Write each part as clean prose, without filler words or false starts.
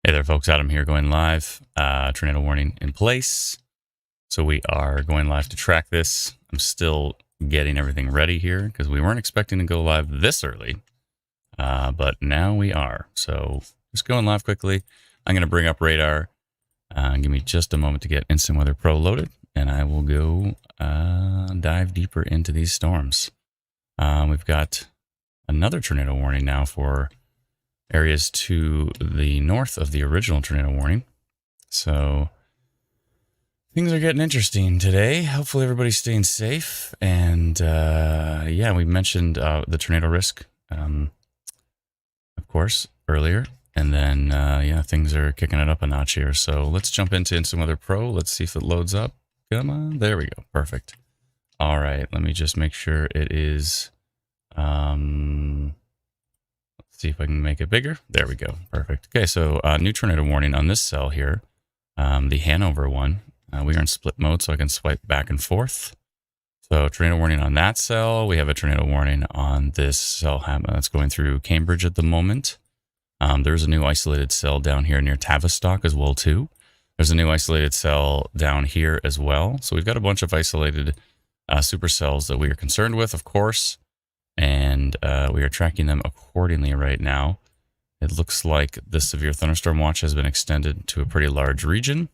Hey there, folks. Adam here going live. Tornado warning in place. So we are going live to track this. I'm still getting everything ready here because we weren't expecting to go live this early. But now we are. So just going live quickly. I'm going to bring up radar. Give me just a moment to get Instant Weather Pro loaded, and I will go dive deeper into these storms. We've got another tornado warning now for areas to the north of the original tornado warning. So things are getting interesting today. Hopefully everybody's staying safe. And yeah, we mentioned the tornado risk, of course, earlier. And then, yeah, things are kicking it up a notch here. So let's jump into Instant Weather Pro. Let's see if it loads up. Come on. There we go. Perfect. All right. Let me just make sure it is... see if I can make it bigger. There we go. Perfect. Okay, so new tornado warning on this cell here, the Hanover one. We are in split mode, so I can swipe back and forth. So tornado warning on that cell. We have a tornado warning on this cell that's going through Cambridge at the moment. There's a new isolated cell down here near Tavistock as well, too. There's a new isolated cell down here as well. So we've got a bunch of isolated supercells that we are concerned with, of course. And we are tracking them accordingly right now. It looks like the severe thunderstorm watch has been extended to a pretty large region.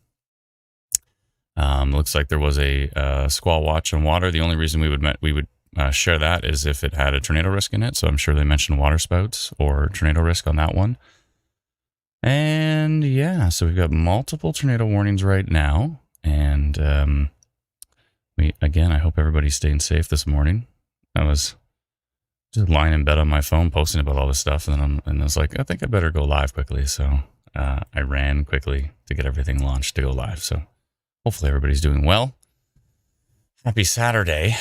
Looks like there was a squall watch on water. The only reason we would share that is if it had a tornado risk in it. So I'm sure they mentioned water spouts or tornado risk on that one. And yeah, so we've got multiple tornado warnings right now. And I hope everybody's staying safe this morning. I was just lying in bed on my phone posting about all this stuff, and I was like, I think I better go live quickly. So I ran quickly to get everything launched to go live. So hopefully everybody's doing well. Happy Saturday.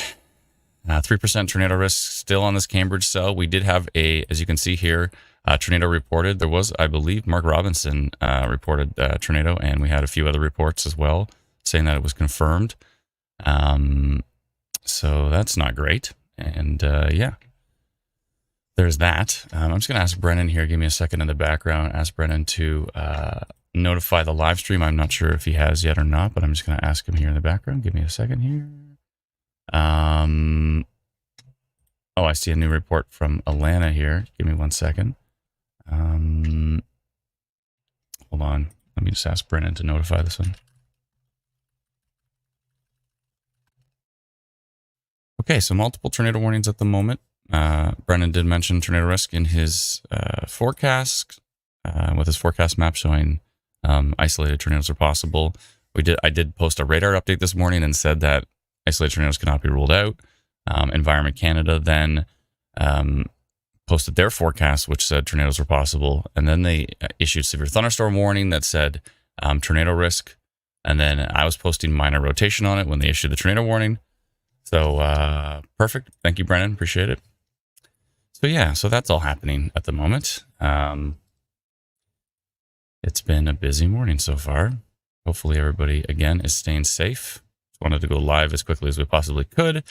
3% tornado risk still on this Cambridge cell. We did have as you can see here, tornado reported. There was, I believe, Mark Robinson reported tornado, and we had a few other reports as well saying that it was confirmed. So that's not great. And yeah. There's that. I'm just going to ask Brennan here. Give me a second in the background. Ask Brennan to notify the live stream. I'm not sure if he has yet or not, but I'm just going to ask him here in the background. Give me a second here. Oh, I see a new report from Alana here. Give me 1 second. Hold on. Let me just ask Brennan to notify this one. Okay, so multiple tornado warnings at the moment. Brennan did mention tornado risk in his forecast, with his forecast map showing isolated tornadoes are possible. I did post a radar update this morning and said that isolated tornadoes cannot be ruled out. Environment Canada then posted their forecast, which said tornadoes were possible, and then they issued severe thunderstorm warning that said tornado risk, and then I was posting minor rotation on it when they issued the tornado warning. So perfect. Thank you, Brennan. Appreciate it. So yeah, so that's all happening at the moment. It's been a busy morning so far. Hopefully everybody, again, is staying safe. Just wanted to go live as quickly as we possibly could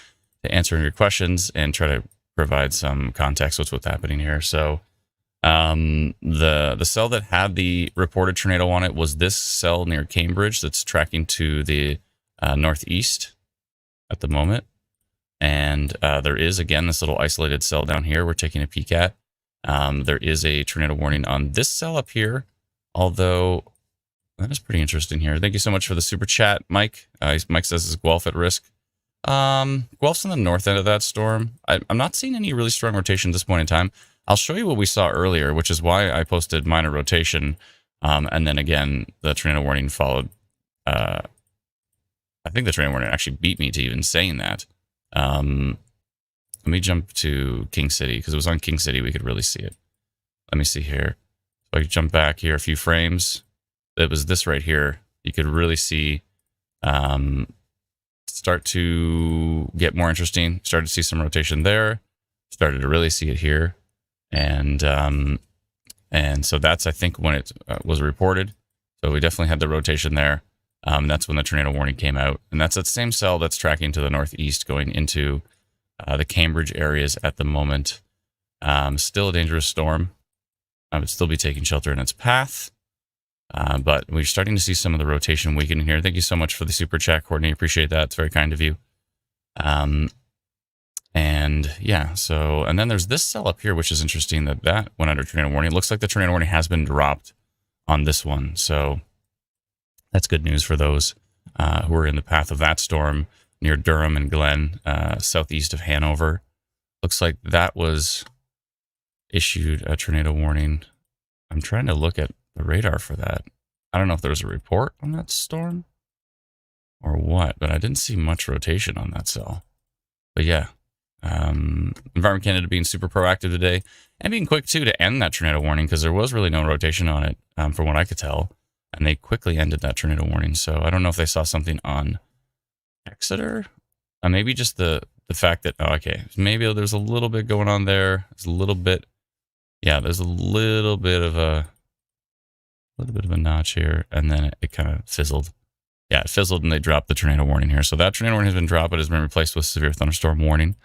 to answer your questions and try to provide some context with what's happening here. So the cell that had the reported tornado on it was this cell near Cambridge that's tracking to the northeast at the moment. And there is, again, this little isolated cell down here we're taking a peek at. There is a tornado warning on this cell up here, although that is pretty interesting here. Thank you so much for the super chat, Mike. Mike says, is Guelph at risk? Guelph's on the north end of that storm. I'm not seeing any really strong rotation at this point in time. I'll show you what we saw earlier, which is why I posted minor rotation. And then again, the tornado warning followed. I think the tornado warning actually beat me to even saying that. Let me jump to King City, because it was on King City we could really see it. Let me see here. So I jump back here a few frames. It was this right here. You could really see start to get more interesting. Started to see some rotation there. Started to really see it here. And so that's, I think, when it was reported. So we definitely had the rotation there. That's when the tornado warning came out. And that's that same cell that's tracking to the northeast going into the Cambridge areas at the moment. Still a dangerous storm. I would still be taking shelter in its path. But we're starting to see some of the rotation weakening here. Thank you so much for the super chat, Courtney. Appreciate that. It's very kind of you. And yeah, so, and then there's this cell up here, which is interesting that went under tornado warning. It looks like the tornado warning has been dropped on this one. So that's good news for those who are in the path of that storm near Durham and Glen, southeast of Hanover. Looks like that was issued a tornado warning. I'm trying to look at the radar for that. I don't know if there was a report on that storm or what, but I didn't see much rotation on that cell. But yeah, Environment Canada being super proactive today and being quick too to end that tornado warning, because there was really no rotation on it from what I could tell, and they quickly ended that tornado warning. So I don't know if they saw something on Exeter, maybe just the fact that maybe there's a little bit going on there. There's a little bit, there's a little bit of a notch here, and then it kind of fizzled. Yeah, it fizzled, and they dropped the tornado warning here. So that tornado warning has been dropped, but has been replaced with severe thunderstorm warning.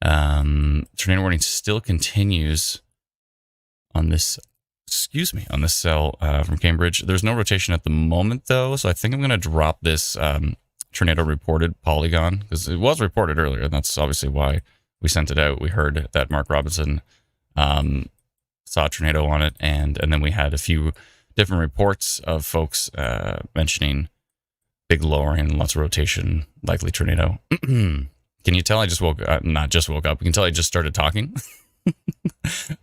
Tornado warning still continues on this, on this cell from Cambridge. There's no rotation at the moment, though, so I think I'm going to drop this tornado reported polygon, because it was reported earlier, and that's obviously why we sent it out. We heard that Mark Robinson saw a tornado on it, and then we had a few different reports of folks mentioning big lowering, lots of rotation, likely tornado. Can you tell I just woke up? Not just woke up. You can tell I just started talking.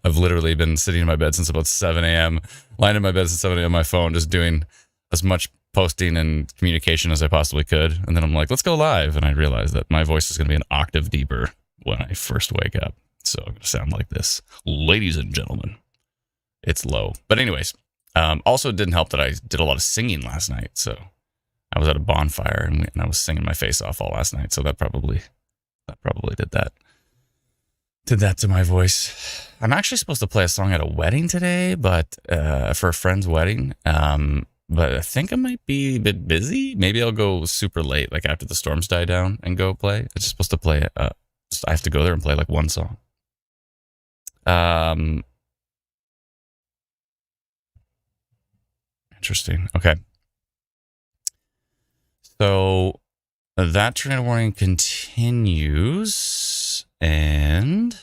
I've literally been sitting in my bed since about 7 a.m., lying in my bed since 7 a.m. on my phone, just doing as much posting and communication as I possibly could. And then I'm like, let's go live. And I realized that my voice is going to be an octave deeper when I first wake up. So I'm going to sound like this. Ladies and gentlemen, it's low. But anyways, also it didn't help that I did a lot of singing last night. So I was at a bonfire and I was singing my face off all last night. So that probably did that. Did that to my voice. I'm actually supposed to play a song at a wedding today, but for a friend's wedding. But I think I might be a bit busy. Maybe I'll go super late, like after the storms die down, and go play. I'm just supposed to play. I have to go there and play like one song. Interesting. Okay. So that tornado warning continues, and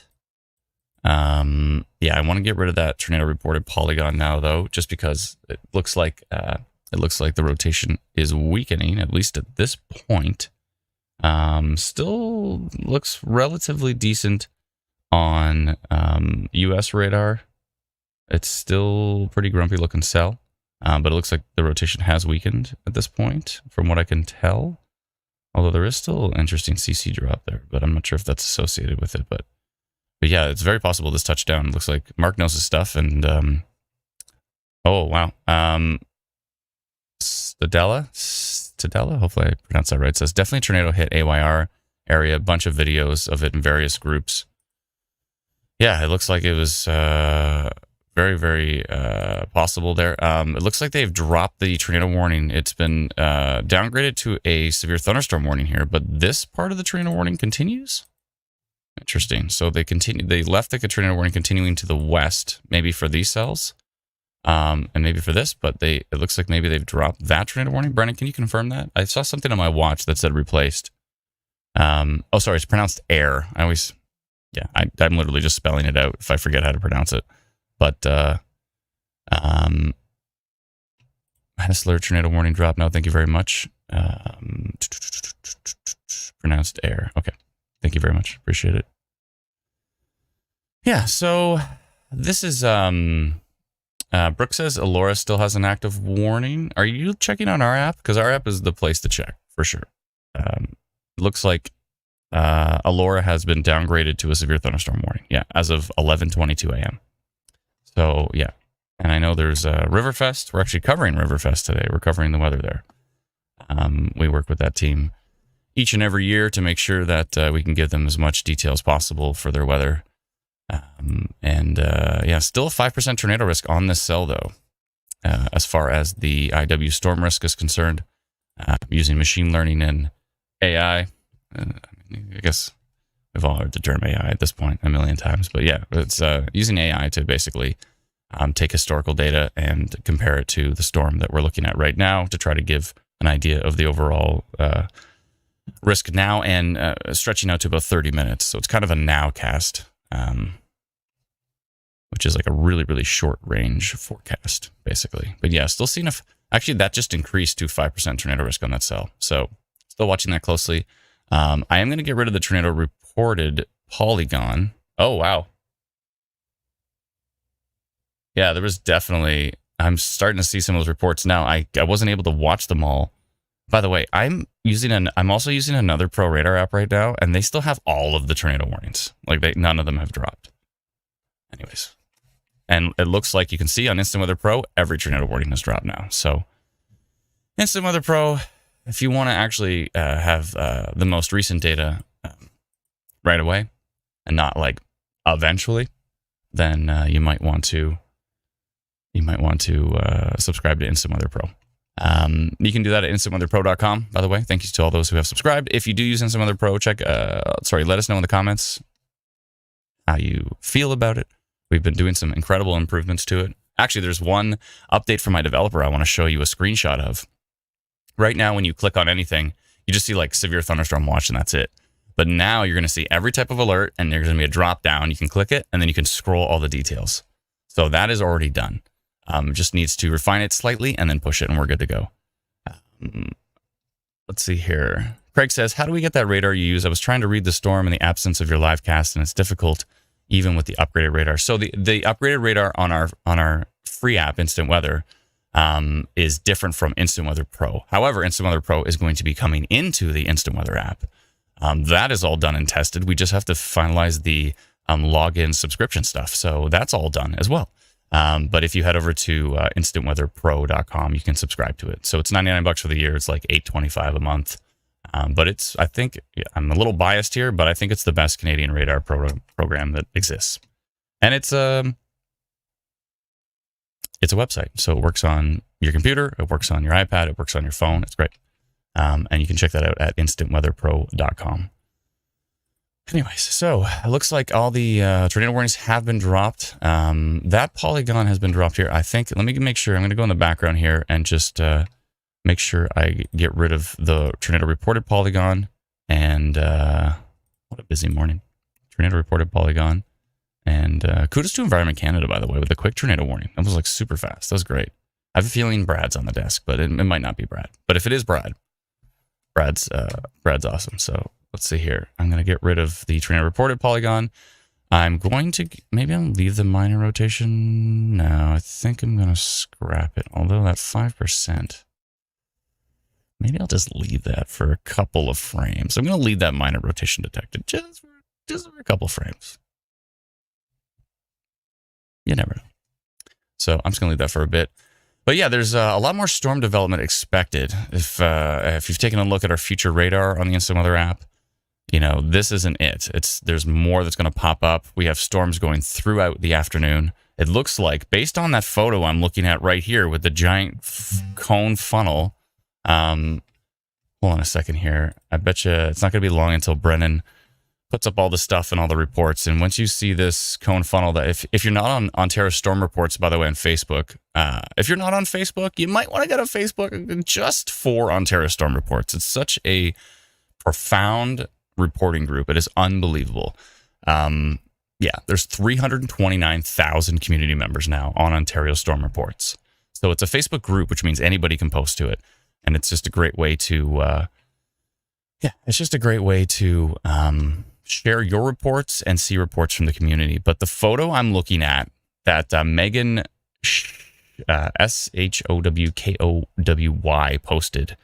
I want to get rid of that tornado reported polygon now, though, just because it looks like the rotation is weakening, at least at this point. Still looks relatively decent on U.S. radar. It's still pretty grumpy looking cell, but it looks like the rotation has weakened at this point, from what I can tell. Although there is still an interesting CC drop there, but I'm not sure if that's associated with it. But yeah, it's very possible this touchdown looks like Mark knows his stuff. And oh wow, Stadella, hopefully I pronounced that right, says definitely tornado hit AYR area. A bunch of videos of it in various groups. Yeah, it looks like it was very, very possible there. It looks like they've dropped the tornado warning. It's been downgraded to a severe thunderstorm warning here, but this part of the tornado warning continues. Interesting. So they left the tornado warning continuing to the west, maybe for these cells, and maybe for this, but it looks like maybe they've dropped that tornado warning. Brennan, can you confirm that? I saw something on my watch that said replaced. Oh, sorry, it's pronounced air. I'm literally just spelling it out if I forget how to pronounce it. But Hassler tornado warning drop. No, thank you very much. Pronounced air. Okay. Thank you very much. Appreciate it. Yeah, so this is Brooke says Alora still has an active warning. Are you checking on our app? Because our app is the place to check for sure. It looks like Alora has been downgraded to a severe thunderstorm warning. Yeah, as of 11:22 a.m. So yeah, and I know there's Riverfest. We're actually covering Riverfest today. We're covering the weather there. We work with that team each and every year to make sure that we can give them as much detail as possible for their weather. Still a 5% tornado risk on this cell, though, as far as the IW storm risk is concerned, using machine learning and AI. I guess we've all heard the term AI at this point a million times, but yeah, it's using AI to basically take historical data and compare it to the storm that we're looking at right now to try to give an idea of the overall risk now, and stretching out to about 30 minutes. So it's kind of a nowcast, which is like a really, really short range forecast, basically. But yeah, still seeing actually that just increased to 5% tornado risk on that cell. So still watching that closely. I am going to get rid of the tornado reported polygon. Oh, wow. Yeah, there was definitely, I'm starting to see some of those reports now. I wasn't able to watch them all. By the way, I'm also using another Pro Radar app right now, and they still have all of the tornado warnings. Like none of them have dropped. Anyways. And it looks like you can see on Instant Weather Pro, every tornado warning has dropped now. So Instant Weather Pro, if you want to actually have the most recent data right away and not like eventually, then you might want to subscribe to Instant Weather Pro. You can do that at instantweatherpro.com, by the way. Thank you to all those who have subscribed. If you do use Instant Weather Pro, let us know in the comments how you feel about it. We've been doing some incredible improvements to it. Actually, there's one update from my developer I want to show you a screenshot of. Right now, when you click on anything, you just see like severe thunderstorm watch, and that's it. But now you're going to see every type of alert, and there's going to be a drop down. You can click it, and then you can scroll all the details. So that is already done. Just needs to refine it slightly and then push it, and we're good to go. Let's see here. Craig says, how do we get that radar you use? I was trying to read the storm in the absence of your live cast, and it's difficult even with the upgraded radar. So the upgraded radar on our free app, Instant Weather, is different from Instant Weather Pro. However, Instant Weather Pro is going to be coming into the Instant Weather app. That is all done and tested. We just have to finalize the login subscription stuff. So that's all done as well. But if you head over to instantweatherpro.com, you can subscribe to it. So it's $99 for the year. It's like $8.25 a month. But I think I'm a little biased here, but I think it's the best Canadian radar program that exists. And it's a website. So it works on your computer. It works on your iPad. It works on your phone. It's great. And you can check that out at instantweatherpro.com. Anyways, so it looks like all the tornado warnings have been dropped. That polygon has been dropped here. I think, let me make sure. I'm going to go in the background here and just make sure I get rid of the tornado reported polygon. And what a busy morning. Tornado reported polygon. And kudos to Environment Canada, by the way, with the quick tornado warning. That was like super fast. That was great. I have a feeling Brad's on the desk, but it might not be Brad. But if it is Brad's awesome. So let's see here. I'm going to get rid of the tornado reported polygon. I'm going to, maybe I'll leave the minor rotation. No, I think I'm going to scrap it. Although that 5%, maybe I'll just leave that for a couple of frames. I'm going to leave that minor rotation detected just for a couple of frames. You never know. So I'm just going to leave that for a bit. But yeah, there's a lot more storm development expected. If you've taken a look at our future radar on the Instant Weather app, you know, this isn't it. There's more that's going to pop up. We have storms going throughout the afternoon. It looks like, based on that photo I'm looking at right here with the giant cone funnel. Hold on a second here. I bet you it's not going to be long until Brennan puts up all the stuff and all the reports. And once you see this cone funnel, that if you're not on Ontario Storm Reports, by the way, on Facebook, if you're not on Facebook, you might want to get on Facebook just for Ontario Storm Reports. It's such a profound reporting group. It is unbelievable. Yeah, there's 329,000 community members now on Ontario Storm Reports. So it's a Facebook group, which means anybody can post to it. And it's just a great way to, share your reports and see reports from the community. But the photo I'm looking at that Megan ShowkowY posted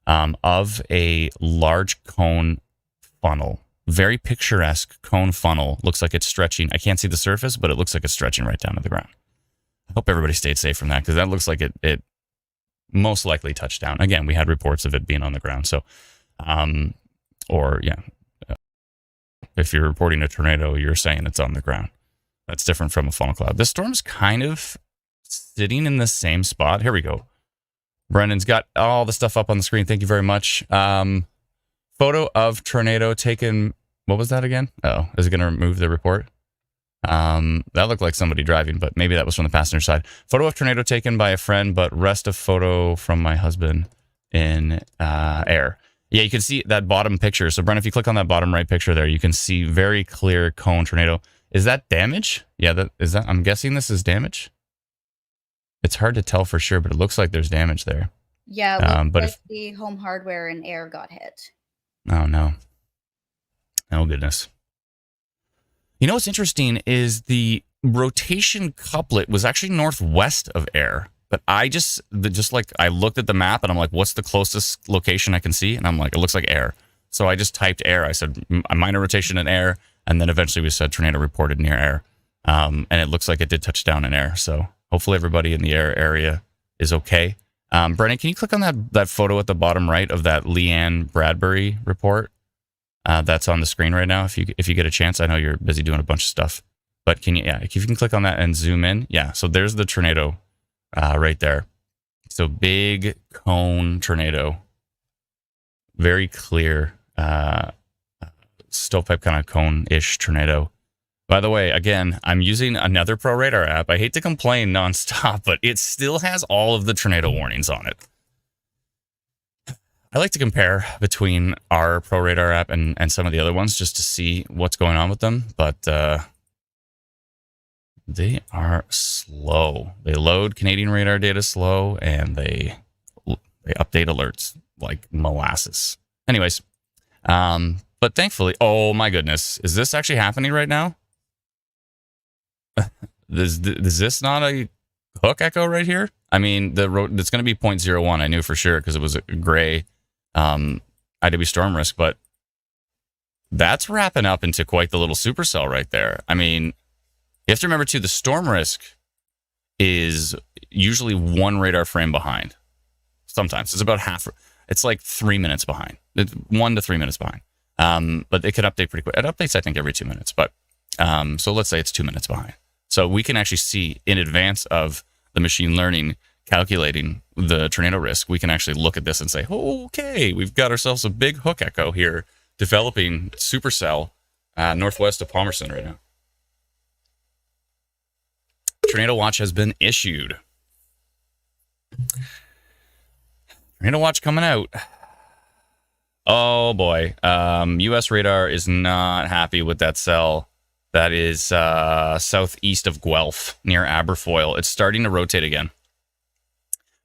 of a large cone funnel, very picturesque cone funnel, looks like it's stretching. I can't see the surface, but it looks like it's stretching right down to the ground. I hope everybody stayed safe from that, because that looks like it most likely touched down. Again, we had reports of it being on the ground. So, if you're reporting a tornado, you're saying it's on the ground. That's different from a funnel cloud. This storm's kind of sitting in the same spot. Here we go. Brendan's got all the stuff up on the screen. Thank you very much. Photo of tornado taken. What was that again? Oh, is it going to remove the report? That looked like somebody driving, but maybe that was from the passenger side. Photo of tornado taken by a friend, but rest of photo from my husband in air. Yeah, you can see that bottom picture. So, Brent, if you click on that bottom right picture there, you can see very clear cone tornado. Is that damage? Yeah, that is that. I'm guessing this is damage. It's hard to tell for sure, but it looks like there's damage there. Yeah, but like the home hardware and air got hit. Oh, no. Oh, goodness. You know what's interesting is the rotation couplet was actually northwest of air. But I just like, I looked at the map and I'm like, what's the closest location I can see? And I'm like, it looks like air. So I just typed air. I said a minor rotation in air. And then eventually we said tornado reported near air. And it looks like it did touch down in air. So hopefully everybody in the air area is okay. Brennan, can you click on that photo at the bottom right of that Leanne Bradbury report? That's on the screen right now. If you get a chance, I know you're busy doing a bunch of stuff, but if you can click on that and zoom in. Yeah. So there's the tornado, right there. So big cone tornado, very clear, stovepipe kind of cone-ish tornado. By the way, again, I'm using another Pro Radar app. I hate to complain nonstop, but it still has all of the tornado warnings on it. I like to compare between our Pro Radar app and some of the other ones just to see what's going on with them, but they are slow. They load Canadian radar data slow, and they update alerts like molasses. Anyways, but thankfully, oh my goodness, is this actually happening right now? Is this not a hook echo right here? I mean, it's going to be 0.01. I knew for sure because it was a gray IW storm risk, but that's wrapping up into quite the little supercell right there. I mean, you have to remember too, the storm risk is usually one radar frame behind. Sometimes it's about half. It's like 3 minutes behind. It's 1 to 3 minutes behind. But it can update pretty quick. It updates, I think, every 2 minutes. But so let's say it's 2 minutes behind. So we can actually see in advance of the machine learning calculating the tornado risk. We can actually look at this and say, oh, okay, we've got ourselves a big hook echo here developing supercell northwest of Palmerston right now. Tornado watch has been issued. Tornado watch coming out. Oh boy. US radar is not happy with that cell. That is southeast of Guelph near Aberfoyle. It's starting to rotate again.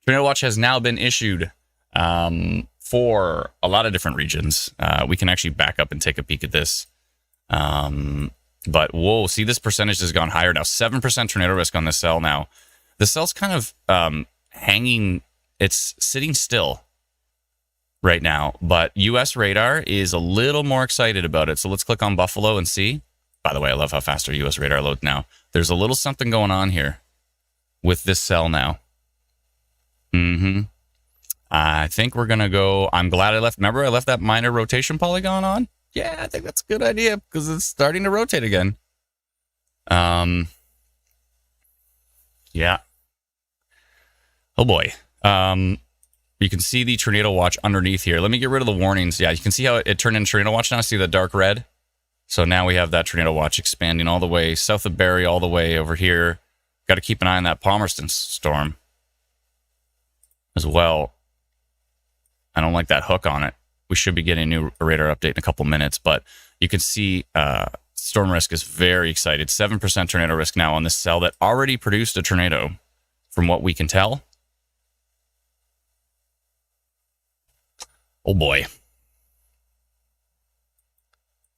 Tornado watch has now been issued for a lot of different regions. We can actually back up and take a peek at this. But whoa, see, this percentage has gone higher now. 7% tornado risk on this cell now. The cell's kind of hanging. It's sitting still right now, but US radar is a little more excited about it. So let's click on Buffalo and see. By the way, I love how fast our US radar loads now. There's a little something going on here with this cell now. I think we're going to go. I'm glad I left. Remember, I left that minor rotation polygon on? Yeah, I think that's a good idea because it's starting to rotate again. Yeah. Oh boy. You can see the tornado watch underneath here. Let me get rid of the warnings. Yeah, you can see how it turned into tornado watch now. See the dark red? So now we have that tornado watch expanding all the way south of Barrie, all the way over here. Got to keep an eye on that Palmerston storm as well. I don't like that hook on it. We should be getting a new radar update in a couple minutes, but you can see storm risk is very excited. 7% tornado risk now on this cell that already produced a tornado, from what we can tell. Oh boy.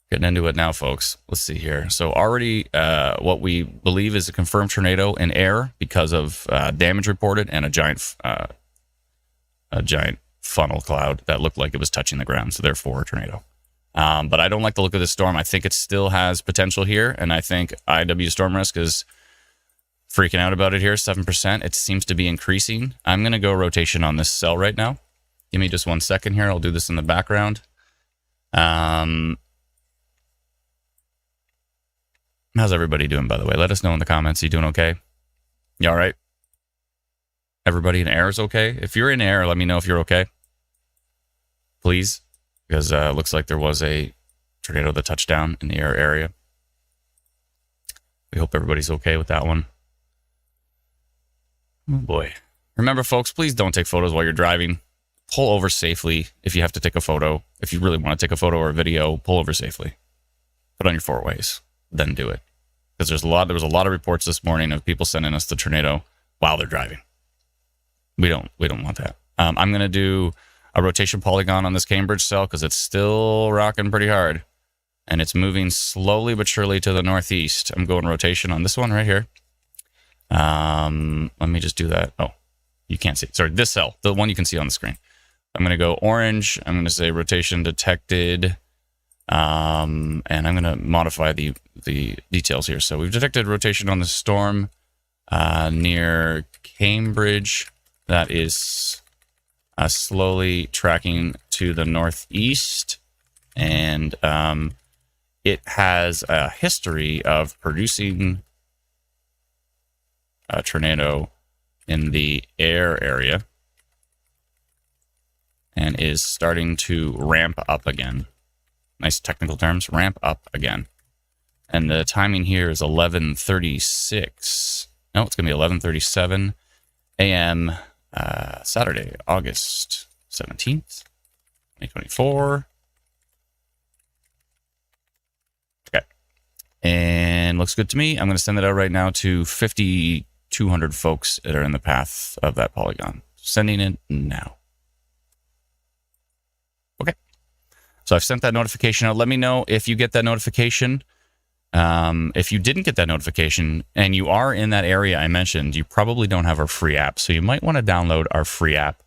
Getting into it now, folks. Let's see here. So already what we believe is a confirmed tornado in air because of damage reported and a giant funnel cloud that looked like it was touching the ground. So therefore a tornado. But I don't like the look of this storm. I think it still has potential here. And I think IW storm risk is freaking out about it here. 7%. It seems to be increasing. I'm going to go rotation on this cell right now. Give me just 1 second here. I'll do this in the background. How's everybody doing, by the way? Let us know in the comments. You doing okay? You all right? Everybody in air is okay? If you're in air, let me know if you're okay. Please. Because it looks like there was a tornado that touched down in the air area. We hope everybody's okay with that one. Oh boy. Remember, folks, please don't take photos while you're driving. Pull over safely if you have to take a photo. If you really want to take a photo or a video, pull over safely. Put on your 4 ways, then do it. Because there was a lot of reports this morning of people sending us the tornado while they're driving. We don't want that. I'm going to do a rotation polygon on this Cambridge cell because it's still rocking pretty hard. And it's moving slowly but surely to the northeast. I'm going rotation on this one right here. Let me just do that. Oh, you can't see. Sorry, this cell, the one you can see on the screen. I'm going to go orange. I'm going to say rotation detected. And I'm going to modify the details here. So we've detected rotation on the storm near Cambridge. That is slowly tracking to the northeast. And it has a history of producing a tornado in the air area and is starting to ramp up again. Nice technical terms, ramp up again. And the timing here is 11:36. No, it's going to be 11:37 a.m. Saturday, August 17th, 2024. Okay. And looks good to me. I'm going to send that out right now to 5,200 folks that are in the path of that polygon. Sending it now. Okay. So I've sent that notification out. Let me know if you get that notification. If you didn't get that notification and you are in that area I mentioned, you probably don't have our free app. So you might want to download our free app.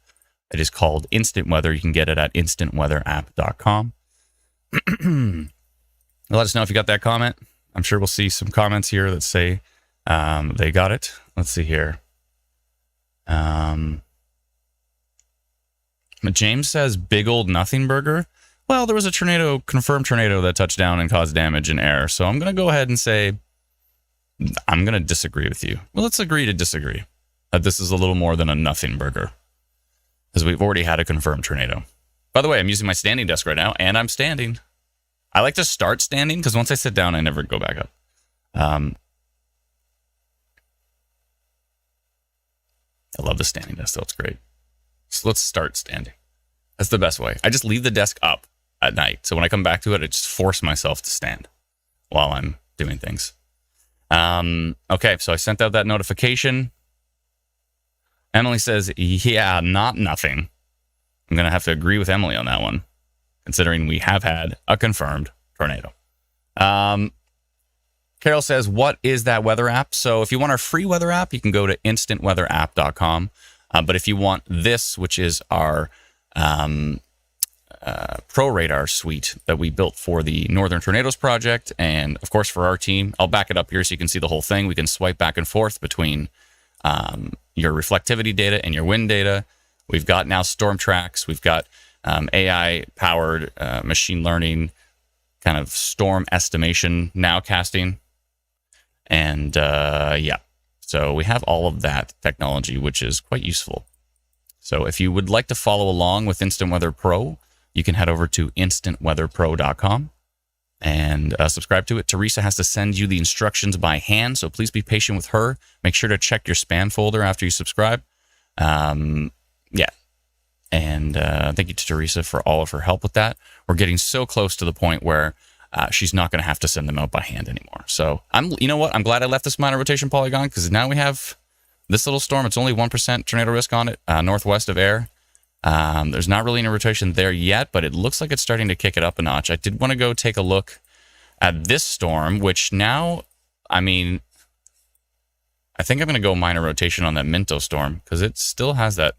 It is called Instant Weather. You can get it at instantweatherapp.com. Let us know if you got that comment. I'm sure we'll see some comments here that say they got it. Let's see here. James says big old nothing burger. Well, there was a tornado, confirmed tornado that touched down and caused damage in air. So I'm going to go ahead and say I'm going to disagree with you. Well, let's agree to disagree. That this is a little more than a nothing burger. Because we've already had a confirmed tornado. By the way, I'm using my standing desk right now, and I'm standing. I like to start standing, because once I sit down, I never go back up. I love the standing desk, though. It's great. So let's start standing. That's the best way. I just leave the desk up at night. So when I come back to it, I just force myself to stand while I'm doing things. Okay, so I sent out that notification. Emily says, yeah, not nothing. I'm going to have to agree with Emily on that one, considering we have had a confirmed tornado. Carol says, what is that weather app? So if you want our free weather app, you can go to instantweatherapp.com. But if you want this, which is our Pro Radar suite that we built for the Northern Tornadoes project, and of course for our team, I'll back it up here so you can see the whole thing. We can swipe back and forth between your reflectivity data and your wind data. We've got now storm tracks. We've got AI-powered machine learning kind of storm estimation nowcasting. And yeah, so we have all of that technology, which is quite useful. So if you would like to follow along with Instant Weather Pro, you can head over to instantweatherpro.com and subscribe to it. Teresa has to send you the instructions by hand, so please be patient with her. Make sure to check your spam folder after you subscribe. Yeah. And thank you to Teresa for all of her help with that. We're getting so close to the point where she's not going to have to send them out by hand anymore. So you know what? I'm glad I left this minor rotation polygon, because now we have this little storm. It's only 1% tornado risk on it, northwest of air. There's not really any rotation there yet, but it looks like it's starting to kick it up a notch. I did want to go take a look at this storm, which now, I mean, I think I'm going to go minor rotation on that Minto storm, because it still has that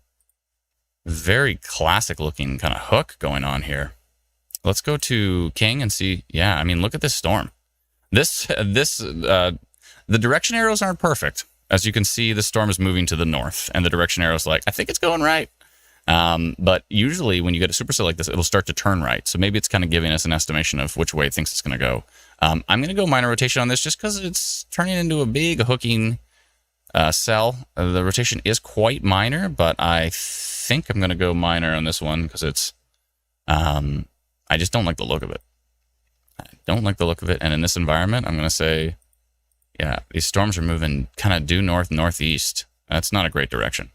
very classic looking kind of hook going on here. Let's go to King and see. Yeah, I mean, look at this storm. The direction arrows aren't perfect. As you can see, the storm is moving to the north, and the direction arrow is like, I think it's going right. But usually when you get a supercell like this, it'll start to turn right. So maybe it's kind of giving us an estimation of which way it thinks it's going to go. I'm going to go minor rotation on this just because it's turning into a big hooking cell. The rotation is quite minor, but I think I'm going to go minor on this one because it's, I just don't like the look of it. I don't like the look of it. And in this environment, I'm going to say, Yeah, these storms are moving kind of due northeast. That's not a great direction.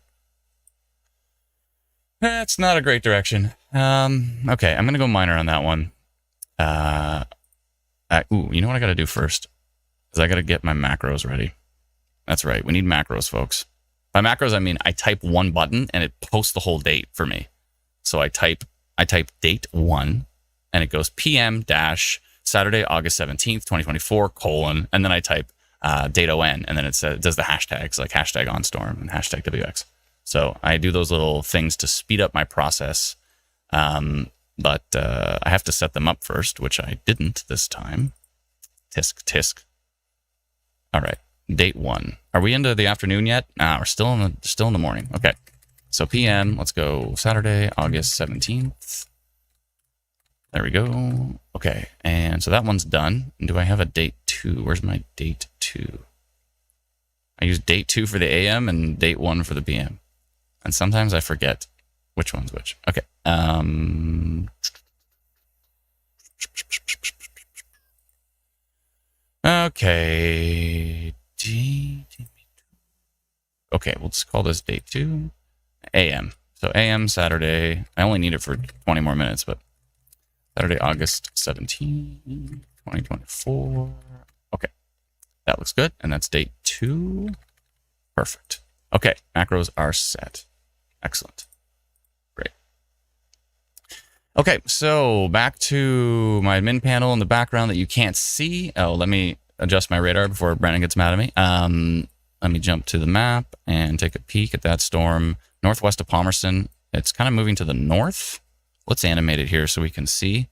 That's not a great direction. Okay, I'm going to go minor on that one. You know what I got to do first? Is I got to get my macros ready. That's right. We need macros, folks. By macros, I mean I type one button and it posts the whole date for me. So I type date 1 and it goes PM dash Saturday, August 17th, 2024, and then I type date ON, and then it does the hashtags like hashtag OnStorm and hashtag WX. So I do those little things to speed up my process. But I have to set them up first, which I didn't this time. Tisk. All right, date 1. Are we into the afternoon yet? We're still in the morning. Okay, so PM. Let's go Saturday, August 17th. There we go. Okay, and so that one's done. And do I have a date 2? Where's my date 2? I use date 2 for the AM and date 1 for the PM, and sometimes I forget which one's which. Okay. Okay. Okay, we'll just call this date 2. AM. So AM Saturday. I only need it for 20 more minutes, but Saturday, August 17, 2024. Okay. That looks good. And that's date 2. Perfect. Okay. Macros are set. Excellent. Great. Okay. So back to my admin panel in the background that you can't see. Oh, let me adjust my radar before Brandon gets mad at me. Let me jump to the map and take a peek at that storm northwest of Palmerston. It's kind of moving to the north. Let's animate it here so we can see.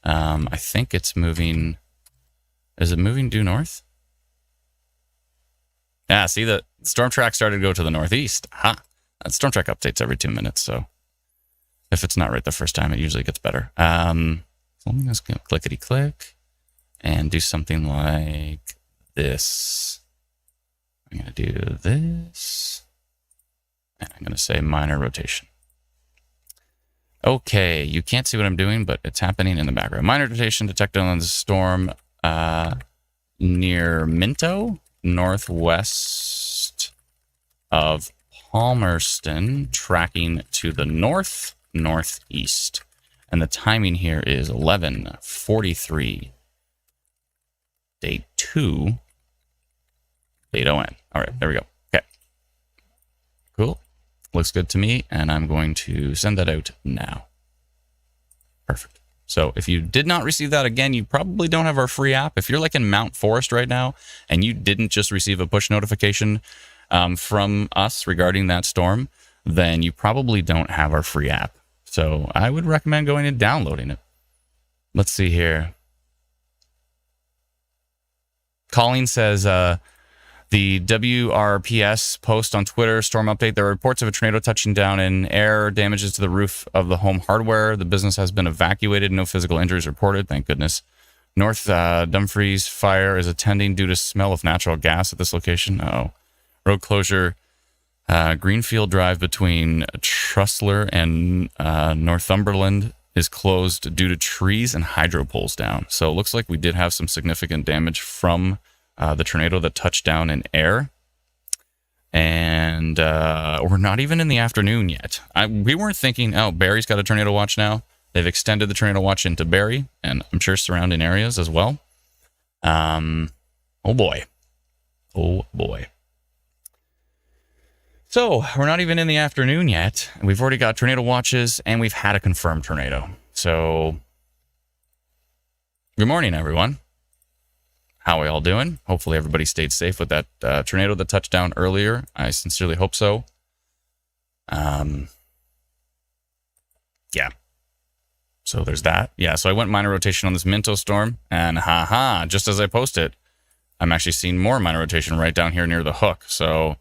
I think it's moving. Is it moving due north? Yeah, see the storm track started to go to the northeast. Aha. Storm track updates every 2 minutes, so if it's not right the first time, it usually gets better. So let me just clickety click and do something like this. I'm going to do this, and I'm going to say minor rotation. Okay, you can't see what I'm doing, but it's happening in the background. Minor rotation detected on the storm near Minto, northwest of Palmerston, tracking to the northeast. And the timing here is 11:43. Date 2. Date ON. All right, there we go. Okay. Cool. Looks good to me, and I'm going to send that out now. Perfect. So if you did not receive that, again, you probably don't have our free app. If you're like in Mount Forest right now and you didn't just receive a push notification from us regarding that storm, then you probably don't have our free app. So I would recommend going and downloading it. Let's see here. Colleen says, the WRPS post on Twitter, storm update. There are reports of a tornado touching down in air, damages to the roof of the home hardware. The business has been evacuated. No physical injuries reported, thank goodness. North Dumfries fire is attending due to smell of natural gas at this location. Oh, road closure. Greenfield Drive between Trussler and Northumberland is closed due to trees and hydro poles down. So it looks like we did have some significant damage from the tornado that touched down in air. And we're not even in the afternoon yet. We weren't thinking, oh, Barry's got a tornado watch now. They've extended the tornado watch into Barry, and I'm sure surrounding areas as well. Oh, boy. Oh, boy. So we're not even in the afternoon yet. We've already got tornado watches, and we've had a confirmed tornado. So good morning, everyone. How are we all doing? Hopefully everybody stayed safe with that tornado that touched down earlier. I sincerely hope so. Yeah. So there's that. Yeah, so I went minor rotation on this Minto storm, and just as I post it, I'm actually seeing more minor rotation right down here near the hook. So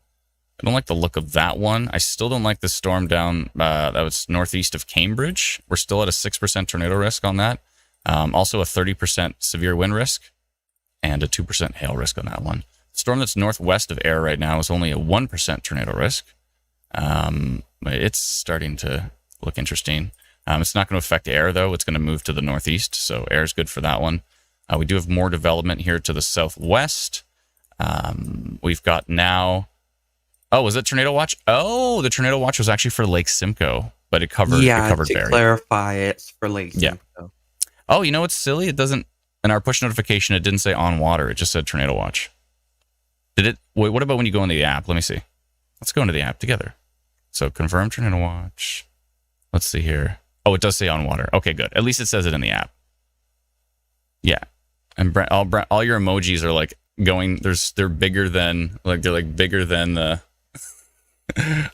I don't like the look of that one. I still don't like the storm down that was northeast of Cambridge. We're still at a 6% tornado risk on that. Also a 30% severe wind risk and a 2% hail risk on that one. The storm that's northwest of air right now is only a 1% tornado risk. It's starting to look interesting. It's not going to affect air, though. It's going to move to the northeast, so air is good for that one. We do have more development here to the southwest. We've got now. Oh, was it Tornado Watch? Oh, the Tornado Watch was actually for Lake Simcoe, but it covered to Barrie. clarify, it's for Lake Yeah. Simcoe. Oh, you know what's silly? It doesn't, in our push notification, it didn't say on water. It just said Tornado Watch. Did it? Wait, what about when you go into the app? Let me see. Let's go into the app together. So confirm Tornado Watch. Let's see here. Oh, it does say on water. Okay, good. At least it says it in the app. Yeah. And all your emojis are like going, they're bigger than, they're bigger than the,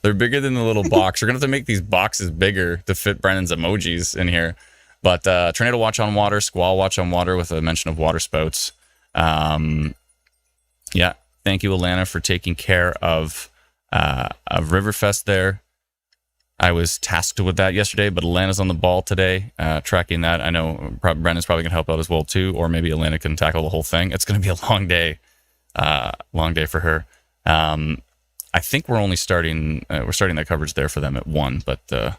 they're bigger than the little box. We're going to have to make these boxes bigger to fit Brennan's emojis in here. But Tornado Watch on water, Squall Watch on water with a mention of water spouts. Yeah. Thank you, Alana, for taking care of Riverfest there. I was tasked with that yesterday, but Alana's on the ball today, tracking that. I know Brennan's probably going to help out as well, too, or maybe Alana can tackle the whole thing. It's going to be a long day for her. I think we're only starting that coverage there for them at 1, but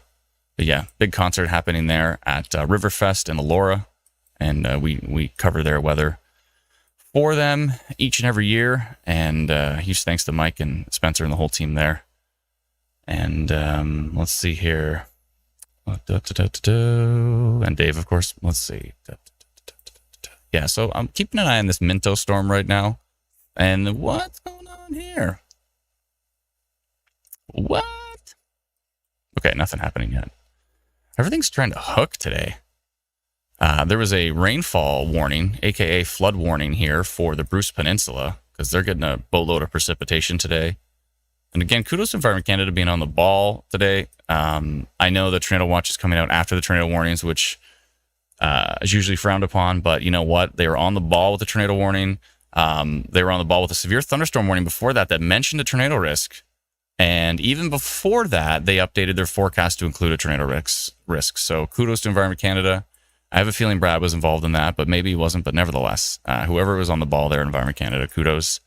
yeah, big concert happening there at Riverfest in Elora, and we cover their weather for them each and every year, and huge thanks to Mike and Spencer and the whole team there. And let's see here. And Dave, of course. Let's see. Yeah, so I'm keeping an eye on this Minto storm right now. And what's going on here? What? Okay, nothing happening yet. Everything's trying to hook today. There was a rainfall warning, aka flood warning here for the Bruce Peninsula, because they're getting a boatload of precipitation today. And again, kudos to Environment Canada being on the ball today. I know the Tornado Watch is coming out after the tornado warnings, which is usually frowned upon. But you know what? They were on the ball with the tornado warning. They were on the ball with a severe thunderstorm warning before that mentioned a tornado risk. And even before that, they updated their forecast to include a tornado risk. So kudos to Environment Canada. I have a feeling Brad was involved in that, but maybe he wasn't. But nevertheless, whoever was on the ball there, Environment Canada, kudos.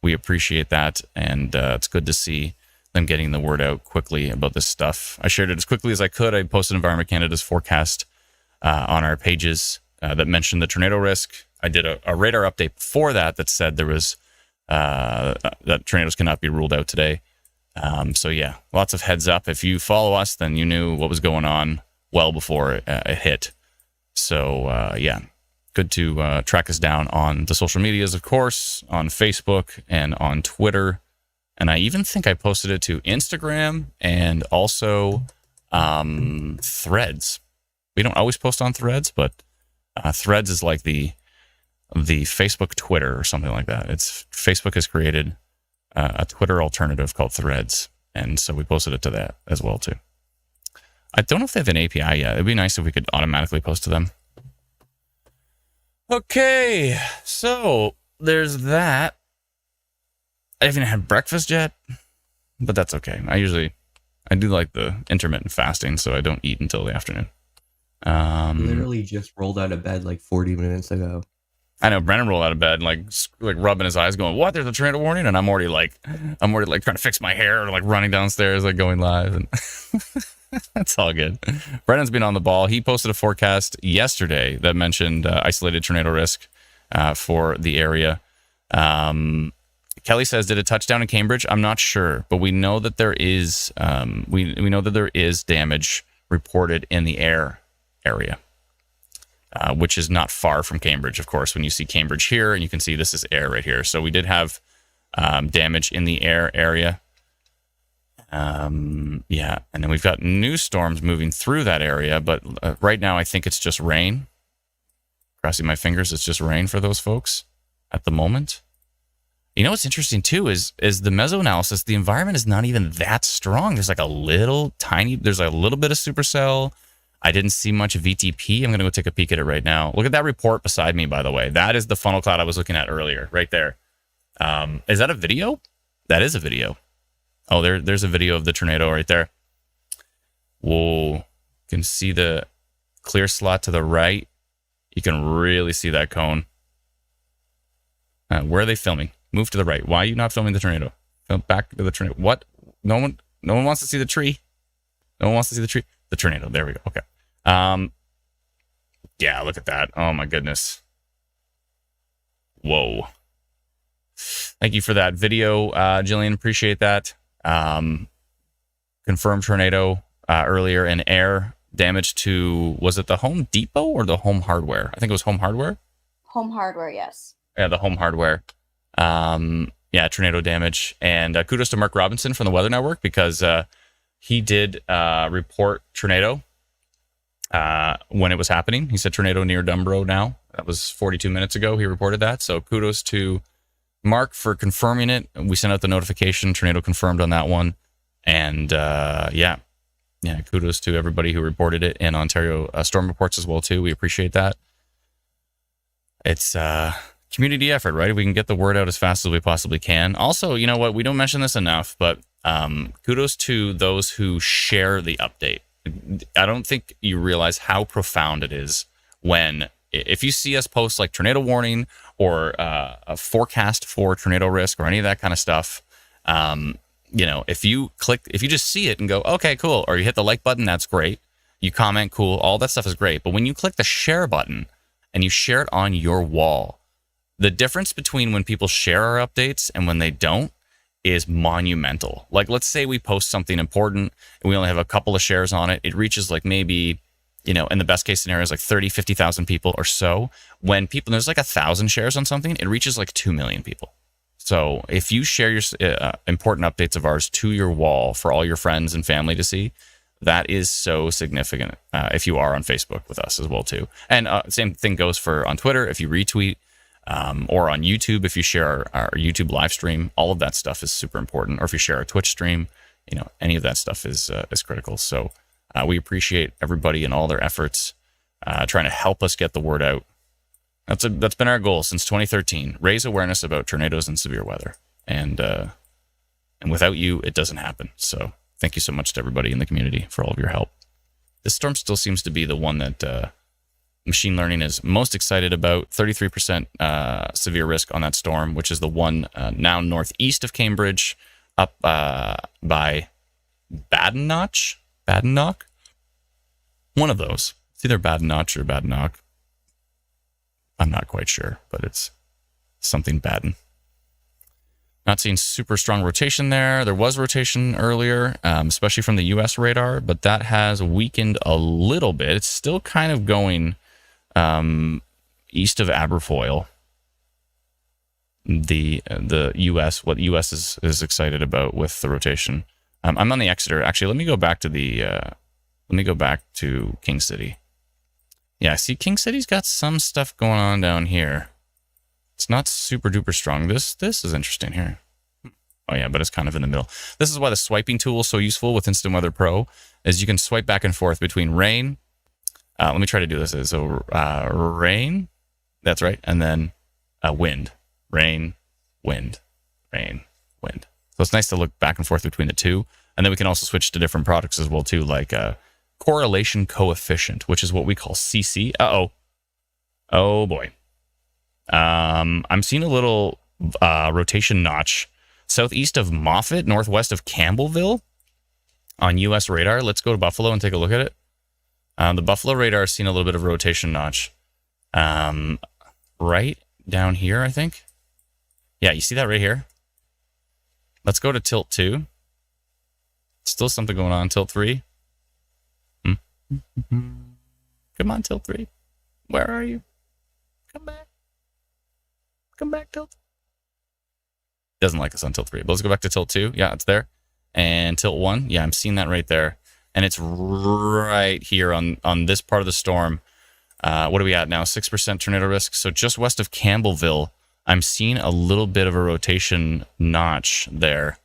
We appreciate that, and it's good to see them getting the word out quickly about this stuff. I shared it as quickly as I could. I posted Environment Canada's forecast on our pages that mentioned the tornado risk. I did a radar update before that said there was that tornadoes cannot be ruled out today. So yeah, lots of heads up. If you follow us, then you knew what was going on well before it hit. So yeah. Good to track us down on the social medias, of course, on Facebook and on Twitter. And I even think I posted it to Instagram and also Threads. We don't always post on Threads, but Threads is like the Facebook Twitter or something like that. Facebook has created a Twitter alternative called Threads. And so we posted it to that as well, too. I don't know if they have an API yet. It'd be nice if we could automatically post to them. Okay, so there's that. I haven't had breakfast yet, but that's okay. I do like the intermittent fasting, so I don't eat until the afternoon. Literally just rolled out of bed like 40 minutes ago. I know Brennan rolled out of bed, like rubbing his eyes, going, "What? There's a tornado warning!" And I'm already trying to fix my hair, like running downstairs, like going live, and that's all good. Brennan's been on the ball. He posted a forecast yesterday that mentioned isolated tornado risk for the area. Kelly says, "Did a touchdown in Cambridge?" I'm not sure, but we know that there is we know that there is damage reported in the air area. Which is not far from Cambridge, of course, when you see Cambridge here, and you can see this is air right here. So we did have damage in the air area. Yeah, and then we've got new storms moving through that area, but right now I think it's just rain. Crossing my fingers, it's just rain for those folks at the moment. You know what's interesting, too, is the meso-analysis, the environment is not even that strong. There's like there's a little bit of supercell. I didn't see much VTP. I'm going to go take a peek at it right now. Look at that report beside me, by the way. That is the funnel cloud I was looking at earlier, right there. Is that a video? That is a video. Oh, there's a video of the tornado right there. Whoa. You can see the clear slot to the right. You can really see that cone. Where are they filming? Move to the right. Why are you not filming the tornado? Film back to the tornado. What? No one wants to see the tree. No one wants to see the tree. The tornado. There we go. Okay. Yeah, look at that. Oh my goodness. Whoa. Thank you for that video, Jillian. Appreciate that. Confirmed tornado earlier in air. Damage to, was it the Home Depot or the Home Hardware? I think it was Home Hardware. Home hardware, yes. Yeah, the Home Hardware. Yeah, tornado damage. And kudos to Mark Robinson from the Weather Network, because he did report tornado when it was happening. He said tornado near Dumbro now. That was 42 minutes ago. He reported that. So kudos to Mark for confirming it. We sent out the notification. Tornado confirmed on that one. And yeah, kudos to everybody who reported it in Ontario storm reports as well, too. We appreciate that. It's community effort, right? If we can get the word out as fast as we possibly can. Also, you know what? We don't mention this enough, but kudos to those who share the update. I don't think you realize how profound it is when, if you see us post like tornado warning or a forecast for tornado risk or any of that kind of stuff, you know, if you just see it and go, okay, cool, or you hit the like button, that's great. You comment, cool, all that stuff is great. But when you click the share button and you share it on your wall, the difference between when people share our updates and when they don't is monumental. Like, let's say we post something important and we only have a couple of shares on it. It reaches like maybe, you know, in the best case scenario is like 30, 50,000 people or so. When there's like 1,000 shares on something, it reaches like 2 million people. So if you share your important updates of ours to your wall for all your friends and family to see, that is so significant. If you are on Facebook with us as well too. And same thing goes for on Twitter. If you retweet, or on YouTube, if you share our YouTube live stream, all of that stuff is super important. Or if you share our Twitch stream, you know, any of that stuff is critical. So we appreciate everybody and all their efforts trying to help us get the word out. That's been our goal since 2013: raise awareness about tornadoes and severe weather. And without you, it doesn't happen. So thank you so much to everybody in the community for all of your help. This storm still seems to be the one that machine learning is most excited about. 33% severe risk on that storm, which is the one now northeast of Cambridge, up by Badenoch. One of those. It's either Badenoch or Badenoch. I'm not quite sure, but it's something Baden. Not seeing super strong rotation there. There was rotation earlier, especially from the U.S. radar, but that has weakened a little bit. It's still kind of going east of Aberfoyle. The U.S. What the U.S. is excited about with the rotation. I'm on the Exeter. Actually, let me go back to King City. Yeah, see, King City's got some stuff going on down here. It's not super duper strong. This is interesting here. Oh yeah, but it's kind of in the middle. This is why the swiping tool is so useful with Instant Weather Pro, is you can swipe back and forth between rain. Let me try to do this. So rain, that's right, and then wind, rain, wind, rain, wind. So it's nice to look back and forth between the two, and then we can also switch to different products as well too, like correlation coefficient, which is what we call CC. Oh boy. I'm seeing a little rotation notch southeast of Moffat, northwest of Campbellville on U.S. radar. Let's go to Buffalo and take a look at it. The Buffalo radar is seeing a little bit of a rotation notch. Right down here, I think. Yeah, you see that right here? Let's go to tilt 2. Still something going on. Tilt 3. Come on, tilt 3. Where are you? Come back. Come back, tilt. Doesn't like us on tilt 3, but let's go back to tilt 2. Yeah, it's there. And tilt 1. Yeah, I'm seeing that right there. And it's right here on this part of the storm. What are we at now? 6% tornado risk. So just west of Campbellville, I'm seeing a little bit of a rotation notch there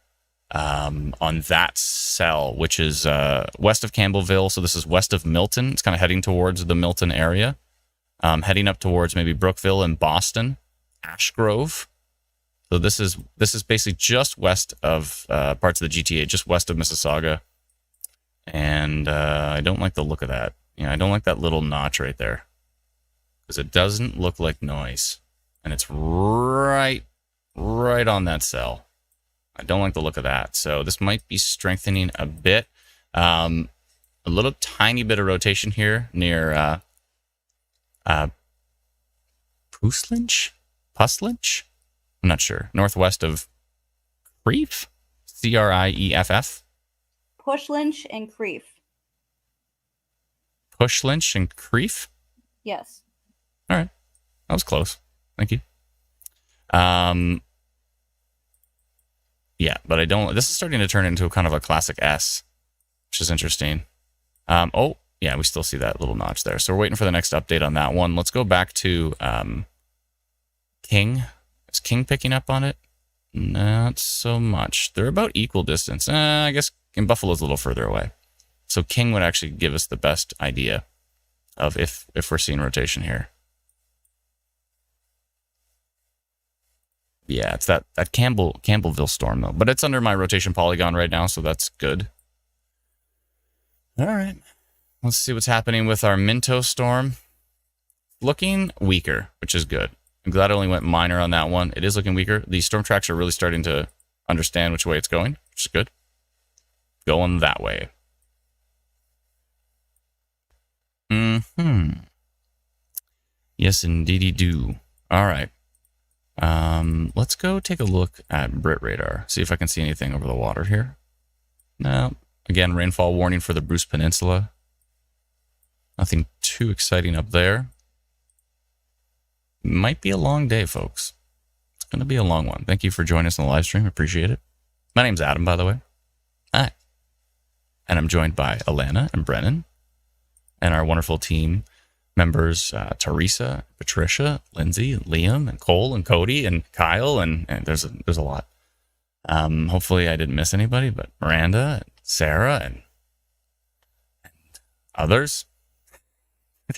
on that cell, which is west of Campbellville. So this is west of Milton. It's kind of heading towards the Milton area. Heading up towards maybe Brookville and Boston, Ashgrove. So this is basically just west of parts of the GTA, just west of Mississauga. And I don't like the look of that. I don't like that little notch right there, because it doesn't look like noise, and it's right on that cell. I don't like the look of that. So this might be strengthening a bit. A little tiny bit of rotation here near Puslinch. I'm not sure. Northwest of Creef? Crieff? Push Lynch and Creef. Push Lynch and Creef? Yes. All right. That was close. Thank you. Yeah, but I don't... This is starting to turn into kind of a classic S, which is interesting. Oh, yeah, we still see that little notch there. So we're waiting for the next update on that one. Let's go back to King. Is King picking up on it? Not so much. They're about equal distance. I guess Buffalo's a little further away. So King would actually give us the best idea of if we're seeing rotation here. Yeah, it's that Campbellville storm, though. But it's under my rotation polygon right now, so that's good. All right. Let's see what's happening with our Minto storm. Looking weaker, which is good. I'm glad I only went minor on that one. It is looking weaker. The storm tracks are really starting to understand which way it's going, which is good. Going that way. Yes, indeedy do. All right. Let's go take a look at Brit Radar. See if I can see anything over the water here. No. Again, rainfall warning for the Bruce Peninsula. Nothing too exciting up there. Might be a long day, folks. It's going to be a long one. Thank you for joining us on the live stream. Appreciate it. My name's Adam, by the way. Hi. And I'm joined by Alana and Brennan and our wonderful team members, Teresa, Patricia, Lindsay, and Liam, and Cole, and Cody, and Kyle, and there's a lot. Hopefully I didn't miss anybody, but Miranda, and Sarah, and others.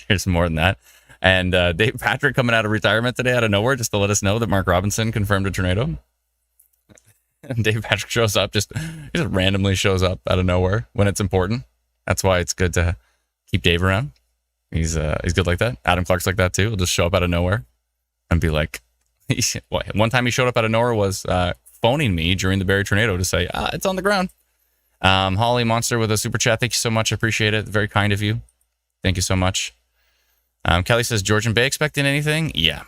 There's more than that. And Dave Patrick coming out of retirement today out of nowhere just to let us know that Mark Robinson confirmed a tornado. And Dave Patrick shows up, he just randomly shows up out of nowhere when it's important. That's why it's good to keep Dave around. He's good like that. Adam Clark's like that too. He'll just show up out of nowhere and be like, one time he showed up out of nowhere was phoning me during the Barrie tornado to say, it's on the ground. Holly Monster with a super chat. Thank you so much. I appreciate it. Very kind of you. Thank you so much. Kelly says, Georgian Bay expecting anything? Yeah.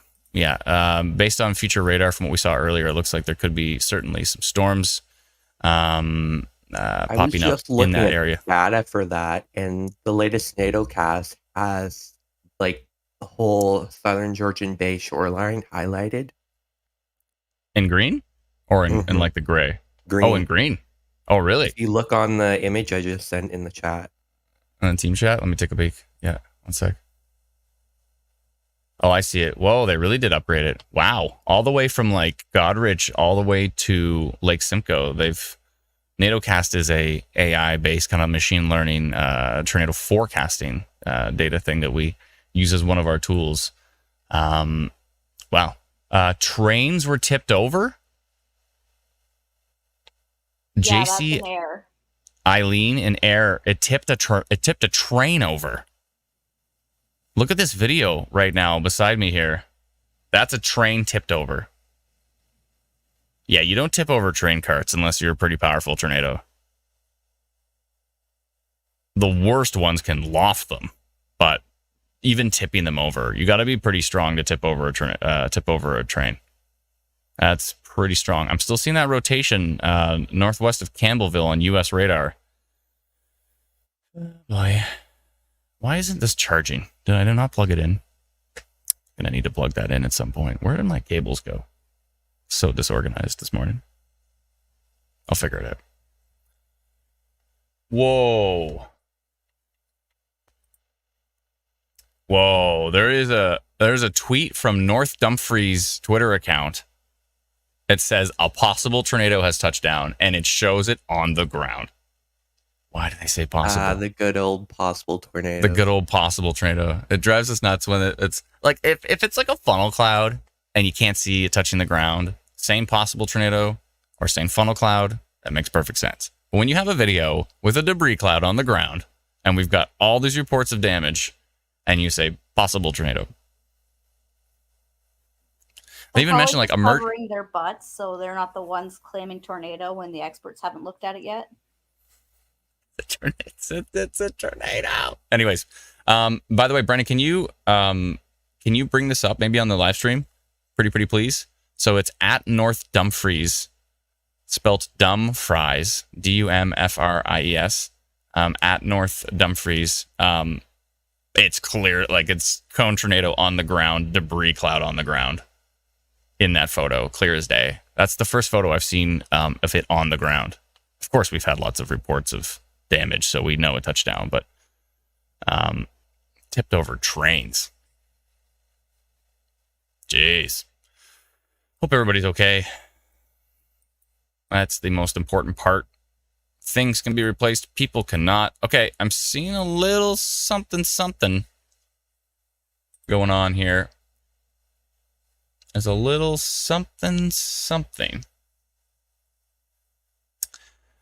Based on future radar from what we saw earlier, it looks like there could be certainly some storms popping up in that area. Data for that, and the latest NATO cast has like the whole southern Georgian Bay shoreline highlighted in green, or in like the gray. Green. Oh, in green. Oh, really? If you look on the image I just sent in the chat. On team chat, let me take a peek. Yeah, one sec. Oh, I see it. Whoa, they really did upgrade it. Wow. All the way from like Godrich all the way to Lake Simcoe. NATOcast is a AI-based kind of machine learning tornado forecasting data thing that we use as one of our tools. Wow. Trains were tipped over? Yeah, JC that's an air. Eileen in air. It tipped a train over. Look at this video right now beside me here. That's a train tipped over. Yeah, you don't tip over train carts unless you're a pretty powerful tornado. The worst ones can loft them, but even tipping them over, you got to be pretty strong to tip over a train. That's pretty strong. I'm still seeing that rotation northwest of Campbellville on U.S. radar. Boy, why isn't this charging? Did I not plug it in? Gonna need to plug that in at some point. Where did my cables go? So disorganized this morning. I'll figure it out. Whoa. There's a tweet from North Dumfries' Twitter account. It says a possible tornado has touched down, and it shows it on the ground. Why do they say possible? The good old possible tornado. The good old possible tornado. It drives us nuts when it's like if it's like a funnel cloud and you can't see it touching the ground, saying possible tornado or saying funnel cloud, that makes perfect sense. But when you have a video with a debris cloud on the ground and we've got all these reports of damage and you say possible tornado. They even mentioned like covering their butts so they're not the ones claiming tornado when the experts haven't looked at it yet. It's a tornado. Anyways, by the way, Brennan, can you bring this up maybe on the live stream? Pretty please. So it's at North Dumfries, spelt Dumfries, Dumfries, at North Dumfries. It's clear, like it's cone tornado on the ground, debris cloud on the ground in that photo, clear as day. That's the first photo I've seen of it on the ground. Of course, we've had lots of reports of damage, so we know a touchdown, but tipped over trains. Jeez. Hope everybody's okay. That's the most important part. Things can be replaced, people cannot. Okay, I'm seeing a little something going on here. There's a little something.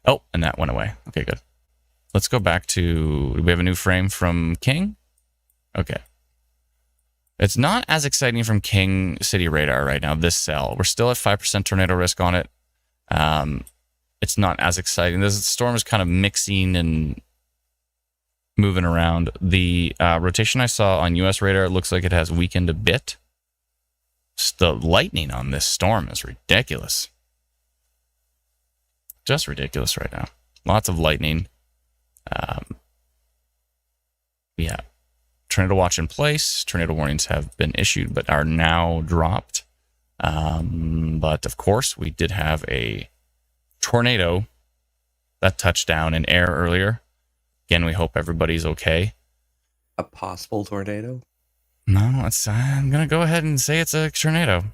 Oh, and that went away. Okay, good. Let's go back to, do we have a new frame from King? Okay. It's not as exciting from King City Radar right now, this cell. We're still at 5% tornado risk on it. It's not as exciting. This storm is kind of mixing and moving around. The rotation I saw on US radar looks like it has weakened a bit. Just the lightning on this storm is ridiculous. Just ridiculous right now. Lots of lightning. Yeah. Tornado watch in place. Tornado warnings have been issued but are now dropped. But of course, we did have a tornado that touched down in air earlier. Again, we hope everybody's okay. A possible tornado? No, I'm going to go ahead and say it's a tornado.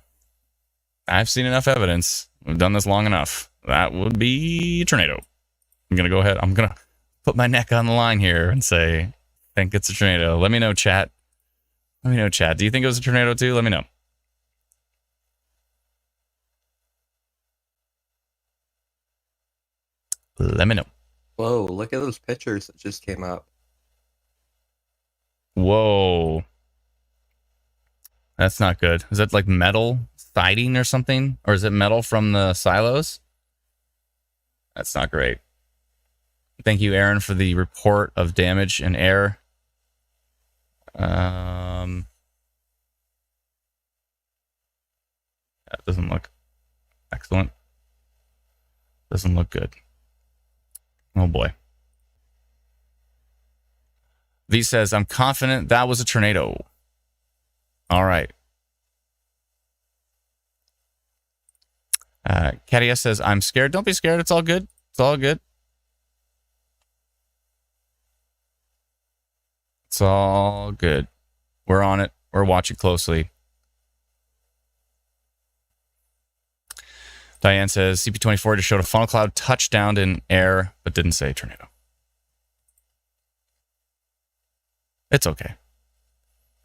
I've seen enough evidence. We've done this long enough. That would be a tornado. I'm going to go ahead. I'm going to put my neck on the line here and say, I think it's a tornado. Let me know, chat. Do you think it was a tornado too? Let me know. Let me know. Whoa, look at those pictures that just came up. Whoa. That's not good. Is that like metal siding or something? Or is it metal from the silos? That's not great. Thank you, Aaron, for the report of damage and air. That doesn't look excellent. Doesn't look good. Oh boy. V says, I'm confident that was a tornado. All right. Katia says, I'm scared. Don't be scared. It's all good. It's all good. It's all good. We're on it. We're watching closely. Diane says, CP24 just showed a funnel cloud touchdown in air, but didn't say tornado. It's okay.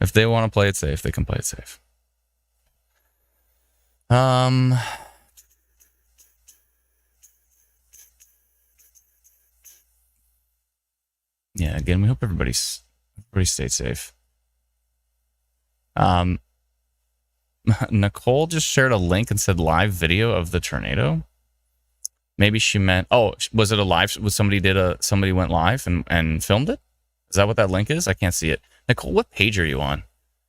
If they want to play it safe, they can play it safe. Yeah, again, we hope everybody stays safe. Nicole just shared a link and said live video of the tornado. Maybe she meant, oh, was it a live? Was somebody went live and filmed it? Is that what that link is? I can't see it. Nicole, what page are you on?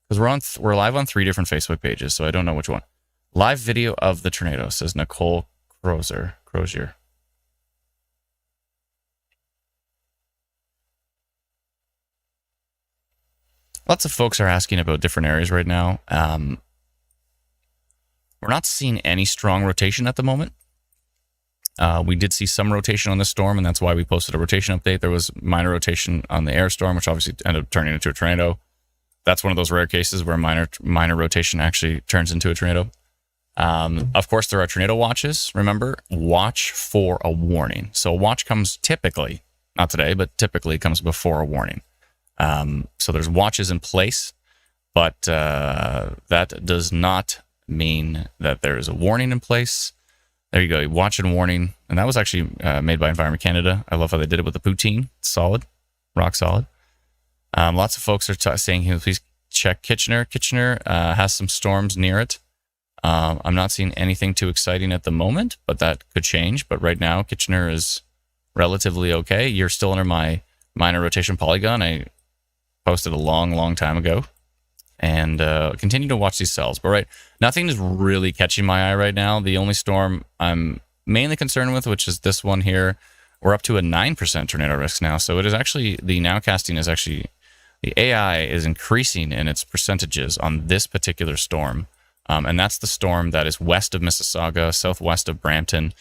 Because we're live on 3 different Facebook pages, so I don't know which one. Live video of the tornado, says Nicole Crozier. Lots of folks are asking about different areas right now. We're not seeing any strong rotation at the moment. We did see some rotation on this storm, and that's why we posted a rotation update. There was minor rotation on the air storm, which obviously ended up turning into a tornado. That's one of those rare cases where minor rotation actually turns into a tornado. Of course, there are tornado watches. Remember, watch for a warning. So a watch comes typically, not today, but typically comes before a warning. So there's watches in place, but that does not mean that there is a warning in place. There you go, watch and warning. And that was actually made by Environment Canada. I love how they did it with the poutine. It's solid, rock solid. Lots of folks are saying, please check Kitchener. Kitchener has some storms near it. I'm not seeing anything too exciting at the moment, but that could change. But right now, Kitchener is relatively okay. You're still under my minor rotation polygon. I posted a long time ago. and continue to watch these cells. But nothing is really catching my eye right now. The only storm I'm mainly concerned with, which is this one here, we're up to a 9% tornado risk now. So it is actually, the nowcasting is actually, the AI is increasing in its percentages on this particular storm. And that's the storm that is west of Mississauga, southwest of Brampton,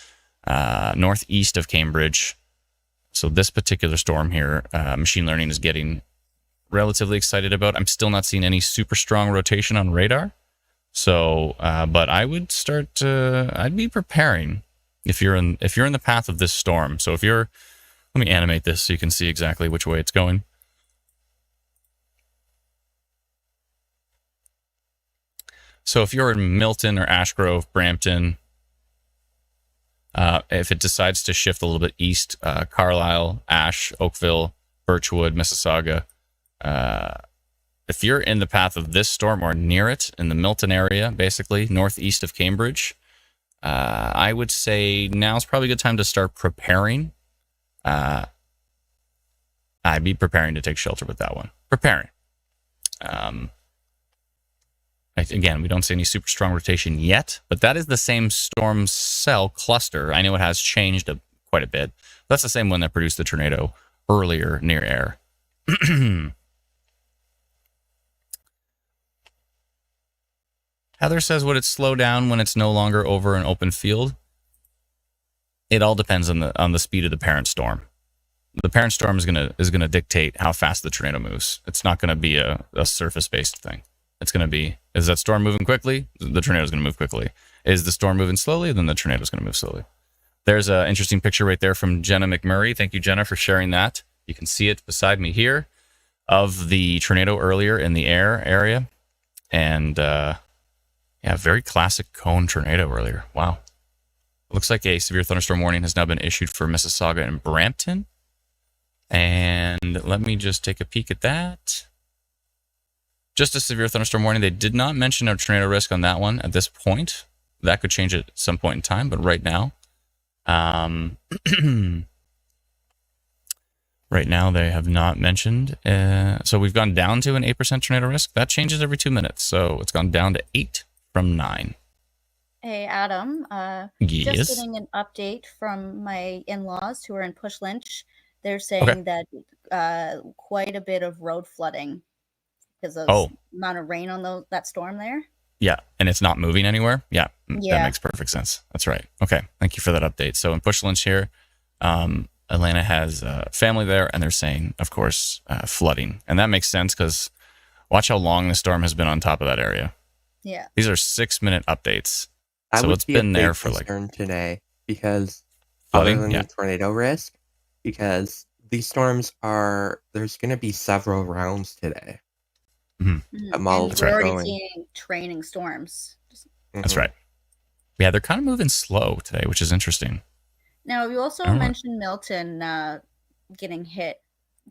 northeast of Cambridge. So this particular storm here, machine learning is getting relatively excited about. I'm still not seeing any super strong rotation on radar. So, but I would start, I'd be preparing if you're in the path of this storm. So let me animate this so you can see exactly which way it's going. So if you're in Milton or Ashgrove, Brampton, if it decides to shift a little bit east, Carlisle, Ash, Oakville, Birchwood, Mississauga, if you're in the path of this storm or near it in the Milton area, basically northeast of Cambridge, I would say now's probably a good time to start preparing. I'd be preparing to take shelter with that one. Preparing. Again, we don't see any super strong rotation yet, but that is the same storm cell cluster. I know it has changed quite a bit. That's the same one that produced the tornado earlier near air. Heather says, would it slow down when it's no longer over an open field? It all depends on the speed of the parent storm. The parent storm is gonna dictate how fast the tornado moves. It's not gonna be a surface-based thing. It's going to be, is that storm moving quickly? The tornado is going to move quickly. Is the storm moving slowly? Then the tornado is going to move slowly. There's an interesting picture right there from Jenna McMurray. Thank you, Jenna, for sharing that. You can see it beside me here of the tornado earlier in the air area. And yeah, very classic cone tornado earlier. Wow. Looks like a severe thunderstorm warning has now been issued for Mississauga and Brampton. And let me just take a peek at that. Just a severe thunderstorm warning. They did not mention a tornado risk on that one at this point. That could change at some point in time, but right now, right now they have not mentioned. So we've gone down to an 8% tornado risk. That changes every 2 minutes. So it's gone down to 8 from 9. Hey, Adam. Yes. Just getting an update from my in-laws who are in Push Lynch. They're saying that quite a bit of road flooding because of the amount of rain on that storm there. Yeah, and it's not moving anywhere. Yeah, that makes perfect sense. That's right. Okay, thank you for that update. So in Push Lynch here, Atlanta has family there, and they're saying, of course, flooding. And that makes sense because watch how long the storm has been on top of that area. Yeah. These are 6-minute updates. So it's been there for like today because flooding, other than the tornado risk, because these storms there's going to be several rounds today. Mm-hmm. And we're already seeing training storms. That's right. Yeah, they're kind of moving slow today, which is interesting. Now, you also mentioned Milton getting hit.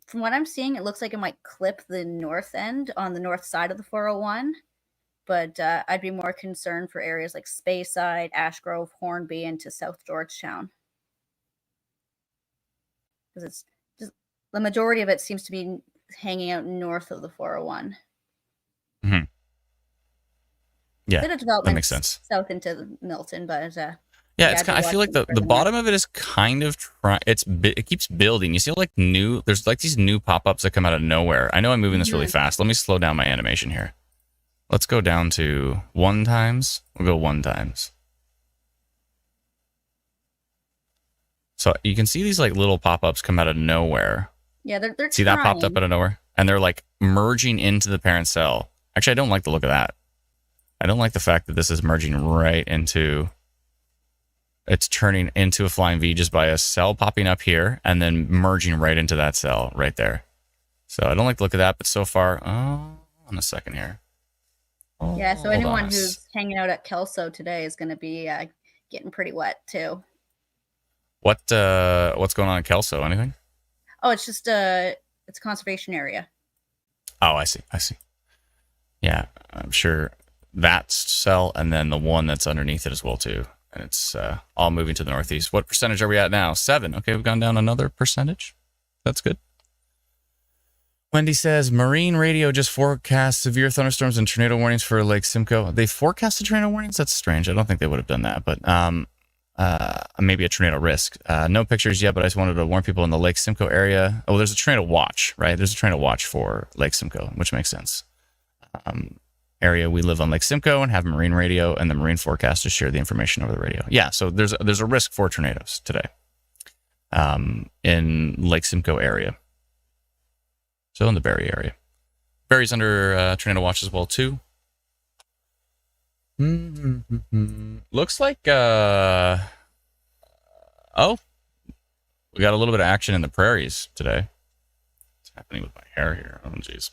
From what I'm seeing, it looks like it might clip the north end on the north side of the 401. But I'd be more concerned for areas like Speyside, Ashgrove, Hornby, and to South Georgetown. Because it's just the majority of it seems to be hanging out north of the 401. Mm-hmm. Yeah, bit of development that makes sense. South into Milton, but it's I feel like the bottom of it is kind of it keeps building. You see there's like these new pop-ups that come out of nowhere. I know I'm moving this really fast. Let me slow down my animation here. Let's go down to 1 times. We'll go 1 times. So you can see these like little pop-ups come out of nowhere. Yeah, they're see trying. That popped up out of nowhere, and they're like merging into the parent cell. Actually, I don't like the look of that. I don't like the fact that this is merging right into. It's turning into a flying V just by a cell popping up here and then merging right into that cell right there. So I don't like the look of that, but so far, on a second here. Yeah, so anyone who's hanging out at Kelso today is going to be getting pretty wet too. What's going on at Kelso? Anything? Oh, it's just it's a conservation area. Oh, I see. Yeah, I'm sure that cell and then the one that's underneath it as well too. And it's all moving to the northeast. What percentage are we at now? 7. Okay, we've gone down another percentage. That's good. Wendy says, Marine radio just forecast severe thunderstorms and tornado warnings for Lake Simcoe. They forecasted tornado warnings? That's strange. I don't think they would have done that, but maybe a tornado risk. No pictures yet, but I just wanted to warn people in the Lake Simcoe area. Oh, there's a tornado watch, right? There's a tornado watch for Lake Simcoe, which makes sense. Area we live on Lake Simcoe and have marine radio, and the marine forecasters share the information over the radio. Yeah, so there's a risk for tornadoes today in Lake Simcoe area. So in the Barrie area. Barrie's under tornado watch as well, too. Looks like, oh, we got a little bit of action in the prairies today. What's happening with my hair here? Oh, jeez.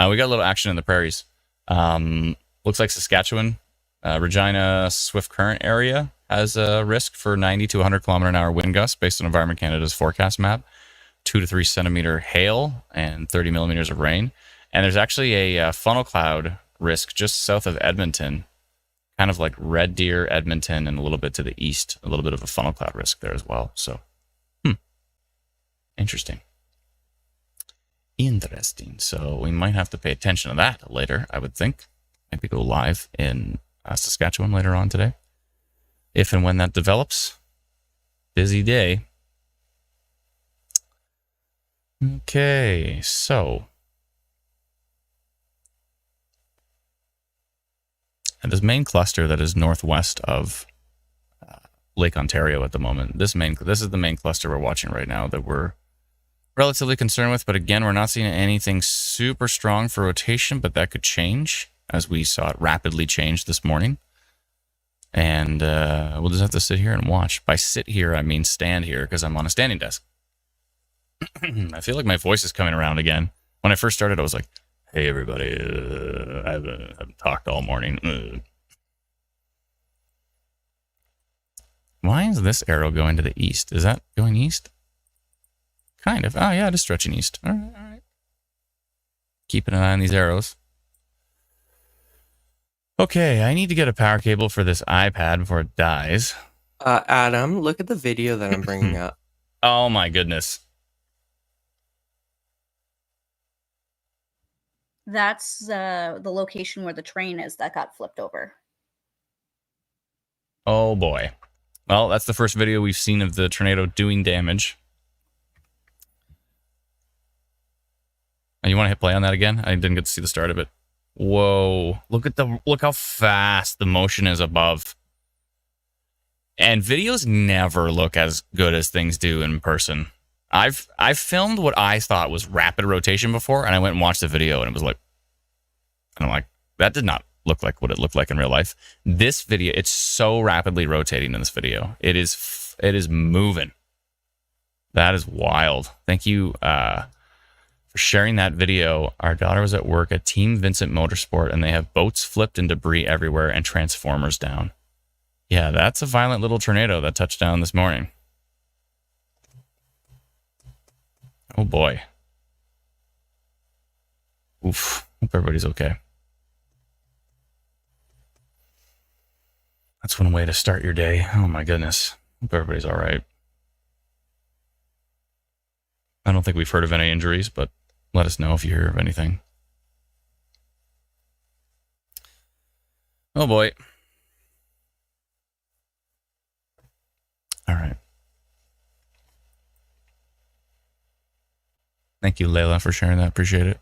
We got a little action in the prairies. Looks like Saskatchewan, Regina, Swift Current area has a risk for 90 to 100 kilometer an hour wind gusts based on Environment Canada's forecast map. 2 to 3 centimeter hail and 30 millimeters of rain. And there's actually a funnel cloud risk just south of Edmonton, kind of like Red Deer, Edmonton, and a little bit to the east, a little bit of a funnel cloud risk there as well. So, interesting. Interesting. So we might have to pay attention to that later, I would think. Maybe go live in Saskatchewan later on today. If and when that develops. Busy day. Okay, so and this main cluster that is northwest of Lake Ontario at the moment, this is the main cluster we're watching right now that we're relatively concerned with. But again, we're not seeing anything super strong for rotation, but that could change as we saw it rapidly change this morning. And we'll just have to sit here and watch. By sit here, I mean stand here because I'm on a standing desk. I feel like my voice is coming around again. When I first started, I was like, hey, everybody, I haven't talked all morning. Why is this arrow going to the east? Is that going east? Kind of. Oh, yeah, it is stretching east. All right. Keeping an eye on these arrows. Okay, I need to get a power cable for this iPad before it dies. Adam, look at the video that I'm bringing up. Oh, my goodness. That's the location where the train is that got flipped over. Oh, boy. Well, that's the first video we've seen of the tornado doing damage. Oh, you want to hit play on that again? I didn't get to see the start of it. Whoa. Look how fast the motion is above. And videos never look as good as things do in person. I've filmed what I thought was rapid rotation before, and I went and watched the video, and it was like, and I'm like, that did not look like what it looked like in real life. This video, it's so rapidly rotating in this video. It is moving. That is wild. Thank you for sharing that video. Our daughter was at work at Team Vincent Motorsport, and they have boats flipped and debris everywhere and transformers down. Yeah, that's a violent little tornado that touched down this morning. Oh boy. Oof. Hope everybody's okay. That's one way to start your day. Oh my goodness. Hope everybody's all right. I don't think we've heard of any injuries, but let us know if you hear of anything. Oh boy. All right. Thank you, Layla, for sharing that. Appreciate it.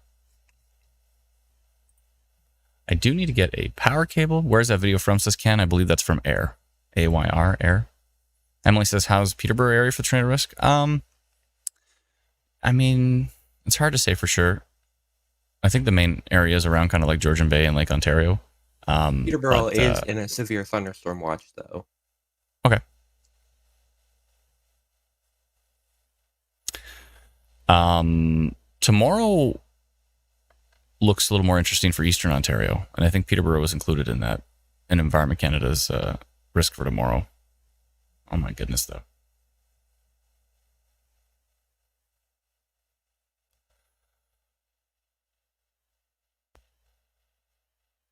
I do need to get a power cable. Where's that video from, says Ken? I believe that's from Air. AYR, Air. Emily says, how's Peterborough area for tornado risk? I mean, it's hard to say for sure. I think the main areas around kind of like Georgian Bay and Lake Ontario. Peterborough is in a severe thunderstorm watch, though. Okay. Tomorrow looks a little more interesting for Eastern Ontario, and I think Peterborough was included in that, in Environment Canada's risk for tomorrow. Oh my goodness, though.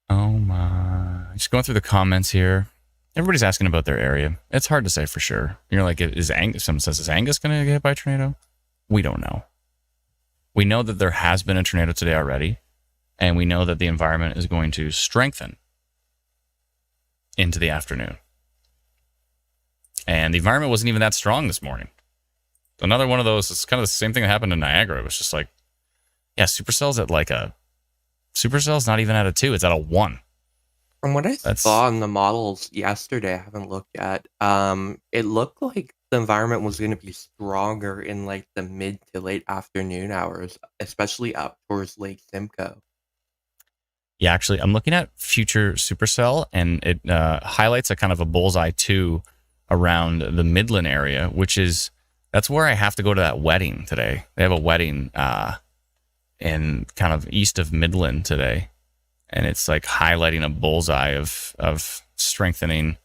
Oh my. Just going through the comments here. Everybody's asking about their area. It's hard to say for sure. You're like, is Angus, someone says, is Angus going to get hit by a tornado? We don't know. We know that there has been a tornado today already, and we know that the environment is going to strengthen into the afternoon. And the environment wasn't even that strong this morning. Another one of those, it's kind of the same thing that happened in Niagara. It was just like, yeah, supercell's not even at a 2, it's at a 1. From what I saw in the models yesterday, I haven't looked yet, it looked like the environment was going to be stronger in like the mid to late afternoon hours, especially up towards Lake Simcoe. Yeah, actually, I'm looking at future supercell, and it highlights a kind of a bullseye 2 around the Midland area, that's where I have to go to that wedding today. They have a wedding in kind of east of Midland today, and it's like highlighting a bullseye of strengthening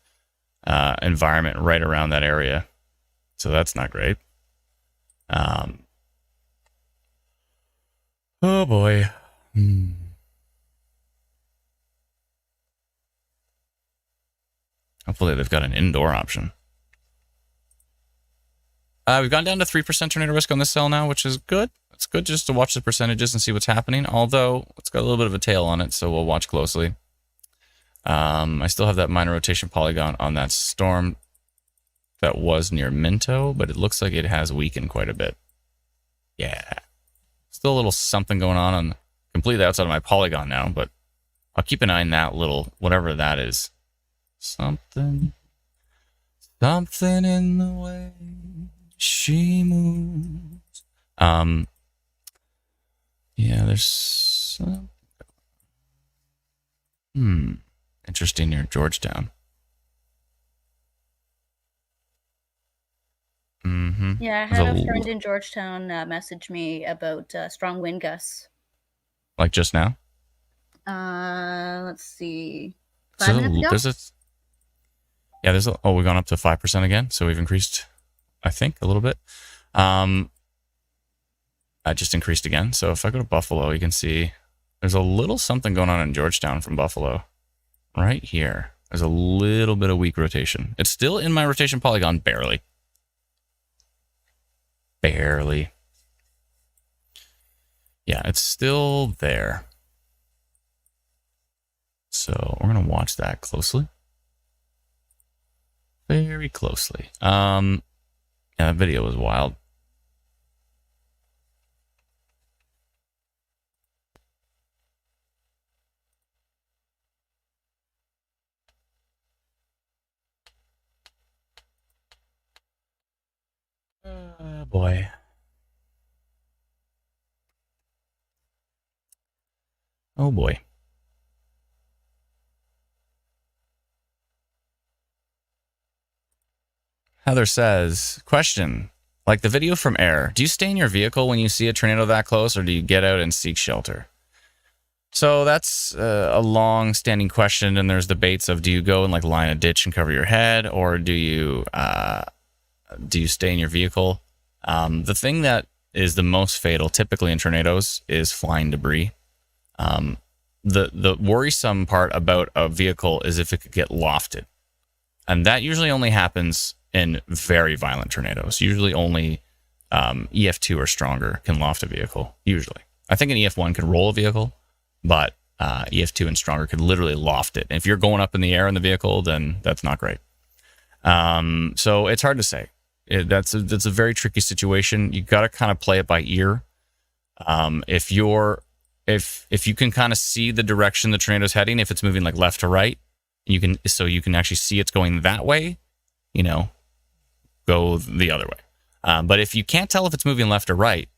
environment right around that area. So that's not great. Oh boy. Hopefully they've got an indoor option. We've gone down to 3% tornado risk on this cell now, which is good. It's good just to watch the percentages and see what's happening, although it's got a little bit of a tail on it, so we'll watch closely. I still have that minor rotation polygon on that storm that was near Minto, but it looks like it has weakened quite a bit. Yeah. Still a little something going on completely outside of my polygon now, but I'll keep an eye on that little, whatever that is. Something in the way she moves. Yeah, there's some... Interesting near Georgetown. Yeah, I had a friend in Georgetown message me about strong wind gusts. Like just now? Let's see. 5 minutes ago? We've gone up to 5% again, so we've increased, I think, a little bit. I just increased again. So if I go to Buffalo, you can see there's a little something going on in Georgetown from Buffalo. Right here. There's a little bit of weak rotation. It's still in my rotation polygon, barely. Barely. Yeah, it's still there. So we're going to watch that closely. Very closely. Yeah, that video was wild. Oh boy. Oh boy. Heather says, question, like the video from Air, do you stay in your vehicle when you see a tornado that close, or do you get out and seek shelter? So that's a long-standing question, and there's debates of, do you go and like line a ditch and cover your head, or do you stay in your vehicle? The thing that is the most fatal typically in tornadoes is flying debris. The worrisome part about a vehicle is if it could get lofted. And that usually only happens in very violent tornadoes. Usually only EF2 or stronger can loft a vehicle, usually. I think an EF1 can roll a vehicle, but EF2 and stronger could literally loft it. And if you're going up in the air in the vehicle, then that's not great. So it's hard to say. That's a very tricky situation. You got to kind of play it by ear. If you can kind of see the direction the tornado's heading, if it's moving like left to right, you can actually see it's going that way, go the other way. But if you can't tell if it's moving left or right,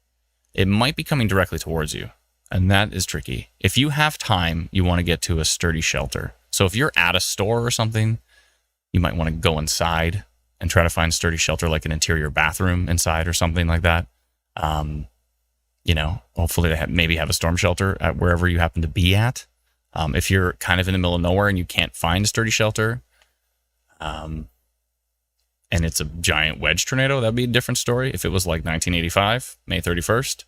it might be coming directly towards you. And that is tricky. If you have time, you want to get to a sturdy shelter. So if you're at a store or something, you might want to go inside and try to find sturdy shelter, like an interior bathroom inside or something like that. Hopefully they maybe have a storm shelter at wherever you happen to be at. If you're kind of in the middle of nowhere and you can't find a sturdy shelter, and it's a giant wedge tornado, that'd be a different story. If it was like 1985, May 31st,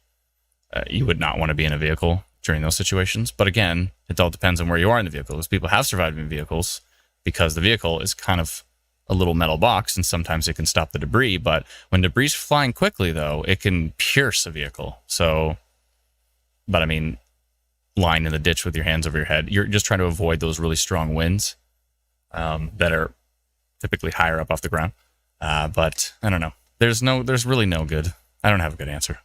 you would not want to be in a vehicle during those situations. But again, it all depends on where you are in the vehicle. Because people have survived in vehicles because the vehicle is kind of a little metal box, and sometimes it can stop the debris. But when debris is flying quickly, though, it can pierce a vehicle. So But I mean, lying in the ditch with your hands over your head, you're just trying to avoid those really strong winds that are typically higher up off the ground. But I don't know. There's really no good. I don't have a good answer.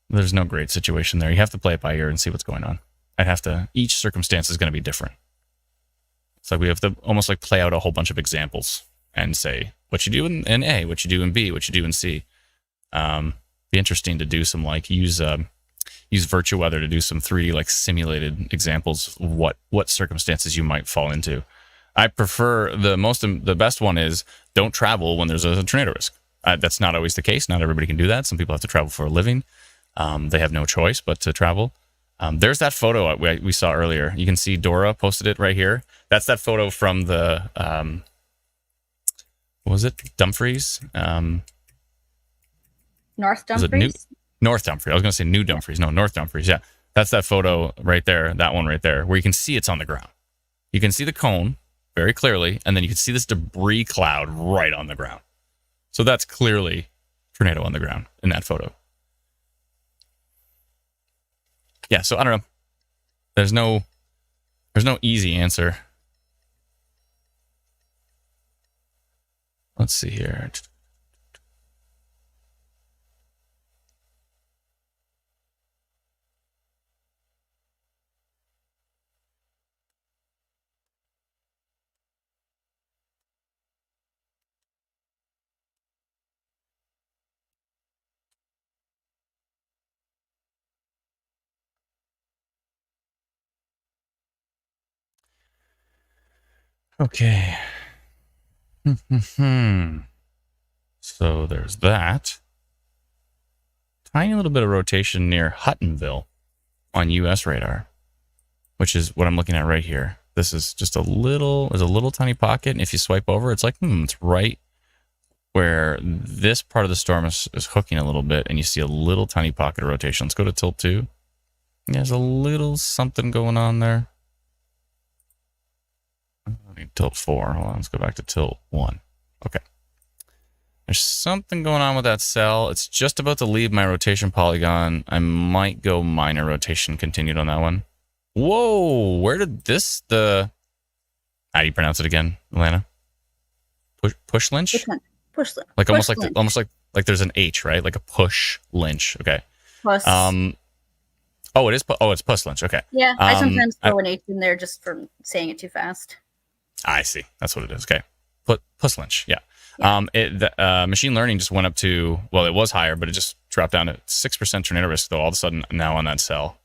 There's no great situation there. You have to play it by ear and see what's going on. Each circumstance is going to be different. It's like we have to almost like play out a whole bunch of examples and say what you do in A, what you do in B, what you do in C. Be interesting to do some like use virtual weather to do some 3D like simulated examples of what circumstances you might fall into. I prefer the best one is don't travel when there's a tornado risk. That's not always the case. Not everybody can do that. Some people have to travel for a living. They have no choice but to travel. There's that photo we saw earlier. You can see Dora posted it right here. That's that photo from the, what was it? Dumfries? North Dumfries? North Dumfries. I was going to say New Dumfries. No, North Dumfries. Yeah. That's that photo right there. That one right there, where you can see it's on the ground. You can see the cone very clearly, and then you can see this debris cloud right on the ground. So that's clearly tornado on the ground in that photo. Yeah, so I don't know. There's no easy answer. Let's see here. Okay. So there's that. Tiny little bit of rotation near Huttonville on US radar, which is what I'm looking at right here. This is just there's a little tiny pocket. And if you swipe over, it's like, it's right where this part of the storm is hooking a little bit, and you see a little tiny pocket of rotation. Let's go to tilt 2. There's a little something going on there. I need tilt 4. Hold on, let's go back to tilt 1. Okay. There's something going on with that cell. It's just about to leave my rotation polygon. I might go minor rotation continued on that one. Whoa, where did how do you pronounce it again, Alana? Push lynch? Push lynch. Like almost like there's an H, right? Like a push lynch. Okay. Plus. Oh, it is. It's push lynch. Okay. Yeah, I sometimes throw an H in there just from saying it too fast. I see. That's what it is. Okay. Push lynch. Yeah. Machine learning just went up to, well, it was higher, but it just dropped down to 6% tornado risk, though, all of a sudden now on that cell.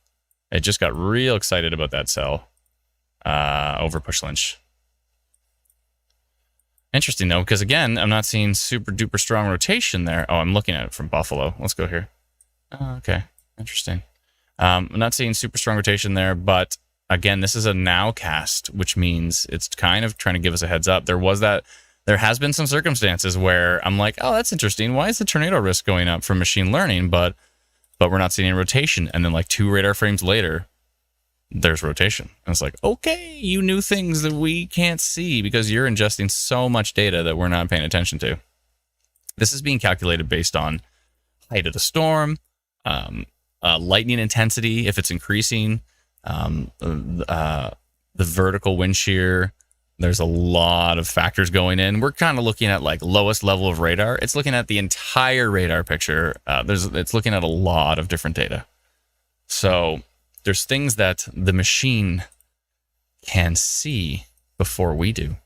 It just got real excited about that cell over push lynch. Interesting, though, because, again, I'm not seeing super duper strong rotation there. Oh, I'm looking at it from Buffalo. Let's go here. Okay. Interesting. I'm not seeing super strong rotation there, but again, this is a nowcast, which means it's kind of trying to give us a heads up. There has been some circumstances where I'm like, oh, that's interesting. Why is the tornado risk going up from machine learning, but we're not seeing any rotation? And then like 2 radar frames later, there's rotation. And it's like, okay, you knew things that we can't see because you're ingesting so much data that we're not paying attention to. This is being calculated based on height of the storm, lightning intensity, if it's increasing, the vertical wind shear. There's a lot of factors going in. We're kind of looking at like lowest level of radar. It's looking at the entire radar picture. It's looking at a lot of different data. So there's things that the machine can see before we do.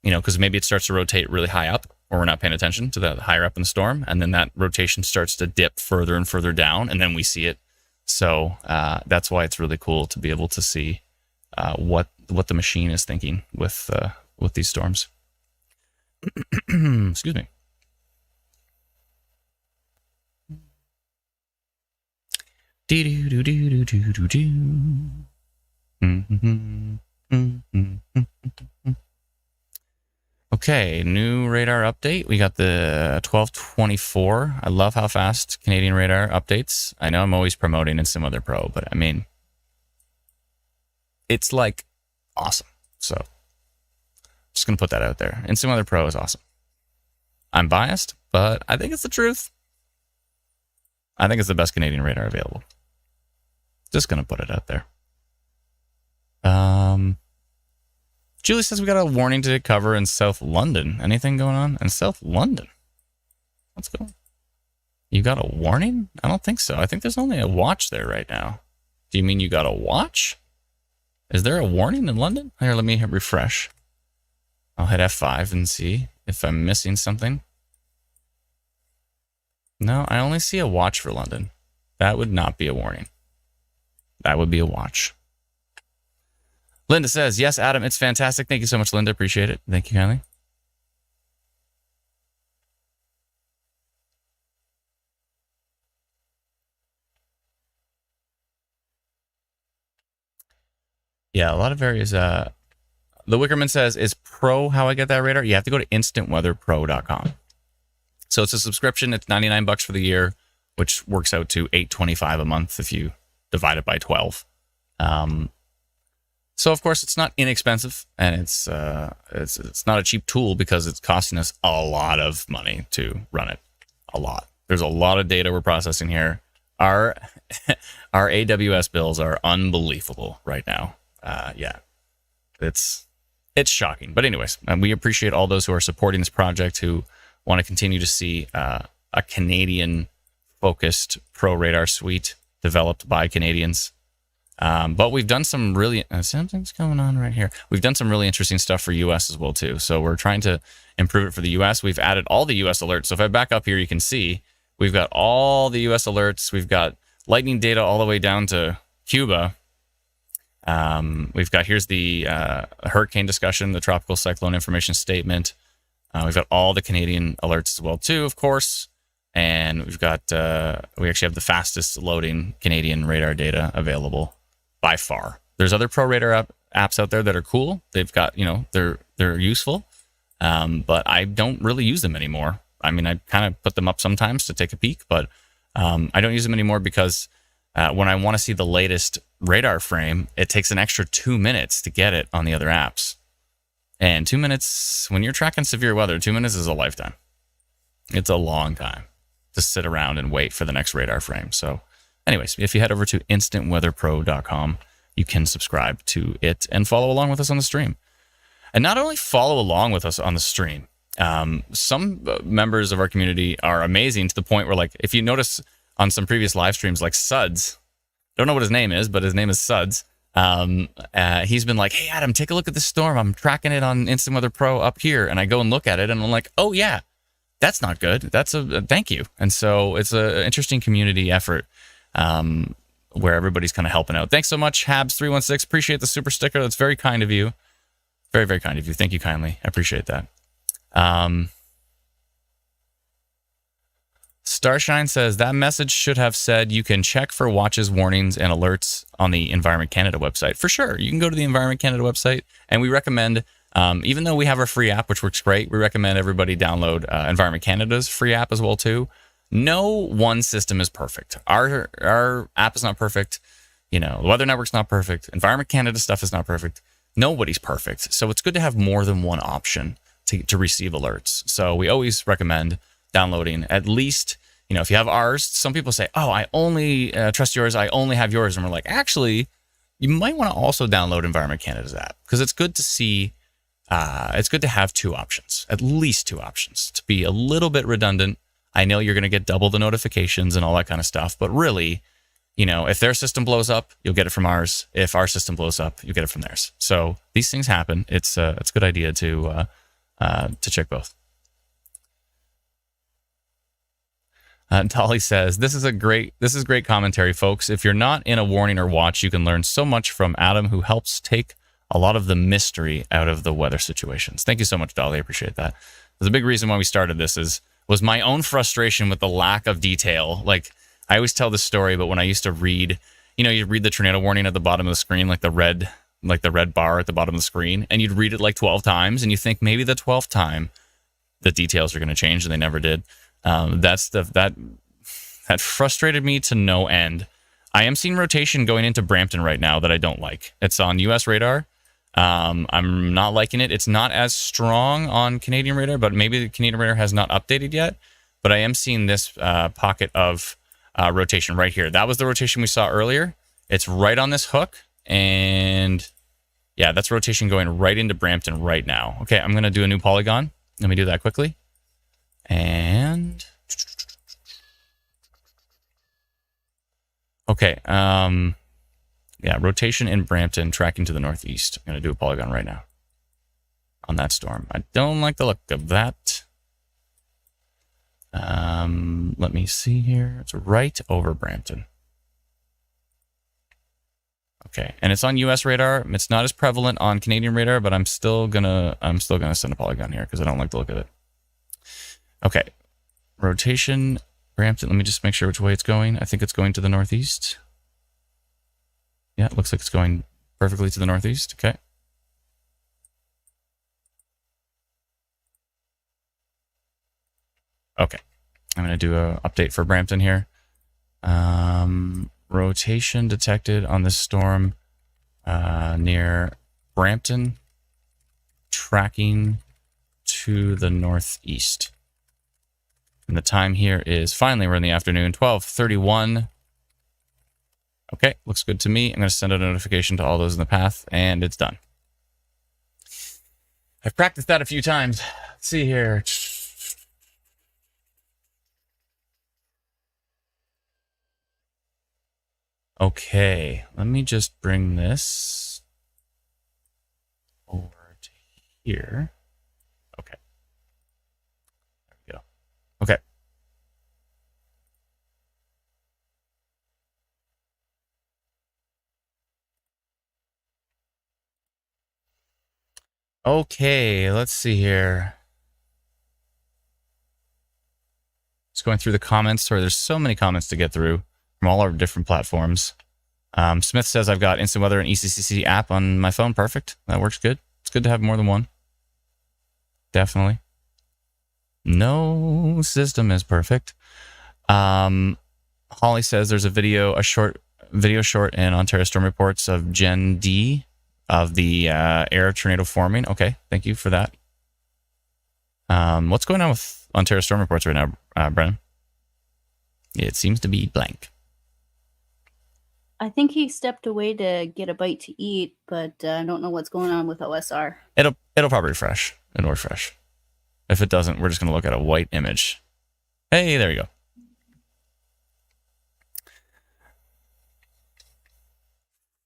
Because maybe it starts to rotate really high up, or we're not paying attention to the higher up in the storm, and then that rotation starts to dip further and further down, and then we see it. So that's why it's really cool to be able to see what the machine is thinking with these storms. Excuse me. Okay, new radar update. We got the 1224. I love how fast Canadian radar updates. I know I'm always promoting in SimWeather Pro, but I mean, it's like awesome. So just going to put that out there. And SimWeather Pro is awesome. I'm biased, but I think it's the truth. I think it's the best Canadian radar available. Just going to put it out there. Julie says we got a warning to cover in South London. Anything going on in South London? Let's go. You got a warning? I don't think so. I think there's only a watch there right now. Do you mean you got a watch? Is there a warning in London? Here, let me refresh. I'll hit F5 and see if I'm missing something. No, I only see a watch for London. That would not be a warning. That would be a watch. Linda says, yes, Adam, it's fantastic. Thank you so much, Linda. Appreciate it. Thank you kindly. Yeah, a lot of areas. The Wickerman says, is Pro how I get that radar? You have to go to instantweatherpro.com. So it's a subscription. It's $99 for the year, which works out to $8.25 a month if you divide it by 12. So of course it's not inexpensive, and it's not a cheap tool because it's costing us a lot of money to run it. A lot. There's a lot of data we're processing here. Our AWS bills are unbelievable right now. Yeah, it's shocking. But anyways, we appreciate all those who are supporting this project, who want to continue to see a Canadian-focused Pro Radar suite developed by Canadians. But we've done some really... something's going on right here. We've done some really interesting stuff for US as well, too. So we're trying to improve it for the US. We've added all the US alerts. So if I back up here, you can see we've got all the US alerts. We've got lightning data all the way down to Cuba. We've got... Here's the hurricane discussion, the tropical cyclone information statement. We've got all the Canadian alerts as well, too, of course. And we've got... we actually have the fastest loading Canadian radar data available by far. There's other Pro Radar apps out there that are cool. They've got, they're useful, but I don't really use them anymore. I mean, I kind of put them up sometimes to take a peek, but I don't use them anymore because when I want to see the latest radar frame, it takes an extra 2 minutes to get it on the other apps. And 2 minutes, when you're tracking severe weather, 2 minutes is a lifetime. It's a long time to sit around and wait for the next radar frame. So anyways, if you head over to instantweatherpro.com, you can subscribe to it and follow along with us on the stream. And not only follow along with us on the stream, some members of our community are amazing to the point where, like, if you notice on some previous live streams, like Suds, don't know what his name is, but his name is Suds. He's been like, hey, Adam, take a look at this storm. I'm tracking it on Instant Weather Pro up here. And I go and look at it and I'm like, oh yeah, that's not good. That's a thank you. And so it's an interesting community effort where everybody's kind of helping out. Thanks so much, Habs316. Appreciate the super sticker. That's very kind of you. Very, very kind of you. Thank you kindly. I appreciate that. Starshine says, that message should have said you can check for watches, warnings, and alerts on the Environment Canada website. For sure. You can go to the Environment Canada website, and we recommend, even though we have our free app, which works great, we recommend everybody download Environment Canada's free app as well, too. No one system is perfect. Our app is not perfect. The Weather Network's not perfect. Environment Canada stuff is not perfect. Nobody's perfect. So it's good to have more than one option to receive alerts. So we always recommend downloading at least, if you have ours. Some people say, oh, I only trust yours. I only have yours. And we're like, actually, you might want to also download Environment Canada's app, because it's good to see, it's good to have two options, at least two options, to be a little bit redundant. I know you're going to get double the notifications and all that kind of stuff, but really, if their system blows up, you'll get it from ours. If our system blows up, you'll get it from theirs. So these things happen. It's a good idea to check both. Dolly says, this is great commentary, folks. If you're not in a warning or watch, you can learn so much from Adam, who helps take a lot of the mystery out of the weather situations. Thank you so much, Dolly. I appreciate that. There's a big reason why we started this was my own frustration with the lack of detail. Like, I always tell this story, but when I used to read, you read the tornado warning at the bottom of the screen, like the red bar at the bottom of the screen, and you'd read it like 12 times, and you think maybe the 12th time the details are going to change, and they never did. That frustrated me to no end. I am seeing rotation going into Brampton right now that I don't like. It's on US radar. I'm not liking it. It's not as strong on Canadian radar, but maybe the Canadian radar has not updated yet. But I am seeing this pocket of rotation right here. That was the rotation we saw earlier. It's right on this hook. And yeah, that's rotation going right into Brampton right now. Okay, I'm going to do a new polygon. Let me do that quickly. And okay, yeah, rotation in Brampton tracking to the northeast. I'm going to do a polygon right now on that storm. I don't like the look of that. Let me see here. It's right over Brampton. Okay, and it's on US radar. It's not as prevalent on Canadian radar, but I'm still gonna send a polygon here because I don't like the look of it. Okay, rotation Brampton. Let me just make sure which way it's going. I think it's going to the northeast. Yeah, it looks like it's going perfectly to the northeast. Okay. Okay, I'm gonna do a update for Brampton here. Rotation detected on this storm near Brampton, tracking to the northeast. And the time here is, finally, we're in the afternoon, 12:31. Okay, looks good to me. I'm going to send out a notification to all those in the path, and it's done. I've practiced that a few times. Let's see here. Okay, let me just bring this over to here. Okay. There we go. Okay. Okay, let's see here. Just going through the comments. Sorry, there's so many comments to get through from all our different platforms. Smith says, I've got Instant Weather and ECCC app on my phone. Perfect. That works good. It's good to have more than one. Definitely. No system is perfect. Holly says there's a short video in Ontario Storm Reports of Gen D of the air tornado forming. Okay, thank you for that. What's going on with Ontario Storm Reports right now, Brennan? It seems to be blank. I think he stepped away to get a bite to eat, but I don't know what's going on with OSR. It'll probably refresh. It'll refresh. If it doesn't, we're just going to look at a white image. Hey, there you go.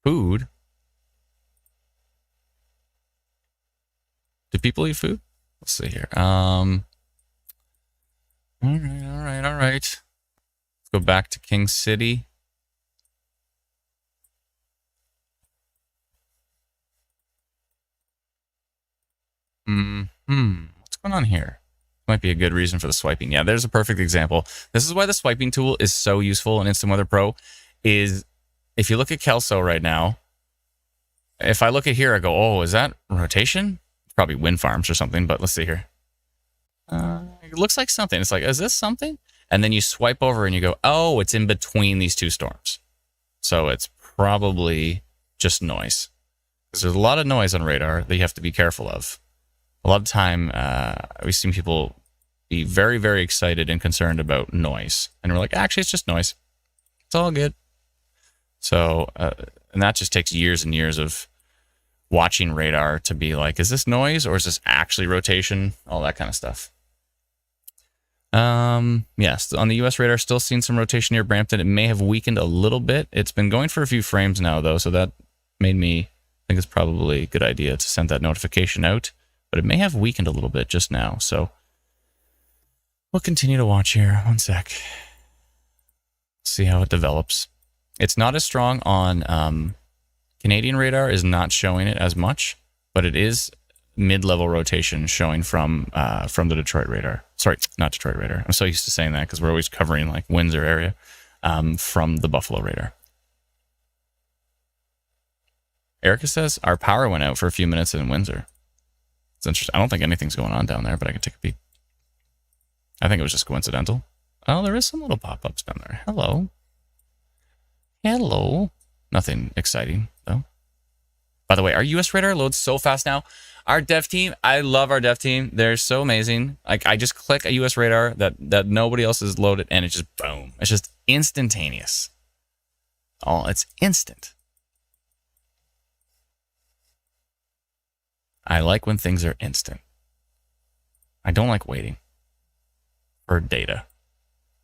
Food. Do people eat food? Let's see here. All right. Let's go back to King City. What's going on here? Might be a good reason for the swiping. Yeah, there's a perfect example. This is why the swiping tool is so useful in Instant Weather Pro. Is if you look at Kelso right now, if I look at here, I go, oh, is that rotation? It's probably wind farms or something, but let's see here. It looks like something. It's like, is this something? And then you swipe over and you go, oh, it's in between these two storms. So it's probably just noise. Because there's a lot of noise on radar that you have to be careful of. A lot of time, we've seen people be very, very excited and concerned about noise. And we're like, actually, it's just noise. It's all good. So, and that just takes years and years of watching radar to be like, is this noise or is this actually rotation? All that kind of stuff. Yes, on the US radar, still seeing some rotation near Brampton. It may have weakened a little bit. It's been going for a few frames now, though, so that made me think it's probably a good idea to send that notification out. But it may have weakened a little bit just now, so we'll continue to watch here. One sec. See how it develops. It's not as strong on Canadian radar, is not showing it as much, but it is mid-level rotation showing from the Detroit radar. Sorry, not Detroit radar. I'm so used to saying that because we're always covering like Windsor area from the Buffalo radar. Erica says our power went out for a few minutes in Windsor. It's interesting. I don't think anything's going on down there, but I can take a peek. I think it was just coincidental. Oh, there is some little pop-ups down there. Hello. Hello. Nothing exciting, though. By the way, our US radar loads so fast now. Our dev team, I love our dev team. They're so amazing. Like, I just click a US radar that nobody else has loaded, and it just, boom. It's just instantaneous. Oh, it's instant. I like when things are instant. I don't like waiting for data.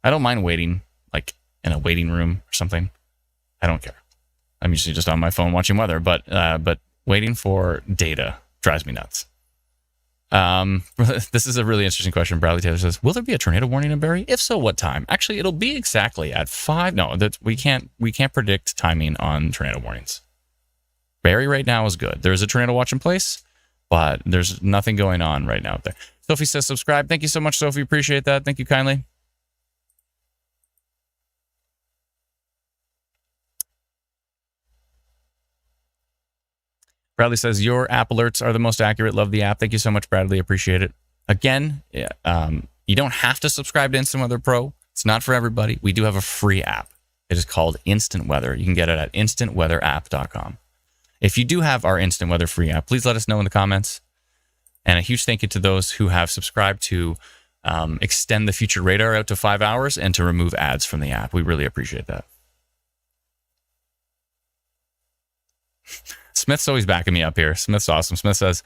I don't mind waiting, like in a waiting room or something. I don't care. I'm usually just on my phone watching weather, but waiting for data drives me nuts. This is a really interesting question. Bradley Taylor says, will there be a tornado warning in Barrie? If so, what time? Actually, it'll be exactly at 5. No, we can't predict timing on tornado warnings. Barrie right now is good. There's a tornado watch in place, but there's nothing going on right now up there. Sophie says subscribe. Thank you so much, Sophie. Appreciate that. Thank you kindly. Bradley says, your app alerts are the most accurate. Love the app. Thank you so much, Bradley. Appreciate it. Again, you don't have to subscribe to Instant Weather Pro. It's not for everybody. We do have a free app. It is called Instant Weather. You can get it at instantweatherapp.com. If you do have our Instant Weather free app, please let us know in the comments. And a huge thank you to those who have subscribed to extend the future radar out to 5 hours and to remove ads from the app. We really appreciate that. Smith's always backing me up here. Smith's awesome. Smith says,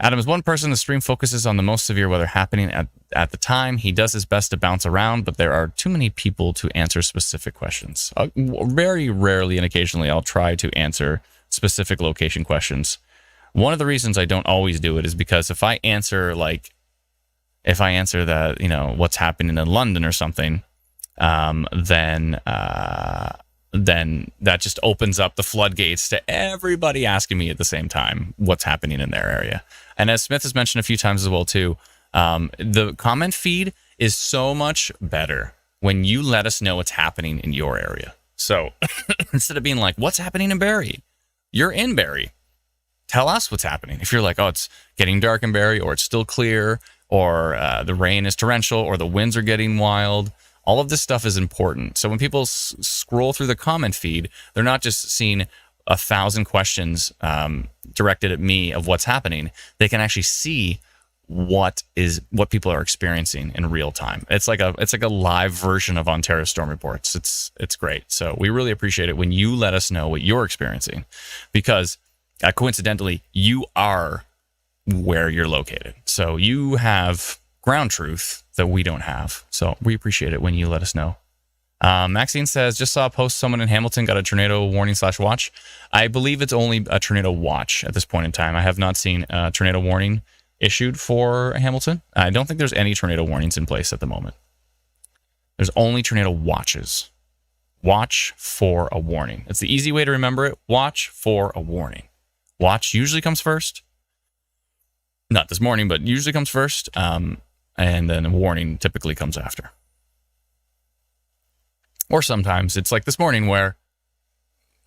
Adam is one person the stream focuses on the most severe weather happening at the time. He does his best to bounce around, but there are too many people to answer specific questions. Very rarely and occasionally I'll try to answer specific location questions. One of the reasons I don't always do it is because if I answer that, you know, what's happening in London or something, then that just opens up the floodgates to everybody asking me at the same time what's happening in their area. And as Smith has mentioned a few times as well too, the comment feed is so much better when you let us know what's happening in your area. So instead of being like, what's happening in Barrie? You're in Barrie. Tell us what's happening. If you're like, oh, it's getting dark in Barrie, or it's still clear, or the rain is torrential, or the winds are getting wild, all of this stuff is important. So when people scroll through the comment feed, they're not just seeing 1,000 questions directed at me of what's happening. They can actually see what people are experiencing in real time. It's like a live version of Ontario Storm Reports. It's great. So we really appreciate it when you let us know what you're experiencing, because coincidentally, you are where you're located. So you have ground truth that we don't have. So we appreciate it when you let us know. Maxine says, just saw a post someone in Hamilton got a tornado warning / watch. I believe it's only a tornado watch at this point in time. I have not seen a tornado warning issued for Hamilton. I don't think there's any tornado warnings in place at the moment. There's only tornado watches. Watch for a warning. It's the easy way to remember it. Watch for a warning. Watch usually comes first. Not this morning, but usually comes first. And then a warning typically comes after. Or sometimes it's like this morning where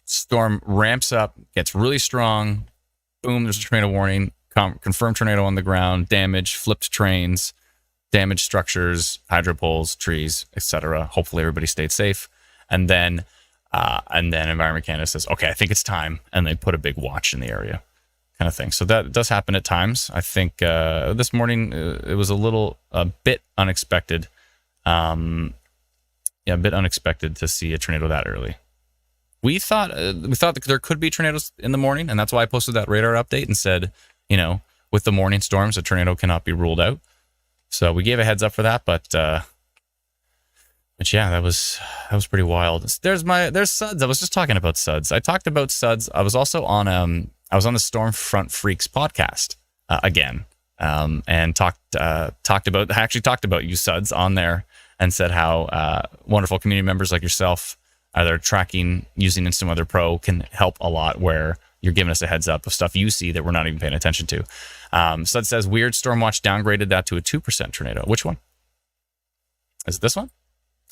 storm ramps up, gets really strong. Boom, there's a tornado warning. Confirmed tornado on the ground. Damage, flipped trains, damaged structures, hydro poles, trees, etc. Hopefully everybody stayed safe. And then Environment Canada says, okay, I think it's time. And they put a big watch in the area. Kind of thing. So that does happen at times. I think this morning it was a bit unexpected. A bit unexpected to see a tornado that early. We thought that there could be tornadoes in the morning, and that's why I posted that radar update and said, you know, with the morning storms, a tornado cannot be ruled out. So we gave a heads up for that, but yeah, that was pretty wild. There's suds. I was just talking about suds. I talked about suds. I was also on the Stormfront Freaks podcast again, and talked about you suds on there, and said how wonderful community members like yourself either tracking using Instant Weather Pro can help a lot, where you're giving us a heads up of stuff you see that we're not even paying attention to. Sud says, weird, Stormwatch downgraded that to a 2% tornado. Which one? Is it this one?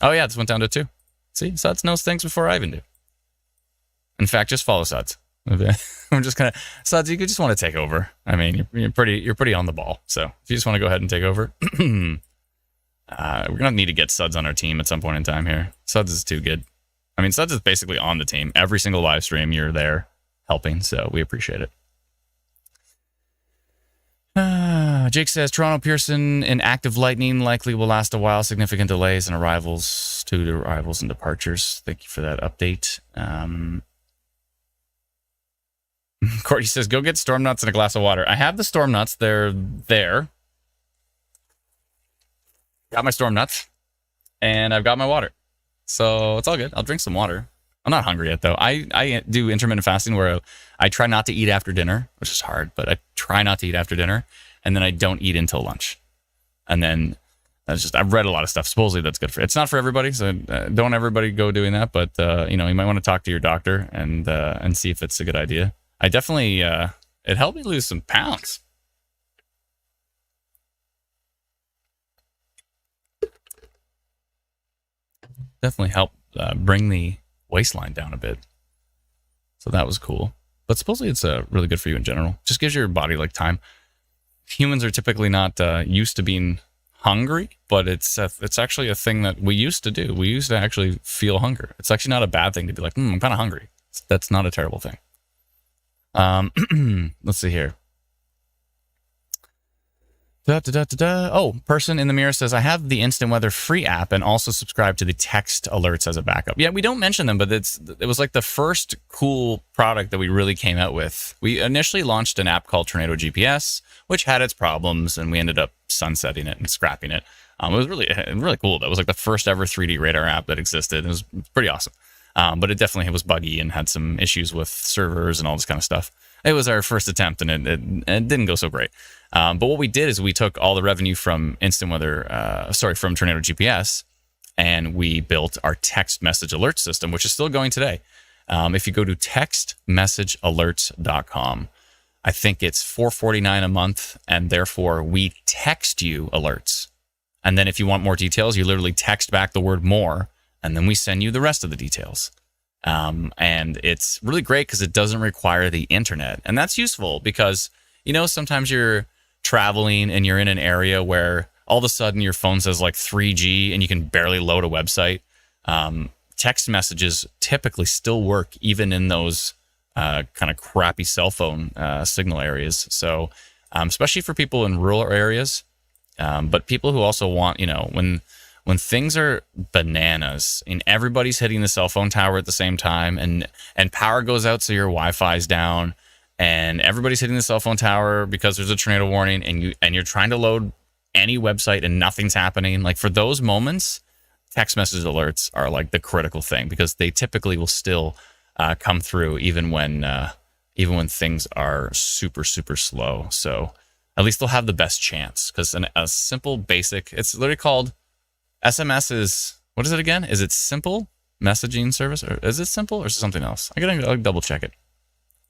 Oh yeah, this went down to 2. See, Suds knows things before I even do. In fact, just follow Suds. I'm just gonna, Suds, you could just want to take over. I mean, you're pretty on the ball. So if you just want to go ahead and take over, we're gonna need to get Suds on our team at some point in time here. Suds is too good. I mean, Suds is basically on the team. Every single live stream, you're there helping, so we appreciate it. Jake says Toronto Pearson in active lightning likely will last a while. Significant delays in arrivals and departures. Thank you for that update. Courtney says, go get storm nuts and a glass of water. I have the storm nuts. They're there. Got my storm nuts. And I've got my water. So it's all good. I'll drink some water. I'm not hungry yet, though. I do intermittent fasting where I try not to eat after dinner, which is hard, but I try not to eat after dinner. And then I don't eat until lunch. And then I've read a lot of stuff. Supposedly that's good for it's not for everybody. So don't everybody go doing that. But, you might want to talk to your doctor and see if it's a good idea. I definitely, it helped me lose some pounds. Definitely helped bring the waistline down a bit. So that was cool. But supposedly it's really good for you in general. Just gives your body like time. Humans are typically not used to being hungry, but it's actually a thing that we used to do. We used to actually feel hunger. It's actually not a bad thing to be like, I'm kind of hungry. That's not a terrible thing. Let's see here. Oh, person in the mirror says, I have the Instant Weather free app and also subscribe to the text alerts as a backup. Yeah, we don't mention them, but it was like the first cool product that we really came out with. We initially launched an app called Tornado GPS, which had its problems, and we ended up sunsetting it and scrapping it. It was really cool. That was like the first ever 3D radar app that existed. It was pretty awesome. But it definitely was buggy and had some issues with servers and all this kind of stuff. It was our first attempt, and it didn't go so great. But what we did is we took all the revenue from from Tornado GPS, and we built our text message alert system, which is still going today. If you go to textmessagealerts.com, I think it's $4.49 a month, and therefore we text you alerts. And then if you want more details, you literally text back the word more, and then we send you the rest of the details. And it's really great because it doesn't require the internet. And that's useful because, sometimes you're traveling and you're in an area where all of a sudden your phone says like 3G and you can barely load a website. Text messages typically still work even in those kind of crappy cell phone signal areas. So especially for people in rural areas, but people who also want, when things are bananas and everybody's hitting the cell phone tower at the same time and power goes out so your Wi-Fi's down and everybody's hitting the cell phone tower because there's a tornado warning and you're trying to load any website and nothing's happening. Like for those moments, text message alerts are like the critical thing because they typically will still come through even when things are super, super slow. So at least they'll have the best chance because a simple basic, it's literally called SMS is, what is it again? Is it simple messaging service? Or is it simple or is it something else? I'll double check it.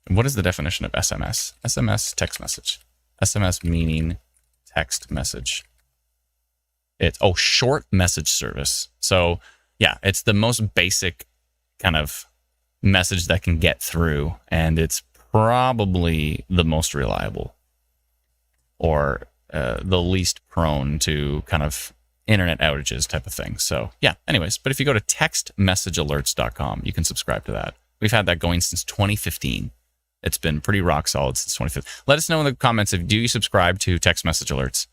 What is the definition of SMS? SMS, text message. SMS meaning text message. It's, short message service. So yeah, it's the most basic kind of message that can get through. And it's probably the most reliable or the least prone to kind of internet outages type of thing. So yeah, anyways, but if you go to textmessagealerts.com, you can subscribe to that. We've had that going since 2015. It's been pretty rock solid since 2015. Let us know in the comments do you subscribe to text message alerts.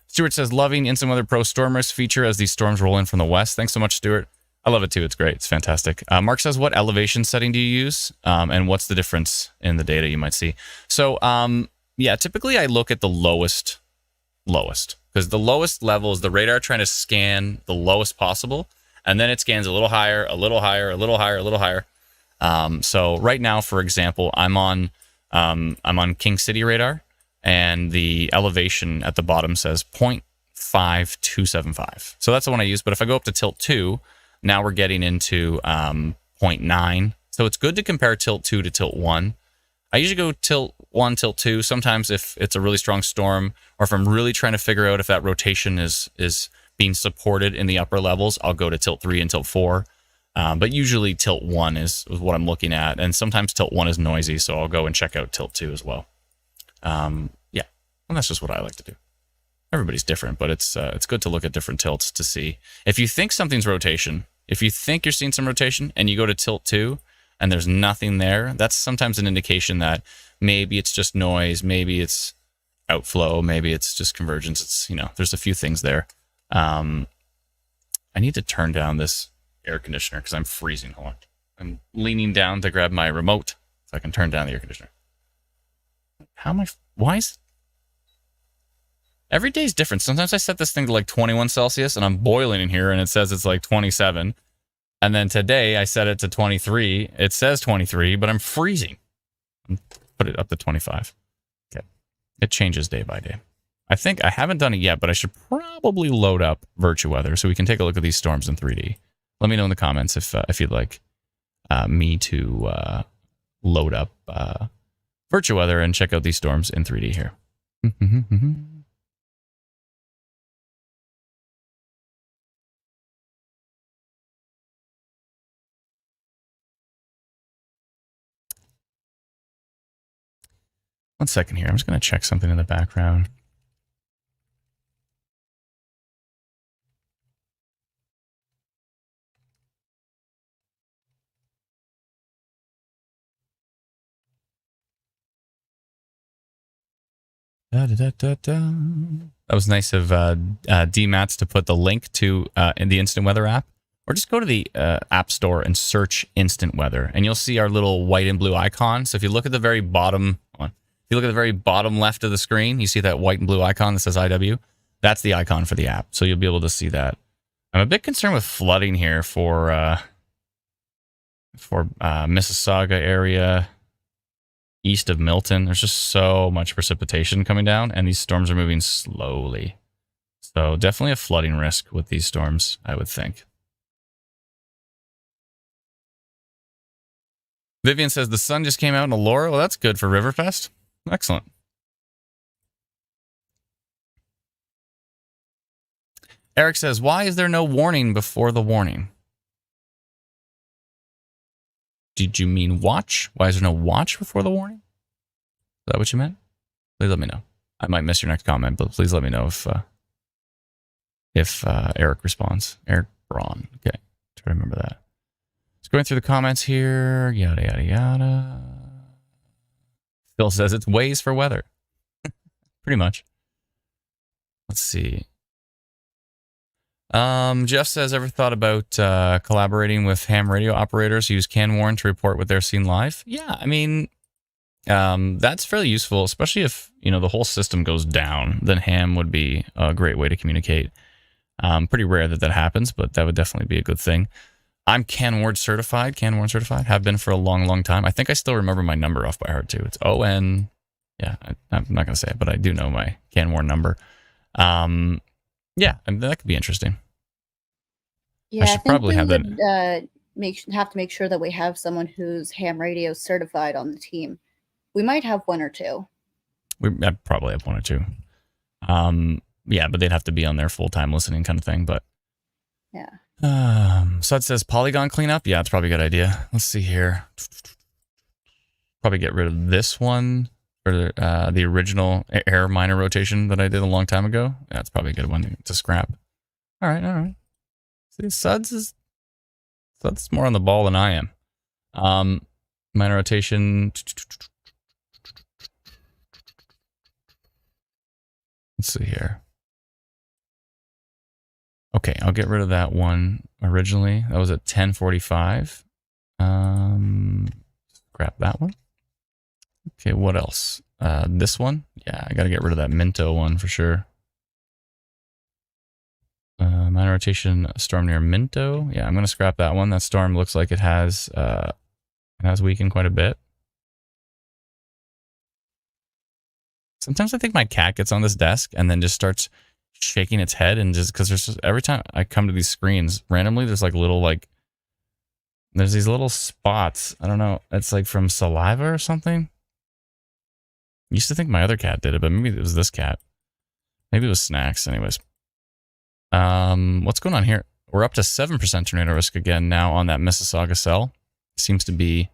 Stuart says, loving Instant Weather Pro Stormers feature as these storms roll in from the west. Thanks so much, Stuart. I love it too. It's great. It's fantastic. Mark says, what elevation setting do you use? And what's the difference in the data you might see? So yeah, typically I look at the lowest, because the lowest level is the radar trying to scan the lowest possible, and then it scans a little higher, a little higher, a little higher, a little higher. So right now, for example, I'm on King City radar, and the elevation at the bottom says 0.5275. So that's the one I use. But if I go up to tilt 2, now we're getting into 0.9. So it's good to compare tilt 2 to tilt 1. I usually go tilt 1, tilt 2. Sometimes if it's a really strong storm, or if I'm really trying to figure out if that rotation is being supported in the upper levels, I'll go to tilt 3 and tilt 4. But usually tilt 1 is what I'm looking at. And sometimes tilt 1 is noisy, so I'll go and check out tilt 2 as well. Yeah, and that's just what I like to do. Everybody's different, but it's good to look at different tilts to see. If you think something's rotation, if you think you're seeing some rotation and you go to tilt 2, and there's nothing there, that's sometimes an indication that maybe it's just noise, maybe it's outflow, maybe it's just convergence. It's, there's a few things there. I need to turn down this air conditioner because I'm freezing. Hold on. I'm leaning down to grab my remote so I can turn down the air conditioner. Why is... Every day's different. Sometimes I set this thing to like 21 Celsius and I'm boiling in here and it says it's like 27. And then today I set it to 23. It says 23, but I'm freezing. Put it up to 25. Okay. It changes day by day. I think I haven't done it yet, but I should probably load up VirtuWeather so we can take a look at these storms in 3D. Let me know in the comments if you'd like me to load up VirtuWeather and check out these storms in 3D here. One second here. I'm just going to check something in the background. That was nice of DMats to put the link to in the Instant Weather app. Or just go to the App Store and search Instant Weather, and you'll see our little white and blue icon. So if you look at the very bottom, left of the screen, you see that white and blue icon that says IW. That's the icon for the app, so you'll be able to see that. I'm a bit concerned with flooding here for Mississauga area, east of Milton. There's just so much precipitation coming down, and these storms are moving slowly. So definitely a flooding risk with these storms, I would think. Vivian says the sun just came out in Elora. Well, that's good for Riverfest. Excellent. Eric says, why is there no warning before the warning? Did you mean watch? Why is there no watch before the warning? Is that what you meant? Please let me know. I might miss your next comment, but please let me know if Eric responds. Eric Braun. Okay. Try to remember that. Going through the comments here, yada, yada, yada. Phil says it's ways for weather. Pretty much. Let's see. Jeff says, ever thought about collaborating with ham radio operators who use CanWarn to report what they're seeing live? Yeah, I mean, that's fairly useful, especially if, the whole system goes down. Then ham would be a great way to communicate. Pretty rare that happens, but that would definitely be a good thing. I'm CanWarn certified, have been for a long, long time. I think I still remember my number off by heart too. It's ON. Yeah, I'm not going to say it, but I do know my CanWarn number. Yeah, that could be interesting. Yeah, I should probably have that. Have to make sure that we have someone who's ham radio certified on the team. We might have one or two. I probably have one or two. Yeah, but they'd have to be on their full-time listening kind of thing, but yeah. So it says polygon cleanup. Yeah, it's probably a good idea. Let's see here. Probably get rid of this one for the original air minor rotation that I did a long time ago. That's probably a good one to scrap. All right. See, Suds is more on the ball than I am. Minor rotation. Let's see here. Okay, I'll get rid of that one originally. That was at 10:45. Scrap that one. Okay, what else? This one? Yeah, I got to get rid of that Minto one for sure. Minor rotation storm near Minto. Yeah, I'm going to scrap that one. That storm looks like it has weakened quite a bit. Sometimes I think my cat gets on this desk and then just starts shaking its head, and just because every time I come to these screens randomly, there's these little spots. I don't know. It's like from saliva or something. I used to think my other cat did it, but maybe it was this cat. Maybe it was snacks. Anyways, what's going on here? We're up to 7% tornado risk again now on that Mississauga cell. Seems to be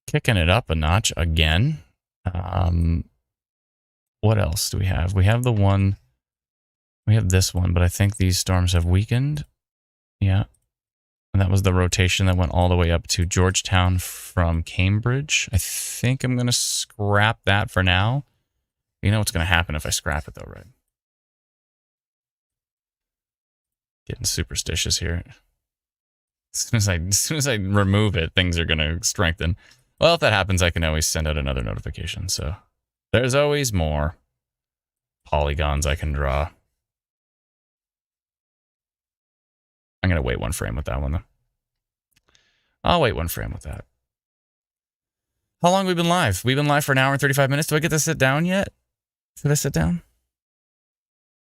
kicking it up a notch again. What else do we have? We have this one, but I think these storms have weakened. Yeah. And that was the rotation that went all the way up to Georgetown from Cambridge. I think I'm going to scrap that for now. You know what's going to happen if I scrap it, though, right? Getting superstitious here. As soon as I remove it, things are going to strengthen. Well, if that happens, I can always send out another notification. So there's always more polygons I can draw. I'm going to wait one frame with that one, though. I'll wait one frame with that. How long have we been live? We've been live for an hour and 35 minutes. Do I get to sit down yet? Should I sit down?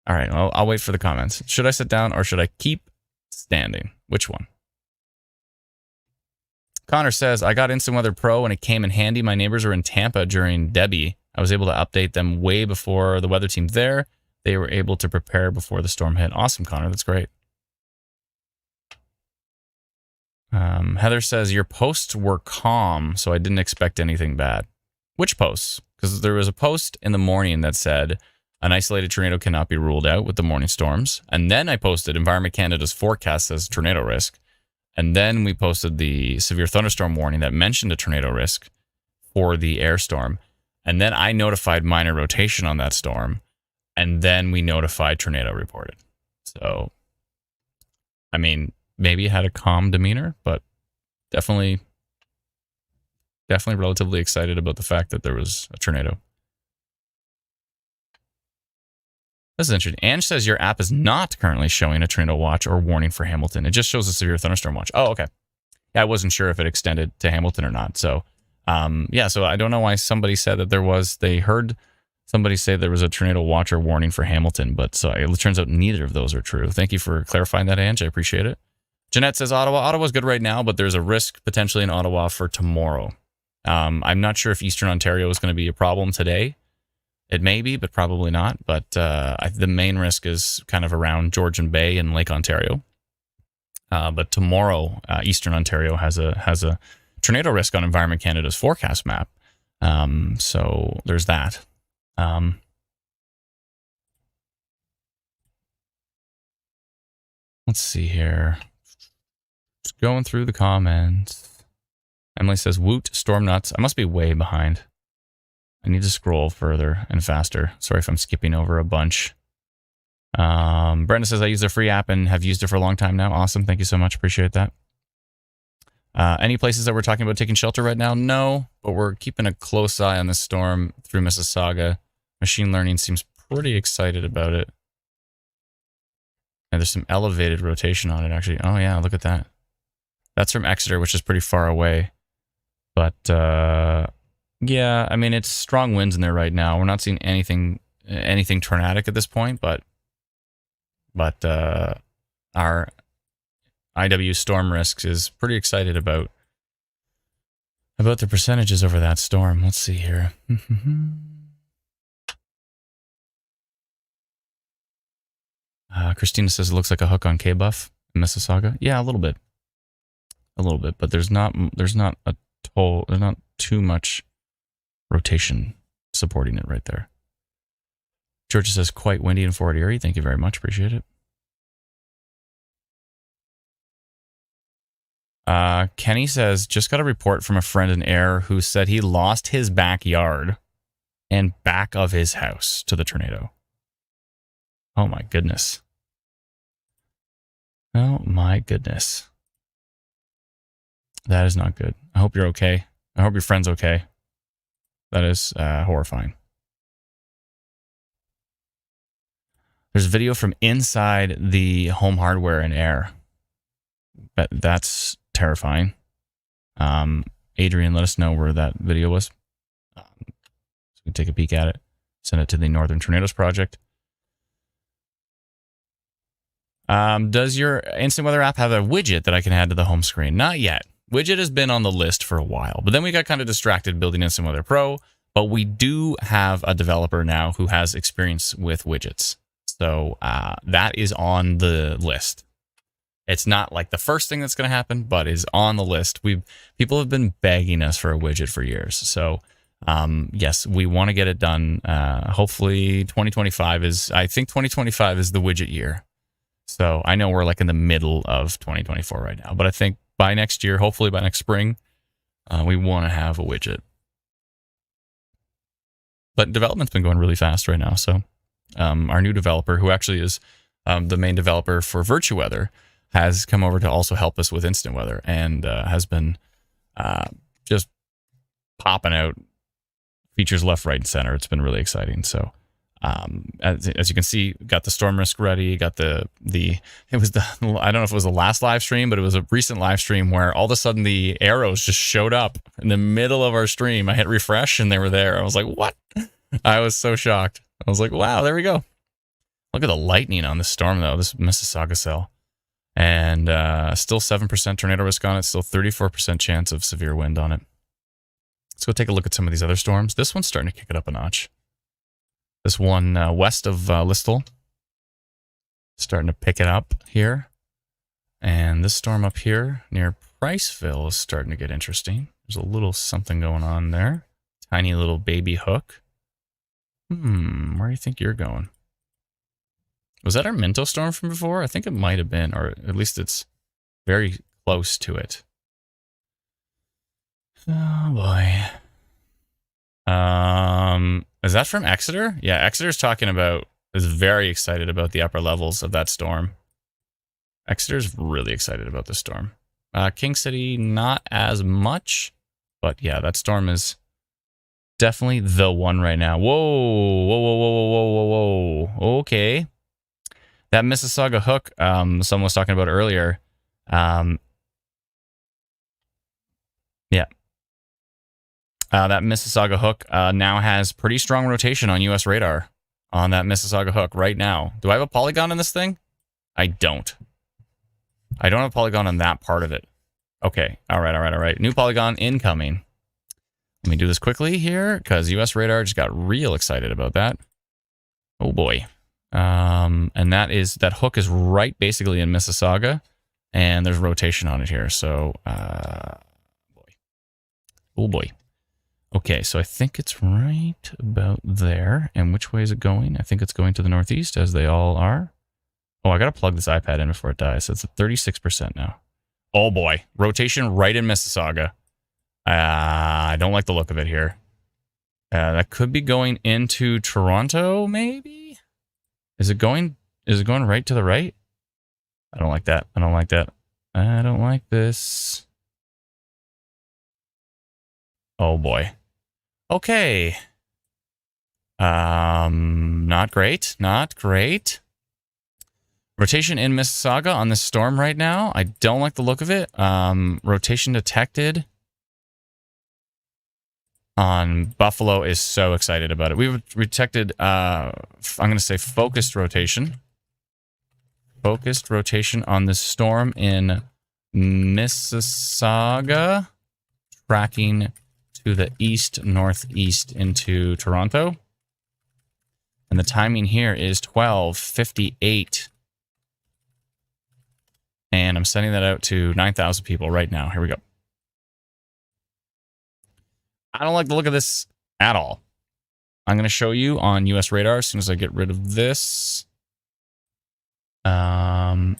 All right, well, I'll wait for the comments. Should I sit down or should I keep standing? Which one? Connor says, I got Instant Weather Pro and it came in handy. My neighbors were in Tampa during Debbie. I was able to update them way before the weather team there. They were able to prepare before the storm hit. Awesome, Connor. That's great. Heather says, your posts were calm, so I didn't expect anything bad. Which posts? Because there was a post in the morning that said, an isolated tornado cannot be ruled out with the morning storms. And then I posted Environment Canada's forecast says tornado risk. And then we posted the severe thunderstorm warning that mentioned a tornado risk for the air storm. And then I notified minor rotation on that storm. And then we notified tornado reported. So, I mean, maybe it had a calm demeanor, but definitely relatively excited about the fact that there was a tornado. This is interesting. Ange says your app is not currently showing a tornado watch or warning for Hamilton. It just shows a severe thunderstorm watch. Oh, okay. Yeah, I wasn't sure if it extended to Hamilton or not. So, yeah, so I don't know why somebody said that they heard somebody say there was a tornado watch or warning for Hamilton, but so it turns out neither of those are true. Thank you for clarifying that, Ange. I appreciate it. Jeanette says Ottawa. Ottawa's good right now, but there's a risk potentially in Ottawa for tomorrow. I'm not sure if Eastern Ontario is going to be a problem today. It may be, but probably not. But the main risk is kind of around Georgian Bay and Lake Ontario. But tomorrow, Eastern Ontario has a tornado risk on Environment Canada's forecast map. So there's that. Let's see here. Just going through the comments. Emily says, woot, storm nuts. I must be way behind. I need to scroll further and faster. Sorry if I'm skipping over a bunch. Brenda says, I use their free app and have used it for a long time now. Awesome. Thank you so much. Appreciate that. Any places that we're talking about taking shelter right now? No, but we're keeping a close eye on the storm through Mississauga. Machine learning seems pretty excited about it. And there's some elevated rotation on it, actually. Oh, yeah, look at that. That's from Exeter, which is pretty far away. But, yeah, I mean, it's strong winds in there right now. We're not seeing anything tornadic at this point, but our IW storm risks is pretty excited about the percentages over that storm. Let's see here. Christina says it looks like a hook on K-Buff in Mississauga. Yeah, a little bit, but there's not too much rotation supporting it right there. Georgia says quite windy in Fort Erie. Thank you very much. Appreciate it. Kenny says, just got a report from a friend in Ayr who said he lost his backyard and back of his house to the tornado. Oh my goodness. Oh my goodness. That is not good. I hope you're okay. I hope your friend's okay. That is horrifying. There's a video from inside the Home Hardware in Ayr. That's terrifying. Adrian, let us know where that video was. So we can take a peek at it. Send it to the Northern Tornadoes Project. Does your Instant Weather app have a widget that I can add to the home screen? Not yet. Widget has been on the list for a while, but then we got kind of distracted building Instant Weather Pro. But we do have a developer now who has experience with widgets. So that is on the list. It's not like the first thing that's going to happen, but is on the list. People have been begging us for a widget for years. So yes, we want to get it done. Hopefully 2025 is the widget year. So I know we're like in the middle of 2024 right now, but I think by next year, hopefully by next spring, we want to have a widget. But development's been going really fast right now. So our new developer, who actually is the main developer for VirtuWeather, has come over to also help us with Instant Weather and has been just popping out features left, right, and center. It's been really exciting. So as you can see, got the storm risk ready, got it was the, I don't know if it was the last live stream, but it was a recent live stream where all of a sudden the arrows just showed up in the middle of our stream. I hit refresh and they were there. I was like, what? I was so shocked. I was like, wow, there we go. Look at the lightning on this storm though, this Mississauga cell. And still 7% tornado risk on it, still 34% chance of severe wind on it. Let's go take a look at some of these other storms. This one's starting to kick it up a notch. This one west of Listowel, starting to pick it up here. And this storm up here near Priceville is starting to get interesting. There's a little something going on there. Tiny little baby hook. Where do you think you're going? Was that our Minto storm from before? I think it might have been, or at least it's very close to it. Oh boy. Is that from Exeter? Yeah, Exeter's is very excited about the upper levels of that storm. Exeter's really excited about this storm. King City, not as much, but yeah, that storm is definitely the one right now. Whoa, whoa, whoa, whoa, whoa, whoa, whoa. Okay. That Mississauga hook, someone was talking about earlier. Yeah. That Mississauga hook now has pretty strong rotation on US radar on that Mississauga hook right now. Do I have a polygon in this thing? I don't. I don't have a polygon on that part of it. Okay. All right. New polygon incoming. Let me do this quickly here because US radar just got real excited about that. Oh boy. And that hook is right basically in Mississauga and there's rotation on it here. So, oh boy. Okay, so I think it's right about there. And which way is it going? I think it's going to the northeast, as they all are. Oh, I got to plug this iPad in before it dies. So it's at 36% now. Oh, boy. Rotation right in Mississauga. I don't like the look of it here. That could be going into Toronto, maybe? Is it going right to the right? I don't like that. I don't like this. Oh, boy. Okay. Not great. Rotation in Mississauga on this storm right now. I don't like the look of it. Rotation detected on Buffalo is so excited about it. We've detected, I'm going to say focused rotation. Focused rotation on this storm in Mississauga, tracking to the east-northeast into Toronto. And the timing here is 12:58. And I'm sending that out to 9,000 people right now. Here we go. I don't like the look of this at all. I'm going to show you on US radar as soon as I get rid of this. I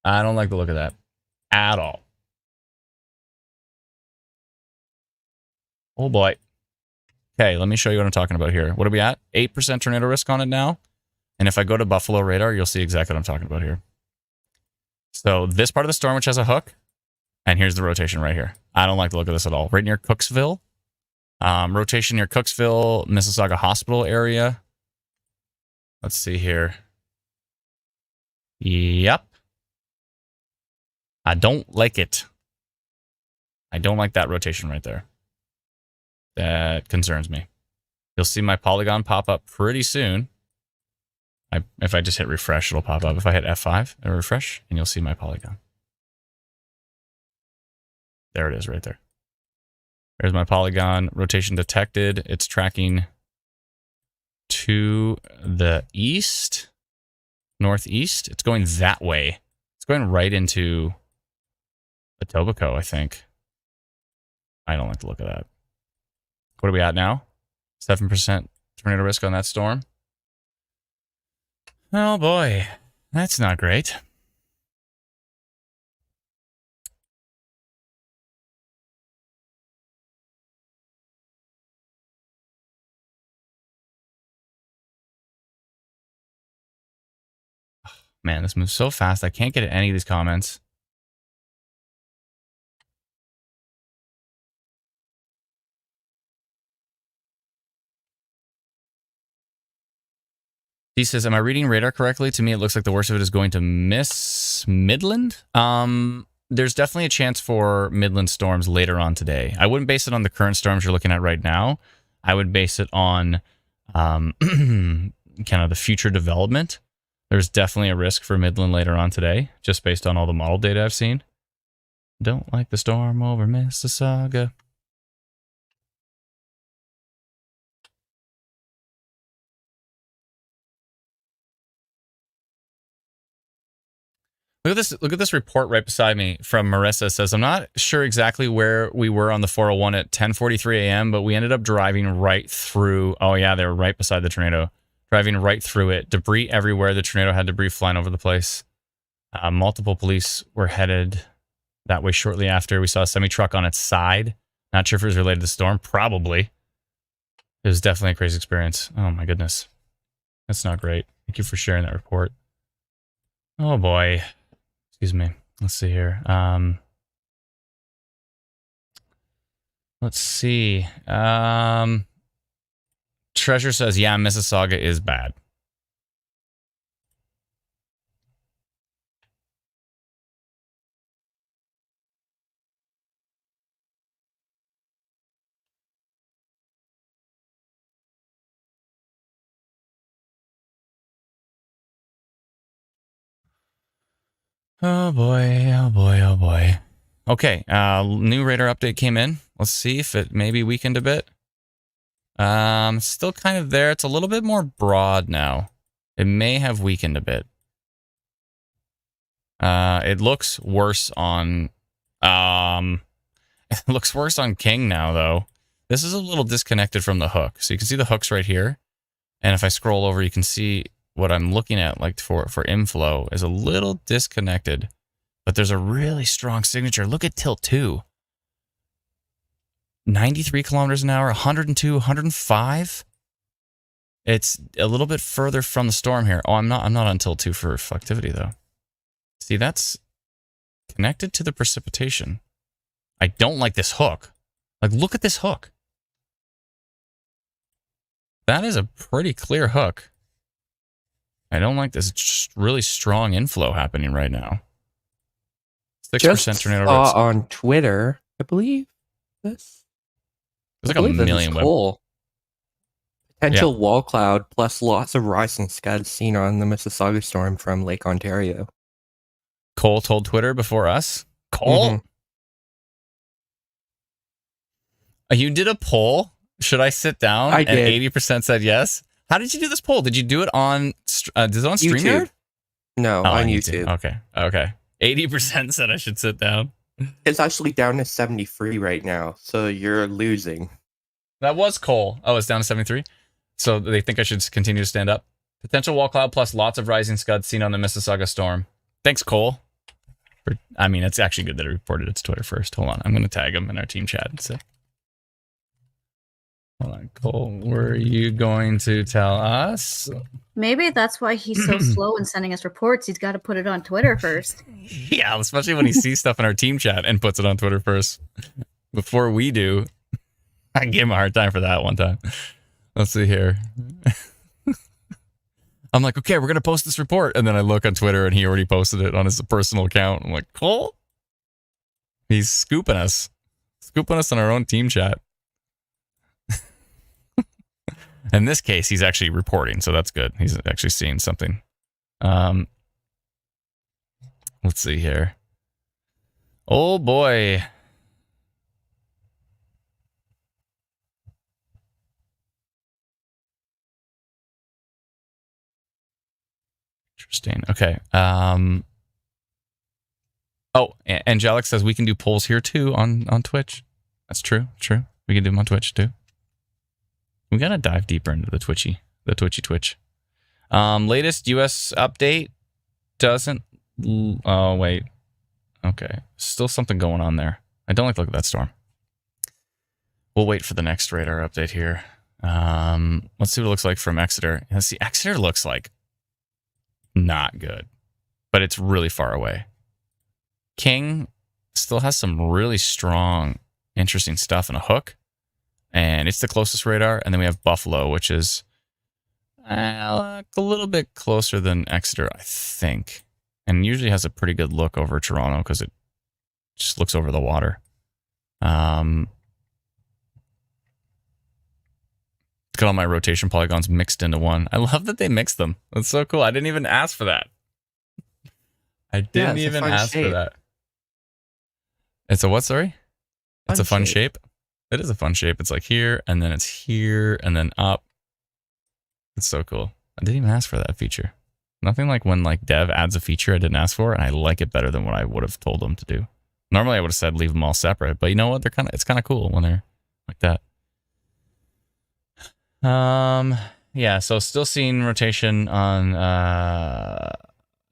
don't like the look of that at all. Oh boy. Okay, let me show you what I'm talking about here. What are we at? 8% tornado risk on it now. And if I go to Buffalo radar, you'll see exactly what I'm talking about here. So this part of the storm, which has a hook, and here's the rotation right here. I don't like the look of this at all. Right near Cooksville. Rotation near Cooksville, Mississauga Hospital area. Let's see here. Yep. I don't like it. I don't like that rotation right there. That concerns me. You'll see my polygon pop up pretty soon. If I just hit refresh, it'll pop up. If I hit F5 and refresh, and you'll see my polygon. There it is right there. There's my polygon. Rotation detected. It's tracking to the east, northeast. It's going that way. It's going right into Etobicoke, I think. I don't like the look of that. What are we at now? 7% tornado risk on that storm. Oh boy, that's not great. Man, this moves so fast. I can't get at any of these comments. He says, am I reading radar correctly? To me, it looks like the worst of it is going to miss Midland. There's definitely a chance for Midland storms later on today. I wouldn't base it on the current storms you're looking at right now. I would base it on kind of the future development. There's definitely a risk for Midland later on today, just based on all the model data I've seen. Don't like the storm over Mississauga. Look at this report right beside me from Marissa. It says, I'm not sure exactly where we were on the 401 at 10:43 a.m., but we ended up driving right through. Oh, yeah, they were right beside the tornado. Driving right through it. Debris everywhere. The tornado had debris flying over the place. Multiple police were headed that way shortly after. We saw a semi-truck on its side. Not sure if it was related to the storm. Probably. It was definitely a crazy experience. Oh, my goodness. That's not great. Thank you for sharing that report. Oh, boy. Excuse me. Let's see here. Let's see. Treasure says, yeah, Mississauga is bad. Oh boy, oh boy, oh boy. Okay, new radar update came in. Let's see if it maybe weakened a bit. Still kind of there. It's a little bit more broad now. It may have weakened a bit. It looks worse on it looks worse on King now though. This is a little disconnected from the hook. So you can see the hooks right here. And if I scroll over, you can see what I'm looking at like for inflow is a little disconnected. But there's a really strong signature. Look at tilt 2. 93 kilometers an hour, 102, 105. It's a little bit further from the storm here. Oh, I'm not on tilt 2 for reflectivity though. See, that's connected to the precipitation. I don't like this hook. Like, look at this hook. That is a pretty clear hook. I don't like this really strong inflow happening right now. 6% tornado rates. On Twitter, I believe this. There's like a million cool. Potential wall cloud plus lots of rising scuds seen on the Mississauga storm from Lake Ontario. Cole told Twitter before us. Cole? Mm-hmm. You did a poll. Should I sit down? I did. And 80% said yes. How did you do this poll? Did you do it on StreamYard? No, on YouTube. Okay. 80% said I should sit down. It's actually down to 73 right now, so you're losing. That was Cole. Oh, it's down to 73? So they think I should continue to stand up? Potential wall cloud plus lots of rising scuds seen on the Mississauga storm. Thanks, Cole. I mean, it's actually good that I reported it to Twitter first. Hold on. I'm going to tag him in our team chat and say. Hold on, Cole. Were you going to tell us? Maybe that's why he's so slow in sending us reports. He's got to put it on Twitter first. Yeah, especially when he sees stuff in our team chat and puts it on Twitter first before we do. I gave him a hard time for that one time. Let's see here. I'm like, okay, we're going to post this report. And then I look on Twitter and he already posted it on his personal account. I'm like, Cole? He's scooping us in our own team chat. In this case, he's actually reporting, so that's good. He's actually seeing something. Let's see here. Oh, boy. Interesting. Okay. Oh, Angelic says we can do polls here, too, on Twitch. That's true. True. We can do them on Twitch, too. We gotta dive deeper into the Twitch. Latest U.S. update doesn't. Oh wait. Okay, still something going on there. I don't like to look at that storm. We'll wait for the next radar update here. Let's see what it looks like from Exeter. Let's see, Exeter looks like not good, but it's really far away. King still has some really strong, interesting stuff in a hook, and it's the closest radar. And then we have Buffalo, which is a little bit closer than Exeter, I think, and usually has a pretty good look over Toronto because it just looks over the water. Look at all my rotation polygons mixed into one. I love that they mixed them. That's so cool. I didn't even ask for that. I didn't even ask for that. It's a what, sorry? It's a fun shape. It is a fun shape. It's like here, and then it's here, and then up. It's so cool. I didn't even ask for that feature. Nothing like when like dev adds a feature I didn't ask for, and I like it better than what I would have told them to do. Normally I would have said leave them all separate, but you know what? It's kind of cool when they're like that. Yeah, so still seeing rotation on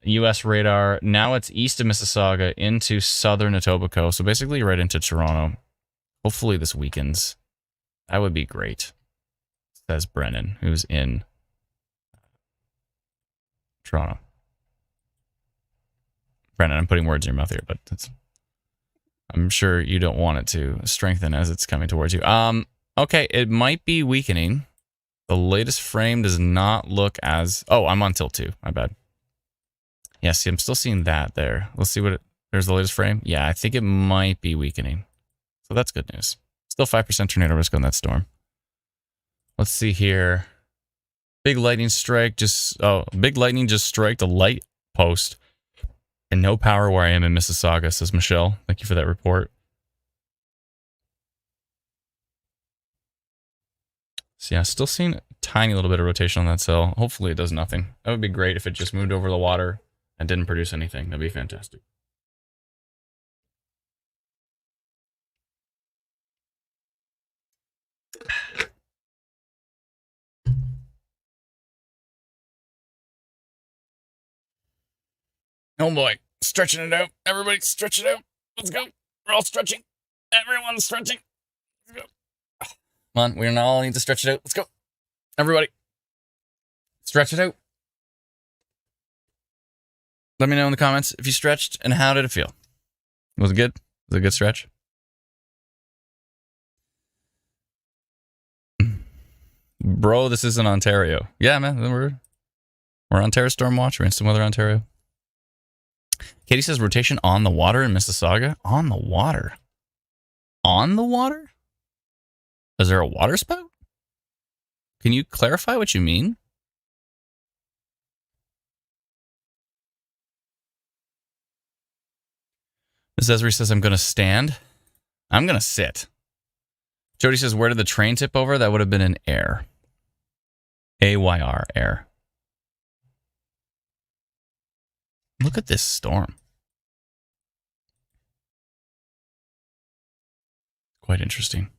US radar. Now it's east of Mississauga into southern Etobicoke, so basically right into Toronto. Hopefully this weekends. That would be great, says Brennan, who's in Toronto. Brennan, I'm putting words in your mouth here, but I'm sure you don't want it to strengthen as it's coming towards you. Okay, it might be weakening. The latest frame does not look as... Oh, I'm on tilt 2. My bad. Yeah, see, I'm still seeing that there. Let's see what there's the latest frame. Yeah, I think it might be weakening. So that's good news. Still 5% tornado risk on that storm. Let's see here. Big lightning strike just... Oh, big lightning just striked a light post. And no power where I am in Mississauga, says Michelle. Thank you for that report. So yeah, still seeing a tiny little bit of rotation on that cell. Hopefully it does nothing. That would be great if it just moved over the water and didn't produce anything. That'd be fantastic. Oh boy, stretching it out. Everybody stretch it out. Let's go. We're all stretching. Everyone's stretching. Let's go. Come on, we all need to stretch it out. Let's go. Everybody. Stretch it out. Let me know in the comments if you stretched and how did it feel. Was it good? Was it a good stretch? Bro, this isn't Ontario. Yeah, man, we're on Terra Storm Watch. We're in some weather, Ontario. Katie says rotation on the water in Mississauga. On the water. On the water? Is there a water spout? Can you clarify what you mean? Ms. Esri says, I'm going to stand. I'm going to sit. Jody says, where did the train tip over? That would have been in air. AYR, air. Look at this storm. Quite interesting.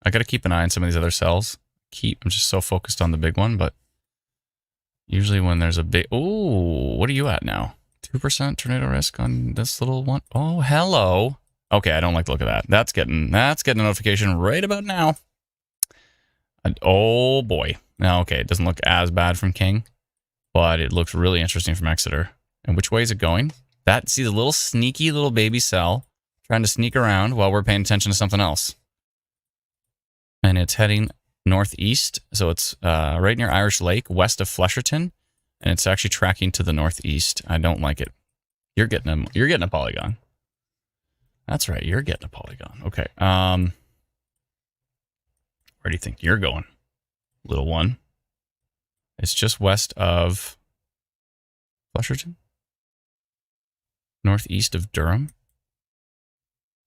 I got to keep an eye on some of these other cells. I'm just so focused on the big one, but usually when there's a big... Ooh, what are you at now? 2% tornado risk on this little one? Oh, hello. Okay, I don't like to look at that. That's getting a notification right about now. And, oh, boy. Now, okay, it doesn't look as bad from King, but it looks really interesting from Exeter. And which way is it going? See the little sneaky little baby cell trying to sneak around while we're paying attention to something else. And it's heading northeast. So it's right near Irish Lake, west of Flesherton. And it's actually tracking to the northeast. I don't like it. You're getting a polygon. That's right. You're getting a polygon. Okay. Where do you think you're going, little one? It's just west of Flesherton. Northeast of Durham.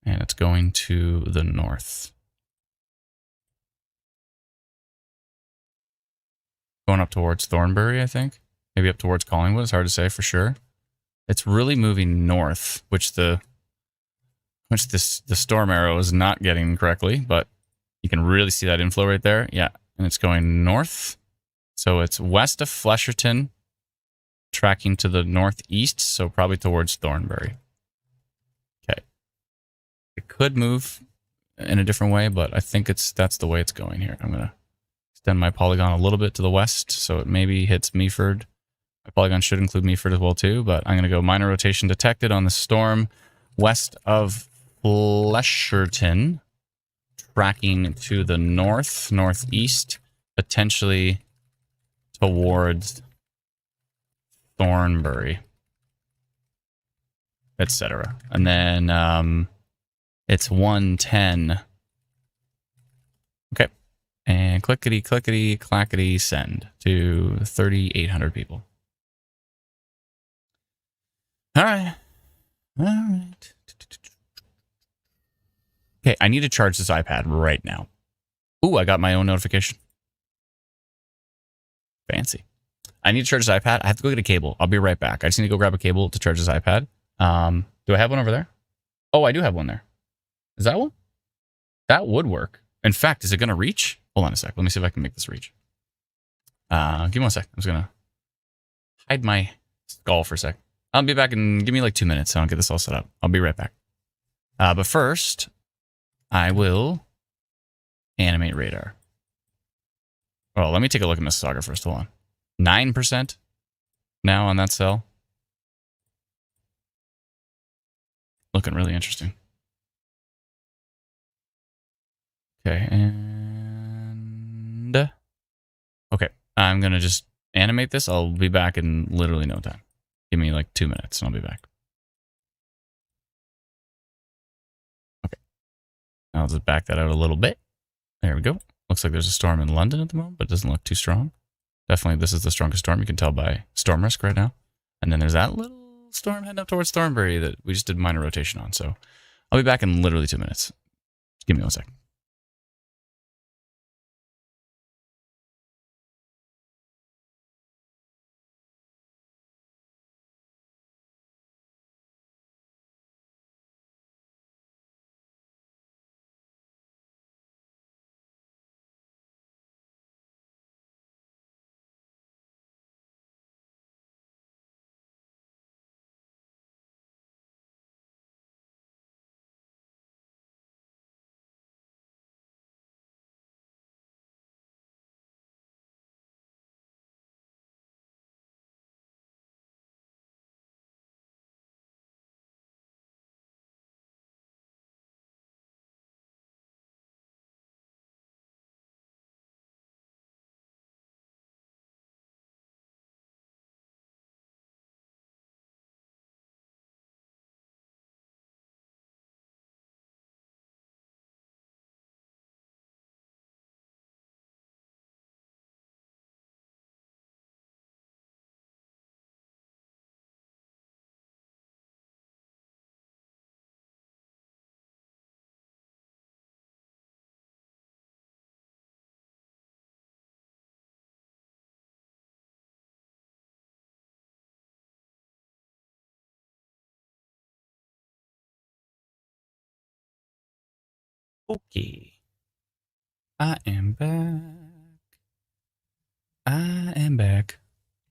And it's going to the north. Going up towards Thornbury, I think. Maybe up towards Collingwood. It's hard to say for sure. It's really moving north, which the storm arrow is not getting correctly, but you can really see that inflow right there. Yeah, and it's going north, So it's west of Flesherton, tracking to the northeast, so probably towards Thornbury. Okay. It could move in a different way, but I think that's the way it's going here. I'm going to extend my polygon a little bit to the west, so it maybe hits Meaford. My polygon should include Meaford as well too, but I'm going to go minor rotation detected on the storm west of Flesherton, tracking to the northeast, potentially towards Thornbury, etc. And then it's 110. Okay. And clickety, clickety, clackety, send to 3,800 people. All right. All right. Okay, I need to charge this iPad right now. Ooh, I got my own notification. Fancy. I need to charge this iPad. I have to go get a cable. I'll be right back. I just need to go grab a cable to charge this iPad. Do I have one over there? Oh, I do have one there. Is that one? That would work. In fact, is it going to reach? Hold on a sec. Let me see if I can make this reach. Give me 1 sec. I'm just going to hide my skull for a sec. I'll be back in, give me like 2 minutes. So I'll get this all set up. I'll be right back. But first, I will animate radar. Well, let me take a look at Mississauga first. Hold on. 9% now on that cell. Looking really interesting. Okay, and okay, I'm gonna just animate this. I'll be back in literally no time. Give me like 2 minutes and I'll be back. Okay, I'll just back that out a little bit. There we go. Looks like there's a storm in London at the moment, but it doesn't look too strong. Definitely, this is the strongest storm. You can tell by storm risk right now. And then there's that little storm heading up towards Thornbury that we just did minor rotation on. So I'll be back in literally 2 minutes. Just give me 1 second. Okay. I am back. I am back.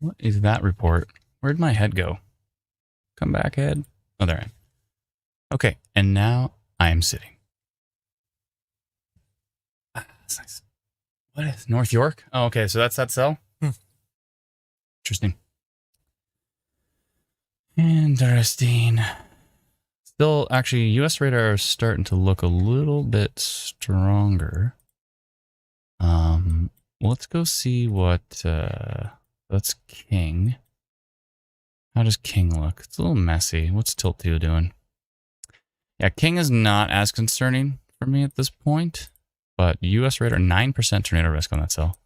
What is that report? Where'd my head go? Come back, head. Oh, there I am. Okay, and now I am sitting. That's nice. What is North York? Oh, okay, so that's that cell? Interesting. Interesting. Still, actually, US radar is starting to look a little bit stronger. Let's go see what, that's King. How does King look? It's a little messy. What's Tilt 2 doing? Yeah, King is not as concerning for me at this point, but US radar, 9% tornado risk on that cell.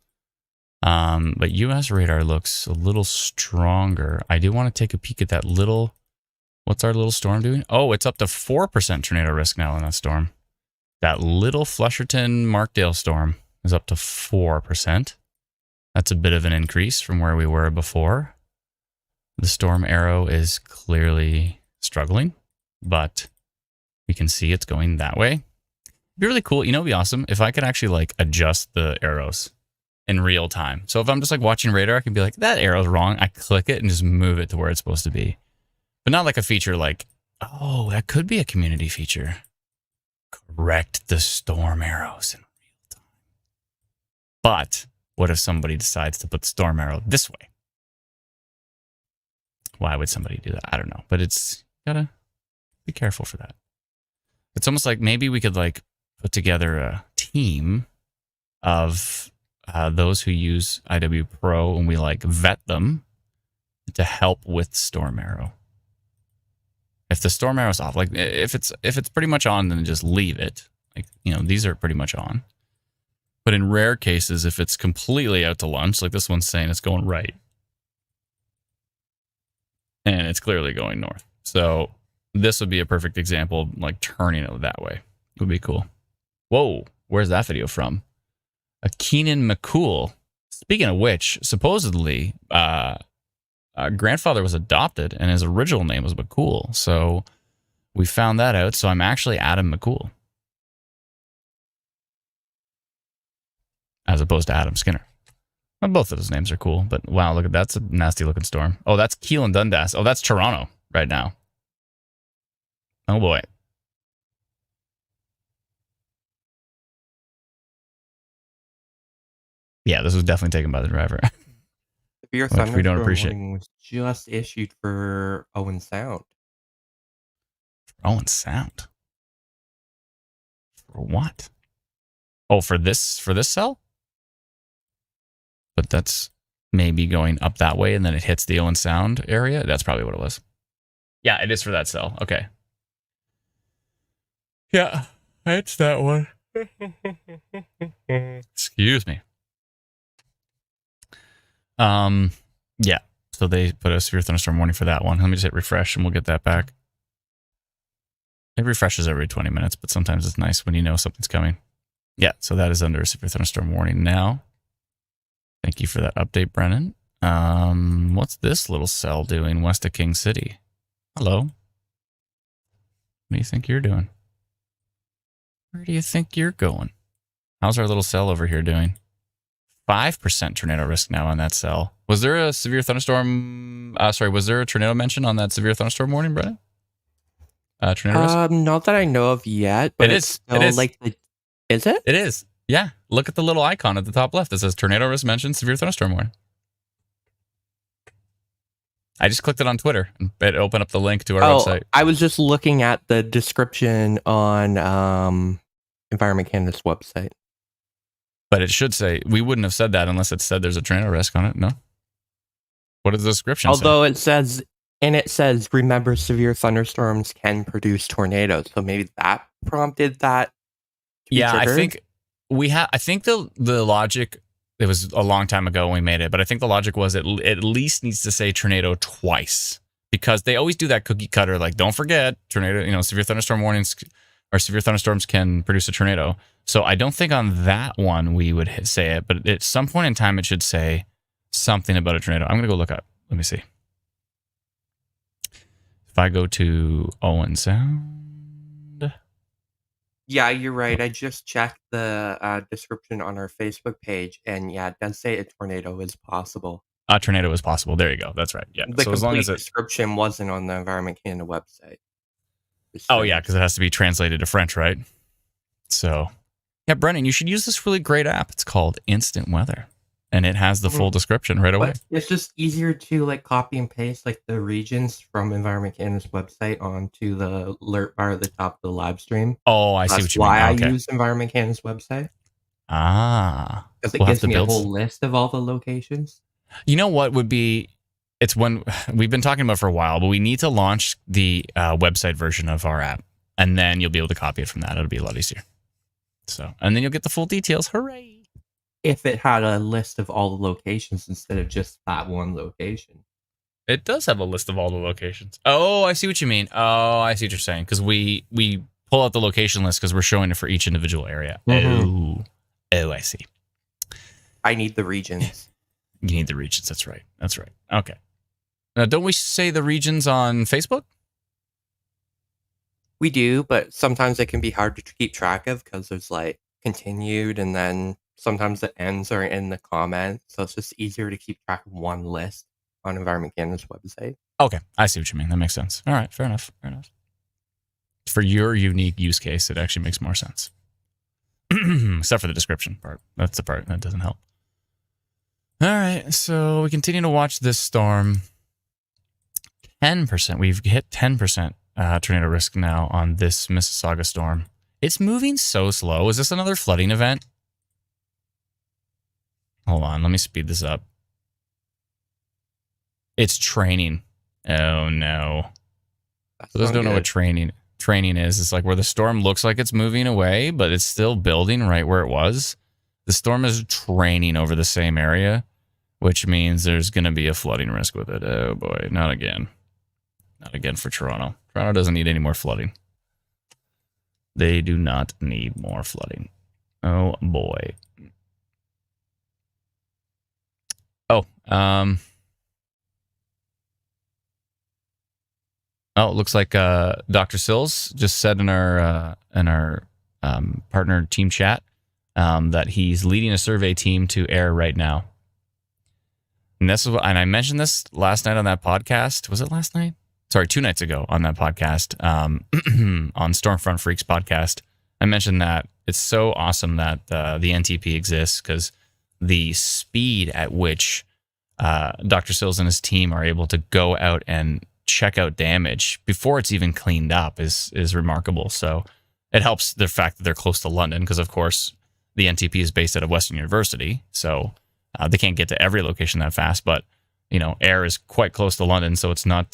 But US radar looks a little stronger. I do want to take a peek at that little, what's our little storm doing? Oh, it's up to 4% tornado risk now in that storm. That little Flesherton Markdale storm is up to 4%. That's a bit of an increase from where we were before. The storm arrow is clearly struggling, but we can see it's going that way. It'd be really cool. You know, it'd be awesome if I could actually like adjust the arrows. in real time. So if I'm just like watching radar, I can be like, that arrow's wrong. I click it and just move it to where it's supposed to be. But not like a feature like, oh, that could be a community feature. Correct the storm arrows in real time. But what if somebody decides to put the storm arrow this way? Why would somebody do that? I don't know. But it's gotta be careful for that. It's almost like maybe we could like put together a team of those who use IW Pro and we like vet them to help with storm arrow. If the storm arrow's off, like if it's pretty much on, then just leave it. Like, you know, these are pretty much on. But in rare cases, if it's completely out to lunch, like this one's saying it's going right. And it's clearly going north. So this would be a perfect example, like turning it that way. Would be cool. Whoa, where's that video from? A Keenan McCool. Speaking of which, supposedly, grandfather was adopted and his original name was McCool. So we found that out. So I'm actually Adam McCool, as opposed to Adam Skinner. Well, both of those names are cool, but wow, look at that's a nasty looking storm. Oh, that's Keelan Dundas. Oh, that's Toronto right now. Oh boy. Yeah, this was definitely taken by the driver. Severe Which we don't thunderstorm appreciate. warning was just issued for Owen Sound. Owen Sound. For what? Oh, for this cell? But that's maybe going up that way and then it hits the Owen Sound area. That's probably what it was. Yeah, it is for that cell. Okay. Yeah, it's that one. Excuse me. Yeah. So they put a severe thunderstorm warning for that one. Let me just hit refresh and we'll get that back. It refreshes every 20 minutes, but sometimes it's nice when you know something's coming. Yeah, so that is under a severe thunderstorm warning now. Thank you for that update, Brennan. What's this little cell doing west of King City? Hello. What do you think you're doing? Where do you think you're going? How's our little cell over here doing? 5% tornado risk now on that cell. Was there a severe thunderstorm? Was there a tornado mention on that severe thunderstorm warning, Brennan? Tornado risk? Not that I know of yet, but it it's is. still It is. like is it? It is. Yeah. Look at the little icon at the top left that says tornado risk mentioned, severe thunderstorm warning. I just clicked it on Twitter and it opened up the link to our website. I was just looking at the description on Environment Canada's website. But it should say, we wouldn't have said that unless it said there's a tornado risk on it. No. What does the description say? Although it says, remember severe thunderstorms can produce tornadoes. So maybe that prompted that. Yeah, I think I think the logic, it was a long time ago when we made it, but I think the logic was it at least needs to say tornado twice because they always do that cookie cutter. Like, don't forget tornado, severe thunderstorm warnings or severe thunderstorms can produce a tornado. So I don't think on that one we would say it, but at some point in time it should say something about a tornado. I'm going to go look up. Let me see. If I go to Owen Sound. Yeah, you're right. I just checked the description on our Facebook page, and yeah, it does say a tornado is possible. A tornado is possible. There you go. That's right. Yeah. The complete description wasn't on the Environment Canada website. Oh, yeah, because it has to be translated to French, right? So, yeah, Brennan, you should use this really great app. It's called Instant Weather, and it has the full description right away. It's just easier to like copy and paste like the regions from Environment Canada's website onto the alert bar at the top of the live stream. Oh, I see what you mean. That's why I use Environment Canada's website. Ah. Because it gives me a whole list of all the locations. You know what would be... It's when we've been talking about for a while, but we need to launch the website version of our app, and then you'll be able to copy it from that. It'll be a lot easier. So, and then you'll get the full details. Hooray! If it had a list of all the locations instead of just that one location. It does have a list of all the locations. Oh, I see what you mean. Oh, I see what you're saying. Because we pull out the location list because we're showing it for each individual area. Oh, I see. I need the regions. You need the regions. That's right. That's right. Okay. Now, don't we say the regions on Facebook? We do, but sometimes it can be hard to keep track of because there's like continued and then sometimes the ends are in the comments, so it's just easier to keep track of one list on Environment Canada's website. Okay, I see what you mean. That makes sense. All right, fair enough. For your unique use case, it actually makes more sense. Except for the description part. That's the part that doesn't help. All right, so we continue to watch this storm. 10%. We've hit 10% tornado risk now on this Mississauga storm. It's moving so slow. Is this another flooding event? Hold on, let me speed this up. It's training. Oh no. For those who don't know what training is, it's like where the storm looks like it's moving away, but it's still building right where it was. The storm is training over the same area, which means there's going to be a flooding risk with it. Oh boy, not again. Not again for Toronto. Toronto doesn't need any more flooding. They do not need more flooding. Oh boy. Oh, oh, it looks like Dr. Sills just said in our partner team chat that he's leading a survey team to air right now. And this is and I mentioned this last night on that podcast. Was it last night? Sorry, 2 nights ago on that podcast, on Stormfront Freaks podcast. I mentioned that it's so awesome that the NTP exists because the speed at which Dr. Sills and his team are able to go out and check out damage before it's even cleaned up is remarkable. So it helps the fact that they're close to London because, of course, the NTP is based out of Western University. So they can't get to every location that fast. But, you know, Air is quite close to London, so it's not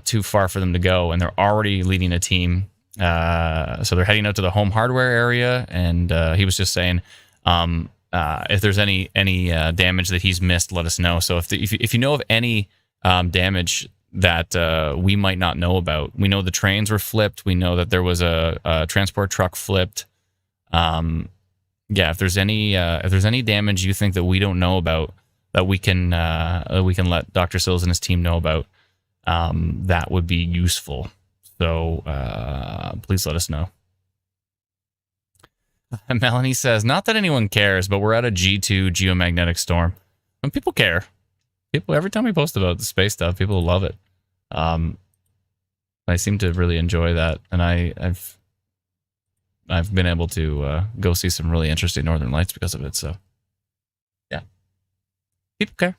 too far for them to go. And they're already leading a team. So they're heading out to the home hardware area. And he was just saying, if there's any damage that he's missed, let us know. So if you know of any damage that we might not know about, we know the trains were flipped. We know that there was a transport truck flipped. If there's any damage you think that we don't know about that we can let Dr. Sills and his team know about, that would be useful. So please let us know. Melanie says, not that anyone cares, but we're at a G2 geomagnetic storm. And people care. People, every time we post about the space stuff, people love it. I seem to really enjoy that. And I've been able to go see some really interesting northern lights because of it. So, yeah. People care.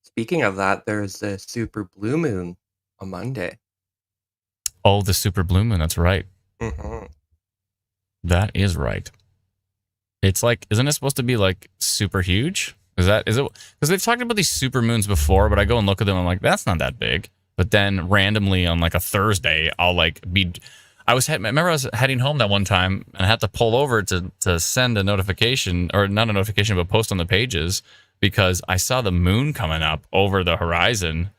Speaking of that, there's a super blue moon on Monday. Oh, the super blue moon. That's right. Mm-hmm. That is right. It's like, isn't it supposed to be like super huge? Is it? Because they've talked about these super moons before, but I go and look at them and I'm like, that's not that big. But then randomly on like a Thursday, I'll like be. I remember I was heading home that one time and I had to pull over to send a notification, or not a notification, but post on the pages because I saw the moon coming up over the horizon,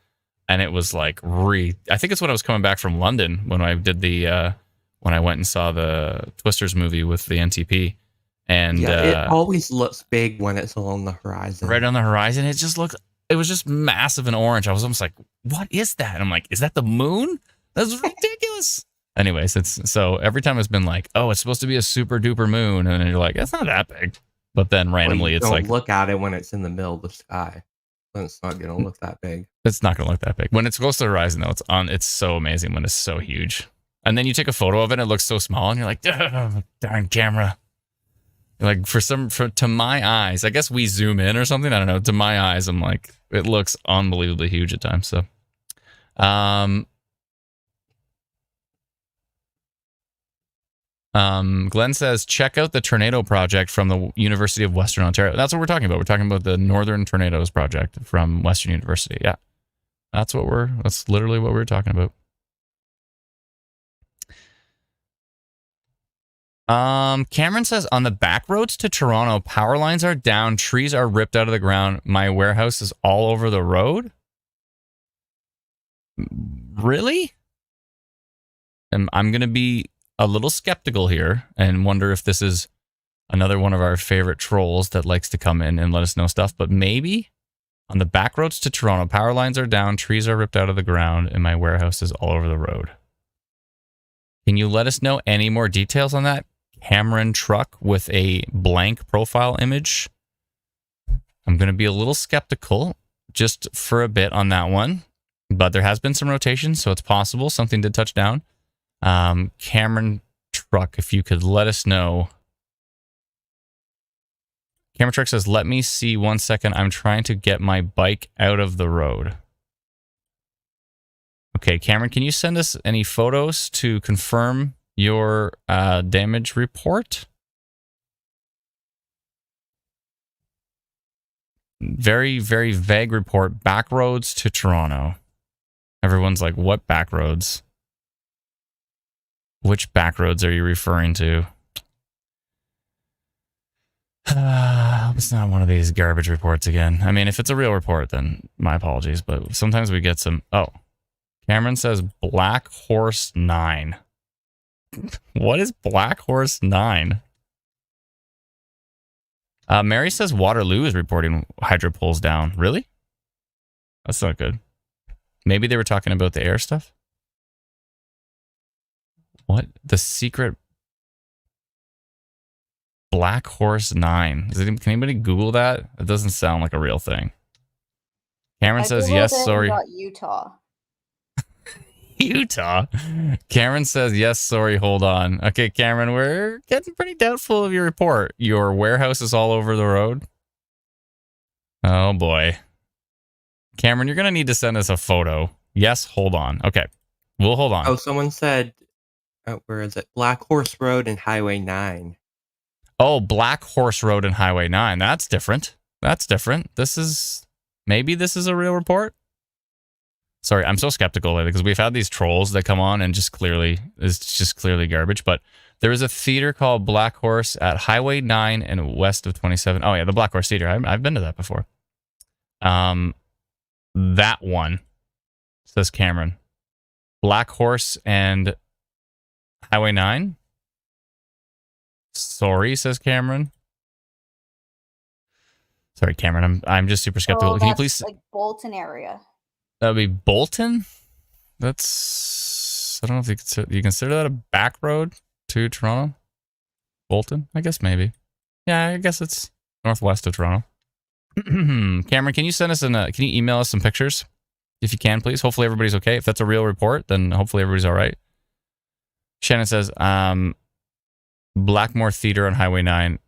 and it was like I think it's when I was coming back from London when I did when I went and saw the Twisters movie with the NTP. And it always looks big when it's along the horizon. Right on the horizon, it was just massive and orange. I was almost like, what is that? And I'm like, is that the moon? That's ridiculous. Anyways, so every time it's been like, oh, it's supposed to be a super duper moon, and then you're like, it's not that big. But then randomly, it's like, look at it when it's in the middle of the sky. Then it's not going to look that big. It's not going to look that big when it's close to the horizon, though. It's so amazing when it's so huge. And then you take a photo of it, and it looks so small, and you're like, darn camera. Like to my eyes, I guess we zoom in or something. I don't know. To my eyes, I'm like, it looks unbelievably huge at times. So, Glenn says, check out the tornado project from the University of Western Ontario. That's what we're talking about. We're talking about the Northern Tornadoes project from Western University. Yeah, that's literally what we're talking about. Cameron says, on the back roads to Toronto, power lines are down, trees are ripped out of the ground. My warehouse is all over the road. Really? And I'm going to be a little skeptical here and wonder if this is another one of our favorite trolls that likes to come in and let us know stuff. But maybe on the back roads to Toronto, power lines are down, trees are ripped out of the ground, and my warehouse is all over the road. Can you let us know any more details on that, Cameron truck with a blank profile image. I'm going to be a little skeptical just for a bit on that one, but there has been some rotation, so it's possible something did touch down. Cameron truck, if you could let us know. Cameron truck says, let me see 1 second. I'm trying to get my bike out of the road. Okay, Cameron, can you send us any photos to confirm your damage report? Very, very vague report. Back roads to Toronto. Everyone's like, what back roads? Which back roads are you referring to? It's not one of these garbage reports again. I mean, if it's a real report, then my apologies. But sometimes we get some... Oh, Cameron says Black Horse 9. What is Black Horse 9? Mary says Waterloo is reporting hydro poles down. Really? That's not good. Maybe they were talking about the air stuff? What? The secret Black Horse 9. Can anybody Google that? It doesn't sound like a real thing. Cameron says yes, sorry. Utah. Utah. Cameron says yes, sorry, hold on. Okay, Cameron, we're getting pretty doubtful of your report. Your warehouse is all over the road. Oh boy. Cameron, you're gonna need to send us a photo. Yes, hold on. Okay, we'll hold on. Oh, someone said, where is it? Black Horse Road and Highway 9. Oh, Black Horse Road and Highway 9. That's different. That's different. Maybe this is a real report. Sorry, I'm so skeptical lately because we've had these trolls that come on and it's just clearly garbage. But there is a theater called Black Horse at Highway 9 and west of 27. Oh yeah, the Black Horse Theater. I've been to that before. That one, says Cameron. Black Horse and Highway 9. Sorry, says Cameron. Sorry, Cameron. I'm just super skeptical. Can you please like Bolton area? That would be Bolton. That's, I don't know if you consider that a back road to Toronto. Bolton, I guess maybe. Yeah, I guess it's northwest of Toronto. Cameron, can you send us can you email us some pictures if you can, please? Hopefully everybody's okay. If that's a real report, then hopefully everybody's all right. Shannon says, Blackmore Theater on Highway 9.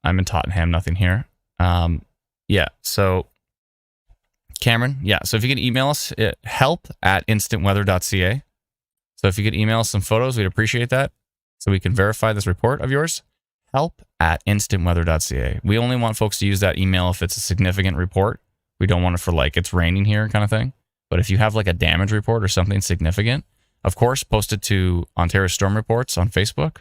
I'm in Tottenham, nothing here. Yeah, so Cameron, yeah, so if you could email us at help@instantweather.ca. So if you could email us some photos, we'd appreciate that so we can verify this report of yours. Help@instantweather.ca. We only want folks to use that email if it's a significant report. We don't want it for like, it's raining here kind of thing. But if you have like a damage report or something significant, of course, post it to Ontario Storm Reports on Facebook.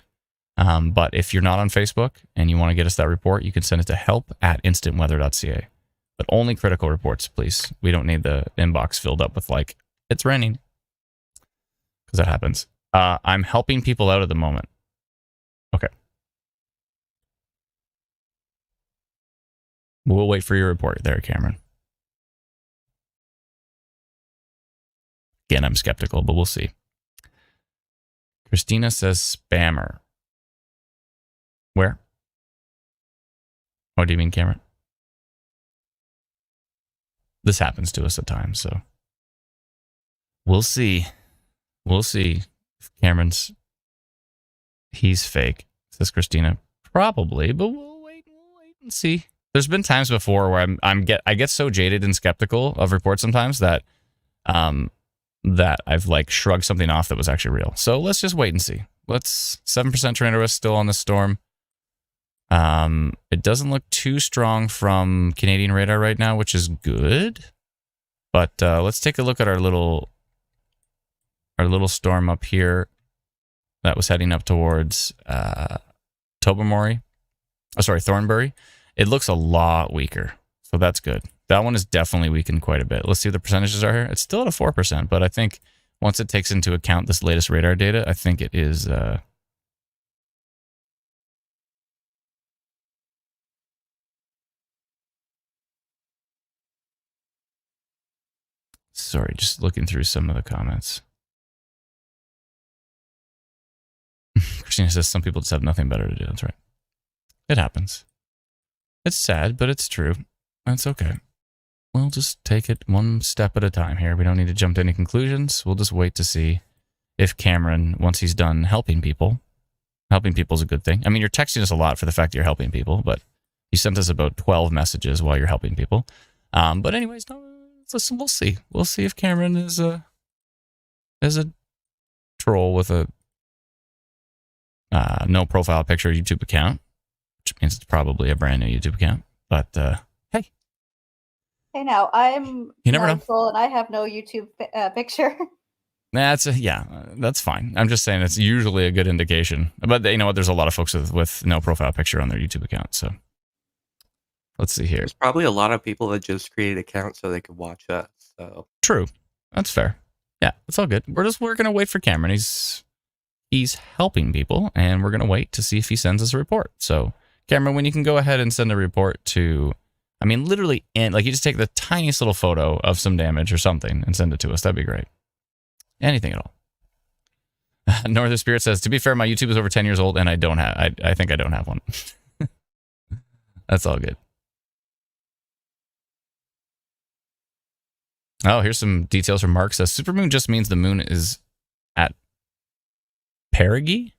But if you're not on Facebook and you want to get us that report, you can send it to help@instantweather.ca. But only critical reports, please. We don't need the inbox filled up with like, it's raining. Because that happens. I'm helping people out at the moment. Okay. We'll wait for your report there, Cameron. Again, I'm skeptical, but we'll see. Christina says spammer. Where? What do you mean, Cameron? This happens to us at times, so we'll see. We'll see if he's fake, says Christina. Probably, but we'll wait and see. There's been times before where I get so jaded and skeptical of reports sometimes that that I've like shrugged something off that was actually real. So let's just wait and see. 7% tornado risk still on this storm. It doesn't look too strong from Canadian radar right now, which is good. But let's take a look at our little storm up here that was heading up towards Thornbury. It looks a lot weaker, so that's good. That one is definitely weakened quite a bit. Let's see what the percentages are here. It's still at a 4%, but I think once it takes into account this latest radar data, I think it is... Sorry, just looking through some of the comments. Christina says some people just have nothing better to do. That's right. It happens. It's sad, but it's true. That's okay. We'll just take it one step at a time here. We don't need to jump to any conclusions. We'll just wait to see if Cameron, once he's done helping people is a good thing. I mean, you're texting us a lot for the fact that you're helping people, but you sent us about 12 messages while you're helping people. But anyways, no, listen, we'll see. We'll see if Cameron is a troll with a no profile picture YouTube account, which means it's probably a brand new YouTube account. But hey. Hey, now I'm you never know. Troll and I have no YouTube picture. That's fine. I'm just saying it's usually a good indication. But you know what? There's a lot of folks with no profile picture on their YouTube account. So let's see here. There's probably a lot of people that just create accounts so they could watch us. So true. That's fair. Yeah, it's all good. We're gonna wait for Cameron. He's helping people, and we're gonna wait to see if he sends us a report. So Cameron, when you can go ahead and send a report to, I mean, literally, you just take the tiniest little photo of some damage or something and send it to us. That'd be great. Anything at all. Northern Spirit says, to be fair, my YouTube is over 10 years old and I think I don't have one. That's all good. Oh, here's some details from Mark. Says, supermoon just means the moon is at perigee,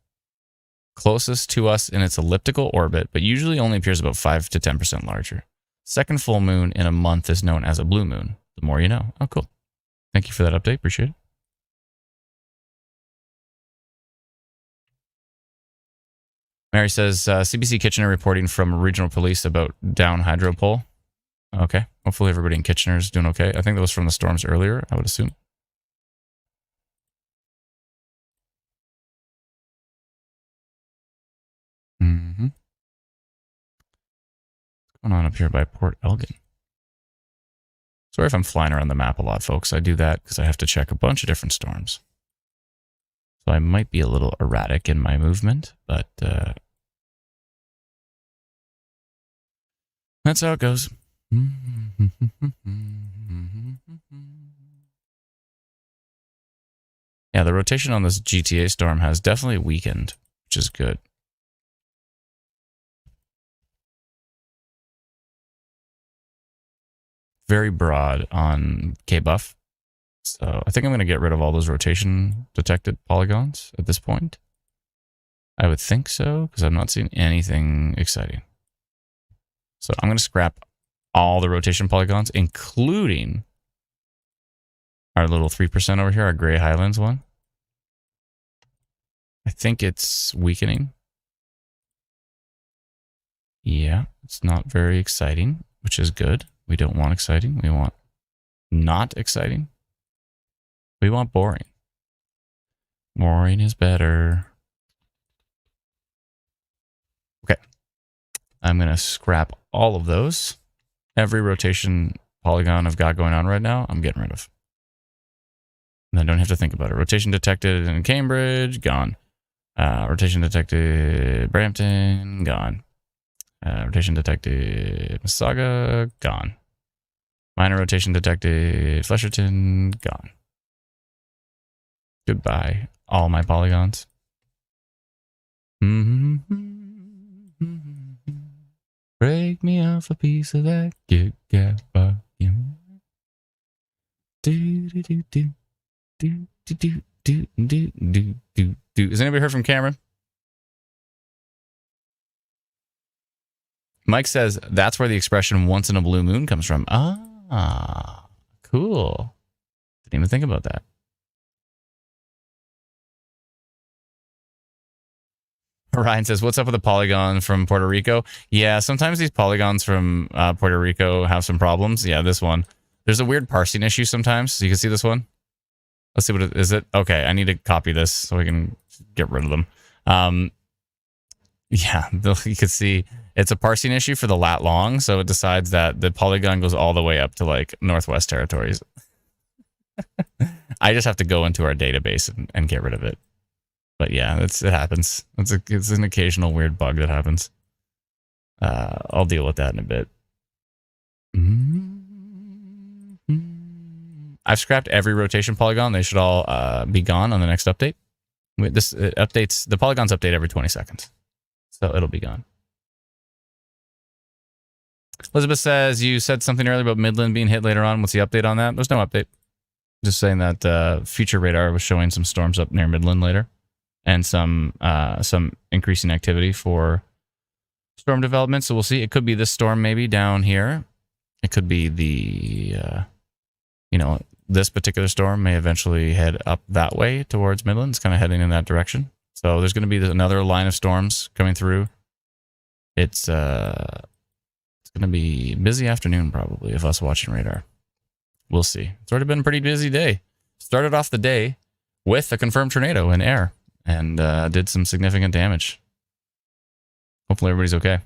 closest to us in its elliptical orbit, but usually only appears about 5 to 10% larger. Second full moon in a month is known as a blue moon. The more you know. Oh, cool. Thank you for that update. Appreciate it. Mary says, CBC Kitchener reporting from regional police about down hydro pole. Okay. Hopefully everybody in Kitchener is doing okay. I think that was from the storms earlier, I would assume. Mm-hmm. What's going on up here by Port Elgin? Sorry if I'm flying around the map a lot, folks. I do that because I have to check a bunch of different storms. So I might be a little erratic in my movement, but that's how it goes. Yeah, the rotation on this GTA storm has definitely weakened, which is good. Very broad on K-Buff. So I think I'm going to get rid of all those rotation detected polygons at this point. I would think so, because I'm not seeing anything exciting. So I'm going to scrap all the rotation polygons, including our little 3% over here, our Gray Highlands one. I think it's weakening. Yeah, it's not very exciting, which is good. We don't want exciting. We want not exciting. We want boring. Boring is better. Okay. I'm going to scrap all of those. Every rotation polygon I've got going on right now, I'm getting rid of. And I don't have to think about it. Rotation detected in Cambridge, gone. Rotation detected Brampton, gone. Rotation detected Mississauga, gone. Minor rotation detected Flesherton, gone. Goodbye, all my polygons. Break me off a piece of that Kit Kat volume. Do do do do do do do do do do do do. Has anybody heard from Cameron? Mike says that's where the expression "once in a blue moon" comes from. Ah, cool. Didn't even think about that. Ryan says, what's up with the polygon from Puerto Rico? Yeah, sometimes these polygons from Puerto Rico have some problems. Yeah, this one. There's a weird parsing issue sometimes. So you can see this one. Let's see what it is. Okay, I need to copy this so we can get rid of them. Yeah, you can see it's a parsing issue for the lat long. So it decides that the polygon goes all the way up to like Northwest Territories. I just have to go into our database and get rid of it. But yeah, it happens. It's an occasional weird bug that happens. I'll deal with that in a bit. I've scrapped every rotation polygon. They should all be gone on the next update. This updates, the polygons update every 20 seconds. So it'll be gone. Elizabeth says, you said something earlier about Midland being hit later on. What's the update on that? There's no update. Just saying that future radar was showing some storms up near Midland later. And some increasing activity for storm development. So we'll see. It could be this storm maybe down here. It could be the, this particular storm may eventually head up that way towards Midland. It's kind of heading in that direction. So there's going to be another line of storms coming through. It's going to be busy afternoon probably of us watching radar. We'll see. It's already been a pretty busy day. Started off the day with a confirmed tornado in air and did some significant damage. Hopefully everybody's okay.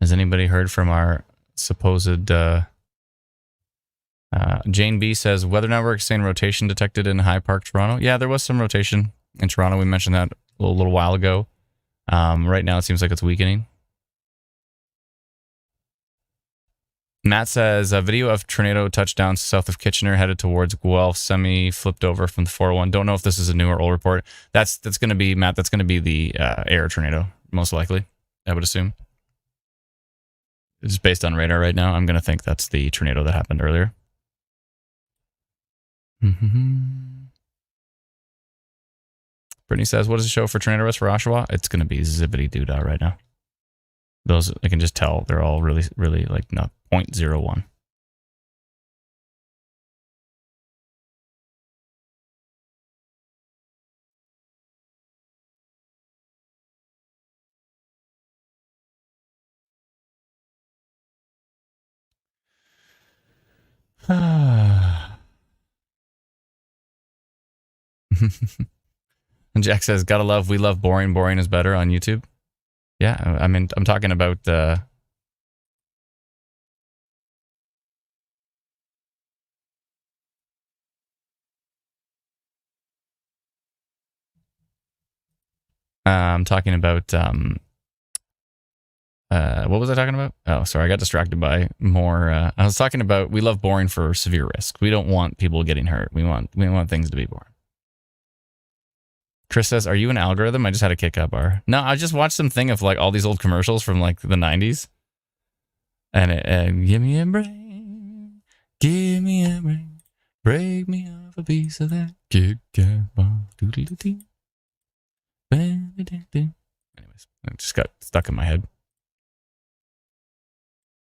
Has anybody heard from our supposed... Jane B says, Weather Network saying rotation detected in High Park, Toronto. Yeah, there was some rotation in Toronto. We mentioned that a little while ago. Right now it seems like it's weakening. Matt says, a video of tornado touchdown south of Kitchener headed towards Guelph, semi-flipped over from the 401. Don't know if this is a new or old report. That's going to be, Matt, that's going to be the air tornado, most likely, I would assume. It's based on radar right now. I'm going to think that's the tornado that happened earlier. Brittany says, what does it show for tornado risk for Oshawa? It's going to be zippity doodah right now. Those, I can just tell, they're all really, really like not 0.01. And Jack says, gotta love, we love boring. Boring is better on YouTube. Yeah, I mean, I'm talking about what was I talking about? Oh, sorry, I got distracted by more. I was talking about we love boring for severe risk. We don't want people getting hurt. We want things to be boring. Chris says, are you an algorithm? I just had a kick up bar. No, I just watched some thing of like all these old commercials from like the 90s. And give me a break. Give me a break. Break me off a piece of that. Kick up bar. Anyways, it just got stuck in my head.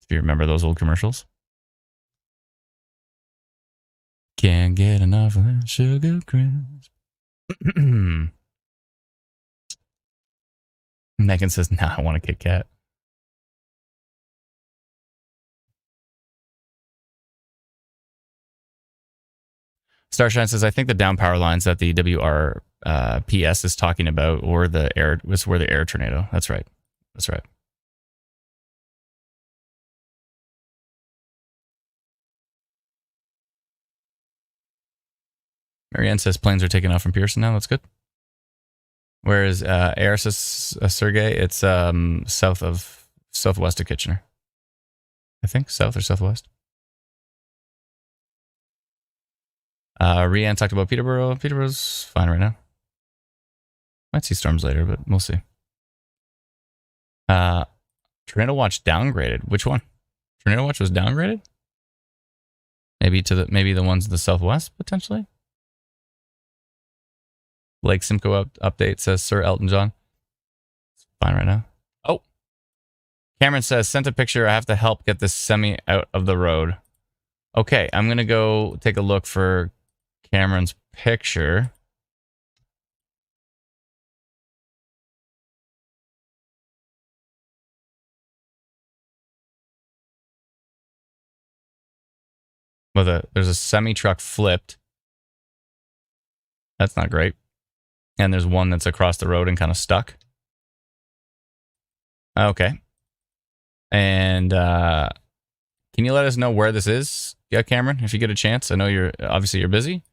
If you remember those old commercials. Can't get enough of that sugar crisp. Megan says, nah, I want a Kit Kat. Starshine says, I think the down power lines that the WRPS is talking about were the air tornado. That's right. That's right. Marianne says planes are taking off from Pearson now. That's good. Whereas Air says Sergey, it's southwest of Kitchener. I think south or southwest. Rianne talked about Peterborough. Peterborough's fine right now. Might see storms later, but we'll see. Tornado Watch downgraded. Which one? Tornado Watch was downgraded? Maybe the ones in the southwest potentially. Lake Simcoe update says Sir Elton John. It's fine right now. Oh, Cameron says, sent a picture. I have to help get this semi out of the road. Okay, I'm gonna go take a look for Cameron's picture. Well, there's a semi truck flipped. That's not great. And there's one that's across the road and kind of stuck. Okay. And can you let us know where this is? Yeah, Cameron, if you get a chance. I know you're busy.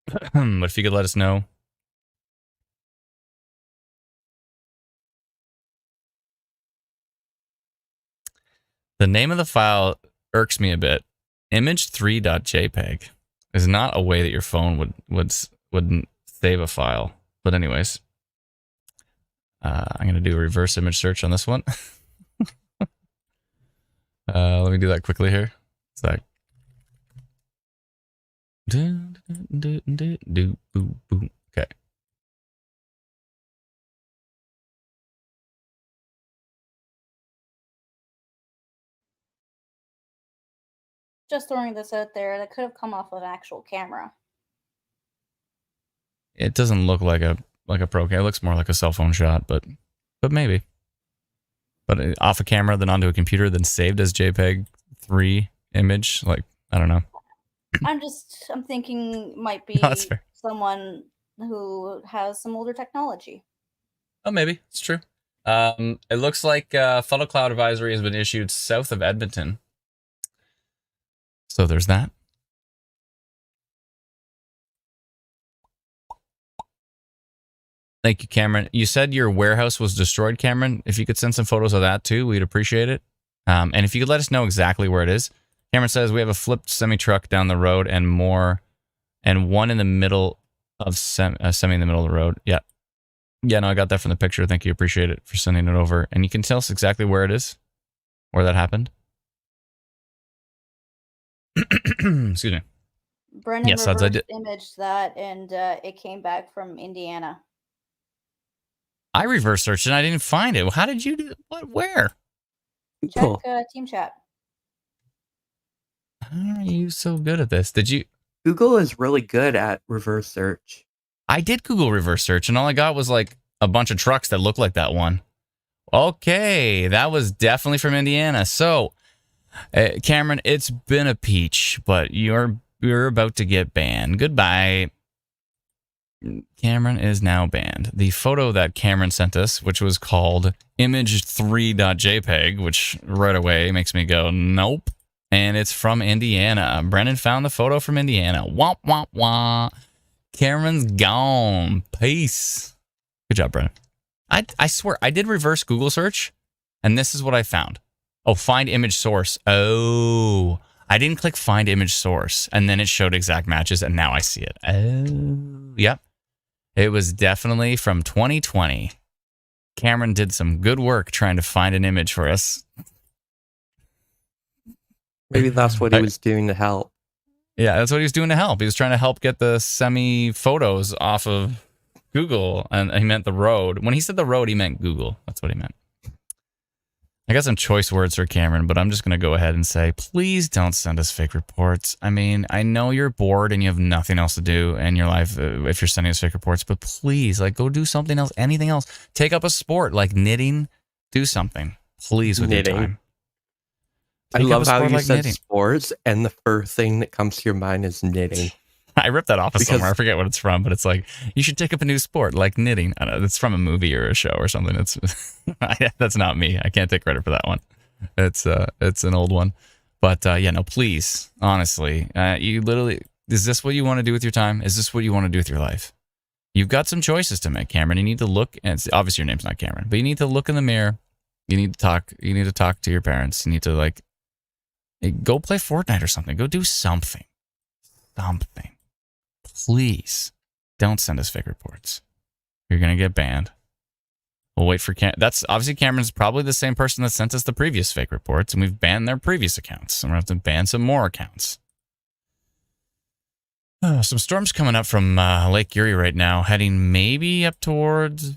But if you could let us know. The name of the file irks me a bit. Image3.jpg. is not a way that your phone wouldn't save a file. But anyways, I'm going to do a reverse image search on this one. Let me do that quickly here. Okay. Just throwing this out there, that could have come off of an actual camera. It doesn't look like a pro cam. It looks more like a cell phone shot, but maybe. But off a camera, then onto a computer, then saved as JPEG 3 image. Like, I don't know. I'm thinking might be someone who has some older technology. Oh, maybe. It's true. It looks like funnel cloud advisory has been issued south of Edmonton. So there's that. Thank you, Cameron. You said your warehouse was destroyed, Cameron. If you could send some photos of that too, we'd appreciate it. And if you could let us know exactly where it is. Cameron says we have a flipped semi-truck down the road and one in the middle of semi in the middle of the road. Yeah. Yeah, no, I got that from the picture. Thank you. Appreciate it for sending it over. And you can tell us exactly where it is, where that happened. Excuse me. Brennan reversed imaged that, and it came back from Indiana. I reverse searched and I didn't find it. How did you do what? Where? Check team chat. How are you so good at this? Did you? Google is really good at reverse search. I did Google reverse search and all I got was like a bunch of trucks that look like that one. Okay, that was definitely from Indiana. So, Cameron, it's been a peach, but you're about to get banned. Goodbye. Cameron is now banned. The photo that Cameron sent us, which was called image3.jpg, which right away makes me go, nope. And it's from Indiana. Brennan found the photo from Indiana. Wah, wah, wah. Cameron's gone. Peace. Good job, Brennan. I swear, I did reverse Google search, and this is what I found. Oh, find image source. Oh, I didn't click find image source, and then it showed exact matches, and now I see it. Oh, yep. It was definitely from 2020. Cameron did some good work trying to find an image for us. Maybe that's what he was doing to help. Yeah, that's what he was doing to help. He was trying to help get the semi photos off of Google, and he meant the road. When he said the road, he meant Google. That's what he meant. I got some choice words for Cameron, but I'm just going to go ahead and say, please don't send us fake reports. I mean, I know you're bored and you have nothing else to do in your life if you're sending us fake reports, but please, like, go do something else, anything else. Take up a sport like knitting. Do something, please, with knitting. Your time. I love how you said sports, and the first thing that comes to your mind is knitting. I ripped that off of somewhere. I forget what it's from, but it's like, you should take up a new sport like knitting. I don't know, it's from a movie or a show or something. It's that's not me. I can't take credit for that one. It's an old one. But yeah, no, please, honestly, you literally, is this what you want to do with your time? Is this what you want to do with your life? You've got some choices to make, Cameron. You need to look, and obviously your name's not Cameron, but you need to look in the mirror. You need to talk. You need to talk to your parents. You need to go play Fortnite or something. Go do something. Something. Please don't send us fake reports. You're going to get banned. We'll wait for that's obviously Cameron's probably the same person that sent us the previous fake reports, and we've banned their previous accounts. And we're going to have to ban some more accounts. Some storms coming up from Lake Erie right now, heading maybe up towards,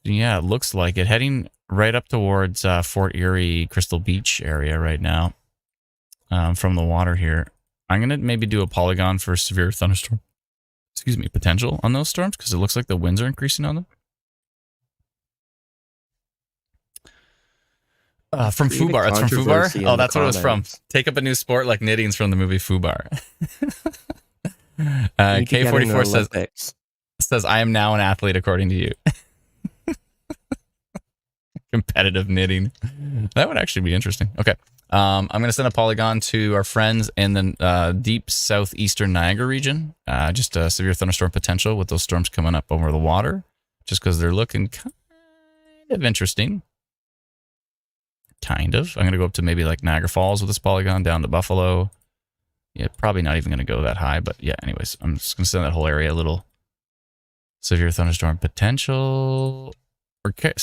yeah, it looks like it, heading right up towards Fort Erie, Crystal Beach area right now from the water here. I'm going to maybe do a polygon for severe thunderstorm, potential on those storms, because it looks like the winds are increasing on them. From Fubar. It's from Fubar? Oh, that's what it was from. Take up a new sport like knitting's from the movie Fubar. K44 says, I am now an athlete according to you. Competitive knitting. That would actually be interesting. Okay. I'm going to send a polygon to our friends in the deep southeastern Niagara region. Just a severe thunderstorm potential with those storms coming up over the water, just because they're looking kind of interesting. Kind of. I'm going to go up to maybe like Niagara Falls with this polygon, down to Buffalo, Yeah, probably not even going to go that high, but yeah, anyways, I'm just going to send that whole area a little severe thunderstorm potential. I could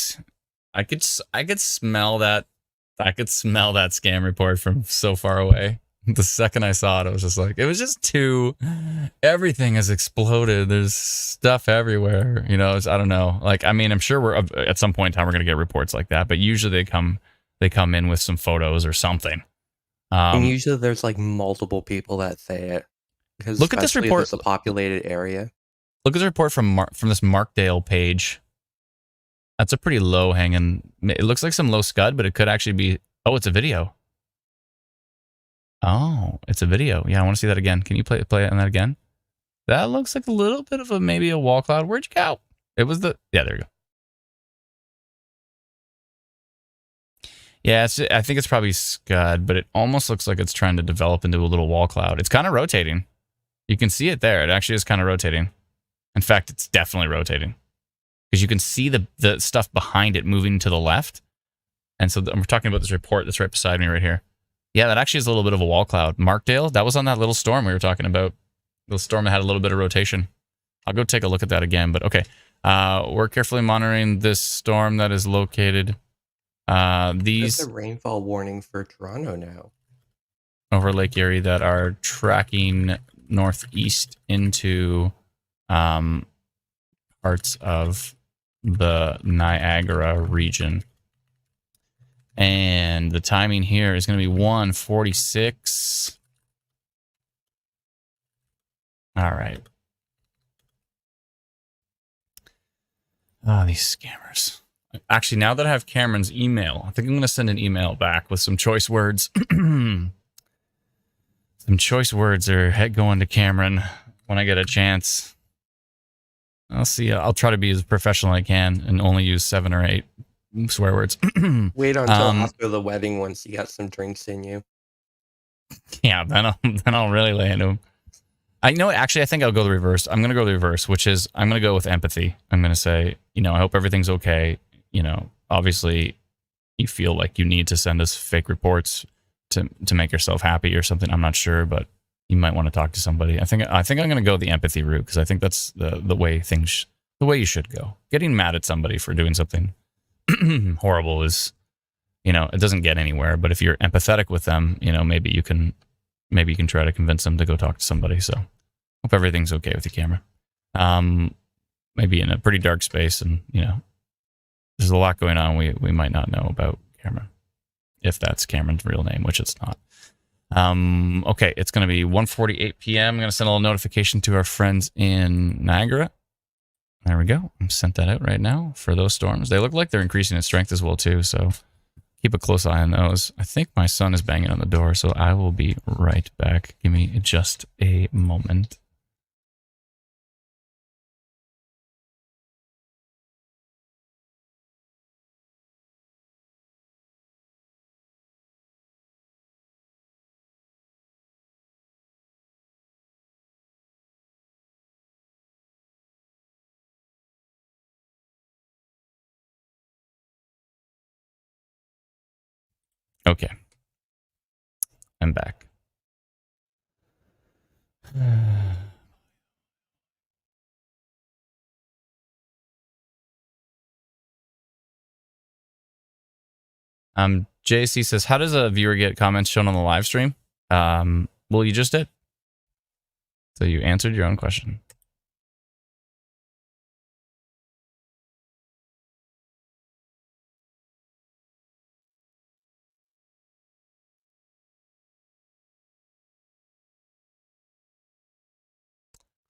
smell that. I could smell that scam report from so far away. The second I saw it, I was just like, it was just too. Everything has exploded. There's stuff everywhere. You know, I don't know. Like, I mean, I'm sure we're at some point in time we're gonna get reports like that, but usually they come in with some photos or something. And usually there's like multiple people that say it. Because look at this report. It's a populated area. Look at the report from this Markdale page. That's a pretty low hanging. It looks like some low scud, but it could actually be. Oh, it's a video. Oh, it's a video. Yeah, I want to see that again. Can you play it on that again? That looks like a little bit of maybe a wall cloud. Where'd you go? It was yeah, there you go. Yeah, I think it's probably scud, but it almost looks like it's trying to develop into a little wall cloud. It's kind of rotating. You can see it there. It actually is kind of rotating. In fact, it's definitely rotating because you can see the stuff behind it moving to the left. And so we're talking about this report that's right beside me right here. Yeah, that actually is a little bit of a wall cloud. Markdale, that was on that little storm we were talking about. The storm that had a little bit of rotation. I'll go take a look at that again, but okay. We're carefully monitoring this storm that is located. There's a rainfall warning for Toronto now. Over Lake Erie that are tracking northeast into parts of the Niagara region. And the timing here is going to be 1:46. All right. Oh, these scammers. Actually, now that I have Cameron's email, I think I'm going to send an email back with some choice words. Some choice words are going to Cameron when I get a chance. I'll see. I'll try to be as professional as I can and only use 7 or 8 swear words. Wait until after the wedding once you got some drinks in you. Yeah, then I'll really lay into him. I know. Actually, I think I'll go the reverse. I'm going to go the reverse, which is I'm going to go with empathy. I'm going to say, I hope everything's okay. Obviously, you feel like you need to send us fake reports to make yourself happy or something. I'm not sure, but you might want to talk to somebody. I think I'm going to go the empathy route because I think that's the way the way you should go. Getting mad at somebody for doing something horrible is, it doesn't get anywhere. But if you're empathetic with them, maybe you can try to convince them to go talk to somebody. So hope everything's okay with your camera. Maybe in a pretty dark space, and there's a lot going on we might not know about Cameron, if that's Cameron's real name, which it's not. Okay, it's going to be 1:48 p.m. I'm going to send a little notification to our friends in Niagara. There we go. I'm sent that out right now for those storms. They look like they're increasing in strength as well too, so keep a close eye on those. I think my son is banging on the door, so I will be right back. Give me just a moment. Okay. I'm back. JC says, how does a viewer get comments shown on the live stream? Well, you just did. So you answered your own question.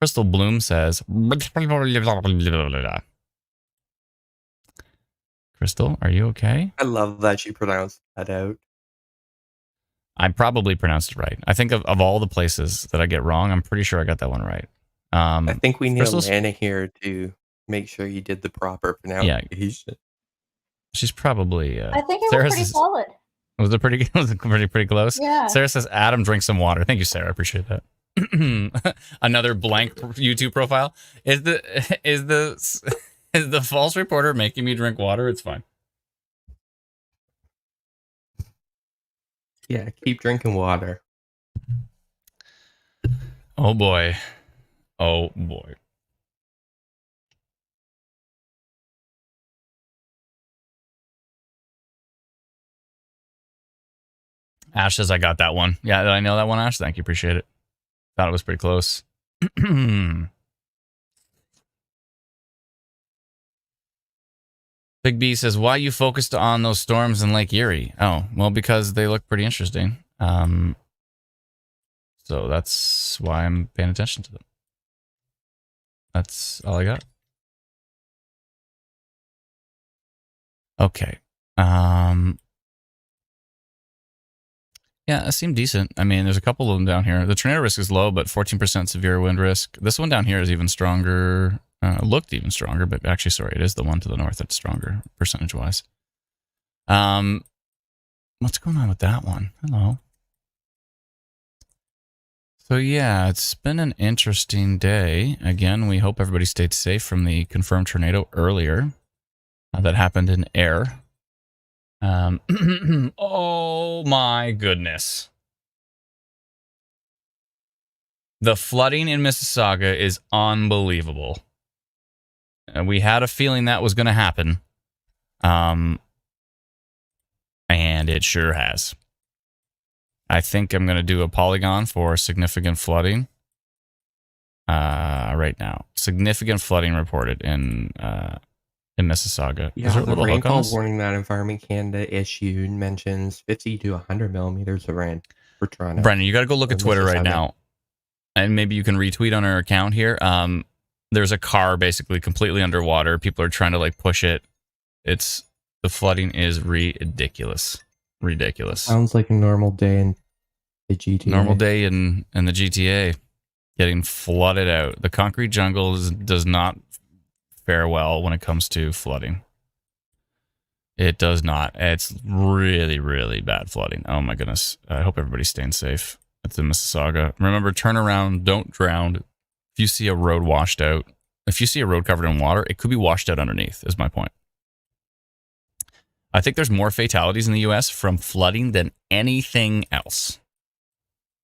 Crystal Bloom says, Crystal, are you okay? I love that you pronounced that out. I probably pronounced it right. I think of all the places that I get wrong, I'm pretty sure I got that one right. I think we need Lana here to make sure you did the proper pronunciation. Yeah. She's probably... I think it was pretty solid. Was it pretty close? Yeah. Sarah says, Adam, drink some water. Thank you, Sarah. I appreciate that. Another blank YouTube profile. Is the false reporter making me drink water? It's fine. Yeah, keep drinking water. Oh boy. Oh boy. Ash says I got that one. Yeah, did I know that one, Ash? Thank you. Appreciate it. Thought it was pretty close. Big B says, why you focused on those storms in Lake Erie? Oh, well, because they look pretty interesting. So that's why I'm paying attention to them. That's all I got. Okay. Yeah, it seemed decent. I mean, there's a couple of them down here. The tornado risk is low, but 14% severe wind risk. This one down here is even stronger. Looked even stronger, but actually, sorry, it is the one to the north that's stronger percentage-wise. What's going on with that one? Hello. So yeah, it's been an interesting day. Again, we hope everybody stayed safe from the confirmed tornado earlier that happened in air. Oh my goodness. The flooding in Mississauga is unbelievable. We had a feeling that was going to happen. And it sure has. I think I'm going to do a polygon for significant flooding right now. Significant flooding reported in Mississauga. Yeah, the rainfall warning that Environment Canada issued mentions 50 to 100 millimeters of rain for Toronto. Brendan, you got to go look at Twitter right now. And maybe you can retweet on our account here. There's a car basically completely underwater. People are trying to like push it. The flooding is ridiculous. Ridiculous. Sounds like a normal day in the GTA. Normal day in the GTA. Getting flooded out. The concrete jungle does not fare well when it comes to flooding. It does not. It's really, really bad flooding. Oh my goodness. I hope everybody's staying safe. It's in Mississauga. Remember, turn around, don't drown. If you see a road washed out, if you see a road covered in water, it could be washed out underneath, is my point. I think there's more fatalities in the U.S. from flooding than anything else,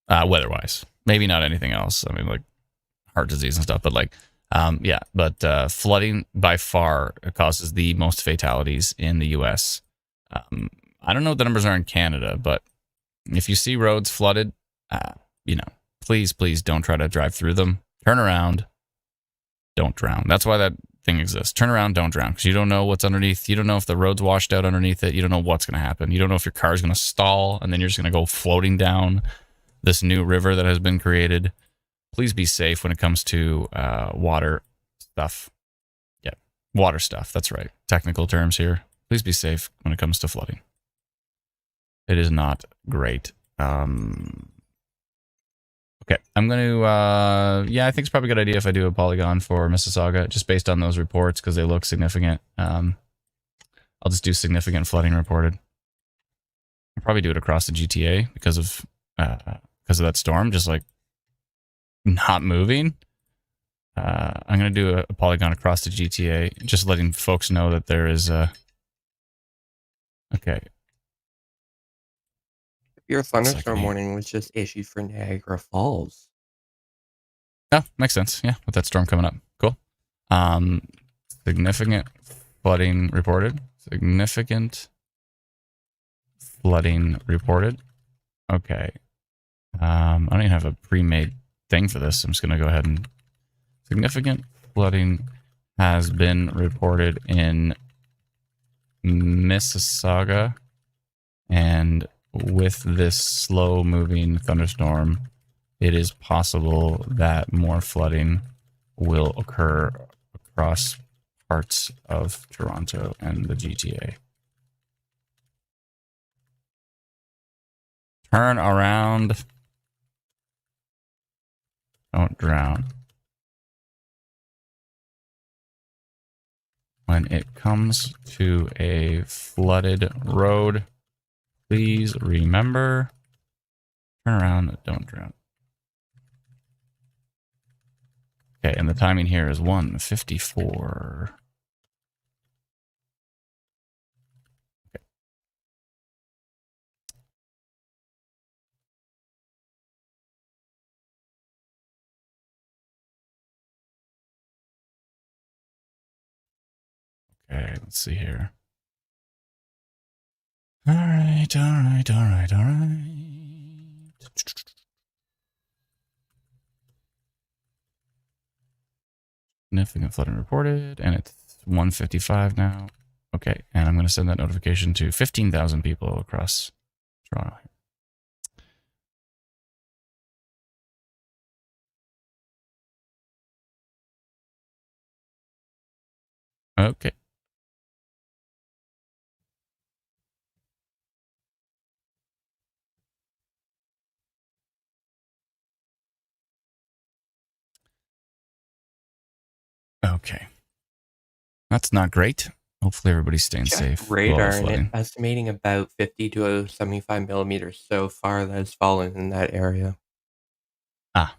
weather-wise. Maybe not anything else. I mean, like heart disease and stuff, but like, yeah. But flooding by far causes the most fatalities in the U.S. I don't know what the numbers are in Canada, but if you see roads flooded, please don't try to drive through them. Turn around, don't drown. That's why that thing exists. Turn around, don't drown, because you don't know what's underneath. You don't know if the road's washed out underneath it. You don't know what's going to happen. You don't know if your car is going to stall, and then you're just going to go floating down this new river that has been created. Please be safe when it comes to water stuff. Yeah, water stuff. That's right. Technical terms here. Please be safe when it comes to flooding. It is not great. Okay, I'm going to, I think it's probably a good idea if I do a polygon for Mississauga, just based on those reports, because they look significant. I'll just do significant flooding reported. I'll probably do it across the GTA because of that storm, just like not moving. I'm going to do a polygon across the GTA, just letting folks know that there is okay. Your thunderstorm warning was just issued for Niagara Falls. Oh, makes sense. Yeah, with that storm coming up. Cool. Significant flooding reported. Significant flooding reported. Okay. I don't even have a pre-made thing for this. I'm just going to go ahead and... Significant flooding has been reported in Mississauga, and with this slow-moving thunderstorm, it is possible that more flooding will occur across parts of Toronto and the GTA. Turn around. Don't drown. When it comes to a flooded road, please remember, turn around, don't drown. Okay, and the timing here is 1:54. Okay. Okay, let's see here. All right. Significant flooding reported, and it's 1:55 now. Okay, and I'm going to send that notification to 15,000 people across Toronto. Okay. Okay. That's not great. Hopefully everybody's staying safe. Radar, and it's estimating about 50 to 75 millimeters so far that has fallen in that area. Ah.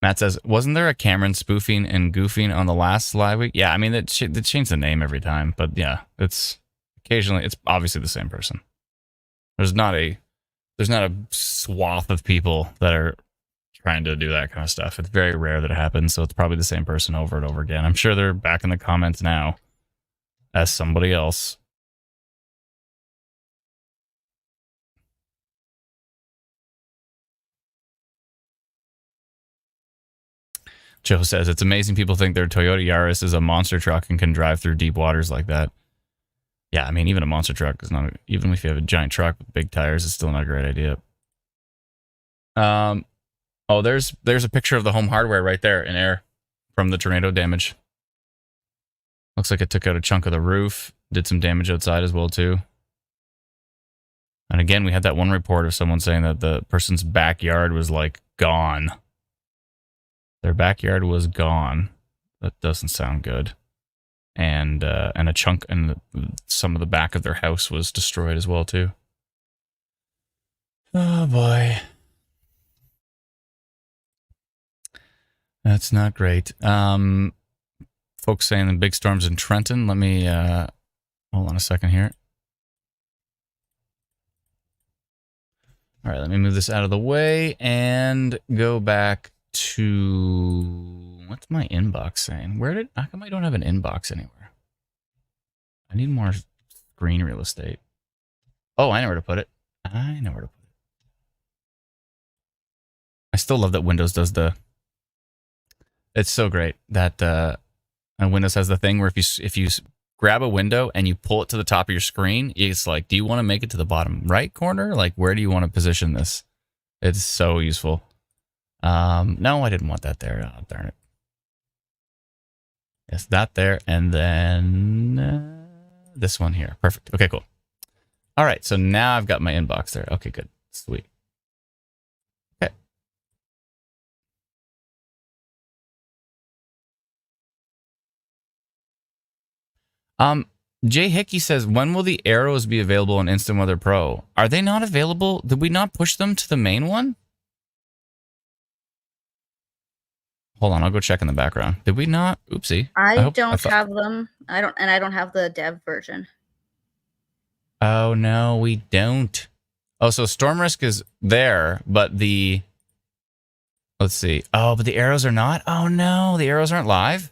Matt says, wasn't there a Cameron spoofing and goofing on the last live week? Yeah, I mean, they change the name every time, but yeah, it's obviously the same person. There's not a swath of people that are trying to do that kind of stuff. It's very rare that it happens, so it's probably the same person over and over again. I'm sure they're back in the comments now as somebody else. Joe says, it's amazing people think their Toyota Yaris is a monster truck and can drive through deep waters like that. Yeah, I mean, even a monster truck is not, even if you have a giant truck with big tires, it's still not a great idea. Oh, there's a picture of the home hardware right there in air from the tornado damage. Looks like it took out a chunk of the roof, did some damage outside as well too. And again, we had that one report of someone saying that the person's backyard was like gone. Their backyard was gone. That doesn't sound good. And a chunk and some of the back of their house was destroyed as well too. Oh boy. That's not great. Folks saying the big storms in Trenton. Let me hold on a second here. All right, let me move this out of the way and go back to, what's my inbox saying? How come I don't have an inbox anywhere? I need more screen real estate. Oh, I know where to put it. I still love that Windows does it's so great that Windows has the thing where if you grab a window and you pull it to the top of your screen, it's like, do you want to make it to the bottom right corner? Like, where do you want to position this? It's so useful. No, I didn't want that there. Oh, darn it. Yes, that there, and then this one here. Perfect. Okay, cool. All right, so now I've got my inbox there. Okay, good. Sweet. Okay. Jay Hickey says, when will the arrows be available in Instant Weather Pro? Are they not available? Did we not push them to the main one? Hold on, I'll go check in the background. Did we not? Oopsie. I don't have them. I don't have the dev version. Oh no, we don't. Oh, so Storm Risk is there, but let's see. Oh, but the arrows are not? Oh no, the arrows aren't live?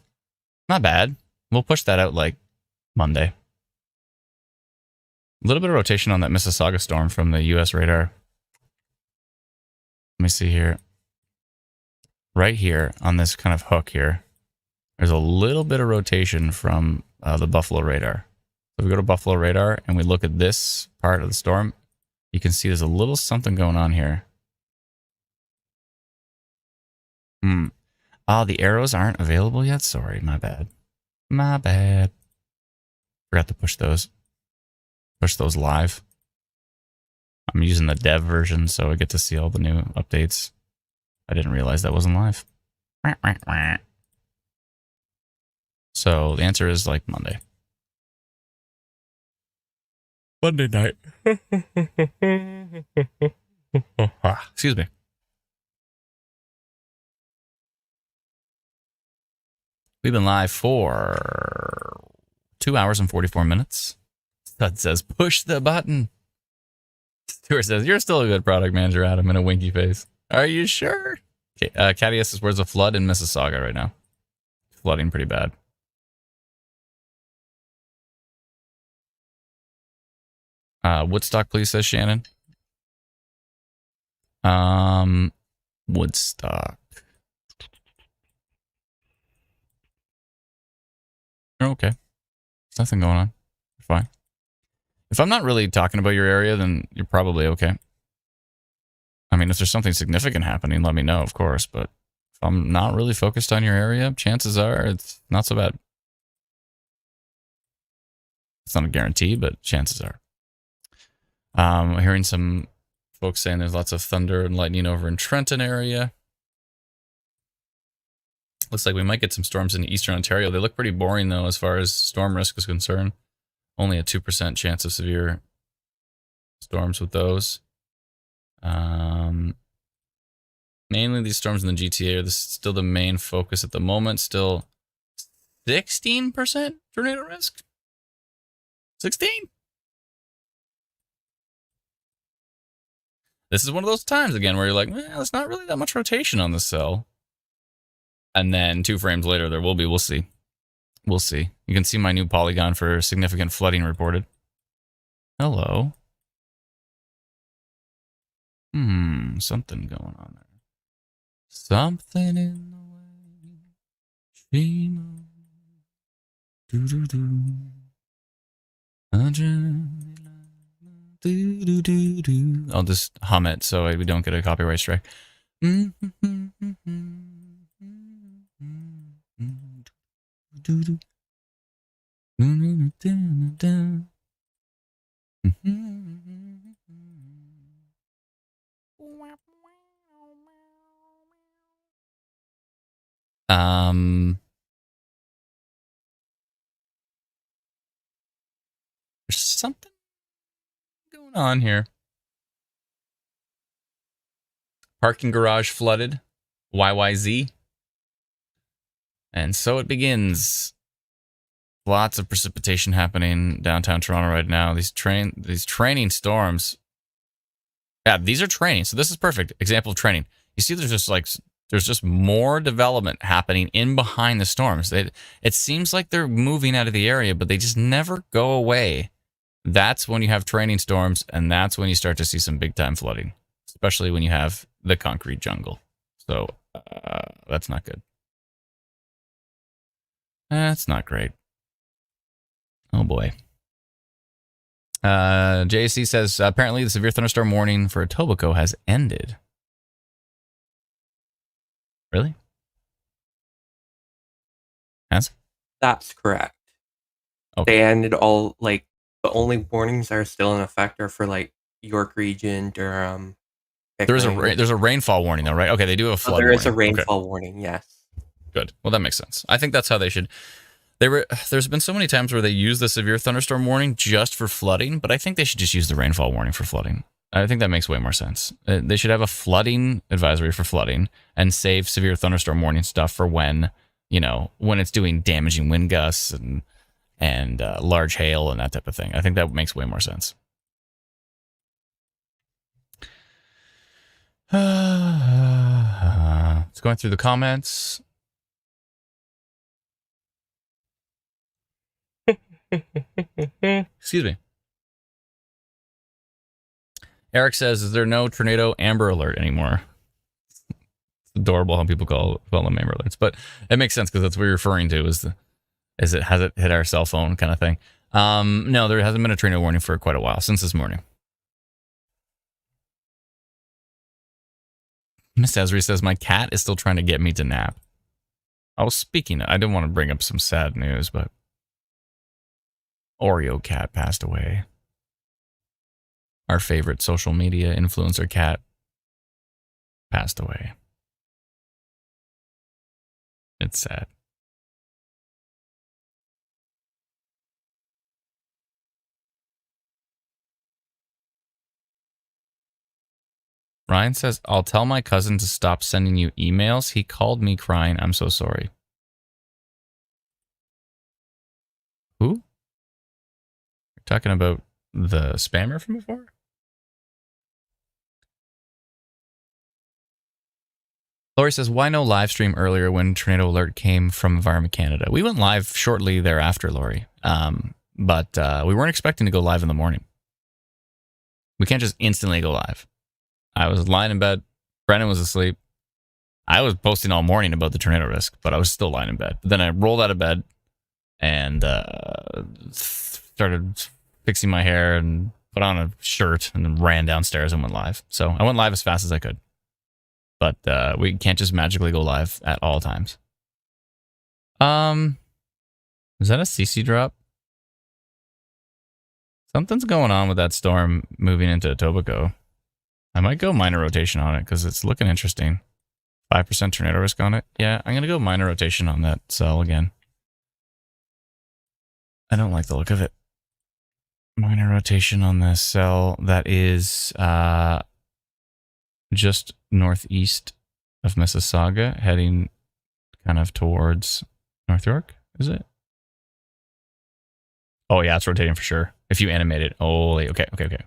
Not bad. We'll push that out like Monday. A little bit of rotation on that Mississauga storm from the US radar. Let me see here. Right here on this kind of hook here, there's a little bit of rotation from the Buffalo radar. So we go to Buffalo radar and we look at this part of the storm. You can see there's a little something going on here. Oh, the arrows aren't available yet? Sorry, my bad. My bad. Forgot to push those. Push those live. I'm using the dev version, so I get to see all the new updates. I didn't realize that wasn't live. So the answer is like Monday. Monday night. Excuse me. We've been live for 2 hours and 44 minutes. Stud says, push the button. Stuart says, you're still a good product manager, Adam, in a winky face. Are you sure? Okay, Cadius says, where's the flood in Mississauga right now? Flooding pretty bad. Woodstock, please, says Shannon. Woodstock. Okay. There's nothing going on. You're fine. If I'm not really talking about your area, then you're probably okay. I mean, if there's something significant happening, let me know, of course. But if I'm not really focused on your area, chances are it's not so bad. It's not a guarantee, but chances are. I'm hearing some folks saying there's lots of thunder and lightning over in Trenton area. Looks like we might get some storms in eastern Ontario. They look pretty boring, though, as far as storm risk is concerned. Only a 2% chance of severe storms with those. Mainly these storms in the GTA are still the main focus at the moment. Still 16% tornado risk? 16? This is one of those times, again, where you're like, well, there's not really that much rotation on this cell. And then 2 frames later, there will be. We'll see. We'll see. You can see my new polygon for significant flooding reported. Hello. Something going on there. Something in the way she moves. Do-do-do. Do-do-do-do. I'll just hum it so we don't get a copyright strike. There's something going on here. Parking garage flooded. YYZ. And so it begins. Lots of precipitation happening downtown Toronto right now. These training storms. Yeah, these are training. So this is perfect example of training. You see, there's just more development happening in behind the storms. It seems like they're moving out of the area, but they just never go away. That's when you have training storms, and that's when you start to see some big time flooding, especially when you have the concrete jungle. So that's not good. That's not great. Oh boy. JC says, apparently the severe thunderstorm warning for Etobicoke has ended. Really? Has? That's correct. Okay. They ended all, like, the only warnings that are still in effect are for, like, York Region, Durham. There's a rainfall warning, though, right? Okay, they do have a flood warning. There is a rainfall warning, yes. Good. Well, that makes sense. I think that's how they should... There's been so many times where they use the severe thunderstorm warning just for flooding, but I think they should just use the rainfall warning for flooding. I think that makes way more sense. They should have a flooding advisory for flooding and save severe thunderstorm warning stuff for when it's doing damaging wind gusts and large hail and that type of thing. I think that makes way more sense. It's going through the comments. Excuse me. Eric says, is there no tornado amber alert anymore? It's adorable how people call them amber alerts, but it makes sense because that's what you're referring to has it hit our cell phone kind of thing. No, there hasn't been a tornado warning for quite a while, since this morning. Miss Esri says, my cat is still trying to get me to nap. I didn't want to bring up some sad news, but Oreo cat passed away. Our favorite social media influencer cat passed away. It's sad. Ryan says, I'll tell my cousin to stop sending you emails. He called me crying. I'm so sorry. Who? You're talking about the spammer from before? Lori says, why no live stream earlier when tornado alert came from Environment Canada? We went live shortly thereafter, Lori. But we weren't expecting to go live in the morning. We can't just instantly go live. I was lying in bed. Brennan was asleep. I was posting all morning about the tornado risk, but I was still lying in bed. But then I rolled out of bed and started fixing my hair and put on a shirt and then ran downstairs and went live. So I went live as fast as I could. But we can't just magically go live at all times. Is that a CC drop? Something's going on with that storm moving into Etobicoke. I might go minor rotation on it because it's looking interesting. 5% tornado risk on it. Yeah, I'm going to go minor rotation on that cell again. I don't like the look of it. Minor rotation on the cell that is just northeast of Mississauga, heading kind of towards North York, is it? Oh, yeah, it's rotating for sure. If you animate it. Oh, okay. Okay.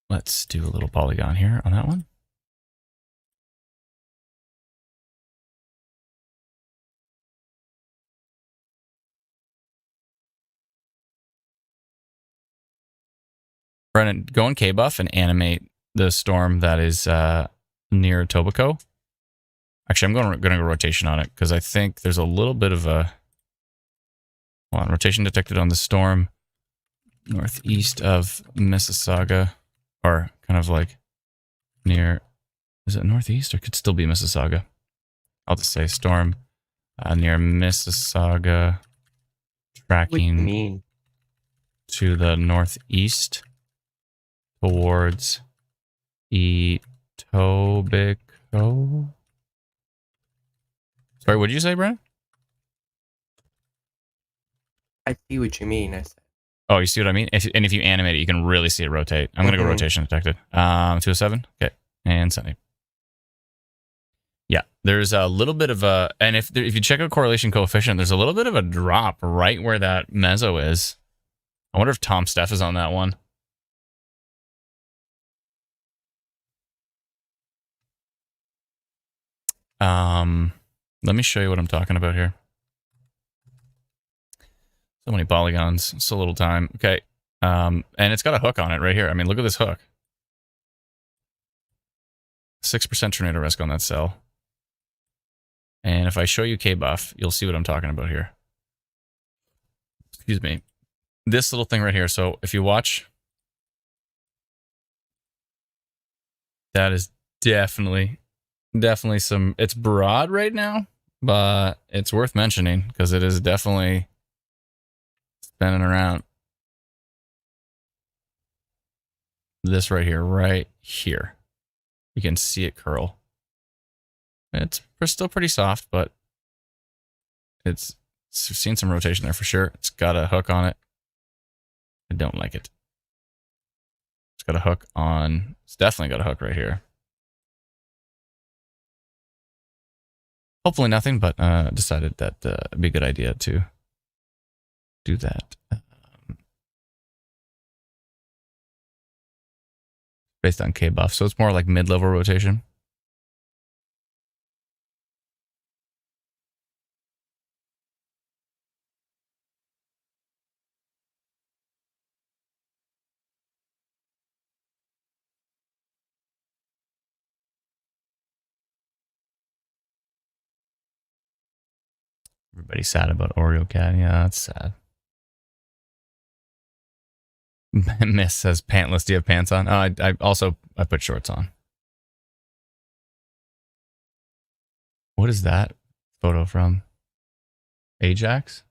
Let's do a little polygon here on that one. Brennan, go in K-Buff and animate the storm that is near Etobicoke. Actually, I'm going to go rotation on it because I think there's a little bit of a... Hold on, rotation detected on the storm northeast of Mississauga, or kind of like near... Is it northeast or could still be Mississauga? I'll just say storm near Mississauga, tracking to the northeast towards Etobicoke. Sorry, what did you say, Brent? I see what you mean. I said. Oh, you see what I mean? And if you animate it, you can really see it rotate. I'm going to go rotation detected. 207. Okay. And sending. Yeah, there's a little bit of a... And if you check out correlation coefficient, there's a little bit of a drop right where that meso is. I wonder if Tom Steff is on that one. Let me show you what I'm talking about here. So many polygons, so little time. Okay. And it's got a hook on it right here. I mean, look at this hook. 6% tornado risk on that cell. And if I show you K-Buff, you'll see what I'm talking about here. Excuse me. This little thing right here. So if you watch, that is definitely some... It's broad right now, but it's worth mentioning because it is definitely spinning around. This right here. You can see it curl. It's still pretty soft, but it's seen some rotation there for sure. It's got a hook on it. I don't like it. It's got a hook on... It's definitely got a hook right here. Hopefully nothing, but decided that it'd be a good idea to do that. Based on K-Buff, so it's more like mid-level rotation. Everybody's sad about Oreo Cat. Yeah, that's sad. Miss says pantless. Do you have pants on? Oh, I put shorts on. What is that photo from? Ajax?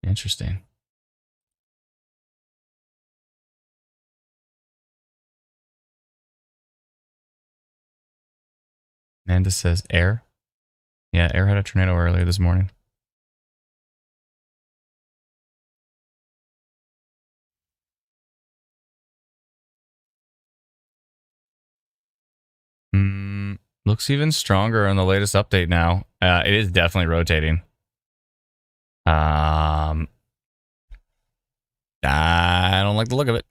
Interesting. Amanda says Air. Yeah, Air had a tornado earlier this morning. Looks even stronger on the latest update now. It is definitely rotating. I don't like the look of it.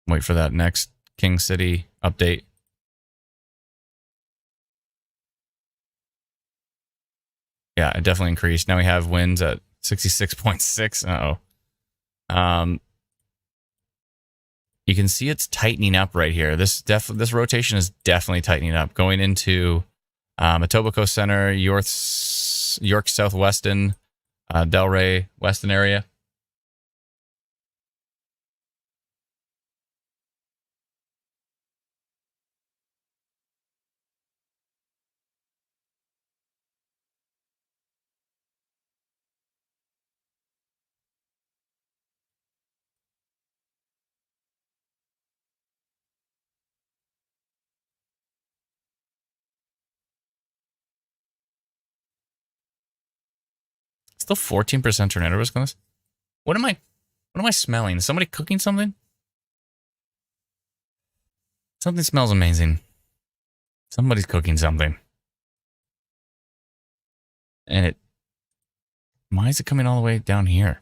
Wait for that next King City update. Yeah, it definitely increased. Now we have winds at 66.6. Uh-oh. You can see it's tightening up right here. This rotation is definitely tightening up. Going into Etobicoke Center, York Southweston, Delray Weston area. Still 14% tornado risk on this. What am I smelling? Is somebody cooking something? Something smells amazing. Somebody's cooking something. And why is it coming all the way down here?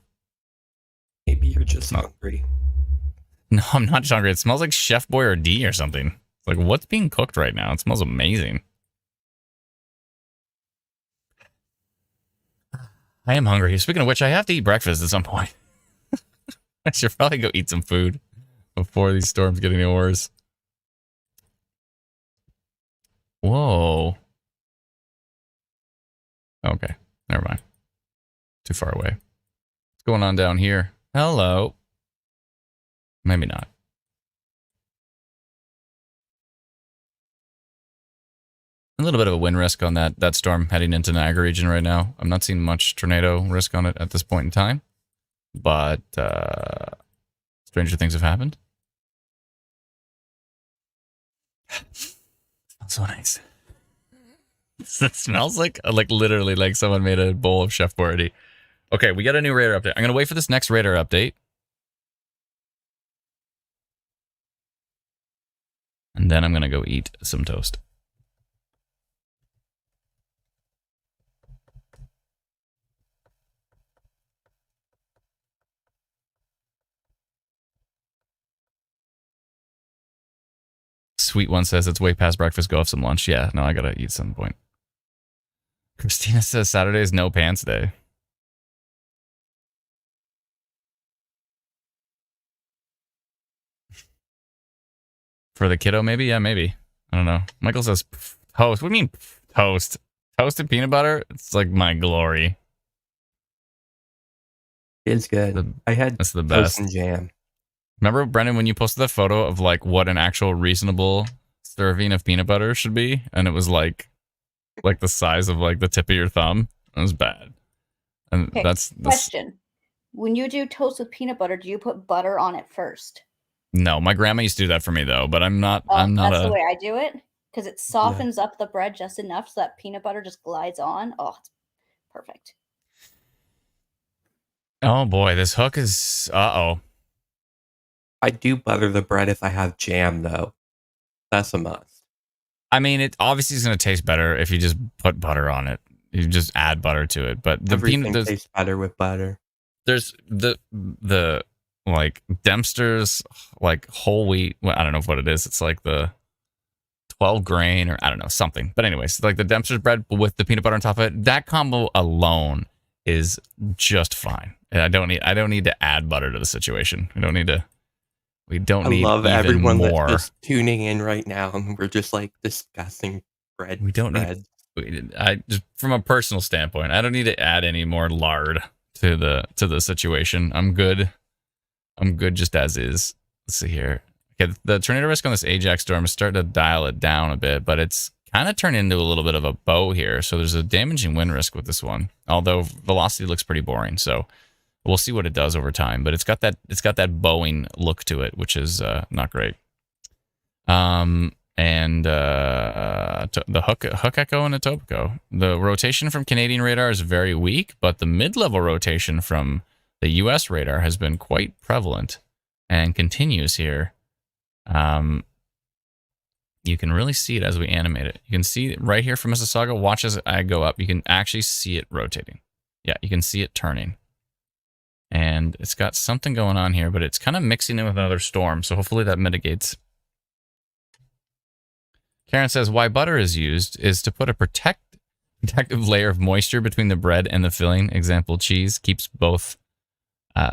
Maybe you're just hungry. No, I'm not just hungry. It smells like Chef Boyardee or something. Like, what's being cooked right now? It smells amazing. I am hungry. Speaking of which, I have to eat breakfast at some point. I should probably go eat some food before these storms get any worse. Whoa. Okay, never mind. Too far away. What's going on down here? Hello. Maybe not. A little bit of a wind risk on that storm heading into Niagara region right now. I'm not seeing much tornado risk on it at this point in time, but stranger things have happened. Smells so nice. It smells like literally like someone made a bowl of Chef Boyardee. Okay, we got a new radar update. I'm gonna wait for this next radar update, and then I'm gonna go eat some toast. Sweet one says it's way past breakfast. Go have some lunch. Yeah, no, I gotta eat some point. Christina says Saturday is no pants day. For the kiddo, maybe? Yeah, maybe. I don't know. Michael says toast. What do you mean toast? Toasted peanut butter? It's like my glory. It's good. That's the best. Toast and jam. Remember, Brendan, when you posted that photo of like what an actual reasonable serving of peanut butter should be? And it was like the size of like the tip of your thumb. It was bad. And okay, that's question. When you do toast with peanut butter, do you put butter on it first? No, my grandma used to do that for me though, but I'm not. That's the way I do it because it softens up the bread just enough so that peanut butter just glides on. Oh, it's perfect. Oh boy, this hook is. Uh-oh. I do butter the bread if I have jam though. That's a must. I mean, it obviously is going to taste better if you just put butter on it. You just add butter to it, but everything tastes better with butter. There's the like Dempster's like whole wheat. Well, I don't know what it is. It's like the 12 grain or I don't know something. But anyways, like the Dempster's bread with the peanut butter on top of it. That combo alone is just fine. And I don't need to add butter to the situation. We don't need I love everyone more. That's just tuning in right now, and we're just like discussing bread. We don't need. I just from a personal standpoint, I don't need to add any more lard to the situation. I'm good just as is. Let's see here. Okay, the tornado risk on this Ajax storm is starting to dial it down a bit, but it's kind of turned into a little bit of a bow here. So there's a damaging wind risk with this one, although velocity looks pretty boring. So we'll see what it does over time. But it's got that bowing look to it, which is not great. The hook echo and Etobicoke. The rotation from Canadian radar is very weak, but the mid-level rotation from the U.S. radar has been quite prevalent and continues here. You can really see it as we animate it. You can see it right here from Mississauga. Watch as I go up. You can actually see it rotating. Yeah, you can see it turning. And it's got something going on here, but it's kind of mixing in with another storm, so hopefully that mitigates. Karen says, why butter is used is to put a protective layer of moisture between the bread and the filling. Example, cheese keeps both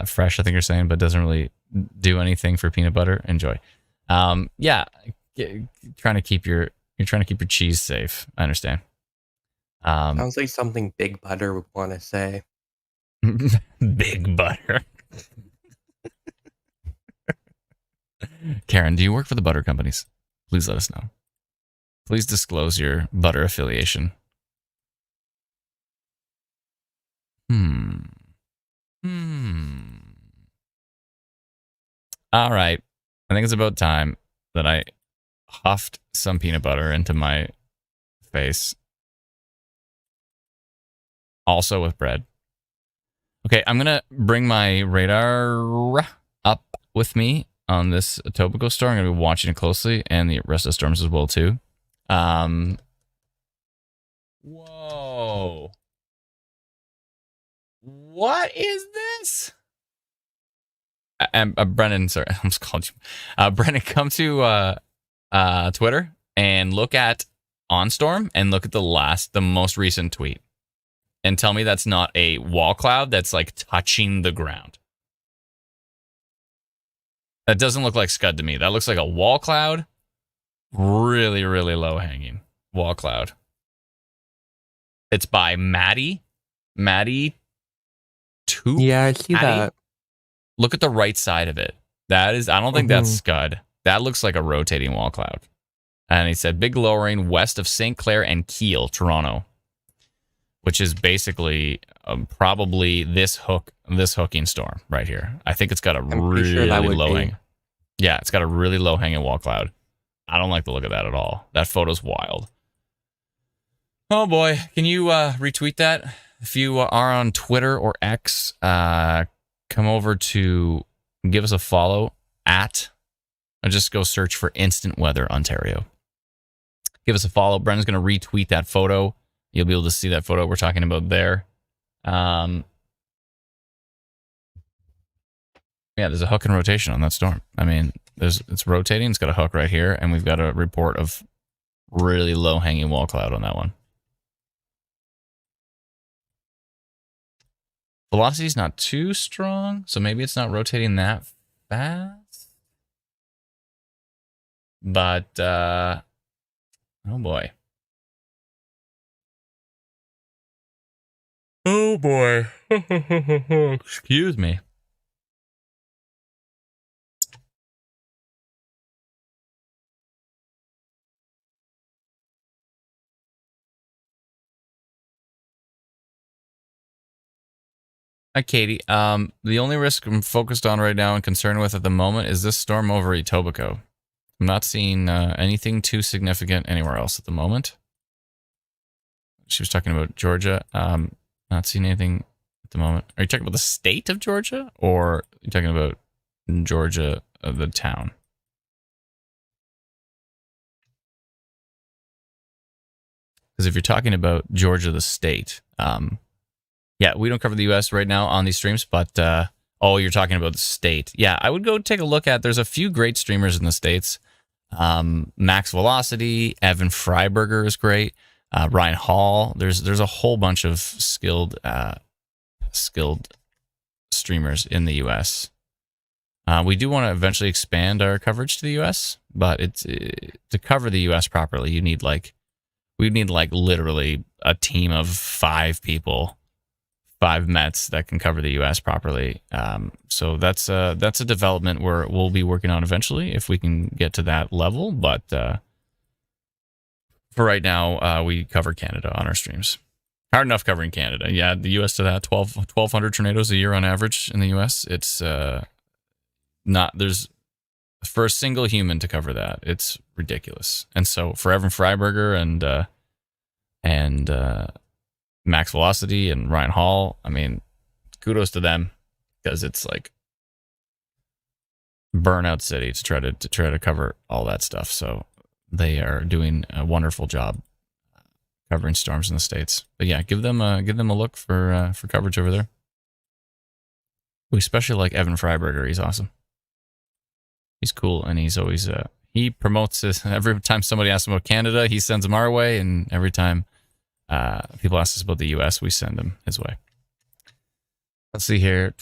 fresh, I think you're saying, but doesn't really do anything for peanut butter. Enjoy. Yeah, trying to keep your cheese safe. I understand. Sounds like something Big Butter would want to say. Big Butter. Karen, do you work for the butter companies? Please let us know. Please disclose your butter affiliation. All right. I think it's about time that I huffed some peanut butter into my face. Also with bread. Okay, I'm going to bring my radar up with me on this Etobicoke store. I'm going to be watching it closely, and the rest of the storms as well, too. Whoa. What is this? Brennan, sorry, I almost called you. Brennan, come to Twitter and look at OnStorm and look at the most recent tweet. And tell me that's not a wall cloud that's like touching the ground. That doesn't look like Scud to me. That looks like a wall cloud. Really, really low hanging wall cloud. It's by Maddie. Maddie 2. Yeah, I see that. Look at the right side of it. That is, I don't think that's Scud. That looks like a rotating wall cloud. And he said big lowering west of St. Clair and Kiel, Toronto, which is basically probably this hooking storm right here. I think it's got a really low hang. Yeah, it's got a really low hanging wall cloud. I don't like the look of that at all. That photo's wild. Oh boy, can you retweet that? If you are on Twitter or X, come over to give us a follow at, or just go search for Instant Weather Ontario. Give us a follow. Brendan's going to retweet that photo. You'll be able to see that photo we're talking about there. Yeah, there's a hook and rotation on that storm. I mean, it's rotating. It's got a hook right here, and we've got a report of really low hanging wall cloud on that one. Velocity's not too strong, so maybe it's not rotating that fast. But, oh boy. Oh boy. Excuse me. Hi, Katie. The only risk I'm focused on right now and concerned with at the moment is this storm over Etobicoke. I'm not seeing anything too significant anywhere else at the moment. She was talking about Georgia. Not seeing anything at the moment. Are you talking about the state of Georgia, or are you talking about Georgia, the town? Because if you're talking about Georgia, the state, yeah, we don't cover the U.S. right now on these streams, but oh, you're talking about the state. Yeah, I would go take a look at. There's a few great streamers in the states. Max Velocity, Evan Freiberger is great. Ryan Hall. There's a whole bunch of skilled streamers in the U.S. We do want to eventually expand our coverage to the U.S., but to cover the U.S. properly, we need literally a team of 5 people. 5 Mets that can cover the U.S. properly. So that's a development we'll be working on eventually if we can get to that level. But for right now, we cover Canada on our streams. Hard enough covering Canada. Yeah, the U.S. to that 1,200 tornadoes a year on average in the U.S. It's there's for a single human to cover that. It's ridiculous. And so for Evan Freiberger and Max Velocity and Ryan Hall, I mean, kudos to them, because it's like burnout city to try to cover all that stuff. So they are doing a wonderful job covering storms in the States. But yeah, give them a look for coverage over there. We especially like Evan Freiberger. He's awesome. He's cool, and he's always he promotes this every time somebody asks him about Canada. He sends them our way, and every time people ask us about the U.S., we send them his way. Let's see here.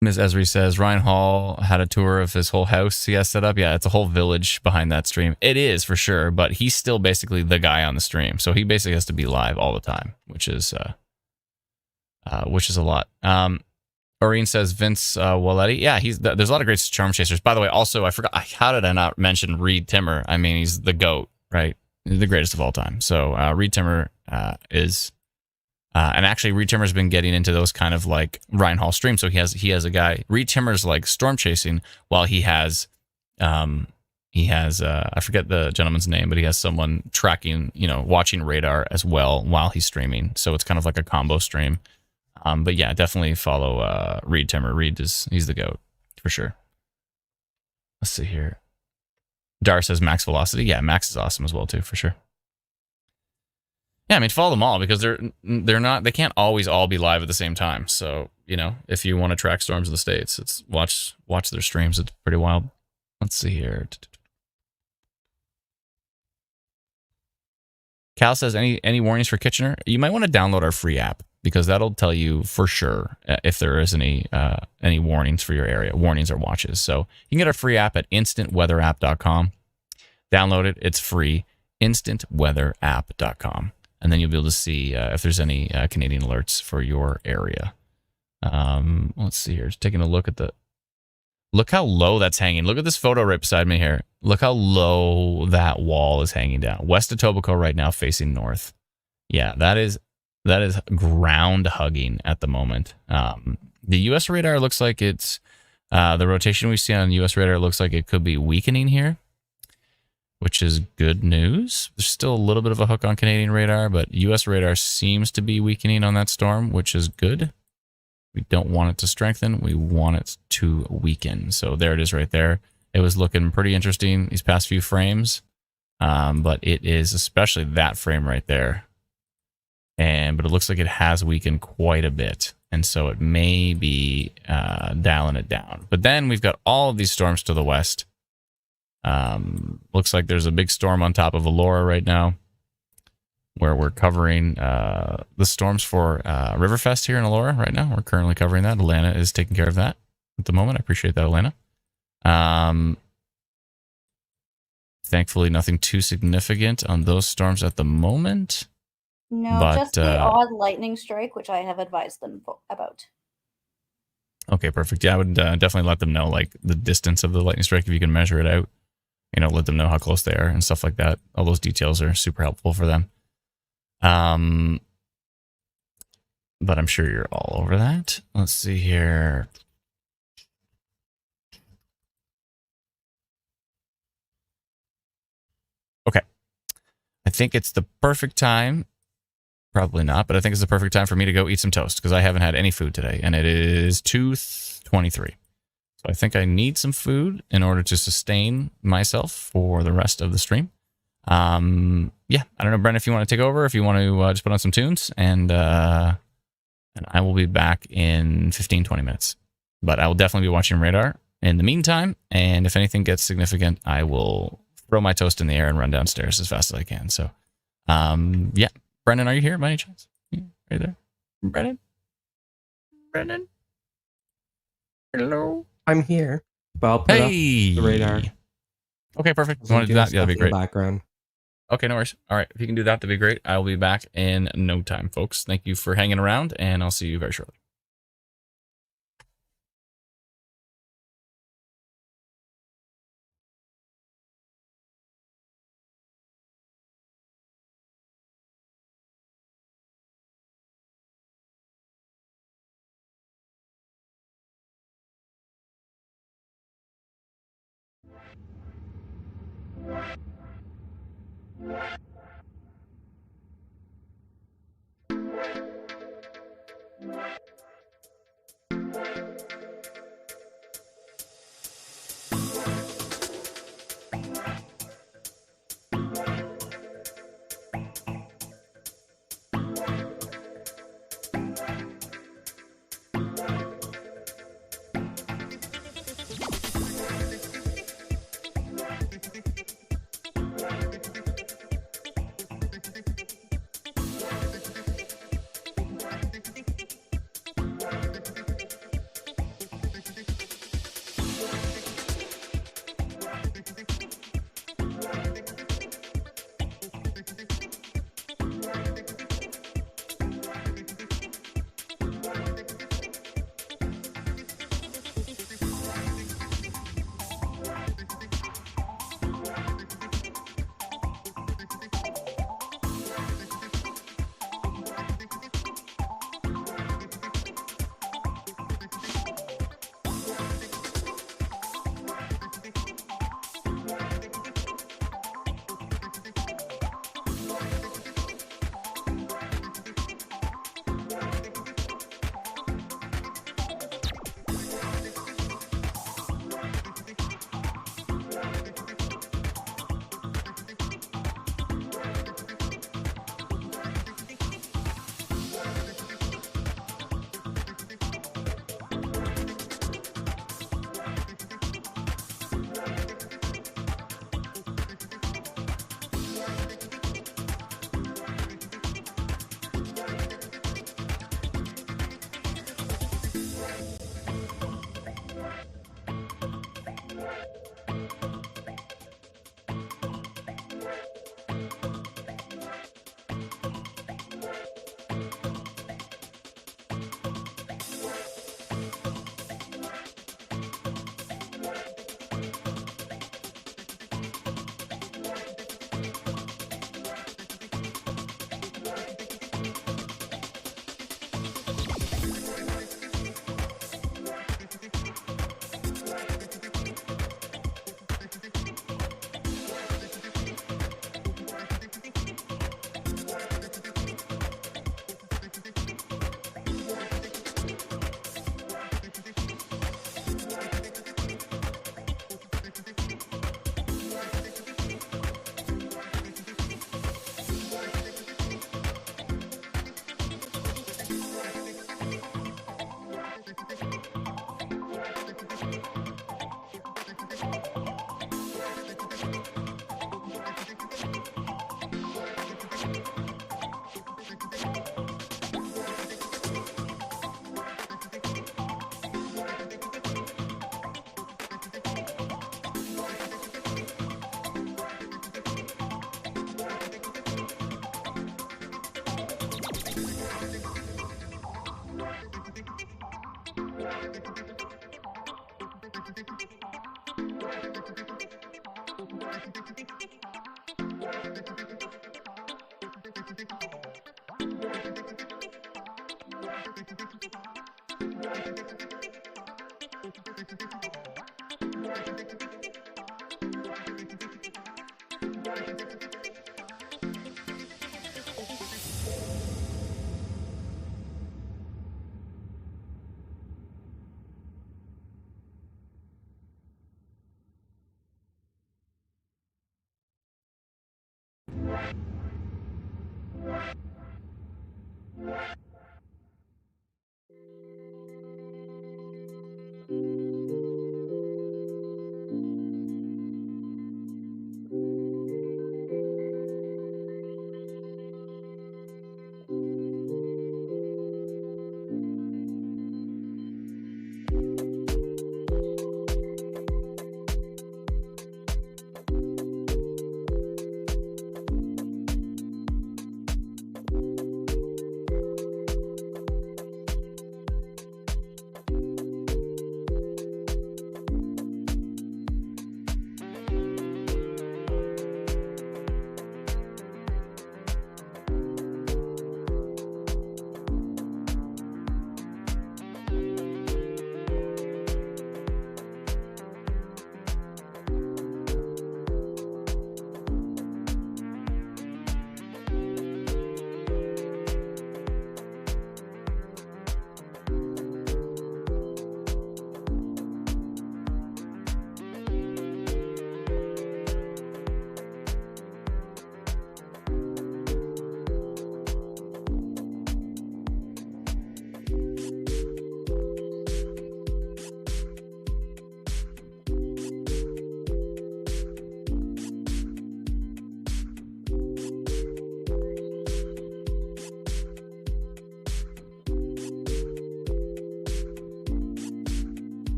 Ms. Esri says, Ryan Hall had a tour of his whole house he has set up. Yeah, it's a whole village behind that stream. It is, for sure, but he's still basically the guy on the stream. So he basically has to be live all the time, which is a lot. Oreen says, Vince Walletti. Yeah, there's a lot of great storm chasers. By the way, also, I forgot, how did I not mention Reed Timmer? I mean, he's the GOAT, right? He's the greatest of all time. So Reed Timmer is... and actually, Reed Timmer's been getting into those kind of like Ryan Hall streams. So he has a guy. Reed Timmer's like storm chasing while he has I forget the gentleman's name, but he has someone tracking, watching radar as well while he's streaming. So it's kind of like a combo stream. But yeah, definitely follow Reed Timmer. He's the GOAT for sure. Let's see here. Dar says Max Velocity. Yeah, Max is awesome as well too, for sure. Yeah, I mean, follow them all because they can't always all be live at the same time. So, if you want to track storms in the States, it's watch their streams. It's pretty wild. Let's see here. Cal says, any warnings for Kitchener? You might want to download our free app because that'll tell you for sure if there is any warnings for your area, warnings or watches. So you can get our free app at instantweatherapp.com. Download it. It's free. instantweatherapp.com. And then you'll be able to see if there's any Canadian alerts for your area. Let's see here. Just taking a look at look how low that's hanging. Look at this photo right beside me here. Look how low that wall is hanging down. West Etobicoke right now facing north. Yeah, that is ground hugging at the moment. The U.S. radar looks like it's the rotation we see on U.S. radar looks like it could be weakening here, which is good news. There's still a little bit of a hook on Canadian radar, but U.S. radar seems to be weakening on that storm, which is good. We don't want it to strengthen. We want it to weaken. So there it is right there. It was looking pretty interesting these past few frames, but it is especially that frame right there. But it looks like it has weakened quite a bit, and so it may be dialing it down. But then we've got all of these storms to the west. Looks like there's a big storm on top of Elora right now, where we're covering the storms for Riverfest here in Elora right now. We're currently covering that. Alana is taking care of that at the moment. I appreciate that, Alana. Thankfully, nothing too significant on those storms at the moment. No, just the odd lightning strike, which I have advised them about. Okay, perfect. Yeah, I would definitely let them know like the distance of the lightning strike if you can measure it out. Let them know how close they are and stuff like that. All those details are super helpful for them. But I'm sure you're all over that. Let's see here. Okay. I think it's the perfect time. Probably not, but I think it's the perfect time for me to go eat some toast because I haven't had any food today, and it is 2:23. So I think I need some food in order to sustain myself for the rest of the stream. Yeah, I don't know, Brendan, if you want to take over, if you want to just put on some tunes, and I will be back in 15-20 minutes. But I will definitely be watching radar in the meantime, and if anything gets significant, I will throw my toast in the air and run downstairs as fast as I can. So, yeah. Brendan, are you here by any chance? Right there? Brendan? Hello? I'm here. But I'll put up the radar. Okay, perfect. You want to do that? Yeah, that'd be great. Background. Okay, no worries. All right, if you can do that, that'd be great. I will be back in no time, folks. Thank you for hanging around, and I'll see you very shortly.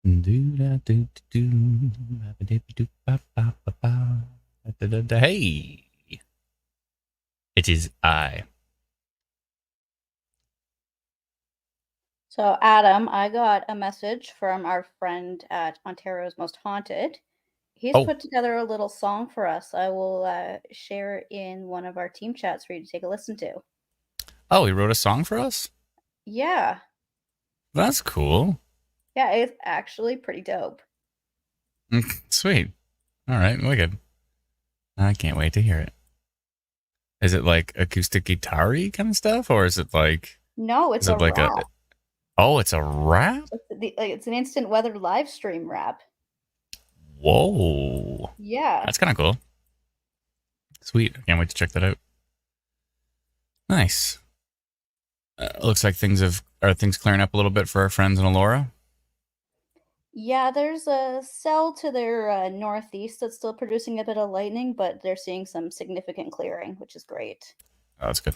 Hey, it is I. So, Adam, I got a message from our friend at Ontario's Most Haunted. He's put together a little song for us. I will share in one of our team chats for you to take a listen to. Oh, he wrote a song for us? Yeah. That's cool. Yeah, it's actually pretty dope. Sweet. All right, wicked. I can't wait to hear it. Is it like acoustic guitar-y kind of stuff, or is it like... No, it's a like rap. Oh, it's a rap? It's an instant weather live stream rap. Whoa. Yeah. That's kind of cool. Sweet. I can't wait to check that out. Nice. Looks like are things clearing up a little bit for our friends in Elora? Yeah, there's a cell to their northeast that's still producing a bit of lightning, but they're seeing some significant clearing, which is great. Oh, that's good.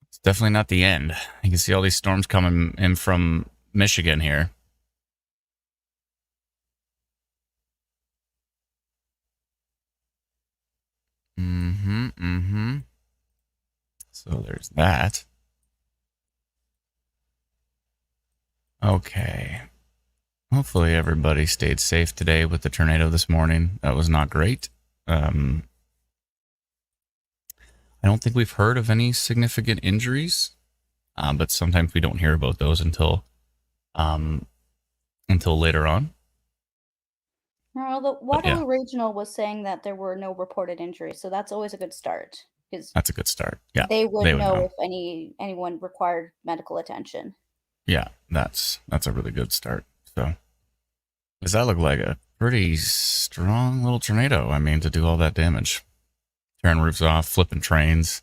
It's definitely not the end. You can see all these storms coming in from Michigan here. So there's that. Okay. Hopefully everybody stayed safe today with the tornado this morning. That was not great. I don't think we've heard of any significant injuries, but sometimes we don't hear about those until later on. Well, the Waterloo Regional was saying that there were no reported injuries, so that's always a good start. That's a good start. Yeah, they would know if anyone required medical attention. Yeah, that's a really good start. So, does that look like a pretty strong little tornado? I mean, to do all that damage, tearing roofs off, flipping trains.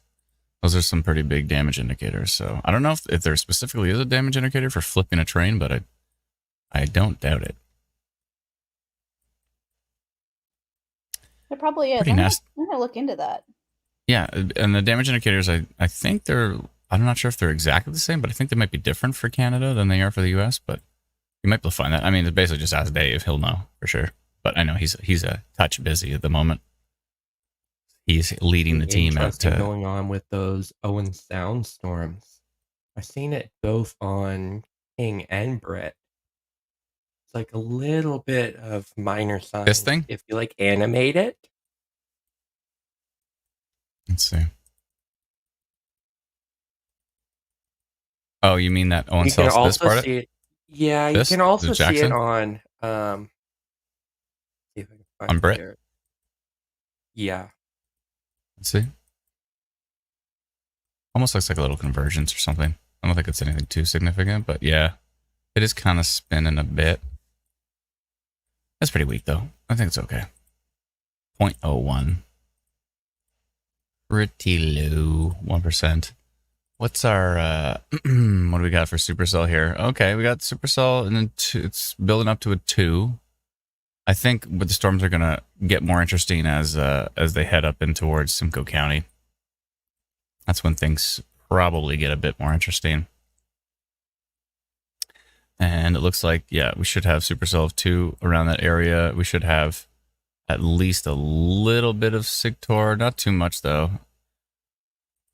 Those are some pretty big damage indicators. So I don't know if there specifically is a damage indicator for flipping a train, but I don't doubt it. There probably is. I'm gonna look into that. Yeah, and the damage indicators, I think I'm not sure if they're exactly the same, but I think they might be different for Canada than they are for the US, but you might be able to find that. I mean, it's basically just ask Dave, he'll know for sure. But I know he's a touch busy at the moment. He's leading the team out to... going on with those Owen Sound storms. I've seen it both on King and Brett. It's like a little bit of minor signs. This thing? If you animate it. Let's see. Oh, you mean that Owen sells this part? Yeah, you can also see it on see if I can find on Brit. There. Yeah. Let's see. Almost looks like a little convergence or something. I don't think it's anything too significant, but yeah, it is kind of spinning a bit. That's pretty weak though. I think it's okay. 0.01. Pretty low. 1%. What's our, what do we got for Supercell here? Okay, we got Supercell, and then it's building up to a 2. I think the storms are going to get more interesting as they head up in towards Simcoe County. That's when things probably get a bit more interesting. And it looks like, yeah, we should have Supercell of 2 around that area. We should have at least a little bit of Sigtor, not too much though.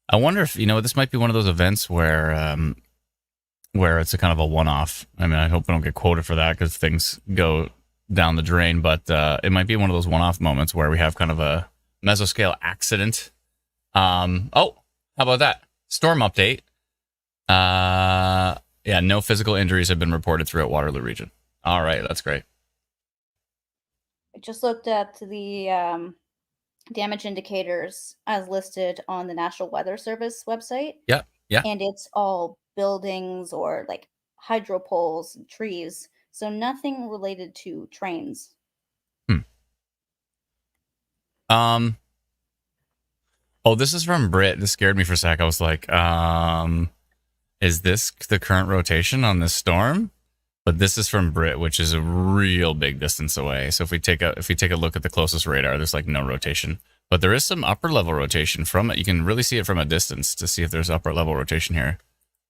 I wonder if, this might be one of those events where it's a kind of a one-off. I mean, I hope we don't get quoted for that because things go down the drain, but it might be one of those one-off moments where we have kind of a mesoscale accident. Oh, how about that? Storm update. Yeah, no physical injuries have been reported throughout Waterloo region. All right, that's great. I just looked at the damage indicators as listed on the National Weather Service website. Yeah. And it's all buildings or like hydro poles and trees. So nothing related to trains. Oh, this is from Brit. This scared me for a sec. I was like, is this the current rotation on this storm? But this is from Brit, which is a real big distance away. So if we take a look at the closest radar, there's like no rotation. But there is some upper level rotation from it. You can really see it from a distance to see if there's upper level rotation here.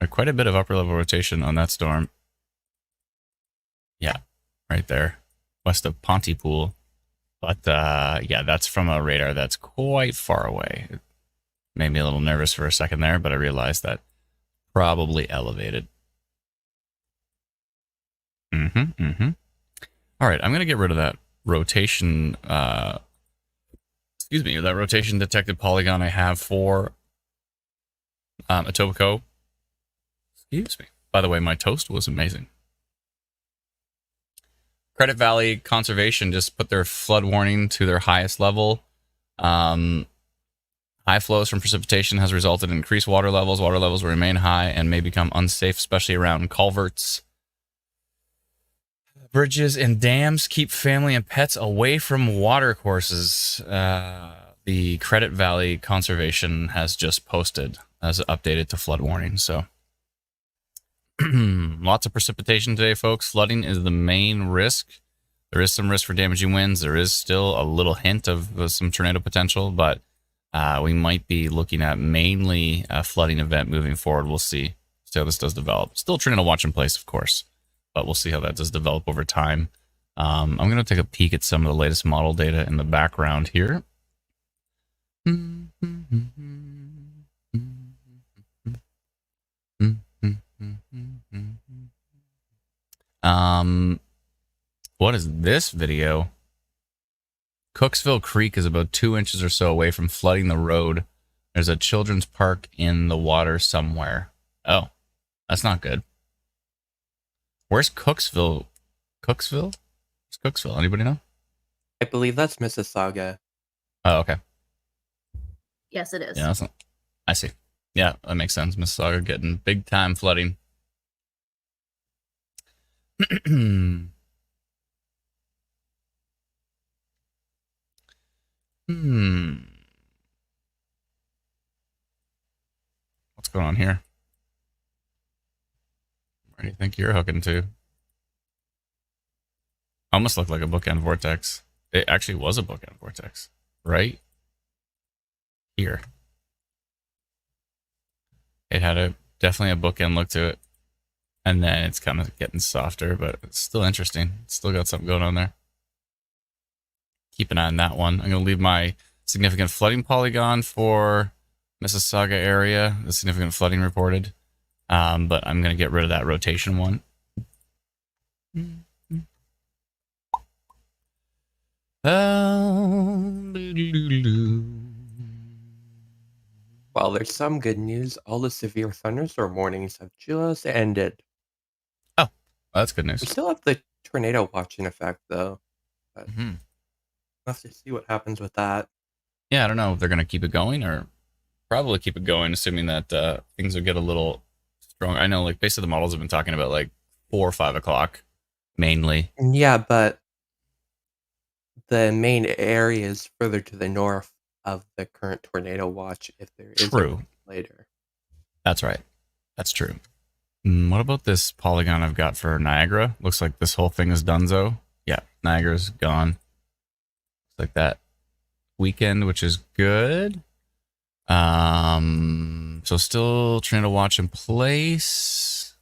Quite a bit of upper level rotation on that storm. Yeah, right there, west of Pontypool. But yeah, that's from a radar that's quite far away. It made me a little nervous for a second there, but I realized that probably elevated. All right, I'm going to get rid of that rotation, excuse me, that rotation detected polygon I have for Etobicoke. Excuse me. By the way, my toast was amazing. Credit Valley Conservation just put their flood warning to their highest level. High flows from precipitation has resulted in increased water levels. Water levels will remain high and may become unsafe, especially around culverts, bridges, and dams. Keep family and pets away from water courses. The Credit Valley Conservation has just posted as updated to flood warning. So lots of precipitation today, folks. Flooding is the main risk. There is some risk for damaging winds. There is still a little hint of some tornado potential, but we might be looking at mainly a flooding event moving forward. We'll see how this does develop. Still tornado watch in place, of course, but we'll see how that does develop over time. I'm going to take a peek at some of the latest model data in the background here. What is this video? Cooksville Creek is about 2 inches or so away from flooding the road. There's a children's park in the water somewhere. Oh, that's not good. Where's Cooksville? Cooksville? Where's Cooksville? Anybody know? I believe that's Mississauga. Oh, okay. Yes, it is. Yeah, that's not, I see. Yeah, that makes sense. Mississauga getting big time flooding. What's going on here? Where do you think you're hooking to? Almost looked like a bookend vortex. It actually was a bookend vortex, right here. It had definitely a bookend look to it. And then it's kind of getting softer, but it's still interesting. It's still got something going on there. Keep an eye on that one. I'm going to leave my significant flooding polygon for Mississauga area, the significant flooding reported. But I'm going to get rid of that rotation one. Well, there's some good news. All the severe thunderstorm warnings have just ended. Oh, that's good news. We still have the tornado watch in effect, though. But we'll have to see what happens with that. Yeah, I don't know if they're going to keep it going or probably keep it going, assuming that things will get a little strong. I know, like, basically the models have been talking about like 4 or 5 o'clock mainly. Yeah, but the main area is further to the north of the current tornado watch if there is True. Later. That's right. That's true. What about this polygon I've got for Niagara? Looks like this whole thing is donezo. Yeah, Niagara's gone. Looks like that weekend, which is good. So still trying to watch in place.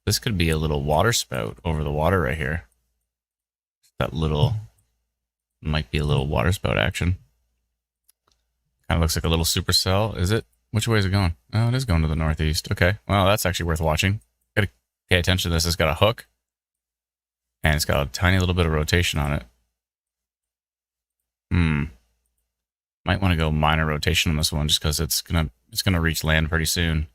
This could be a little water spout over the water right here. That little might be a little water spout action. Kind of looks like a little supercell. Is it? Which way is it going? Oh, it is going to the northeast. Okay. Well, that's actually worth watching. Gotta pay attention to this. It's got a hook. And it's got a tiny little bit of rotation on it. Might want to go minor rotation on this one just because it's gonna reach land pretty soon.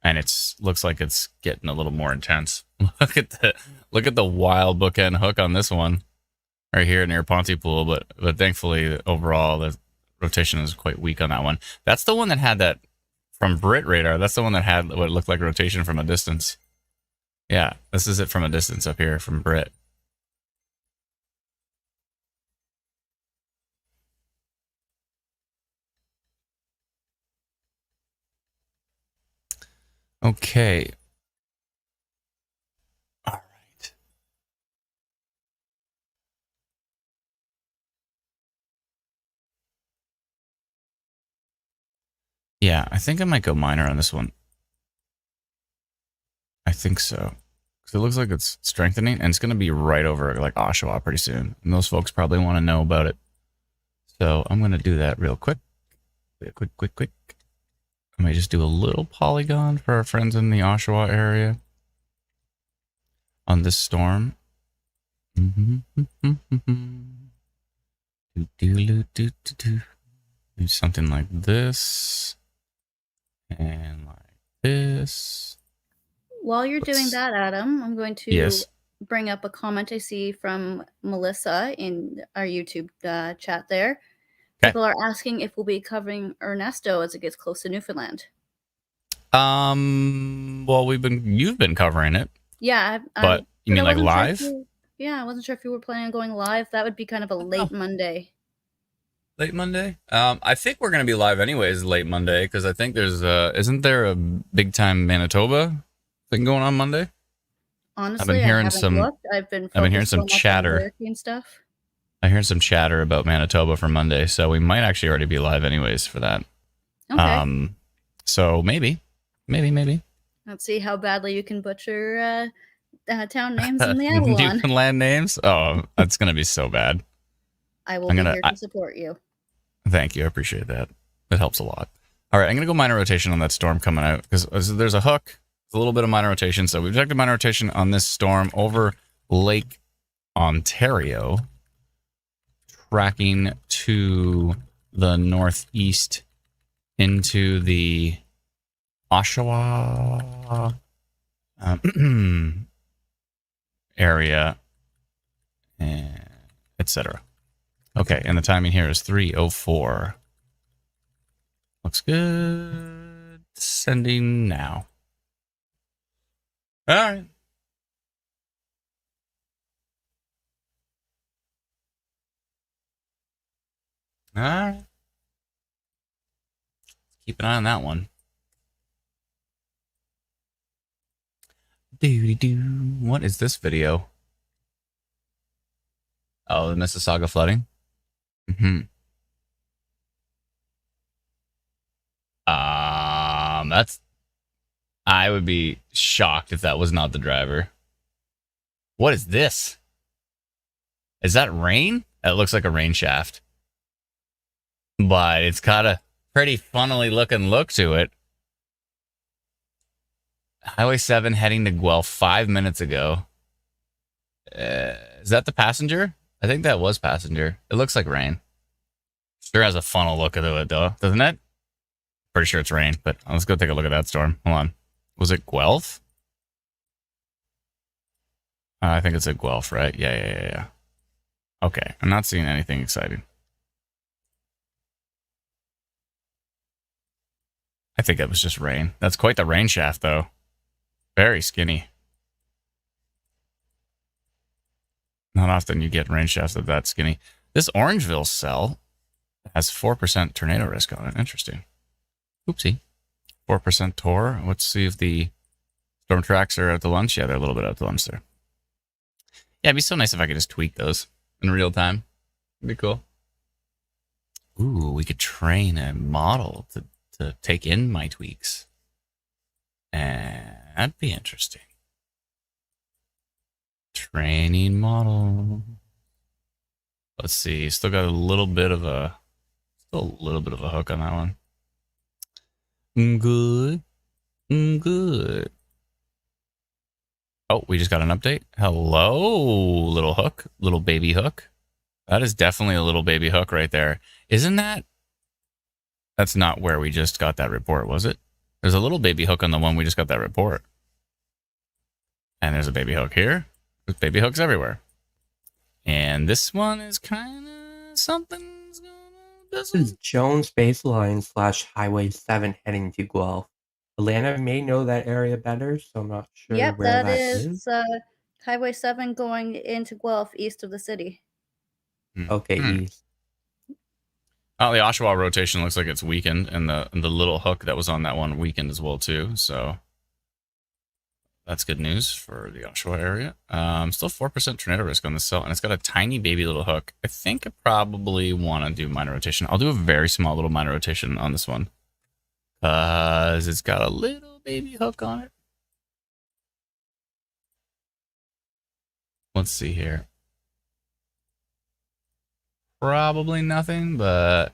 And looks like it's getting a little more intense. Look at the wild bookend hook on this one. Right here near Pontypool, but thankfully overall the rotation is quite weak on that one. That's the one that had that from Brit radar. That's the one that had what looked like rotation from a distance. Yeah, this is it from a distance up here from Brit. Okay. All right. Yeah, I think I might go minor on this one. I think so. because it looks like it's strengthening, and it's going to be right over like Oshawa pretty soon. And those folks probably want to know about it. So I'm going to do that real quick. Quick. I might just do a little polygon for our friends in the Oshawa area on this storm. Do something like this and like this. While you're doing that, Adam, I'm going to bring up a comment I see from Melissa in our YouTube chat there. Okay. People are asking if we'll be covering Ernesto as it gets close to Newfoundland. Well, you've been covering it. Yeah, but you mean like live? I wasn't sure if you were planning on going live. That would be kind of a late Monday. Late Monday? I think we're going to be live anyways late Monday, because I think there's isn't there a big time Manitoba thing going on Monday? Honestly, I've been hearing I've been hearing some chatter. And stuff. I heard some chatter about Manitoba for Monday, so we might actually already be live anyways for that. Okay. So maybe. Let's see how badly you can butcher town names in the Avalon. Newfoundland names? Oh, that's going to be so bad. I will be here to support you. Thank you. I appreciate that. It helps a lot. All right, I'm going to go minor rotation on that storm coming out, because there's a hook. There's a little bit of minor rotation. So we've detected minor rotation on this storm over Lake Ontario, tracking to the northeast into the Oshawa area, etc. Okay, and the timing here is 3:04. Looks good. Sending now. All right. All right. Keep an eye on that one. Doody-doo. What is this video? Oh, the Mississauga flooding? I would be shocked if that was not the driver. What is this? Is that rain? That looks like a rain shaft. But it's got a pretty funnily looking look to it. Highway 7 heading to Guelph 5 minutes ago. Is that the passenger? I think that was passenger. It looks like rain. Sure has a funnel look to it, though, doesn't it? Pretty sure it's rain, but let's go take a look at that storm. Hold on. Was it Guelph? I think it's at Guelph, right? Yeah. Okay, I'm not seeing anything exciting. I think it was just rain. That's quite the rain shaft, though. Very skinny. Not often you get rain shafts that skinny. This Orangeville cell has 4% tornado risk on it. Interesting. Oopsie. 4% TOR. Let's see if the storm tracks are at the lunch. Yeah, they're a little bit at the lunch there. Yeah, it'd be so nice if I could just tweak those in real time. It'd be cool. Ooh, we could train a model to take in my tweaks. And that'd be interesting. Training model. Let's see. Still got a little bit of a hook on that one. Good. Oh, we just got an update. Hello, little hook, little baby hook. That is definitely a little baby hook right there. Isn't that? That's not where we just got that report, was it? There's a little baby hook on the one we just got that report. And there's a baby hook here. There's baby hooks everywhere. And this one is kind of something's going on. This is Jones Baseline / Highway 7 heading to Guelph. Alana may know that area better, so I'm not sure where that is. Highway 7 going into Guelph, east of the city. Okay, east. Oh, the Oshawa rotation looks like it's weakened, and the little hook that was on that one weakened as well too. So that's good news for the Oshawa area. Still 4% tornado risk on this cell, and it's got a tiny baby little hook. I think I probably want to do minor rotation. I'll do a very small little minor rotation on this one, because it's got a little baby hook on it. Let's see here. Probably nothing, but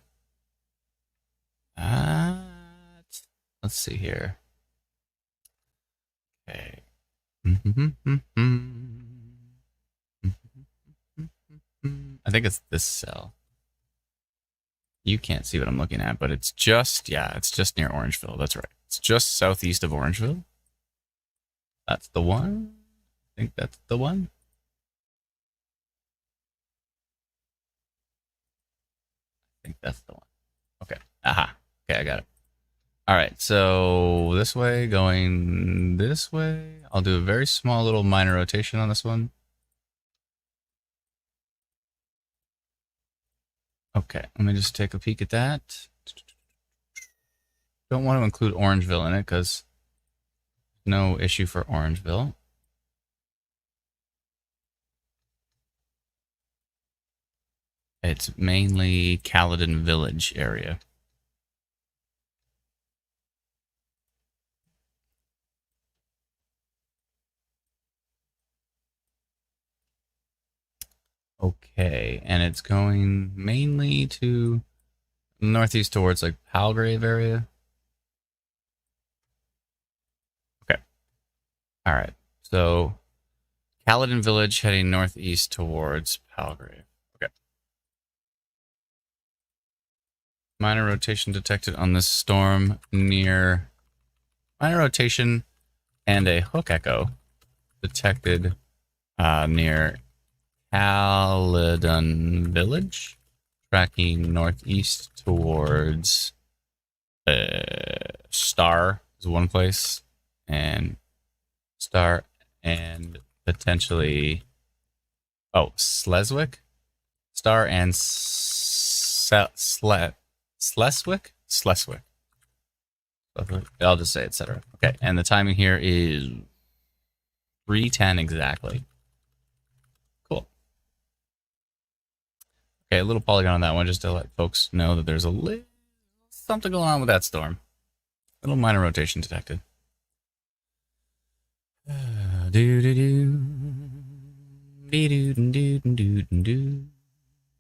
let's see here. Okay. I think it's this cell. You can't see what I'm looking at, but it's just, yeah, it's just near Orangeville. That's right. It's just southeast of Orangeville. That's the one. I think that's the one. I think that's the one. Okay. Aha. Okay, I got it. All right, so this way, going this way. I'll do a very small little minor rotation on this one. Okay, let me just take a peek at that. Don't want to include Orangeville in it because no issue for Orangeville. It's mainly Caledon Village area. Okay, and it's going mainly to northeast towards like Palgrave area. Okay. All right. So Caledon Village heading northeast towards Palgrave. Okay. Minor rotation detected on this storm near minor rotation and a hook echo detected near Caledon Village, tracking northeast towards Star is one place, and Star and potentially Sleswick, Star and Sleswick. I'll just say etc. Okay, and the timing here is 3:10 exactly. Cool. Okay, a little polygon on that one just to let folks know that there's a little something going on with that storm. Little minor rotation detected.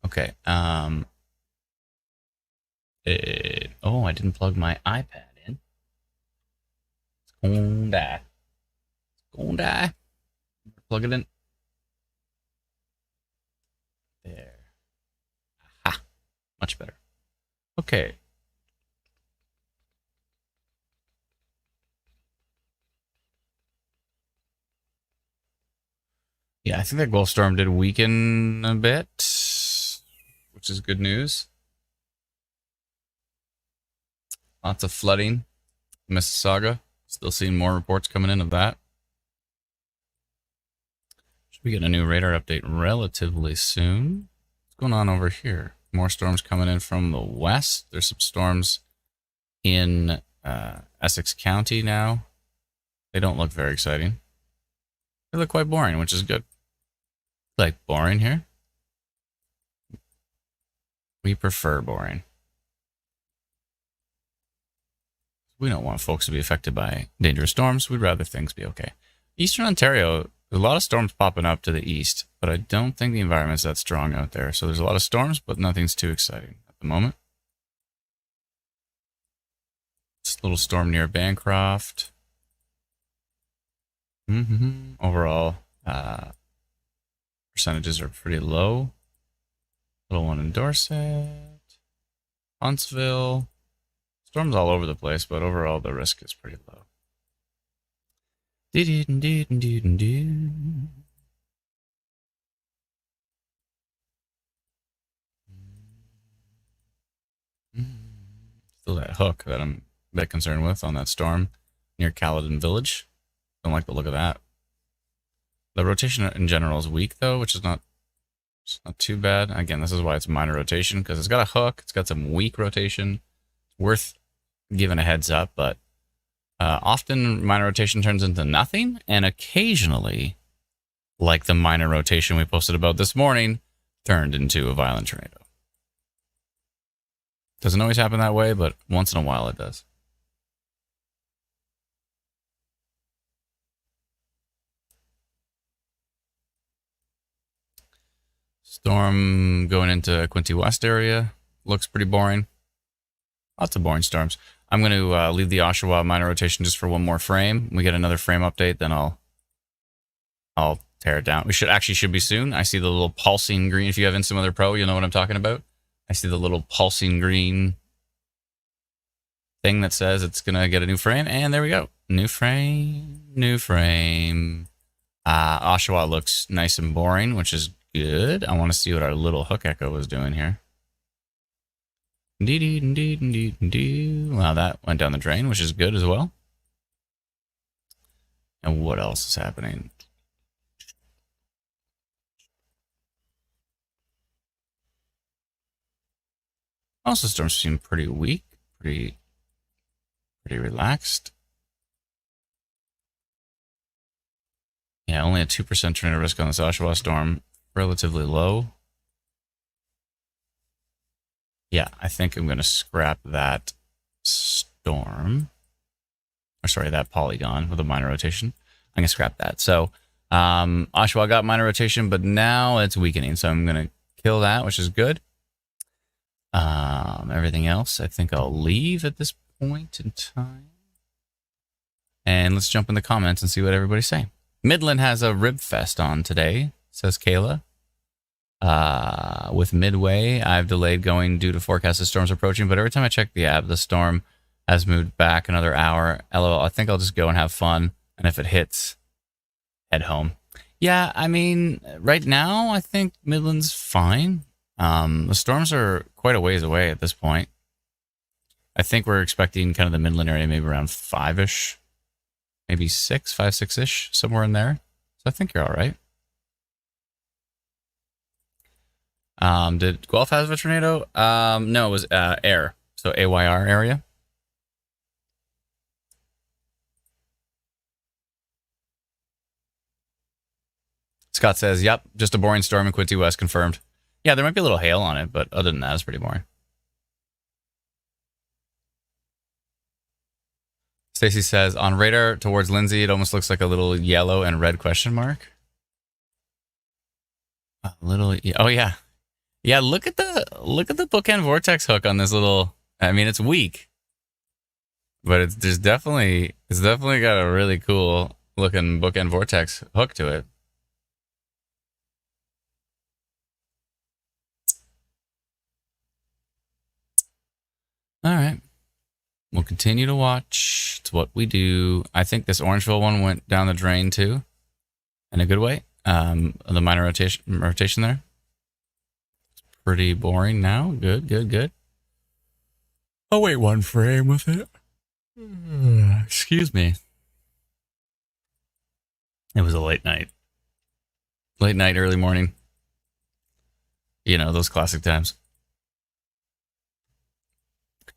Okay. Oh, I didn't plug my iPad in. It's gonna die. It's gonna die. Plug it in. There. Aha. Much better. Okay. Yeah, I think that Gulf storm did weaken a bit, which is good news. Lots of flooding. Mississauga. Still seeing more reports coming in of that. Should be getting a new radar update relatively soon. What's going on over here? More storms coming in from the west. There's some storms in Essex County now. They don't look very exciting. They look quite boring, which is good. Like boring here? We prefer boring. We don't want folks to be affected by dangerous storms. We'd rather things be okay. Eastern Ontario, there's a lot of storms popping up to the east, but I don't think the environment's that strong out there. So there's a lot of storms, but nothing's too exciting at the moment. Just a little storm near Bancroft. Overall, percentages are pretty low. Little one in Dorset. Huntsville. Storms all over the place, but overall the risk is pretty low. Still that hook that I'm a bit concerned with on that storm near Caledon Village. Don't like the look of that. The rotation in general is weak though, which is not too bad. Again, this is why it's minor rotation, because it's got a hook, it's got some weak rotation. It's worth giving a heads up, but often minor rotation turns into nothing, and occasionally, like the minor rotation we posted about this morning, turned into a violent tornado. Doesn't always happen that way, but once in a while it does. Storm going into Quinte West area. Looks pretty boring. Lots of boring storms. I'm going to leave the Oshawa minor rotation just for one more frame. We get another frame update, then I'll tear it down. We should be soon. I see the little pulsing green. If you have Instant Weather Pro, you'll know what I'm talking about. I see the little pulsing green thing that says it's going to get a new frame. And there we go. New frame. Oshawa looks nice and boring, which is good. I want to see what our little hook echo is doing here. Wow, that went down the drain, which is good as well. And what else is happening? Also, storms seem pretty weak, pretty relaxed. Yeah, only a 2% tornado risk on this Oshawa storm. Relatively low. Yeah, I think I'm going to scrap that storm. Or sorry, that polygon with a minor rotation. I'm going to scrap that. So Oshawa got minor rotation, but now it's weakening. So I'm going to kill that, which is good. Everything else, I think I'll leave at this point in time. And let's jump in the comments and see what everybody's saying. Midland has a rib fest on today, says Kayla. With Midway, I've delayed going due to forecasted storms approaching, but every time I check the app, the storm has moved back another hour. LOL, I think I'll just go and have fun, and if it hits, head home. Yeah, I mean, right now, I think Midland's fine. The storms are quite a ways away at this point. I think we're expecting kind of the Midland area maybe around 5-ish, maybe 5, 6-ish, somewhere in there. So I think you're all right. Did Guelph have a tornado? No, it was air. So AYR area. Scott says, yep, just a boring storm in Quinte West confirmed. Yeah, there might be a little hail on it, but other than that, it's pretty boring. Stacy says, on radar towards Lindsay, it almost looks like a little yellow and red question mark. A little, oh yeah. Yeah, look at the bookend vortex hook on this little, I mean, it's weak. But it's definitely got a really cool looking bookend vortex hook to it. All right. We'll continue to watch. It's what we do. I think this Orangeville one went down the drain too, in a good way. The minor rotation there. It's pretty boring now. Good. I'll wait one frame with it. Excuse me. It was a late night. Late night, early morning. You know, those classic times.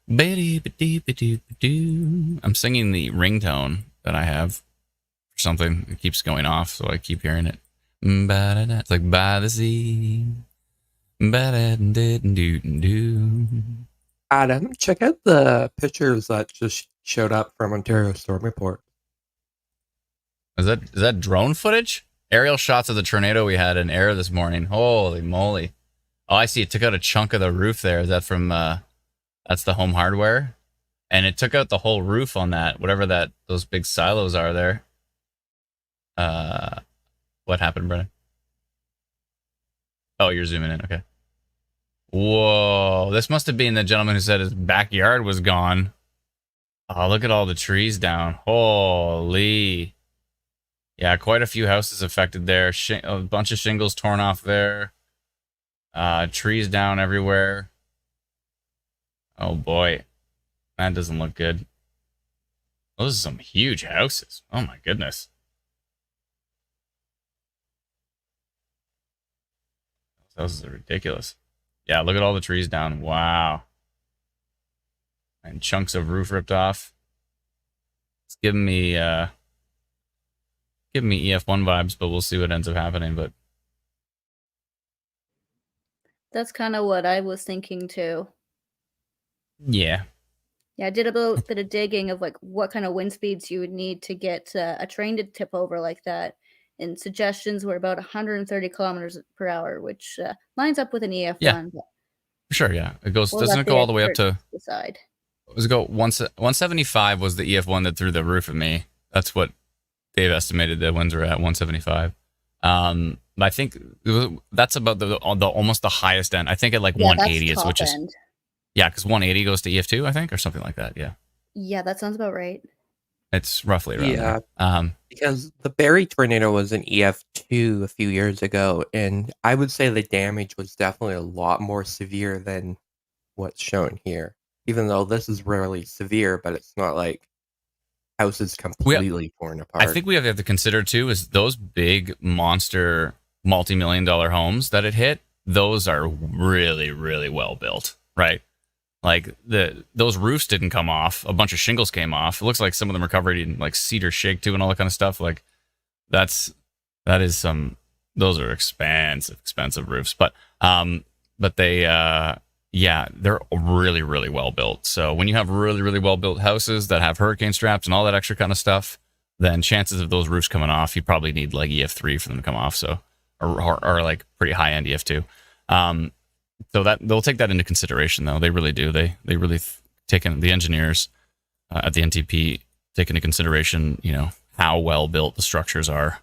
I'm singing the ringtone that I have for something. It keeps going off, so I keep hearing it. It's like by the sea. Adam, check out the pictures that just showed up from Ontario Storm Report. Is that drone footage? Aerial shots of the tornado we had in air this morning. Holy moly. Oh, I see. It took out a chunk of the roof there. Is that from... that's the Home Hardware? And it took out the whole roof on that, whatever those big silos are there. What happened, Brennan? Oh, you're zooming in. Okay. Whoa. This must have been the gentleman who said his backyard was gone. Oh, look at all the trees down. Holy. Yeah, quite a few houses affected there. A bunch of shingles torn off there. Trees down everywhere. Oh boy, that doesn't look good. Those are some huge houses. Oh my goodness. Those houses are ridiculous. Yeah, look at all the trees down. Wow. And chunks of roof ripped off. It's giving me EF1 vibes, but we'll see what ends up happening. But that's kind of what I was thinking too. Yeah. Yeah, I did a little bit of digging of like what kind of wind speeds you would need to get a train to tip over like that. and suggestions were about 130 kilometers per hour, which lines up with an EF1. Yeah, sure. Yeah, it goes. Doesn't it go all the way up to? Decide. Does it go 175 was the EF1 that threw the roof at me. That's what Dave estimated the winds were at, 175. I think that's about the almost the highest end. I think at like 180 is, which is end. Yeah, because 180 goes to EF2, I think, or something like that. Yeah. Yeah, that sounds about right. It's roughly around there. Because the Barry tornado was an EF2 a few years ago, and I would say the damage was definitely a lot more severe than what's shown here. Even though this is really severe, but it's not like houses completely torn apart. I think we have to consider too is those big monster multi-million-dollar homes that it hit. Those are really, really well built, right? Like those roofs didn't come off. A bunch of shingles came off. It looks like some of them are covered in like cedar shake too and all that kind of stuff. Like those are expensive roofs. But they they're really, really well built. So when you have really, really well built houses that have hurricane straps and all that extra kind of stuff, then chances of those roofs coming off, you probably need like EF3 for them to come off. So or like pretty high end EF2. So that they'll take that into consideration, though. They really do. They really take in the engineers at the NTP take into consideration, how well built the structures are,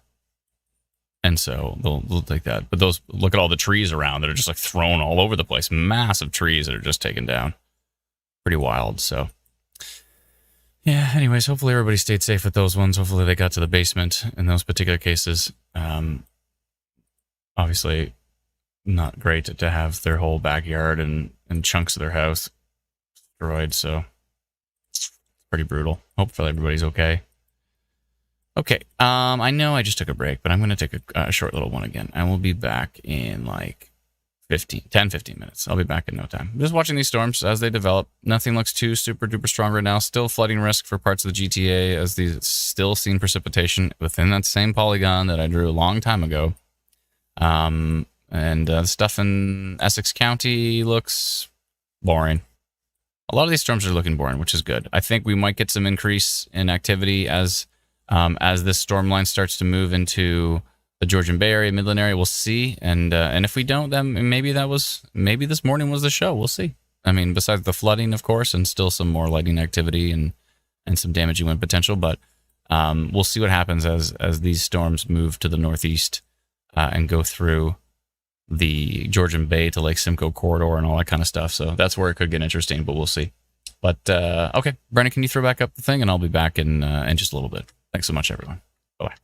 and so they'll take that. But look at all the trees around that are just like thrown all over the place. Massive trees that are just taken down. Pretty wild. So yeah. Anyways, hopefully everybody stayed safe with those ones. Hopefully they got to the basement in those particular cases. Obviously, not great to have their whole backyard and chunks of their house destroyed, so it's pretty brutal. Hopefully everybody's okay. Okay, I know I just took a break, but I'm going to take a short little one again. I will be back in like 15 minutes. I'll be back in no time. Just watching these storms as they develop. Nothing looks too super duper strong right now. Still flooding risk for parts of the GTA as these still seen precipitation within that same polygon that I drew a long time ago. And stuff in Essex County looks boring. A lot of these storms are looking boring, which is good. I think we might get some increase in activity as this storm line starts to move into the Georgian Bay area, Midland area. We'll see, and if we don't, then maybe this morning was the show. We'll see. I mean, besides the flooding, of course, and still some more lightning activity and some damaging wind potential, but we'll see what happens as these storms move to the northeast and go through the Georgian Bay to Lake Simcoe corridor and all that kind of stuff. So that's where it could get interesting, but we'll see. But okay, Brennan, can you throw back up the thing, and I'll be back in just a little bit. Thanks so much, everyone. Bye-bye.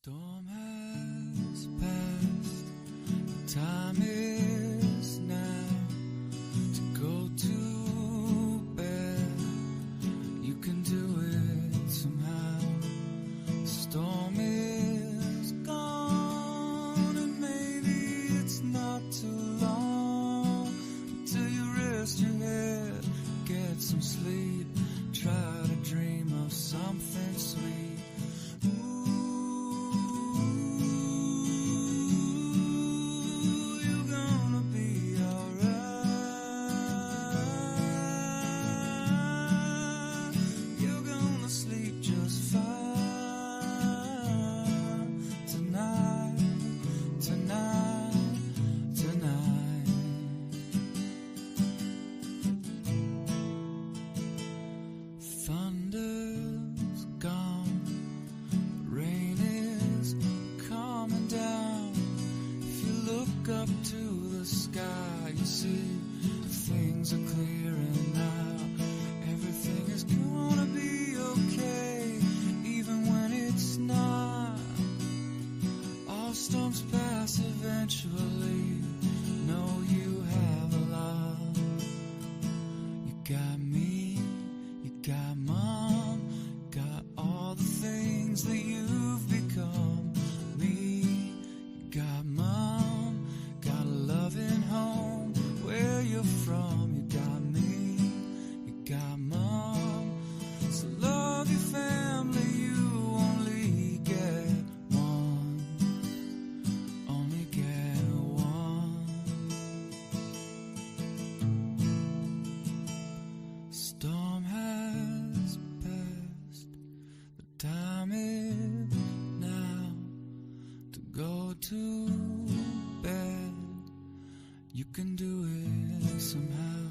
Storm has passed, the time is now to go to bed. You can do it somehow. The storm is gone, and maybe it's not too long until you rest your head, get some sleep, try to dream of something sweet. Thunder's gone, rain is coming down. If you look up to the sky, you see things are clearing now. Everything is gonna be okay, even when it's not. All storms pass eventually. Know you have a lot. You got me, you got mom, got all the things that you've become. Me, you got mom, got a loving home where you're from. You got me, you got mom, so love your family. You only get one, only get one. Storm has passed, the time is now to go to bed. You can do it somehow.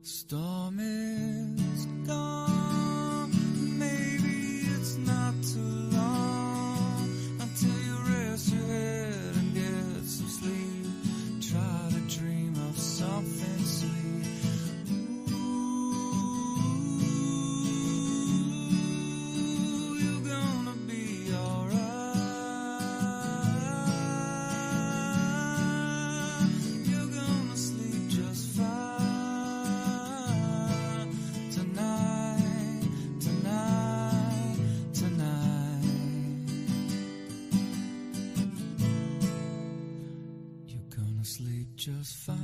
Storm is gone, maybe it's not too long until you rest your head and get some sleep. Try to dream of something sweet. Sleep just fine.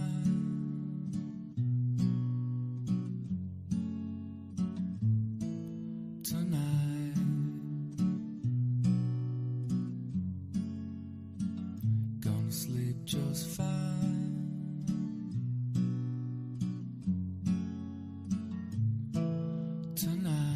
Tonight, gonna sleep just fine. Tonight.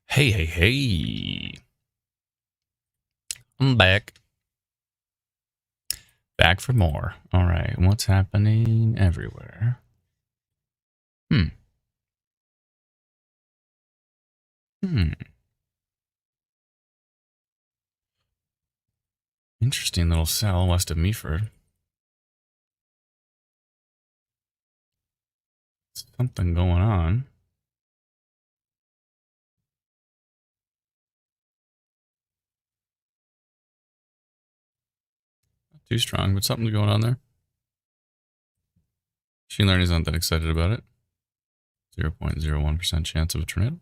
Hey, hey, hey. I'm back. Back for more. All right. What's happening everywhere? Interesting little cell west of Meaford. Something going on. Not too strong, but something's going on there. Machine learning is not that excited about it. 0.01% chance of a tornado.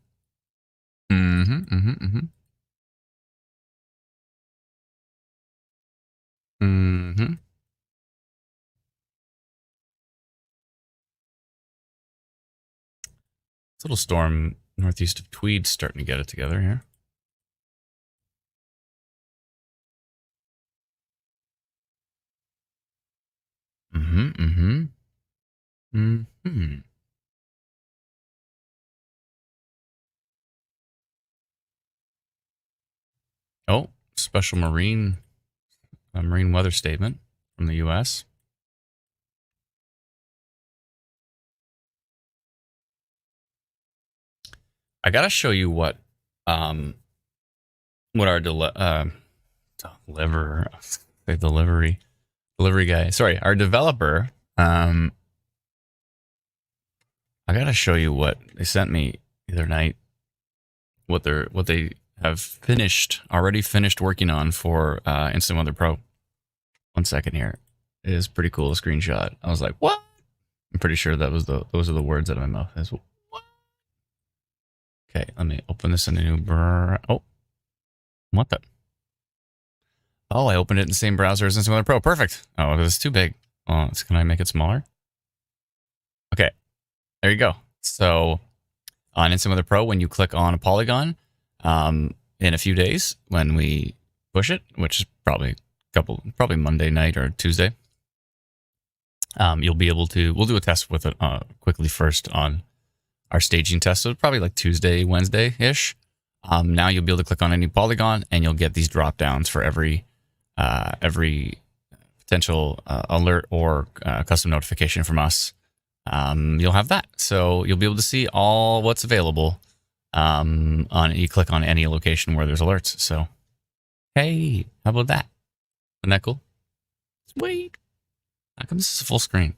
This little storm northeast of Tweed starting to get it together here. Oh, special marine weather statement from the U.S. I gotta show you what our delivery guy. Sorry, our developer. I gotta show you what they sent me the other night. What they have already finished working on for Instant Weather Pro. 1 second here. It is pretty cool. A screenshot. I was like, what? I'm pretty sure those are the words out of my mouth. What? Okay, let me open this in a new what the? Oh, I opened it in the same browser as Instant Weather Pro. Perfect. Oh, it's too big. Oh, can I make it smaller? Okay, there you go. So on Instant Weather Pro, when you click on a polygon, in a few days when we push it, which is probably Monday night or Tuesday, you'll be able to. We'll do a test with it quickly first on our staging test. So probably like Tuesday, Wednesday ish. Now you'll be able to click on any polygon and you'll get these drop downs for every every potential alert or custom notification from us, you'll have that. So you'll be able to see all what's available you click on any location where there's alerts. So, hey, how about that? Isn't that cool? Sweet. How come this is full screen?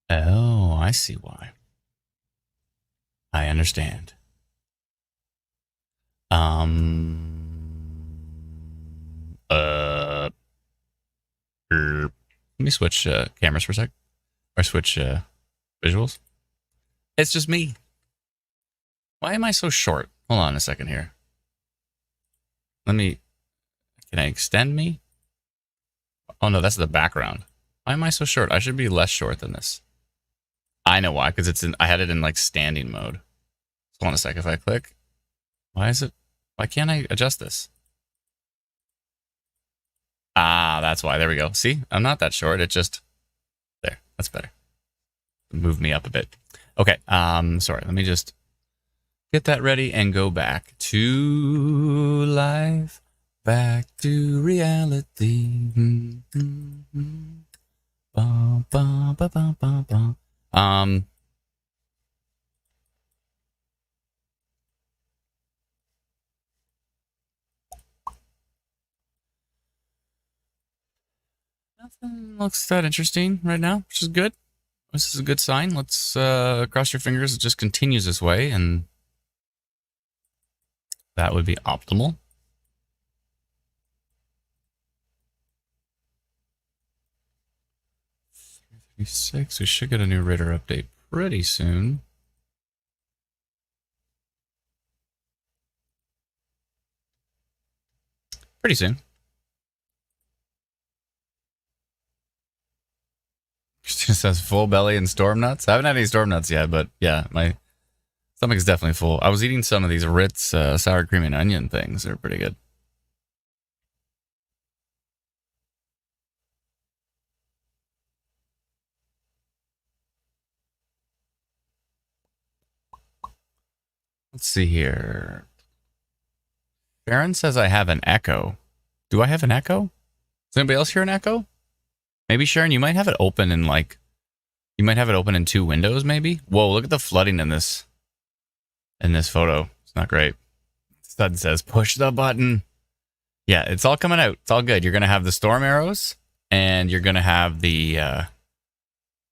Oh, I see why. I understand. Let me switch cameras for a sec. Or switch visuals. It's just me. Why am I so short? Hold on a second here. Can I extend me? Oh no, that's the background. Why am I so short? I should be less short than this. I know why, because I had it in like standing mode. Hold on a sec. If I click, why can't I adjust this? Ah, that's why. There we go. See, I'm not that short. It just, there, that's better. Move me up a bit. Okay. Sorry. Let me just get that ready and go back to life, back to reality. Bum, bum, bum, bum, bum, bum. Nothing looks that interesting right now, which is good. This is a good sign. Let's cross your fingers. It just continues this way, and that would be optimal. 336. We should get a new radar update pretty soon. Pretty soon. Christina says full belly and storm nuts. I haven't had any storm nuts yet, but yeah, my stomach is definitely full. I was eating some of these Ritz sour cream and onion things. They're pretty good. Let's see here. Baron says I have an echo. Do I have an echo? Does anybody else hear an echo? Maybe, Sharon, you might have it open in you might have it open in 2 windows, maybe? Whoa, look at the flooding in this photo. It's not great. Stud says, push the button. Yeah, it's all coming out. It's all good. You're going to have the storm arrows, and you're going to have you'll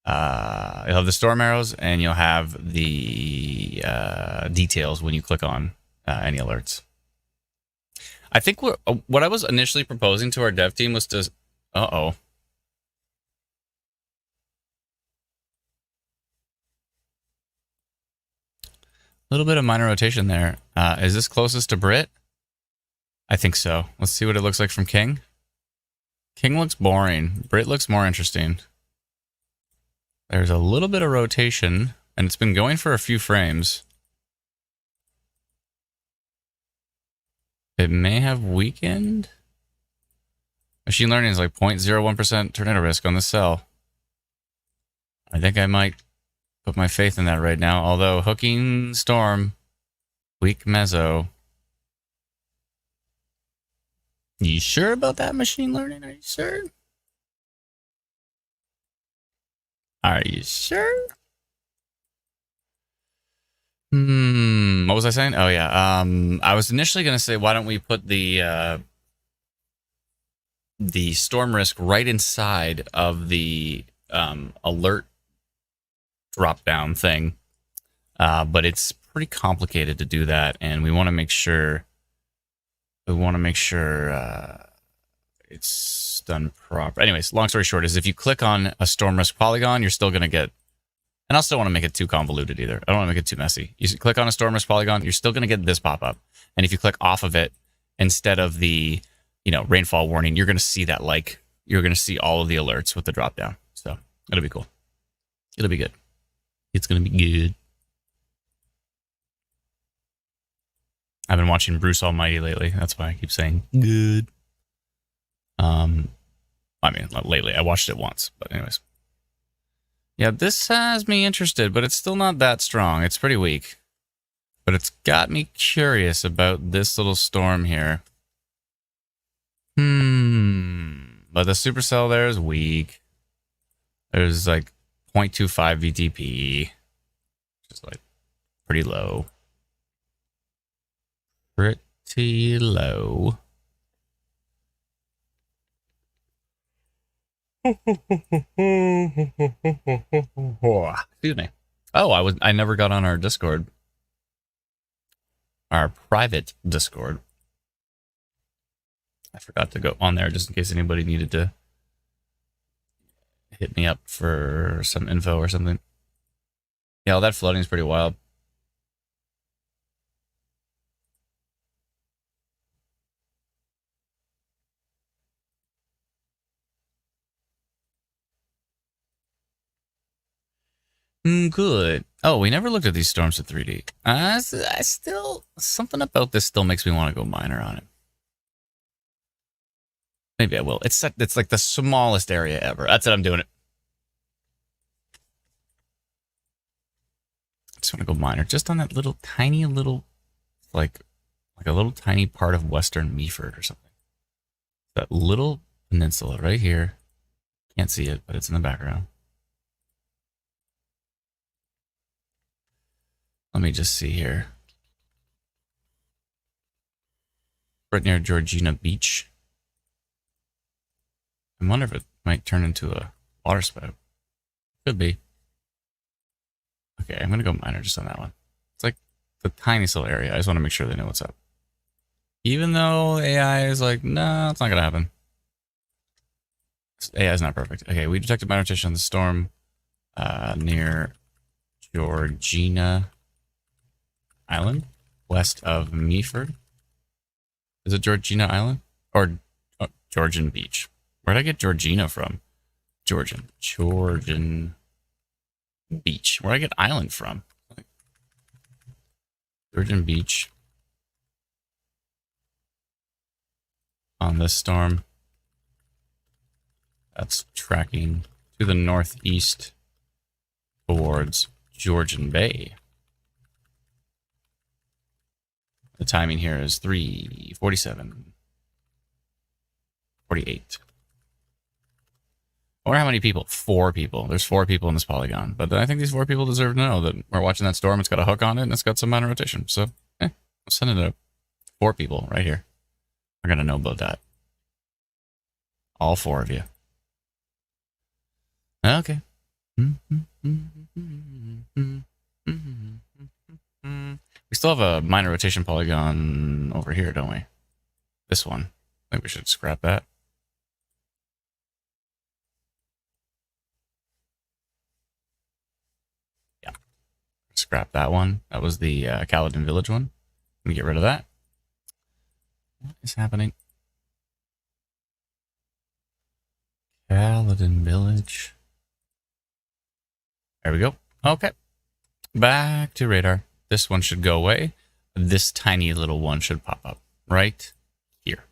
have the storm arrows, and you'll have the details when you click on any alerts. I think what I was initially proposing to our dev team was to... Uh-oh. A little bit of minor rotation there. Is this closest to Brit? I think so. Let's see what it looks like from King. King looks boring. Brit looks more interesting. There's a little bit of rotation, and it's been going for a few frames. It may have weakened. Machine learning is like 0.01% tornado risk on this cell. I think I might put my faith in that right now. Although hooking storm, weak meso. You sure about that, machine learning? Are you sure? Are you sure? What was I saying? Oh yeah. I was initially going to say, why don't we put the storm risk right inside of the alert drop down thing, but it's pretty complicated to do that, and we want to make sure it's done proper. Anyways, long story short is if you click on a storm risk polygon, you're still going to get, and I still want to make it too convoluted either. I don't want to make it too messy. You click on a storm risk polygon, you're still going to get this pop up, and if you click off of it instead of the rainfall warning, you're going to see that you're going to see all of the alerts with the drop down. So it'll be cool. It'll be good. It's going to be good. I've been watching Bruce Almighty lately. That's why I keep saying good. I mean, lately. I watched it once, but anyways. Yeah, this has me interested, but it's still not that strong. It's pretty weak. But it's got me curious about this little storm here. but the supercell there is weak. There's like 0.25 VTP, which is like pretty low. Pretty low. Excuse me. Oh, I never got on our Discord. Our private Discord. I forgot to go on there just in case anybody needed to hit me up for some info or something. Yeah, all that flooding is pretty wild. Good. Oh, we never looked at these storms at 3D. I still, something about this still makes me want to go miner on it. Maybe I will. It's like the smallest area ever. That's it. I'm doing it. I just want to go miner just on that little tiny little, like a little tiny part of Western Meaford or something. That little peninsula right here. Can't see it, but it's in the background. Let me just see here. Right near Georgina Beach. I wonder if it might turn into a water spout. Could be. Okay, I'm going to go miner just on that one. It's like the tiniest little area. I just want to make sure they know what's up. Even though AI is like, no, it's not going to happen. AI is not perfect. Okay, we detected miner rotation on the storm near Georgina Island, west of Meaford. Is it Georgina Island? Or Georgian Beach? Where'd I get Georgina from? Georgian Beach. Where'd I get island from? Georgian Beach. On this storm. That's tracking to the northeast towards Georgian Bay. The timing here is 3:47. 48. I wonder how many people. 4 people. There's 4 people in this polygon. But I think these 4 people deserve to know that we're watching that storm. It's got a hook on it and it's got some miner rotation. So, I'm sending it up. 4 people right here are going to know about that. All 4 of you. Okay. We still have a miner rotation polygon over here, don't we? This one. I think we should scrap that. Yeah. Scrap that one. That was the Caledon Village one. Let me get rid of that. What is happening? Caledon Village. There we go. Okay. Back to radar. This one should go away. This tiny little one should pop up right here.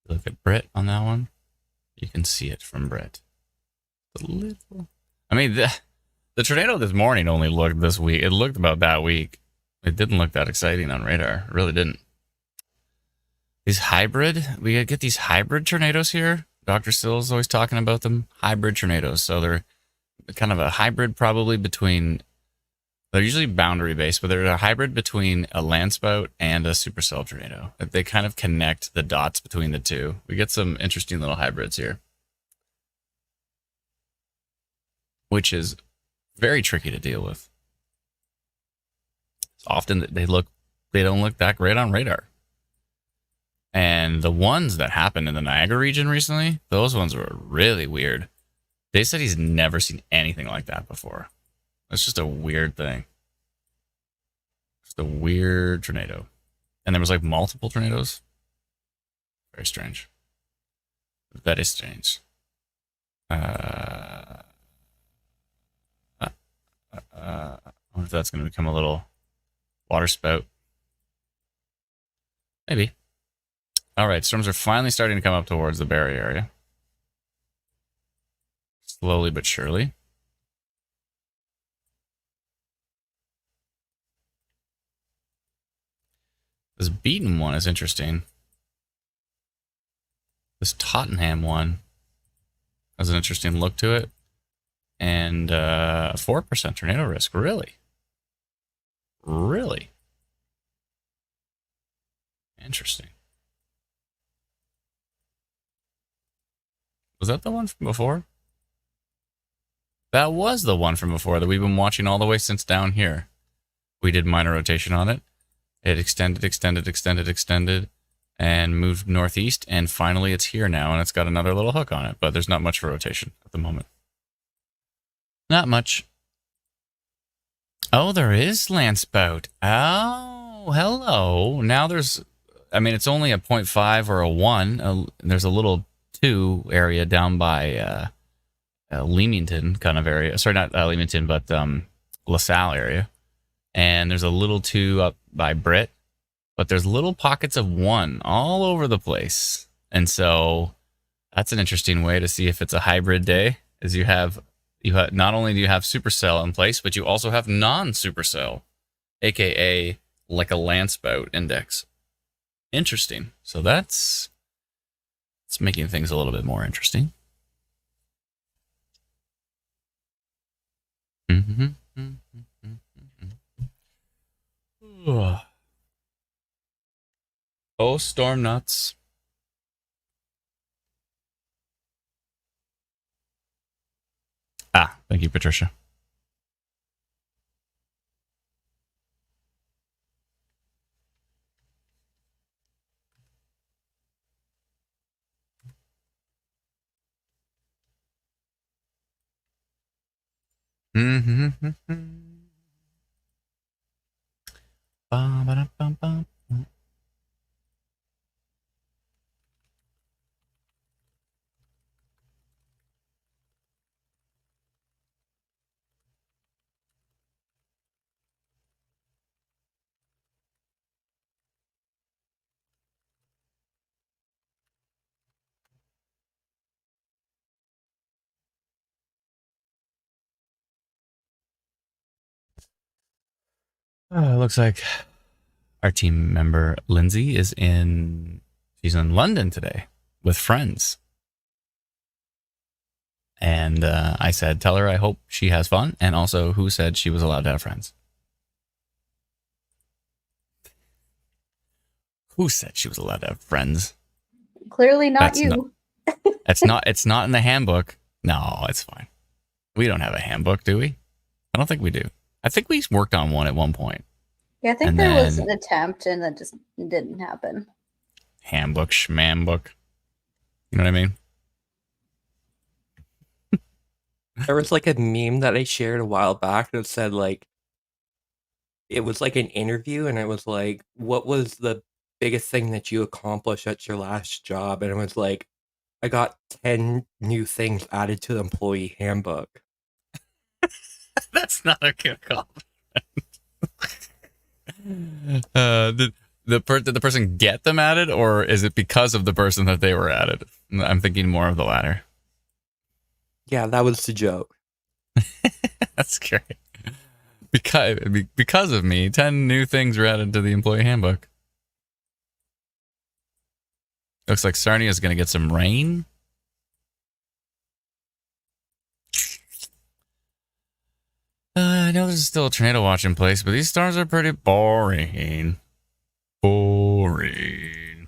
Look at Brit on that one. You can see it from Brit. The little. I mean, the tornado this morning only looked this week. It looked about that week. It didn't look that exciting on radar. It really didn't. These hybrid, we get these hybrid tornadoes here. Dr. Still's always talking about them. Hybrid tornadoes. So they're kind of a hybrid probably between, they're usually boundary based, but they're a hybrid between a landspout and a supercell tornado. They kind of connect the dots between the two. We get some interesting little hybrids here, which is very tricky to deal with. Often they don't look that great on radar. And the ones that happened in the Niagara region recently, those ones were really weird. They said he's never seen anything like that before. It's just a weird thing. Just a weird tornado. And there was like multiple tornadoes. Very strange. That is strange. I wonder if that's going to become a little water spout. Maybe. All right, storms are finally starting to come up towards the Barrie area. Slowly but surely. This Beaton one is interesting. This Tottenham one has an interesting look to it. And 4% tornado risk. Really? Really? Interesting. Was that the one from before? That was the one from before that we've been watching all the way since down here. We did minor rotation on it. It extended, and moved northeast, and finally it's here now, and it's got another little hook on it, but there's not much for rotation at the moment. Not much. Oh, there is land spout. Oh, hello. Now there's, I mean, it's only a 0.5 or a 1. There's a little 2 area down by Leamington kind of area. Sorry, not Leamington, but LaSalle area. And there's a little 2 up by Britt. But there's little pockets of 1 all over the place. And so that's an interesting way to see if it's a hybrid day, is you have not only do you have supercell in place, but you also have non-supercell, aka like a land spout index. Interesting. So it's making things a little bit more interesting. Oh, storm nuts. Ah, thank you, Patricia. Looks like our team member Lindsay she's in London today with friends. And I said, tell her I hope she has fun. And also, who said she was allowed to have friends? Who said she was allowed to have friends? Clearly not you. It's not in the handbook. No, it's fine. We don't have a handbook, do we? I don't think we do. I think we worked on one at one point. Yeah, I think there was an attempt and that just didn't happen. Handbook, schmambook. You know what I mean? There was like a meme that I shared a while back that said like, it was like an interview and it was like, what was the biggest thing that you accomplished at your last job? And it was like, I got 10 new things added to the employee handbook. That's not a good compliment. Did the person get them added, or is it because of the person that they were added? I'm thinking more of the latter. Yeah, that was the joke. That's great. Because of me, 10 new things were added to the employee handbook. Looks like Sarnia is going to get some rain. I know there's still a tornado watch in place, but these storms are pretty boring. Boring.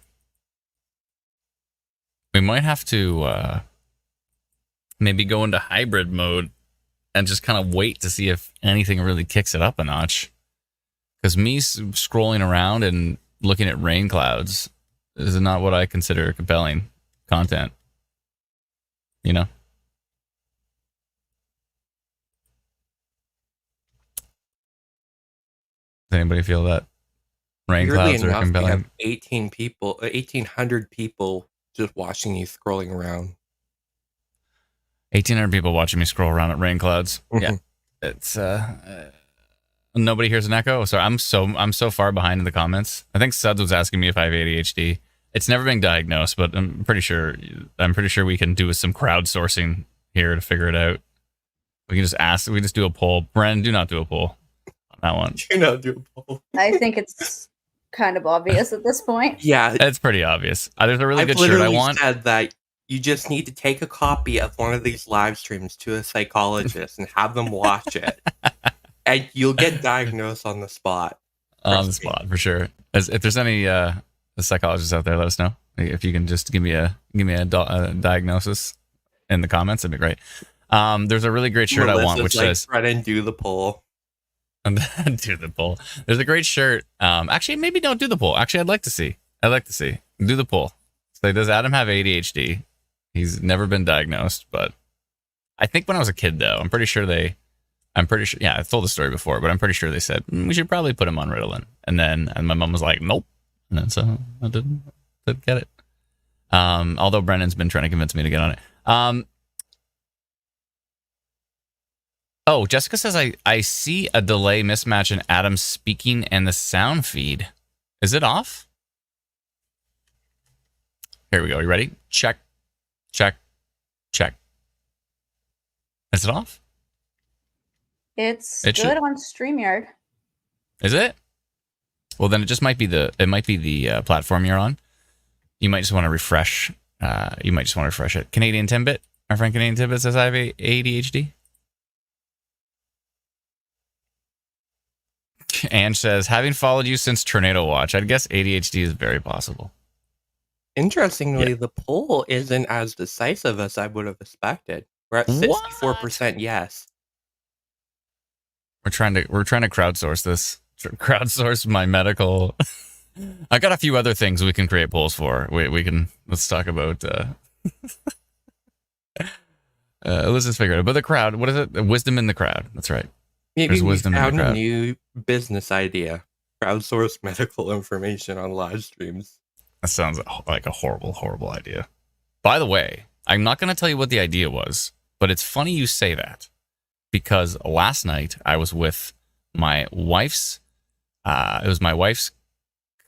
We might have to maybe go into hybrid mode and just kind of wait to see if anything really kicks it up a notch. Because me scrolling around and looking at rain clouds is not what I consider compelling content. You know? Does anybody feel that rain clouds are compelling? We have 1,800 people just watching you scrolling around. 1,800 people watching me scroll around at rain clouds. Mm-hmm. Yeah, it's nobody hears an echo. So I'm so far behind in the comments. I think Suds was asking me if I have ADHD. It's never been diagnosed, but I'm pretty sure we can do some crowdsourcing here to figure it out. We can just ask. We just do a poll. Bren, do not do a poll on that one. Do not do a poll. I think it's kind of obvious at this point. Yeah, It's pretty obvious. There's a really good shirt I literally want. said that you just need to take a copy of one of these live streams to a psychologist and have them watch it, and you'll get diagnosed on the spot. On the spot, for sure. If there's any psychologists out there, let us know. If you can just give me a diagnosis in the comments, that'd be great. There's a really great shirt I want, which says "Try and do the poll." Do the poll. There's a great shirt. Actually, maybe don't do the poll. Actually, I'd like to see. Do the poll. So does Adam have ADHD? He's never been diagnosed, but I think when I was a kid, though, I'm pretty sure. Yeah, I've told the story before, but I'm pretty sure they said we should probably put him on Ritalin, and my mom was like, nope, and then so I didn't get it. Although Brennan's been trying to convince me to get on it. Oh, Jessica says I see a delay mismatch in Adam's speaking and the sound feed. Is it off? Here we go. You ready? Check. Is it off? It's good on StreamYard. Is it? Well, then it just might be the platform you're on. You might just want to refresh. It. Canadian Timbit. Our friend Canadian Timbit says I have ADHD. Ange says, having followed you since Tornado Watch, I'd guess ADHD is very possible. Interestingly, the poll isn't as decisive as I would have expected. We're at 64% yes. We're trying to crowdsource this. Crowdsource my medical. I got a few other things we can create polls for. Let's talk about. Let's just figure it out. But the crowd, what is it? Wisdom in the crowd. That's right. Maybe we found a new business idea. Crowdsource medical information on live streams. That sounds like a horrible, horrible idea. By the way, I'm not going to tell you what the idea was, but it's funny you say that, because last night I was with my wife's, it was my wife's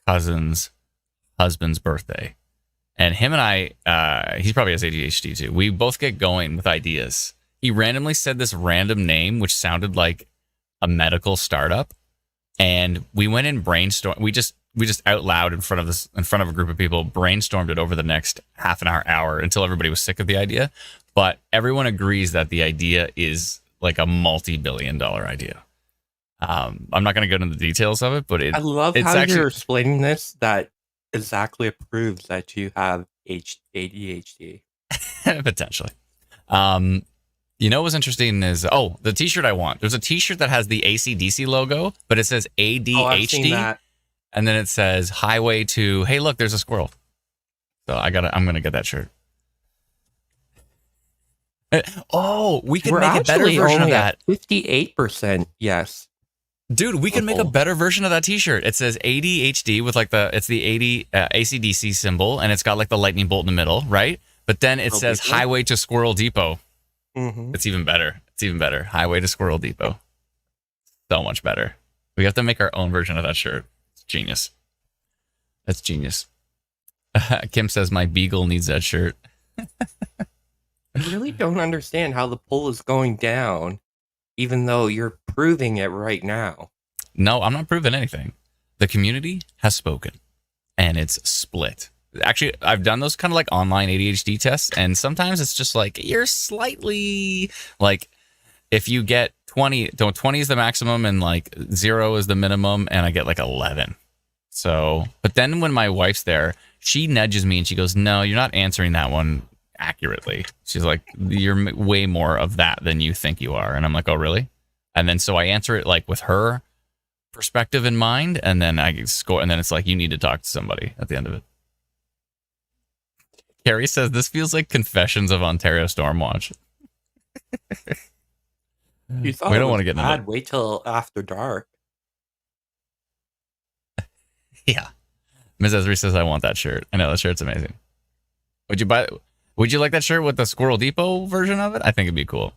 cousin's husband's birthday. And him and I, he probably has ADHD too. We both get going with ideas. He randomly said this random name, which sounded like a medical startup. And we went in brainstorm. We just out loud in front of a group of people brainstormed it over the next half an hour until everybody was sick of the idea. But everyone agrees that the idea is like a multi-billion-dollar idea. I'm not going to go into the details of it, but I love how you're explaining this. That exactly proves that you have ADHD. Potentially. You know what's interesting is, the t-shirt I want. There's a t-shirt that has the AC/DC logo, but it says ADHD. Oh, I've seen that. And then it says highway to, hey, look, there's a squirrel. So I'm going to get that shirt. We can make a better version of that. 58% yes. Dude, we can make a better version of that t-shirt. It says ADHD with it's the 80 AC/DC symbol, and it's got like the lightning bolt in the middle, right? But then it says highway to Squirrel Depot. Mm-hmm. It's even better. Highway to Squirrel Depot. So much better. We have to make our own version of that shirt. It's genius. That's genius. Kim says my beagle needs that shirt. I really don't understand how the poll is going down, even though you're proving it right now. No, I'm not proving anything. The community has spoken, and it's split. Actually, I've done those kind of like online ADHD tests, and sometimes it's just like you're slightly like, if you get 20 is the maximum and like 0 is the minimum, and I get like 11. So, but then when my wife's there, she nudges me and she goes, no, you're not answering that one accurately. She's like, you're way more of that than you think you are. And I'm like, oh, really? And then so I answer it like with her perspective in mind, and then I score, and then it's like, you need to talk to somebody at the end of it. Carrie says, this feels like Confessions of Ontario Stormwatch. We don't want to get into that. Wait till after dark. Yeah. Ms. Esri says, I want that shirt. I know, that shirt's amazing. Would you like that shirt with the Squirrel Depot version of it? I think it'd be cool.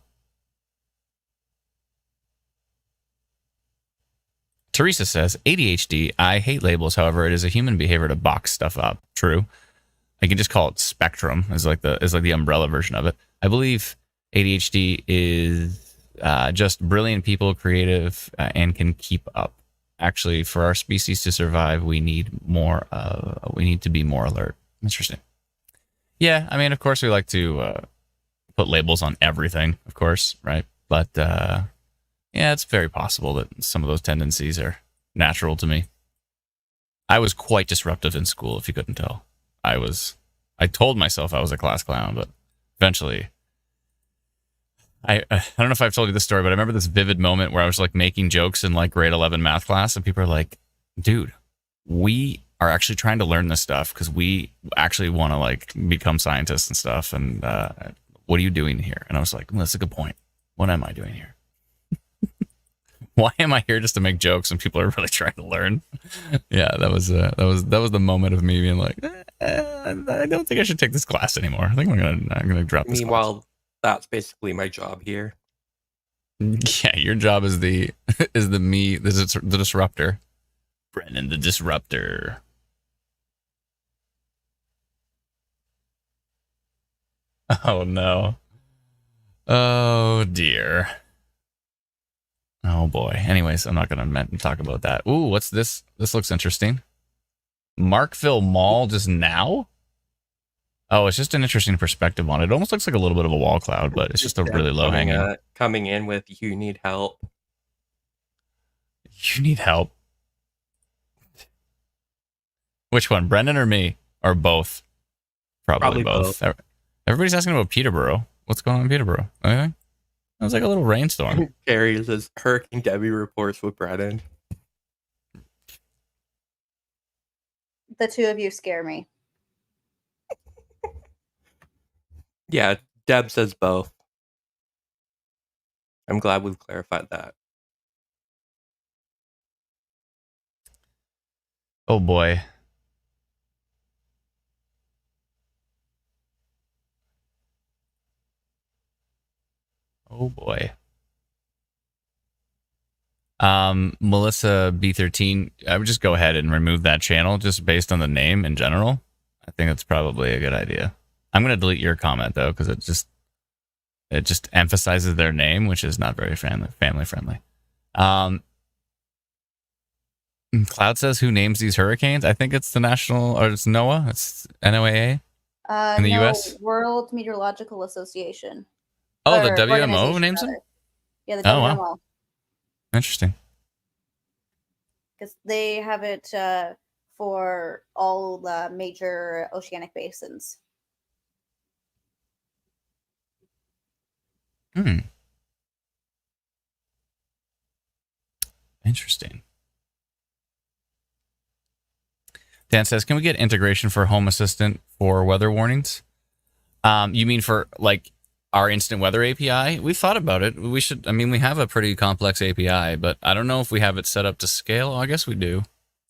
Teresa says, ADHD, I hate labels. However, it is a human behavior to box stuff up. True. I can just call it spectrum is like the umbrella version of it. I believe ADHD is just brilliant people, creative, and can keep up. actually, for our species to survive, we need more. We need to be more alert. Interesting. Yeah, I mean, of course, we like to put labels on everything, of course, right? But yeah, it's very possible that some of those tendencies are natural to me. I was quite disruptive in school, if you couldn't tell. I told myself I was a class clown, but eventually, I don't know if I've told you this story, but I remember this vivid moment where I was like making jokes in like grade 11 math class, and people are like, dude, we are actually trying to learn this stuff because we actually want to like become scientists and stuff. And what are you doing here? And I was like, well, that's a good point. What am I doing here? Why am I here just to make jokes and people are really trying to learn? Yeah, that was the moment of me being like, I don't think I should take this class anymore. I think I'm gonna drop this. Meanwhile, that's basically my job here. Yeah, your job is the disruptor. Brennan the disruptor. Oh no. Oh dear. Oh boy. Anyways, I'm not going to talk about that. Ooh, what's this? This looks interesting. Markville Mall just now? Oh, it's just an interesting perspective on it. It almost looks like a little bit of a wall cloud, but it's just a really low hanging. Coming in with you need help. You need help. Which one, Brendan or me? Or both? Probably both. Everybody's asking about Peterborough. What's going on in Peterborough? Anything? It was like a little rainstorm. Carrie says Hurricane Debbie reports with Brennan. The two of you scare me. Yeah, Deb says both. I'm glad we've clarified that. Oh boy. Oh boy. Melissa B13, I would just go ahead and remove that channel just based on the name in general. I think that's probably a good idea. I'm going to delete your comment though, because it just emphasizes their name, which is not very family friendly. Cloud says, who names these hurricanes? I think it's the national, or it's NOAA. It's NOAA in the US. World Meteorological Association. Oh, the WMO names them? Yeah, the WMO. Wow. Interesting. Because they have it for all the major oceanic basins. Interesting. Dan says, can we get integration for Home Assistant for weather warnings? You mean for like our instant weather API? We've thought about it. We should, I mean, we have a pretty complex API, but I don't know if we have it set up to scale. I guess we do,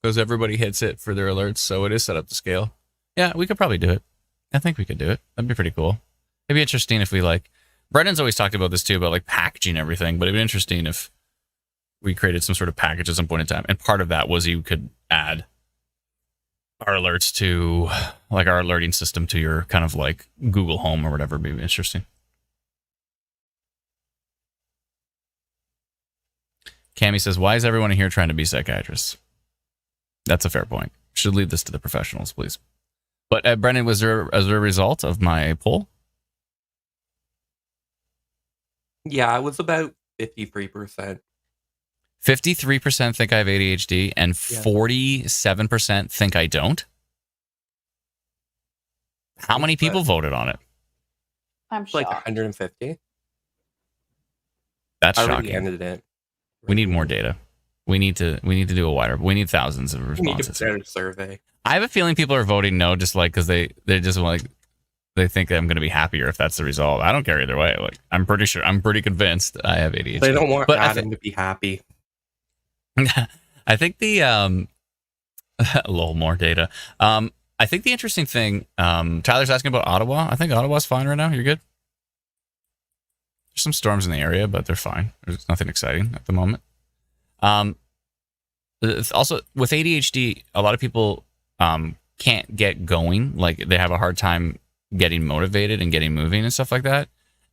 because everybody hits it for their alerts, so it is set up to scale. Yeah, we could probably do it. I think we could do it. That'd be pretty cool. It'd be interesting if we like, Brendan's always talked about this too, about like packaging everything, but it'd be interesting if we created some sort of package at some point in time. And part of that was you could add our alerts to like our alerting system to your kind of like Google Home or whatever. It'd be interesting. Cammy says, why is everyone here trying to be psychiatrists? That's a fair point. Should leave this to the professionals, please. But Brendan, was there as a result of my poll? Yeah, it was about 53%. 53% think I have ADHD and 47% think I don't. How many people voted on it? I'm shocked. Like 150. That's I shocking. ended it. We need more data. We need to do a wider. We need thousands of responses. We need a better survey. I have a feeling people are voting no, just like because they just like they think that I'm going to be happier if that's the result. I don't care either way. Like I'm pretty convinced I have ADHD. They don't want Adam to be happy. I think the a little more data. I think the interesting thing. Tyler's asking about Ottawa. I think Ottawa's fine right now. You're good. There's some storms in the area, but they're fine. There's nothing exciting at the moment. Also, with ADHD, a lot of people can't get going. Like they have a hard time getting motivated and getting moving and stuff like that.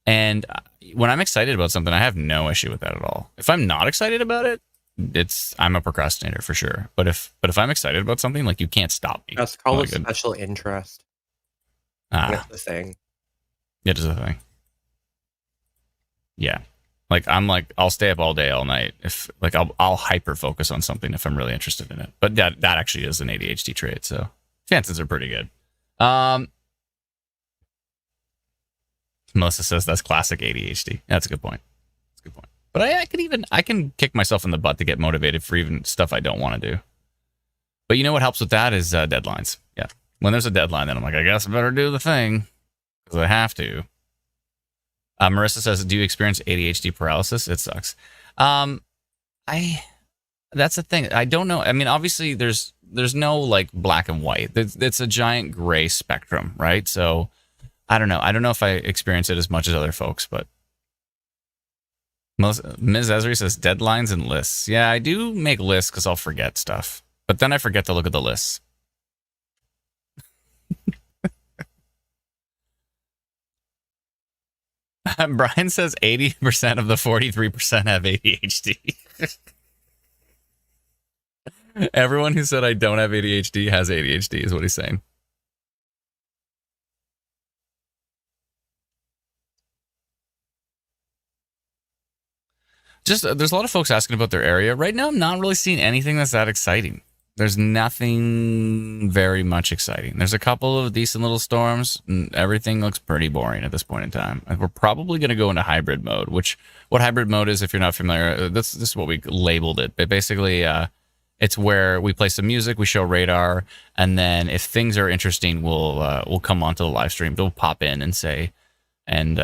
And when I'm excited about something, I have no issue with that at all. If I'm not excited about it, I'm a procrastinator for sure. But if I'm excited about something, like you can't stop me. That's called a special interest. That's the thing. It is a thing. Yeah. Like I'll stay up all day, all night. If like I'll hyper focus on something if I'm really interested in it. But that actually is an ADHD trait, so chances are pretty good. Melissa says that's classic ADHD. That's a good point. That's a good point. But I can kick myself in the butt to get motivated for even stuff I don't want to do. But you know what helps with that is deadlines. Yeah. When there's a deadline, then I'm like, I guess I better do the thing because I have to. Marissa says, do you experience ADHD paralysis? It sucks. That's the thing. I don't know. I mean, obviously there's no like black and white. It's a giant gray spectrum, right? So I don't know. I don't know if I experience it as much as other folks, but Ms. Esri says deadlines and lists. Yeah, I do make lists because I'll forget stuff, but then I forget to look at the lists. Brian says 80% of the 43% have ADHD. Everyone who said I don't have ADHD has ADHD is what he's saying. Just there's a lot of folks asking about their area. Right now, I'm not really seeing anything that's that exciting. There's nothing very much exciting. There's a couple of decent little storms, and everything looks pretty boring at this point in time. We're probably going to go into hybrid mode, what hybrid mode is, if you're not familiar, this is what we labeled it. But basically, it's where we play some music, we show radar, and then if things are interesting, we'll come onto the live stream. We'll pop in and say, and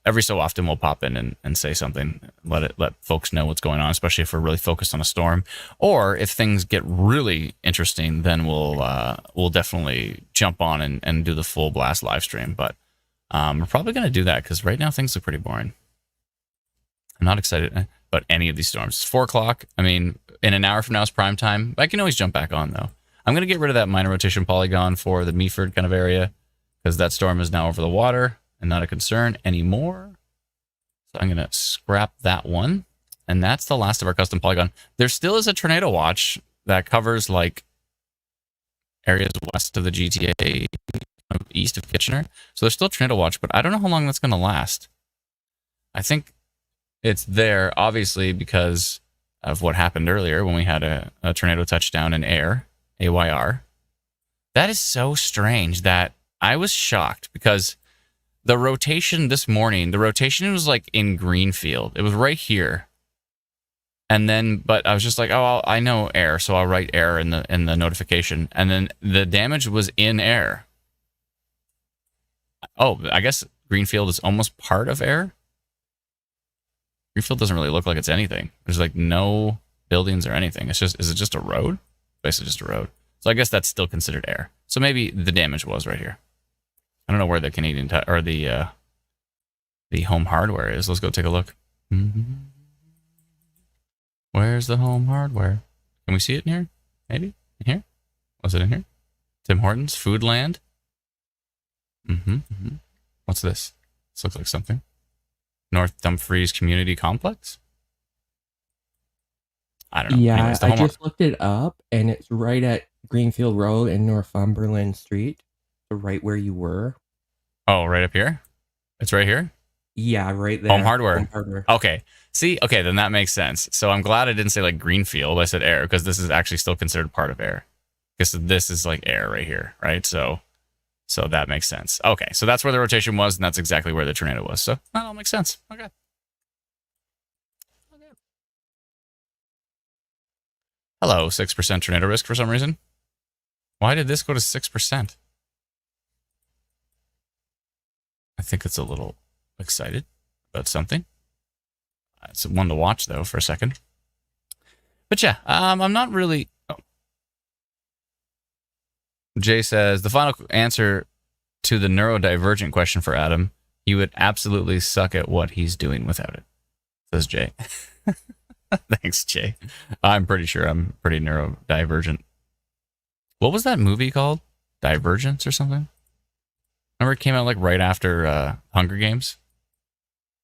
every so often we'll pop in and say something, let folks know what's going on, especially if we're really focused on a storm, or if things get really interesting, then we'll definitely jump on and do the full blast live stream. But we're probably going to do that because right now things look pretty boring. I'm not excited about any of these storms. It's 4:00. I mean, in an hour from now is prime time. I can always jump back on though. I'm going to get rid of that minor rotation polygon for the Meaford kind of area because that storm is now over the water and not a concern anymore. So I'm going to scrap that one. And that's the last of our custom polygon. There still is a tornado watch that covers like areas west of the GTA, east of Kitchener. So there's still a tornado watch, but I don't know how long that's going to last. I think it's there, obviously, because of what happened earlier when we had a tornado touchdown in air, AYR. That is so strange that I was shocked because the rotation this morning, the rotation was like in Greenfield. It was right here. And then, but I was just like, oh, I know air, so I'll write air in the notification. And then the damage was in air. Oh, I guess Greenfield is almost part of air. Greenfield doesn't really look like it's anything. There's like no buildings or anything. Is it just a road? Basically just a road. So I guess that's still considered air. So maybe the damage was right here. I don't know where the Canadian or the home hardware is. Let's go take a look. Where's the home hardware? Can we see it in here? Maybe in here? Was it in here? Tim Hortons Foodland. What's this? This looks like something. North Dumfries Community Complex. I don't know. Yeah, Anyways, I just looked it up, and it's right at Greenfield Road and Northumberland Street, so right where you were. Oh, right up here? It's right here? Yeah, right there. Home hardware. Home hardware. Okay. See? Okay, then that makes sense. So I'm glad I didn't say like Greenfield. I said air because this is actually still considered part of air. Because this is like air right here, right? So that makes sense. Okay, so that's where the rotation was, and that's exactly where the tornado was. So that all makes sense. Okay. Hello, 6% tornado risk for some reason. Why did this go to 6%? I think it's a little excited about something. It's one to watch, though, for a second. But yeah, I'm not really... Oh. Jay says, the final answer to the neurodivergent question for Adam, he would absolutely suck at what he's doing without it, says Jay. Thanks, Jay. I'm pretty sure I'm pretty neurodivergent. What was that movie called? Divergence or something? Remember it came out like right after Hunger Games?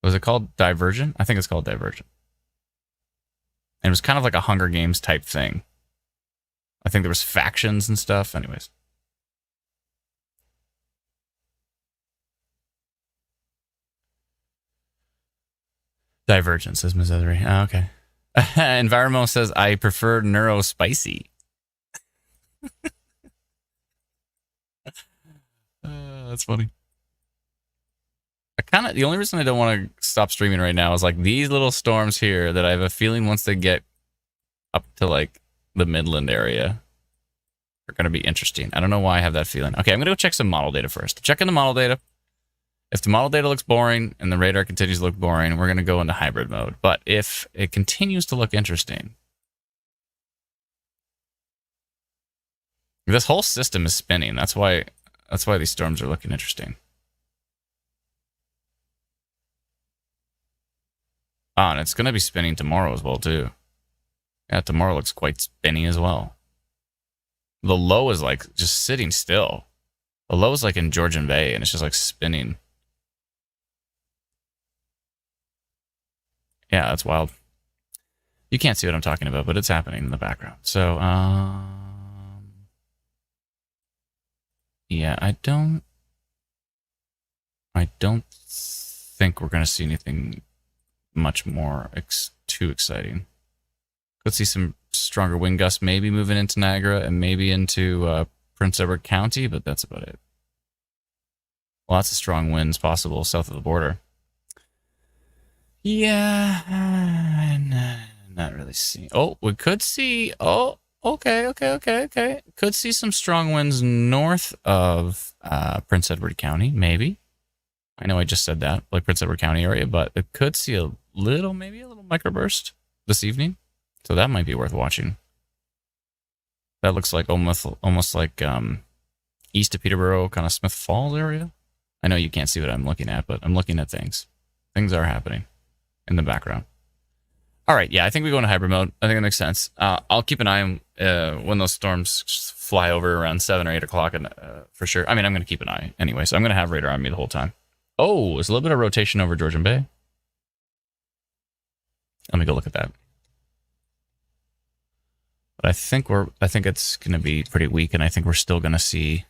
Was it called Divergent? I think it's called Divergent. And it was kind of like a Hunger Games type thing. I think there was factions and stuff. Anyways. Divergent, says Ms. Ethery. Oh, okay. Environmental says, I prefer neuro spicy. That's funny. The only reason I don't want to stop streaming right now is like these little storms here that I have a feeling once they get up to like the Midland area are going to be interesting. I don't know why I have that feeling. Okay, I'm going to go check some model data first. Check in the model data. If the model data looks boring and the radar continues to look boring, we're going to go into hybrid mode. But if it continues to look interesting, this whole system is spinning. That's why these storms are looking interesting. Oh, and it's going to be spinning tomorrow as well, too. Yeah, tomorrow looks quite spinny as well. The low is like just sitting still. The low is like in Georgian Bay, and it's just like spinning. Yeah, that's wild. You can't see what I'm talking about, but it's happening in the background. So, yeah, I don't think we're going to see anything much more too exciting. Let's see some stronger wind gusts, maybe moving into Niagara and maybe into Prince Edward County, but that's about it. Lots of strong winds possible south of the border. Yeah, not really seeing. Oh, we could see. Oh, okay. Could see some strong winds north of Prince Edward County, maybe. I know I just said that, like Prince Edward County area, but it could see maybe a little microburst this evening. So that might be worth watching. That looks like almost like east of Peterborough, kind of Smith Falls area. I know you can't see what I'm looking at, but I'm looking at things. Things are happening in the background. All right, yeah, I think we go into hybrid mode. I think it makes sense. I'll keep an eye on when those storms fly over around 7 or 8 o'clock, and for sure. I mean, I'm going to keep an eye anyway, so I'm going to have radar on me the whole time. Oh, there's a little bit of rotation over Georgian Bay. Let me go look at that. But I think it's going to be pretty weak, and I think we're still going to see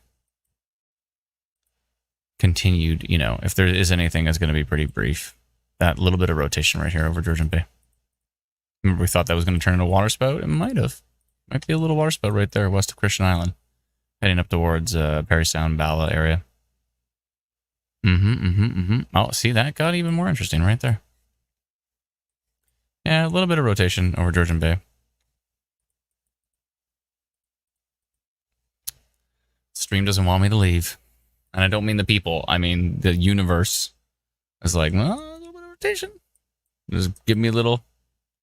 continued, if there is anything, it's going to be pretty brief. That little bit of rotation right here over Georgian Bay. Remember, we thought that was going to turn into a water spout? It might have. Might be a little water spout right there west of Christian Island, heading up towards Perry Sound, Bala area. Oh, see, that got even more interesting right there. Yeah, a little bit of rotation over Georgian Bay. Stream doesn't want me to leave. And I don't mean the people. I mean the universe is like, well, a little bit of rotation. Just give me little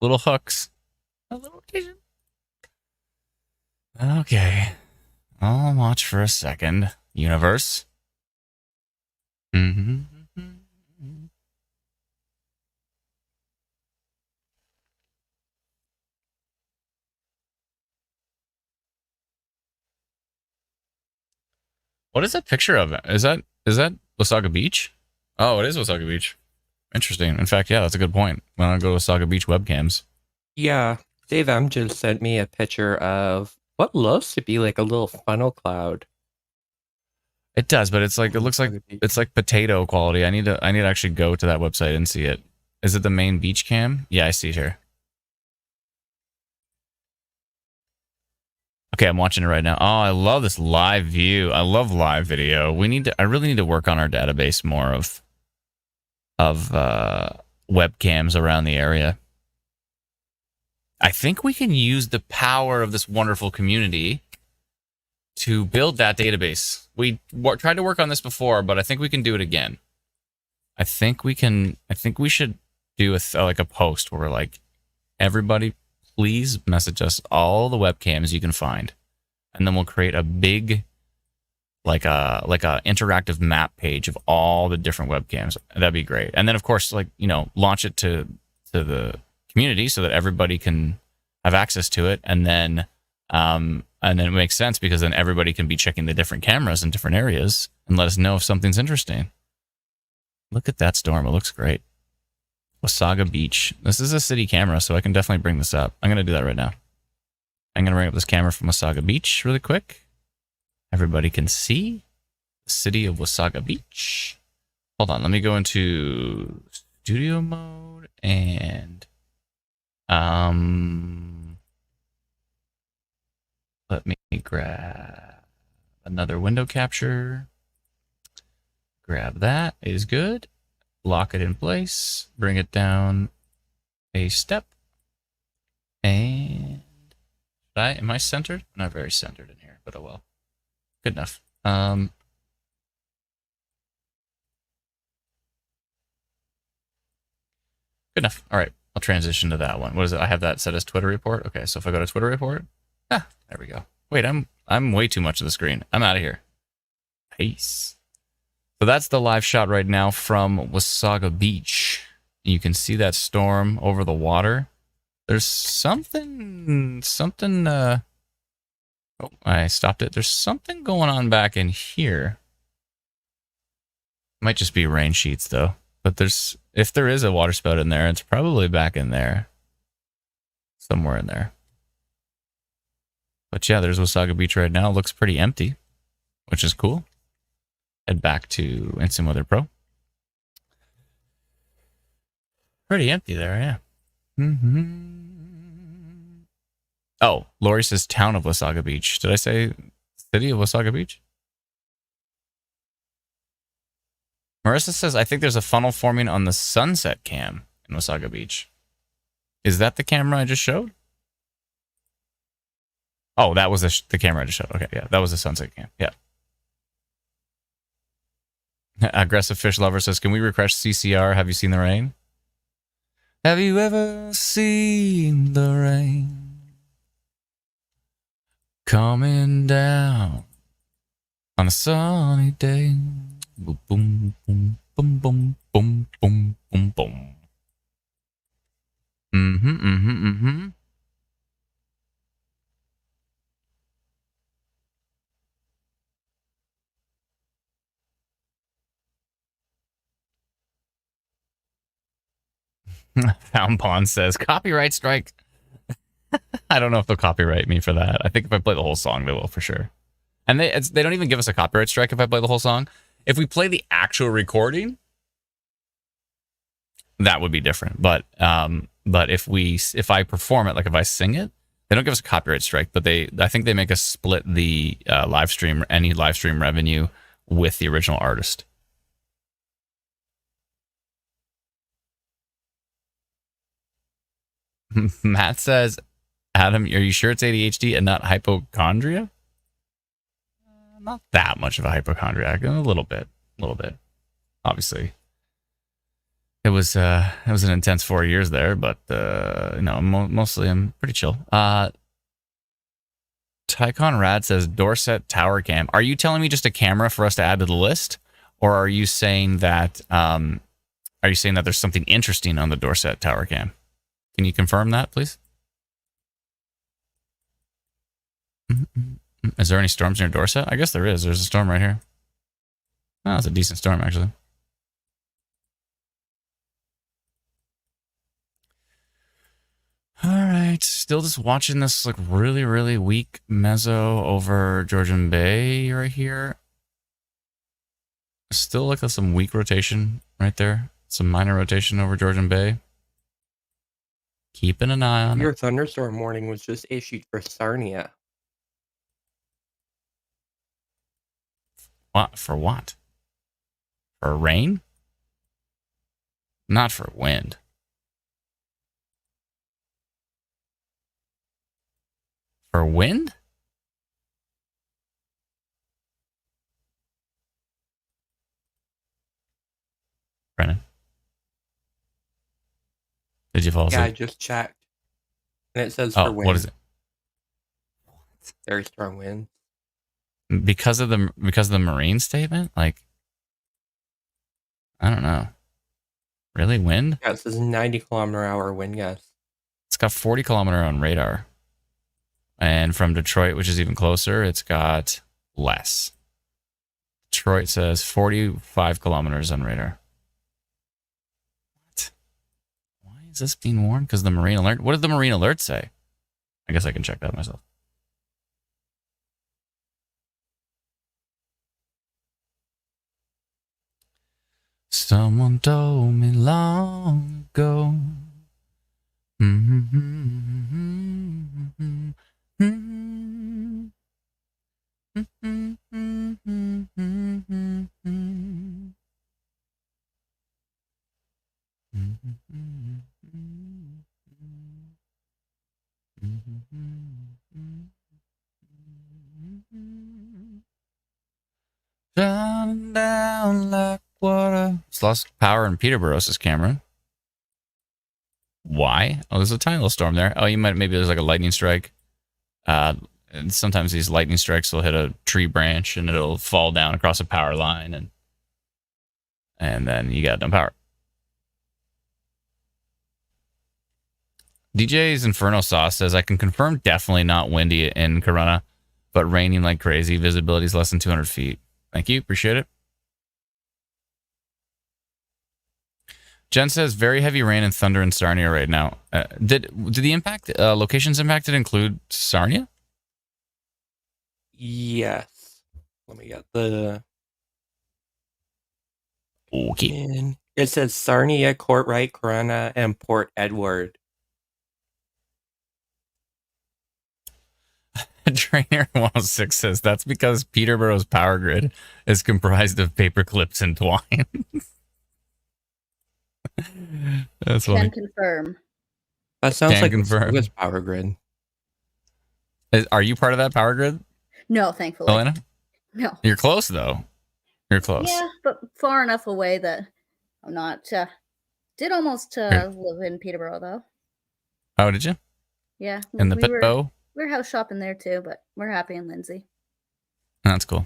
hooks. A little rotation. Okay. I'll watch for a second. Universe. What is that picture of? Is that Wasaga Beach? Oh, it is Wasaga Beach. Interesting. In fact, yeah, that's a good point. When I go to Wasaga Beach webcams. Yeah, Dave M just sent me a picture of what looks to be like a little funnel cloud. It does, but it looks like it's like potato quality. I need to actually go to that website and see it. Is it the main beach cam? Yeah, I see it here. Okay, I'm watching it right now. Oh, I love this live view. I love live video. I really need to work on our database more of webcams around the area. I think we can use the power of this wonderful community to build that database. We tried to work on this before, but I think we can do it again. I think we should do a post where we're like, everybody, please message us all the webcams you can find, and then we'll create a big, like a interactive map page of all the different webcams. That'd be great. And then of course, launch it to the community so that everybody can have access to it, and then it makes sense because then everybody can be checking the different cameras in different areas and let us know if something's interesting. Look at that storm. It looks great. Wasaga Beach. This is a city camera, so I can definitely bring this up. I'm going to do that right now. I'm going to bring up this camera from Wasaga Beach really quick. Everybody can see the city of Wasaga Beach. Hold on, let me go into studio mode and let me grab another window capture. Grab that is good. Lock it in place. Bring it down a step. And am I centered? I'm not very centered in here, but oh well. Good enough. Good enough. All right. I'll transition to that one. What is it? I have that set as Twitter report. Okay, so if I go to Twitter report, there we go. Wait, I'm way too much of the screen. I'm out of here. Peace. So that's the live shot right now from Wasaga Beach. You can see that storm over the water. There's something, oh, I stopped it. There's something going on back in here. Might just be rain sheets though. But if there is a water spout in there, it's probably back in there. Somewhere in there. But yeah, there's Wasaga Beach right now. It looks pretty empty, which is cool. Head back to Instant Weather Pro. Pretty empty there, yeah. Oh, Lori says town of Wasaga Beach. Did I say city of Wasaga Beach? Marissa says, I think there's a funnel forming on the sunset cam in Wasaga Beach. Is that the camera I just showed? Oh, that was the camera I just showed. Okay, yeah, that was the sunset cam. Yeah. Aggressive Fish Lover says, can we refresh CCR? Have you seen the rain? Have you ever seen the rain coming down on a sunny day? Boom, boom, boom, boom, boom, boom, boom, boom, boom. Found Pond says, copyright strike. I don't know if they'll copyright me for that. I think if I play the whole song, they will for sure. And they don't even give us a copyright strike if I play the whole song. If we play the actual recording, that would be different. But if I perform it, like if I sing it, they don't give us a copyright strike. But I think they make us split the any live stream revenue with the original artist. Matt says, Adam, are you sure it's ADHD and not hypochondria? Not that much of a hypochondriac. A little bit. Obviously. It was an intense 4 years there, but mostly I'm pretty chill. Tycon Rad says Dorset Tower Cam. Are you telling me just a camera for us to add to the list? Or are you saying that there's something interesting on the Dorset Tower Cam? Can you confirm that, please? Is there any storms near Dorset? I guess there is. There's a storm right here. Oh, it's a decent storm, actually. All right. Still just watching this like really, really weak mezzo over Georgian Bay right here. Still like some weak rotation right there. Some minor rotation over Georgian Bay. Keeping an eye on Your it. thunderstorm warning was just issued for Sarnia. What? For what? For rain? Not for wind. For wind? Brennan? Did you fall asleep? Yeah, I just checked. And it says Oh, for wind. what is it? Very strong wind. Because of the marine statement? Like, I don't know. Really? Wind? Yeah, it says 90-kilometer-hour wind gusts. It's got 40 kilometer on radar. And from Detroit, which is even closer, it's got less. Detroit says 45 kilometers on radar. What? is this being warned? Because the marine alert. What did the marine alert say? I guess I can check that myself. Someone told me long ago. Down, down like water. It's lost power in Peterborough, says Cameron. Why? Oh, there's a tiny little storm there. Oh, maybe there's like a lightning strike. And sometimes these lightning strikes will hit a tree branch and it'll fall down across a power line, and then you got no power. DJ's Inferno Sauce says, I can confirm definitely not windy in Corunna, but raining like crazy. Visibility is less than 200 feet. Thank you. Appreciate it. Jen says, very heavy rain and thunder in Sarnia right now. Did the impact, locations impacted include Sarnia? Yes. Let me get the... Okay. It says Sarnia, Courtright, Corunna, and Port Edward. Trainer 106 says, that's because Peterborough's power grid is comprised of paper clips and twine. That's funny. Can confirm. That sounds like the biggest power grid. Are you part of that power grid? No, thankfully. Elena? No. You're close, though. You're close. Yeah, but far enough away that I'm not. Did almost live in Peterborough, though. Oh, did you? Yeah. In the Pitbo? We were house shopping there, too, but we're happy in Lindsay. That's cool.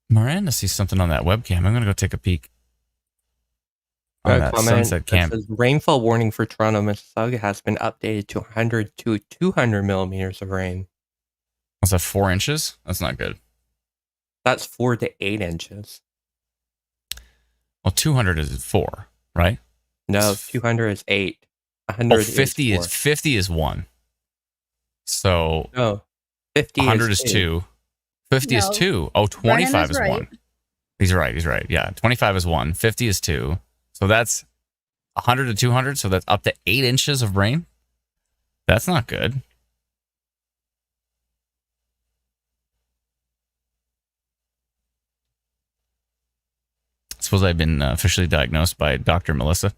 Miranda sees something on that webcam. I'm going to go take a peek. On that sunset camp. Says, rainfall warning for Toronto, Mississauga has been updated to 100 to 200 millimeters of rain. Was that 4 inches? That's not good. That's 4 to 8 inches. Well, 200 is 4, right? No, 200 is 8. 100 is 50 is 1. So no, 50 100 is 2. 50 is 2. Oh, 25 is 1. He's right. Yeah, 25 is 1. 50 is 2. So that's 100 to 200. So that's up to 8 inches of rain. That's not good. I suppose I've been officially diagnosed by Dr. Melissa.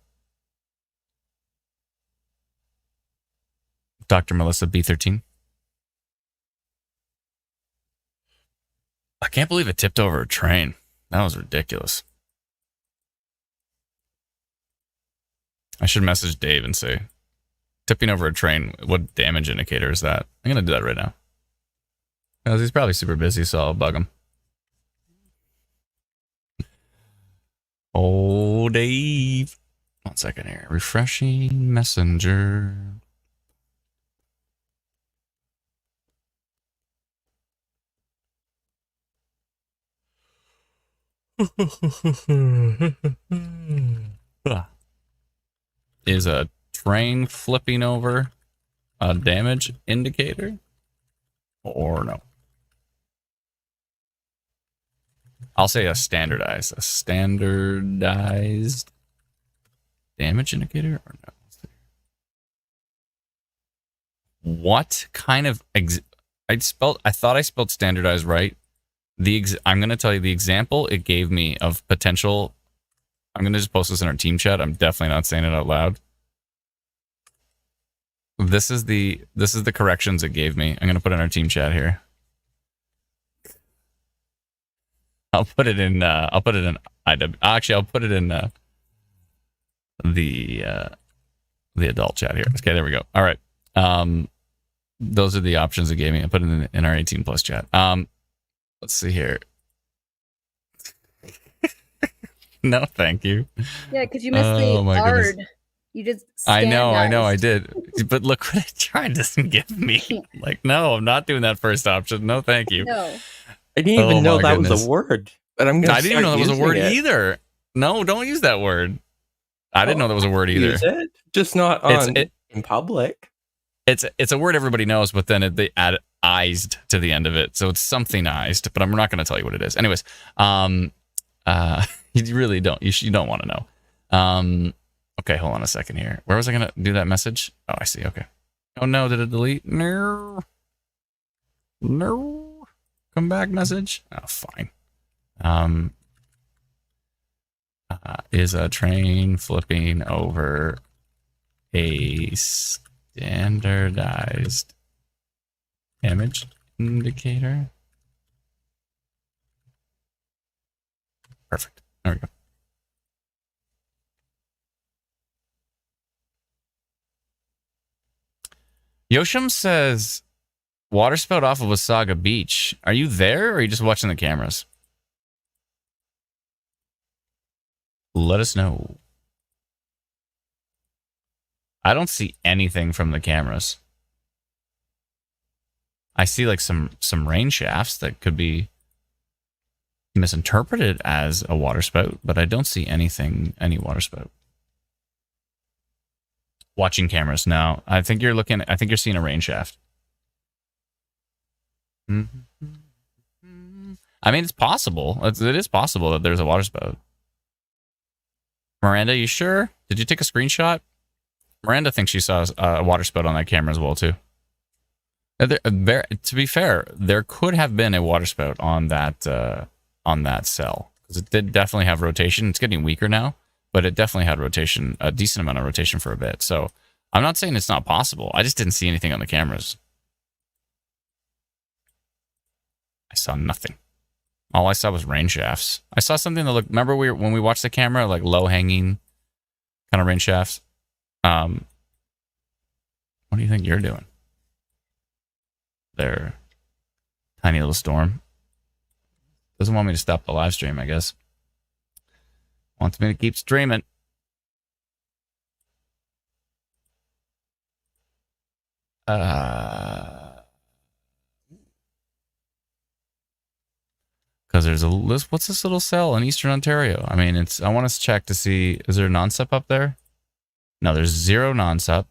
Dr. Melissa B13. I can't believe it tipped over a train. That was ridiculous. I should message Dave and say, tipping over a train, what damage indicator is that? I'm going to do that right now. Because he's probably super busy, so I'll bug him. Oh, Dave. 1 second here. Refreshing messenger. Is a train flipping over a damage indicator or no? I'll say a standardized damage indicator or no? What kind of I thought I spelled standardized right. I'm going to tell you the example it gave me of potential. I'm going to just post this in our team chat. I'm definitely not saying it out loud. This is the corrections it gave me. I'm going to put it in our team chat here. I'll put it in IW. Actually, I'll put it in the adult chat here. Okay, there we go. All right. Those are the options it gave me. I put it in our 18 plus chat. Let's see here. No, thank you. Yeah, because you missed the ARD. You did. I know, I did. But look what it tried to give me. Like, no, I'm not doing that first option. No, thank you. No. I didn't even know that was a word. But I'm gonna. I didn't even know that was a word it. either. No, don't use that word. I didn't know that was a word either. Use it, just not in public. It's a word everybody knows, but then they add "ized" to the end of it, so it's something-ized. But I'm not going to tell you what it is. Anyways, you really don't. You don't want to know. Okay, hold on a second here. Where was I going to do that message? Oh, I see. Okay. Oh no, did it delete? No. Come back message. Oh, fine. Is a train flipping over a standardized image indicator? Perfect. There we go. Yoshim says, water spout off of Wasaga Beach. Are you there, or are you just watching the cameras? Let us know. I don't see anything from the cameras. I see like some rain shafts that could be misinterpreted as a water spout, but I don't see any water spout. Watching cameras now. I think you're seeing a rain shaft. I mean, it's possible. It is possible that there's a water spout. Miranda, you sure? Did you take a screenshot? Miranda thinks she saw a water spout on that camera as well, too. To be fair, there could have been a water spout on that cell, because it did definitely have rotation. It's getting weaker now, but it definitely had rotation, a decent amount of rotation for a bit. So I'm not saying it's not possible. I just didn't see anything on the cameras. I saw nothing. All I saw was rain shafts. I saw something that looked, remember when we watched the camera, like low-hanging kind of rain shafts? What do you think you're doing there? Tiny little storm. Doesn't want me to stop the live stream, I guess. Wants me to keep streaming. Because there's what's this little cell in Eastern Ontario? I mean, I want to check to see, is there a non-sup up there? No, there's zero non-sup.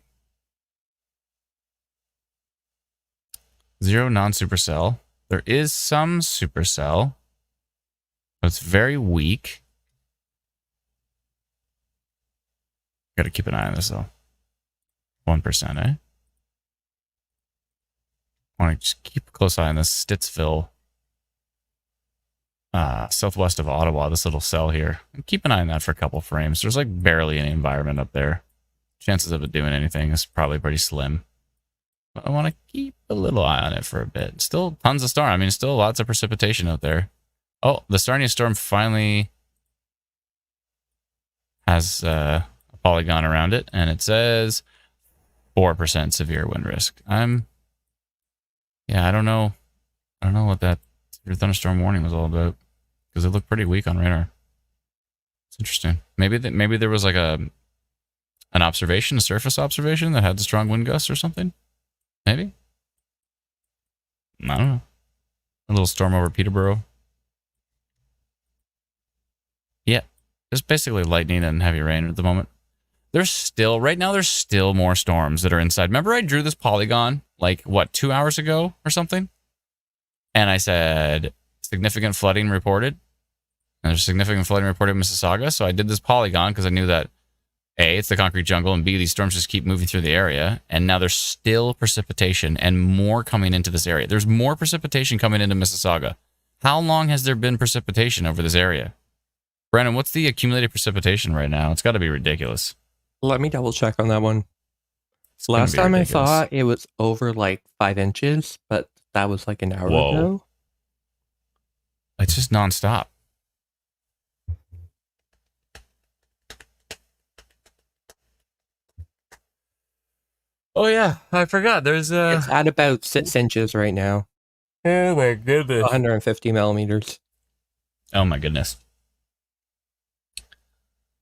Zero non-supercell. There is some supercell, but it's very weak. Got to keep an eye on this though. 1%, eh? I want to just keep a close eye on this Stittsville, southwest of Ottawa, this little cell here. And keep an eye on that for a couple frames. There's like barely any environment up there. Chances of it doing anything is probably pretty slim. But I want to keep a little eye on it for a bit. Still tons of storm. I mean, still lots of precipitation out there. Oh, the Sarnia storm finally has a polygon around it, and it says 4% severe wind risk. Yeah, I don't know what that thunderstorm warning was all about, because it looked pretty weak on radar. It's interesting. Maybe there was like an observation, a surface observation that had the strong wind gusts or something. Maybe. I don't know. A little storm over Peterborough. Yeah, there's basically lightning and heavy rain at the moment. Right now there's still more storms that are inside. Remember I drew this polygon like, 2 hours ago or something? And I said, significant flooding reported. And there's significant flooding reported in Mississauga. So I did this polygon because I knew that A, it's the concrete jungle, and B, these storms just keep moving through the area. And now there's still precipitation and more coming into this area. There's more precipitation coming into Mississauga. How long has there been precipitation over this area? Brandon, what's the accumulated precipitation right now? It's got to be ridiculous. Let me double check on that one. Last time ridiculous. I saw it was over like 5 inches, but that was like an hour ago. It's just nonstop. Oh yeah, I forgot. It's at about 6 inches right now. Oh my goodness. 150 millimeters. Oh my goodness.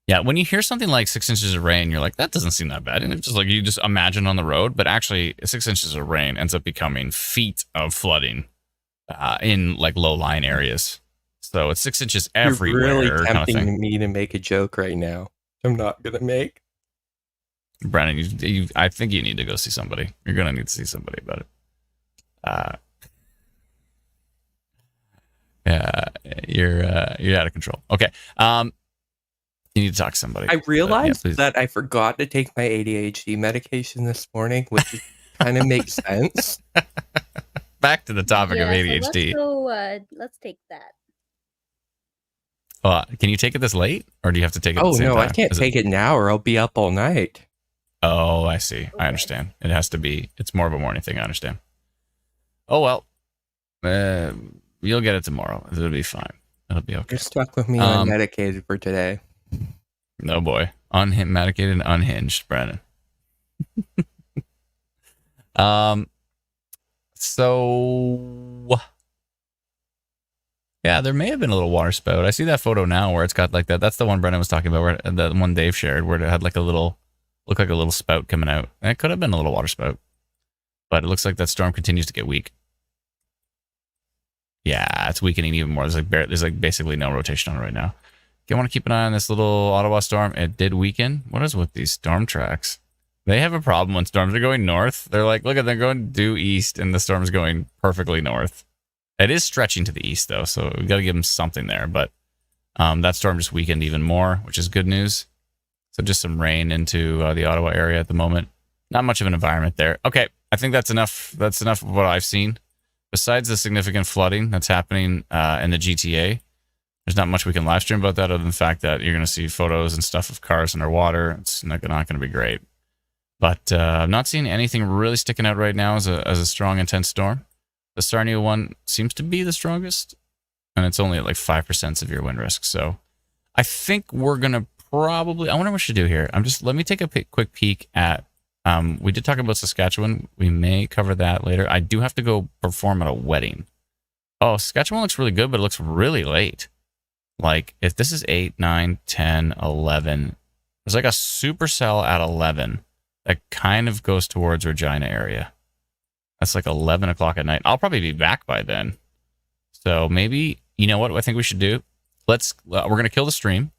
Yeah, when you hear something like 6 inches of rain, you're like, that doesn't seem that bad. And it's just like you just imagine on the road, but actually 6 inches of rain ends up becoming feet of flooding in like low-lying areas. So it's 6 inches You're everywhere. really kind of tempting thing. me to make a joke right now. I'm not gonna make. Brennan, I think you need to go see somebody. You're gonna need to see somebody about it. Yeah, you're out of control. Okay. You need to talk to somebody. I realized please. that I forgot to take my ADHD medication this morning, which kind of makes sense. Back to the topic of ADHD. So let's take that. Can you take it this late, or do you have to take it? Oh at the same no, time? I can't take it now, or I'll be up all night. Oh, I see. Okay. I understand. It has to be. It's more of a morning thing. I understand. Oh well, you'll get it tomorrow. It'll be fine. It'll be okay. You're stuck with me unmedicated for today. No boy, medicated and unhinged, Brandon. So yeah, there may have been a little water spout. I see that photo now where it's got like that. That's the one Brendan was talking about, where the one Dave shared, where it had like looked like a little spout coming out. And it could have been a little water spout, but it looks like that storm continues to get weak. Yeah, it's weakening even more. There's like basically no rotation on it right now. You want to keep an eye on this little Ottawa storm. It did weaken. What is with these storm tracks? They have a problem when storms are going north. They're like, look at them going due east, and the storm is going perfectly north. It is stretching to the east, though, so we got to give them something there. But that storm just weakened even more, which is good news. So just some rain into the Ottawa area at the moment. Not much of an environment there. Okay, I think that's enough. That's enough of what I've seen. Besides the significant flooding that's happening in the GTA, there's not much we can live stream about that, other than the fact that you're going to see photos and stuff of cars underwater. It's not going to be great. But I'm not seeing anything really sticking out right now as a strong, intense storm. The Sarnia one seems to be the strongest, and it's only at like 5% severe wind risk. So I think we're going to probably, I wonder what we should do here. Let me take a quick peek at, we did talk about Saskatchewan. We may cover that later. I do have to go perform at a wedding. Oh, Saskatchewan looks really good, but it looks really late. Like if this is 8, 9, 10, 11, there's like a supercell at 11 that kind of goes towards Regina area. That's like 11 o'clock at night. I'll probably be back by then. So maybe, you know what I think we should do? We're going to kill the stream.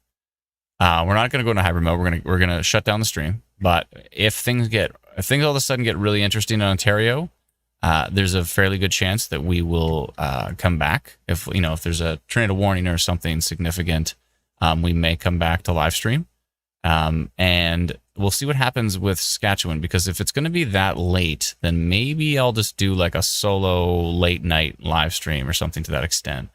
We're not going to go into hybrid mode. We're going to shut down the stream. But if things all of a sudden get really interesting in Ontario, there's a fairly good chance that we will come back. If there's a tornado warning or something significant, we may come back to live stream. And we'll see what happens with Saskatchewan, because if it's going to be that late, then maybe I'll just do like a solo late night live stream or something to that extent.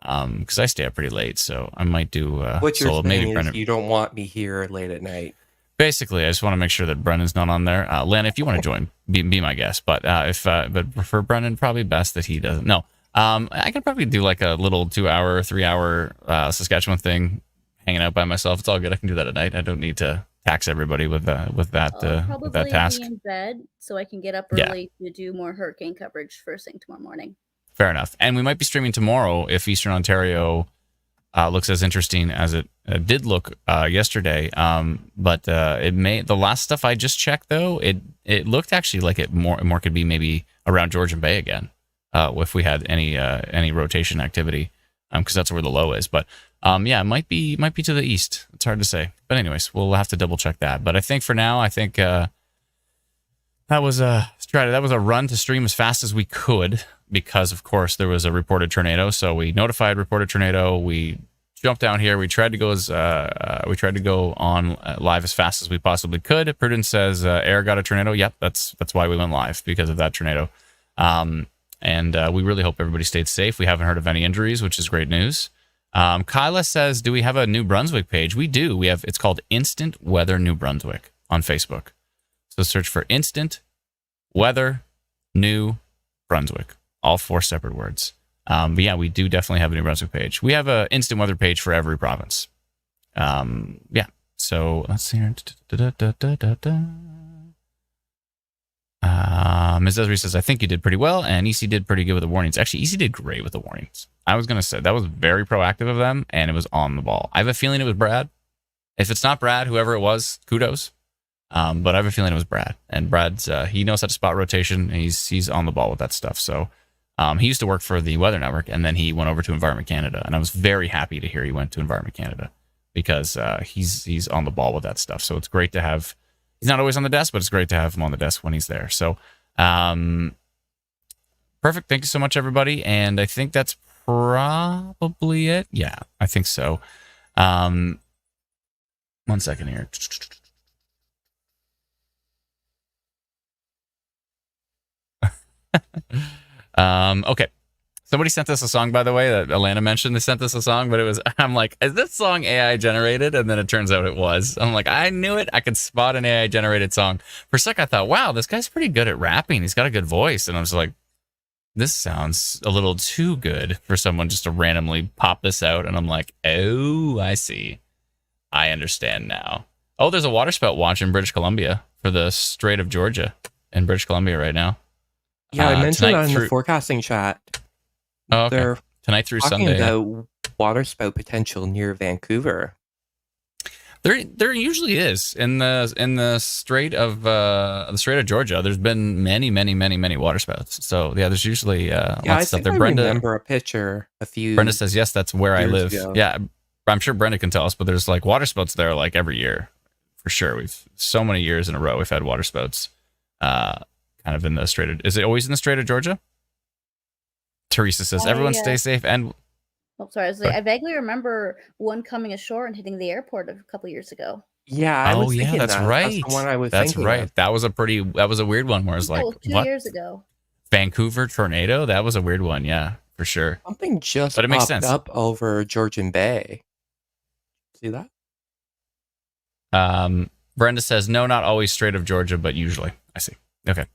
Because I stay up pretty late, so I might do what you're solo. saying Maybe is Brendan. You don't want me here late at night. Basically, I just want to make sure that Brendan's not on there. Len, if you want to join, be my guest. But but for Brendan, probably best that he doesn't. No, I could probably do like a little 2-hour, 3-hour Saskatchewan thing, hanging out by myself. It's all good. I can do that at night. I don't need to tax everybody with that task. Be in bed so I can get up early to do more hurricane coverage first thing tomorrow morning. Fair enough. And we might be streaming tomorrow if Eastern Ontario looks as interesting as it did look yesterday. But the last stuff I just checked though, it looked actually like it more could be maybe around Georgian Bay again, if we had any rotation activity, because that's where the low is. But it might be to the east. It's hard to say. But anyways, we'll have to double check that. But I think for now, that was a run to stream as fast as we could, because of course there was a reported tornado. So we notified reported tornado. We jumped down here. We tried to go on live as fast as we possibly could. Prudence says air got a tornado. Yep, that's why we went live, because of that tornado. And we really hope everybody stayed safe. We haven't heard of any injuries, which is great news. Kyla says, do we have a New Brunswick page? We do. It's called Instant Weather New Brunswick on Facebook. So search for Instant Weather New Brunswick. All 4 separate words. But yeah, we do definitely have a New Brunswick page. We have an instant weather page for every province. So let's see here. Ms. Desiree says, I think you did pretty well, and EC did pretty good with the warnings. Actually, EC did great with the warnings. I was going to say that was very proactive of them, and it was on the ball. I have a feeling it was Brad. If it's not Brad, whoever it was, kudos. But I have a feeling it was Brad, and Brad's he knows how to spot rotation, and he's on the ball with that stuff. So He used to work for the Weather Network, and then he went over to Environment Canada. And I was very happy to hear he went to Environment Canada because he's on the ball with that stuff. So it's great to have. He's not always on the desk, but it's great to have him on the desk when he's there. So, perfect. Thank you so much, everybody. And I think that's probably it. Yeah, I think so. 1 second here. Okay. Somebody sent us a song, by the way, that Alana mentioned. They sent us a song, but I'm like, is this song AI generated? And then it turns out it was. I'm like, I knew it. I could spot an AI generated song. For a sec, I thought, wow, this guy's pretty good at rapping. He's got a good voice. And I was like, this sounds a little too good for someone just to randomly pop this out. And I'm like, oh, I see. I understand now. Oh, there's a waterspout watch in British Columbia for the Strait of Georgia in British Columbia right now. Yeah, I mentioned that in the forecasting chat. Oh, okay. They're tonight through talking Sunday. about waterspout potential near Vancouver. There usually is in the Strait of Georgia. There's been many waterspouts. So yeah, there's usually lots of stuff there. I Brenda, remember a picture a few. Brenda says yes, that's where I live. Ago. Yeah, I'm sure Brenda can tell us, but there's like waterspouts there like every year for sure. We've so many years in a row we've had waterspouts. Kind of in the Strait of. Is it always in the Strait of Georgia? Teresa says, everyone stay safe. And I vaguely remember one coming ashore and hitting the airport a couple years ago. Yeah, I was thinking that's right. That's the one I was That's thinking right. of. That was a weird one where it's like, two what? years ago. Vancouver tornado? That was a weird one, yeah, for sure. Something just but it makes popped sense. up over Georgian Bay. See that? Brenda says, no, not always Strait of Georgia, but usually. I see. Okay.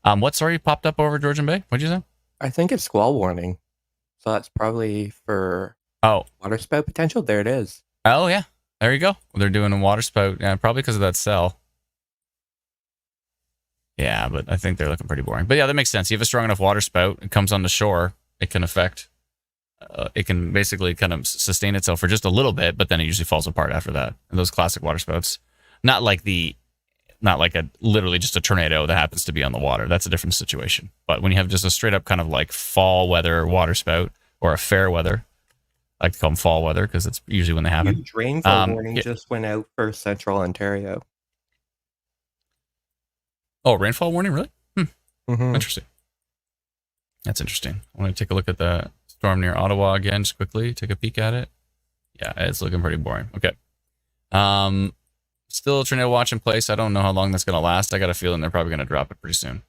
What story popped up over Georgian Bay? What'd you say? I think it's squall warning. So that's probably for waterspout potential. There it is. Oh, yeah. There you go. They're doing a waterspout. Yeah, probably because of that cell. Yeah, but I think they're looking pretty boring. But yeah, that makes sense. You have a strong enough waterspout, it comes on the shore, it can affect, it can basically kind of sustain itself for just a little bit, but then it usually falls apart after that. And those classic waterspouts, not like literally just a tornado that happens to be on the water. That's a different situation. But when you have just a straight up kind of like fall weather waterspout or a fair weather, I like to call them fall weather because it's usually when they happen. Huge rainfall warning just went out for central Ontario. Oh, rainfall warning, really? Mm-hmm. Interesting. That's interesting. I want to take a look at the storm near Ottawa again, just quickly. Take a peek at it. Yeah, it's looking pretty boring. Okay. Still a tornado watch in place. I don't know how long that's going to last. I got a feeling they're probably going to drop it pretty soon.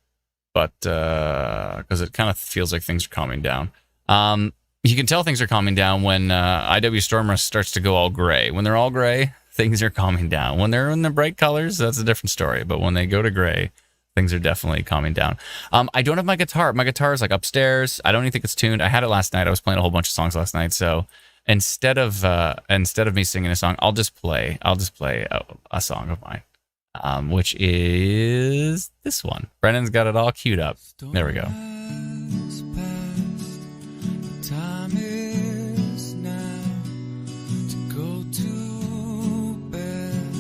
But because it kind of feels like things are calming down. You can tell things are calming down when IW Stormer starts to go all gray. When they're all gray, things are calming down. When they're in the bright colors, that's a different story. But when they go to gray, things are definitely calming down. I don't have my guitar. My guitar is like upstairs. I don't even think it's tuned. I had it last night. I was playing a whole bunch of songs last night. So instead of me singing a song, I'll just play a song of mine, which is this one. Brennan's got it all queued up. There we go. Time is now to go to bed.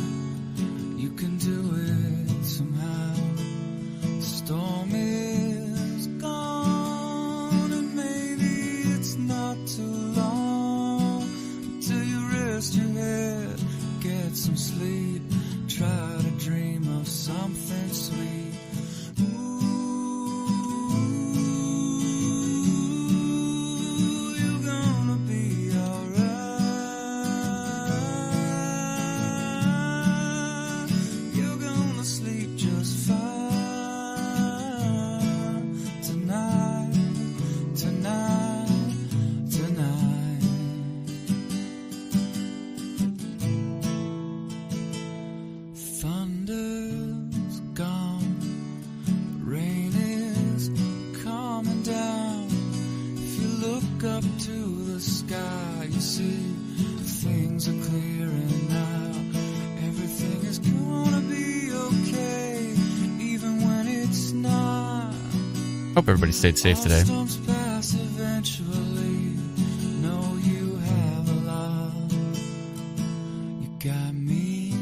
You can do it somehow. The storm is gone, and maybe it's not too long until you rest your head, get some sleep, try to dream of something sweet. Thunder's gone, rain is coming down. If you look up to the sky, you see things are clearing now. Everything is gonna be okay, even when it's not. Hope everybody stayed safe today. Storms pass eventually. Know you have a lot. You got me,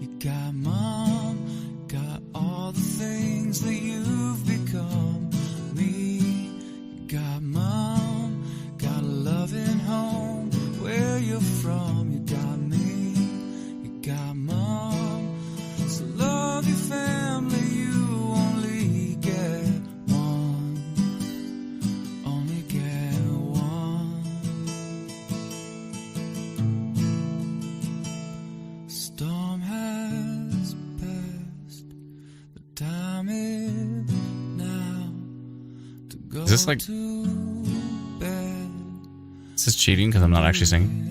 you got mom, got all the things that you've become. Is this like... Is this cheating because I'm not actually singing?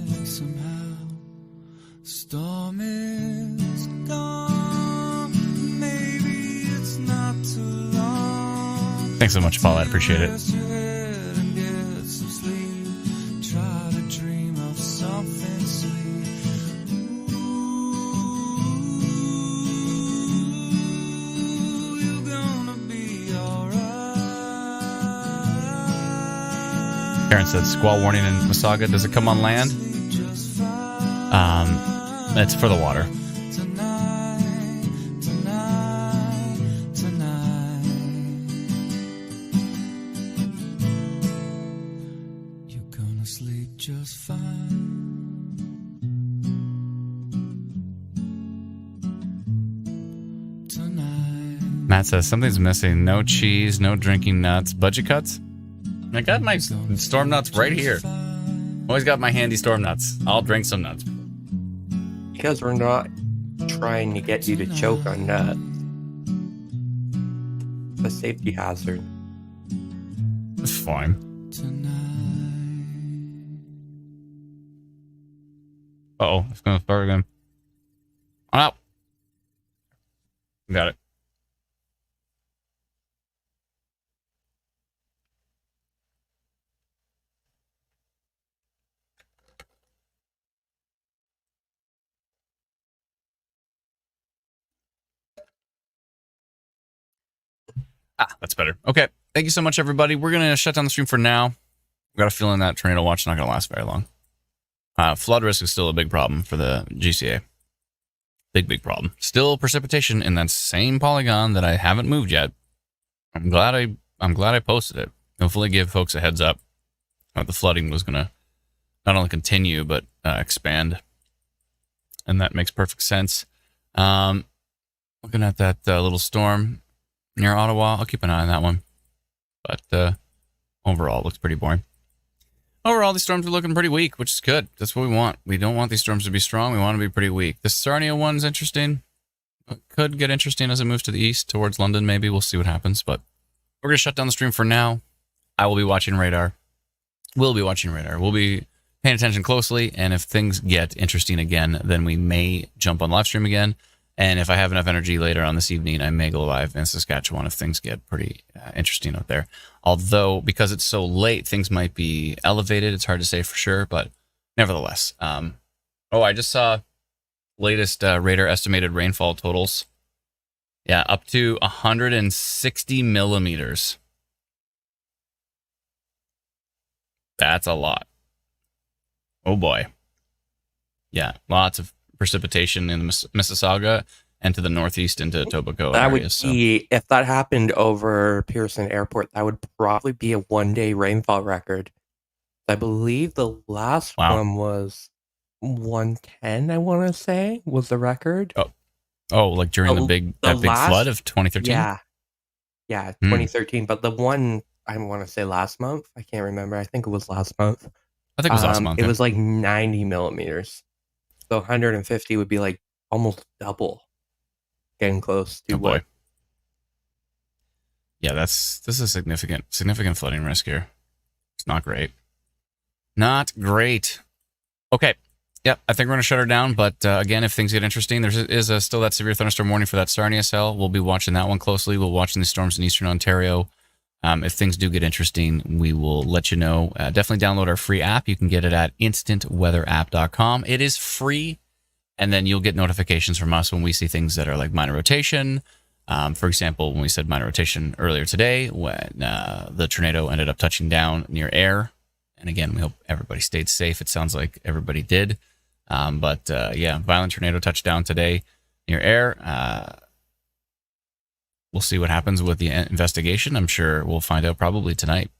Storm is gone. Maybe it's not too long. Thanks so much, Paul. I appreciate it. Try to dream of something sweet. Ooh, you're gonna be alright. Karen said, squall warning in Mississauga. Does it come on land? It's for the water. You're gonna sleep just fine. Tonight. Matt says, something's missing. No cheese, no drinking nuts. Budget cuts? I got my storm nuts right here. Always got my handy storm nuts. I'll drink some nuts. Because we're not trying to get you to choke on nuts. A safety hazard. It's fine. Uh-oh, it's going to start again. On out. Got it. That's better. Okay. Thank you so much, everybody. We're going to shut down the stream for now. I've got a feeling that tornado watch is not going to last very long. Flood risk is still a big problem for the GCA. Big problem. Still precipitation in that same polygon that I haven't moved yet. I'm glad I posted it. Hopefully give folks a heads up. The flooding was going to not only continue, but expand. And that makes perfect sense. Looking at that little storm near Ottawa, I'll keep an eye on that one. But overall, it looks pretty boring. Overall, these storms are looking pretty weak, which is good. That's what we want. We don't want these storms to be strong. We want them to be pretty weak. The Sarnia one's interesting. It could get interesting as it moves to the east, towards London, maybe. We'll see what happens. But we're going to shut down the stream for now. I will be watching radar. We'll be watching radar. We'll be paying attention closely. And if things get interesting again, then we may jump on live stream again. And if I have enough energy later on this evening, I may go live in Saskatchewan if things get pretty interesting out there. Although, because it's so late, things might be elevated. It's hard to say for sure, but nevertheless. I just saw latest radar estimated rainfall totals. Yeah, up to 160 millimeters. That's a lot. Oh boy. Yeah, lots of precipitation in the Mississauga and to the northeast into Etobicoke That areas. would be, if that happened over Pearson Airport, that would probably be a one-day rainfall record. I believe the last one was 110, I want to say, was the record. Oh, like during that big flood of 2013? Yeah, 2013. But the one, I want to say last month, I can't remember. I think it was last month. I think it was last month. It was like 90 millimeters. So 150 would be like almost double. Getting close to what? Yeah, this is significant flooding risk here. It's not great. Not great. Okay. Yep, I think we're going to shut her down. But again, if things get interesting, there is still that severe thunderstorm warning for that Sarnia cell. We'll be watching that one closely. We'll be watching the storms in eastern Ontario. If things do get interesting, we will let you know. Definitely download our free app. You can get it at instantweatherapp.com. It is free, and then you'll get notifications from us when we see things that are like minor rotation. For example, when we said minor rotation earlier today, when the tornado ended up touching down near Ayr. And again, we hope everybody stayed safe. It sounds like everybody did. Yeah, violent tornado touchdown today near Ayr. We'll see what happens with the investigation. I'm sure we'll find out probably tonight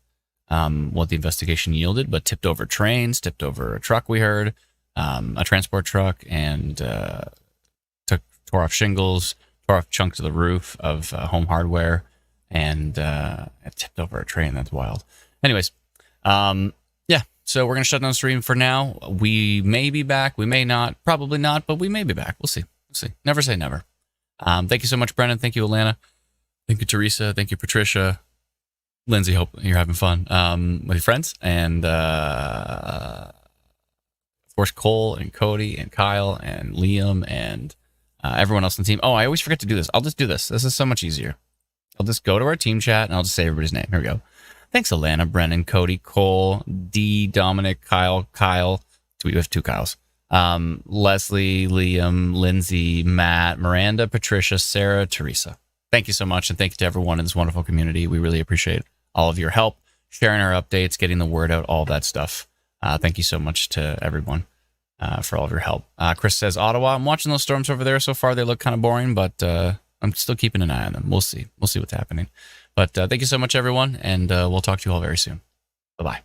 what the investigation yielded, but tipped over trains, tipped over a truck we heard, a transport truck, and tore off shingles, tore off chunks of the roof of Home Hardware, and it tipped over a train. That's wild. Anyways, yeah, so we're going to shut down the stream for now. We may be back. We may not. Probably not, but we may be back. We'll see. We'll see. Never say never. Thank you so much, Brendan. Thank you, Alana. Thank you, Teresa. Thank you, Patricia. Lindsay, hope you're having fun with your friends. And of course, Cole and Cody and Kyle and Liam and everyone else on the team. Oh, I always forget to do this. I'll just do this. This is so much easier. I'll just go to our team chat and I'll just say everybody's name. Here we go. Thanks, Alana, Brennan, Cody, Cole, D, Dominic, Kyle. We have 2 Kyles. Leslie, Liam, Lindsay, Matt, Miranda, Patricia, Sarah, Teresa. Thank you so much. And thank you to everyone in this wonderful community. We really appreciate all of your help, sharing our updates, getting the word out, all that stuff. Thank you so much to everyone for all of your help. Chris says, Ottawa, I'm watching those storms over there. So far, they look kind of boring, but I'm still keeping an eye on them. We'll see. We'll see what's happening. But thank you so much, everyone. And we'll talk to you all very soon. Bye-bye.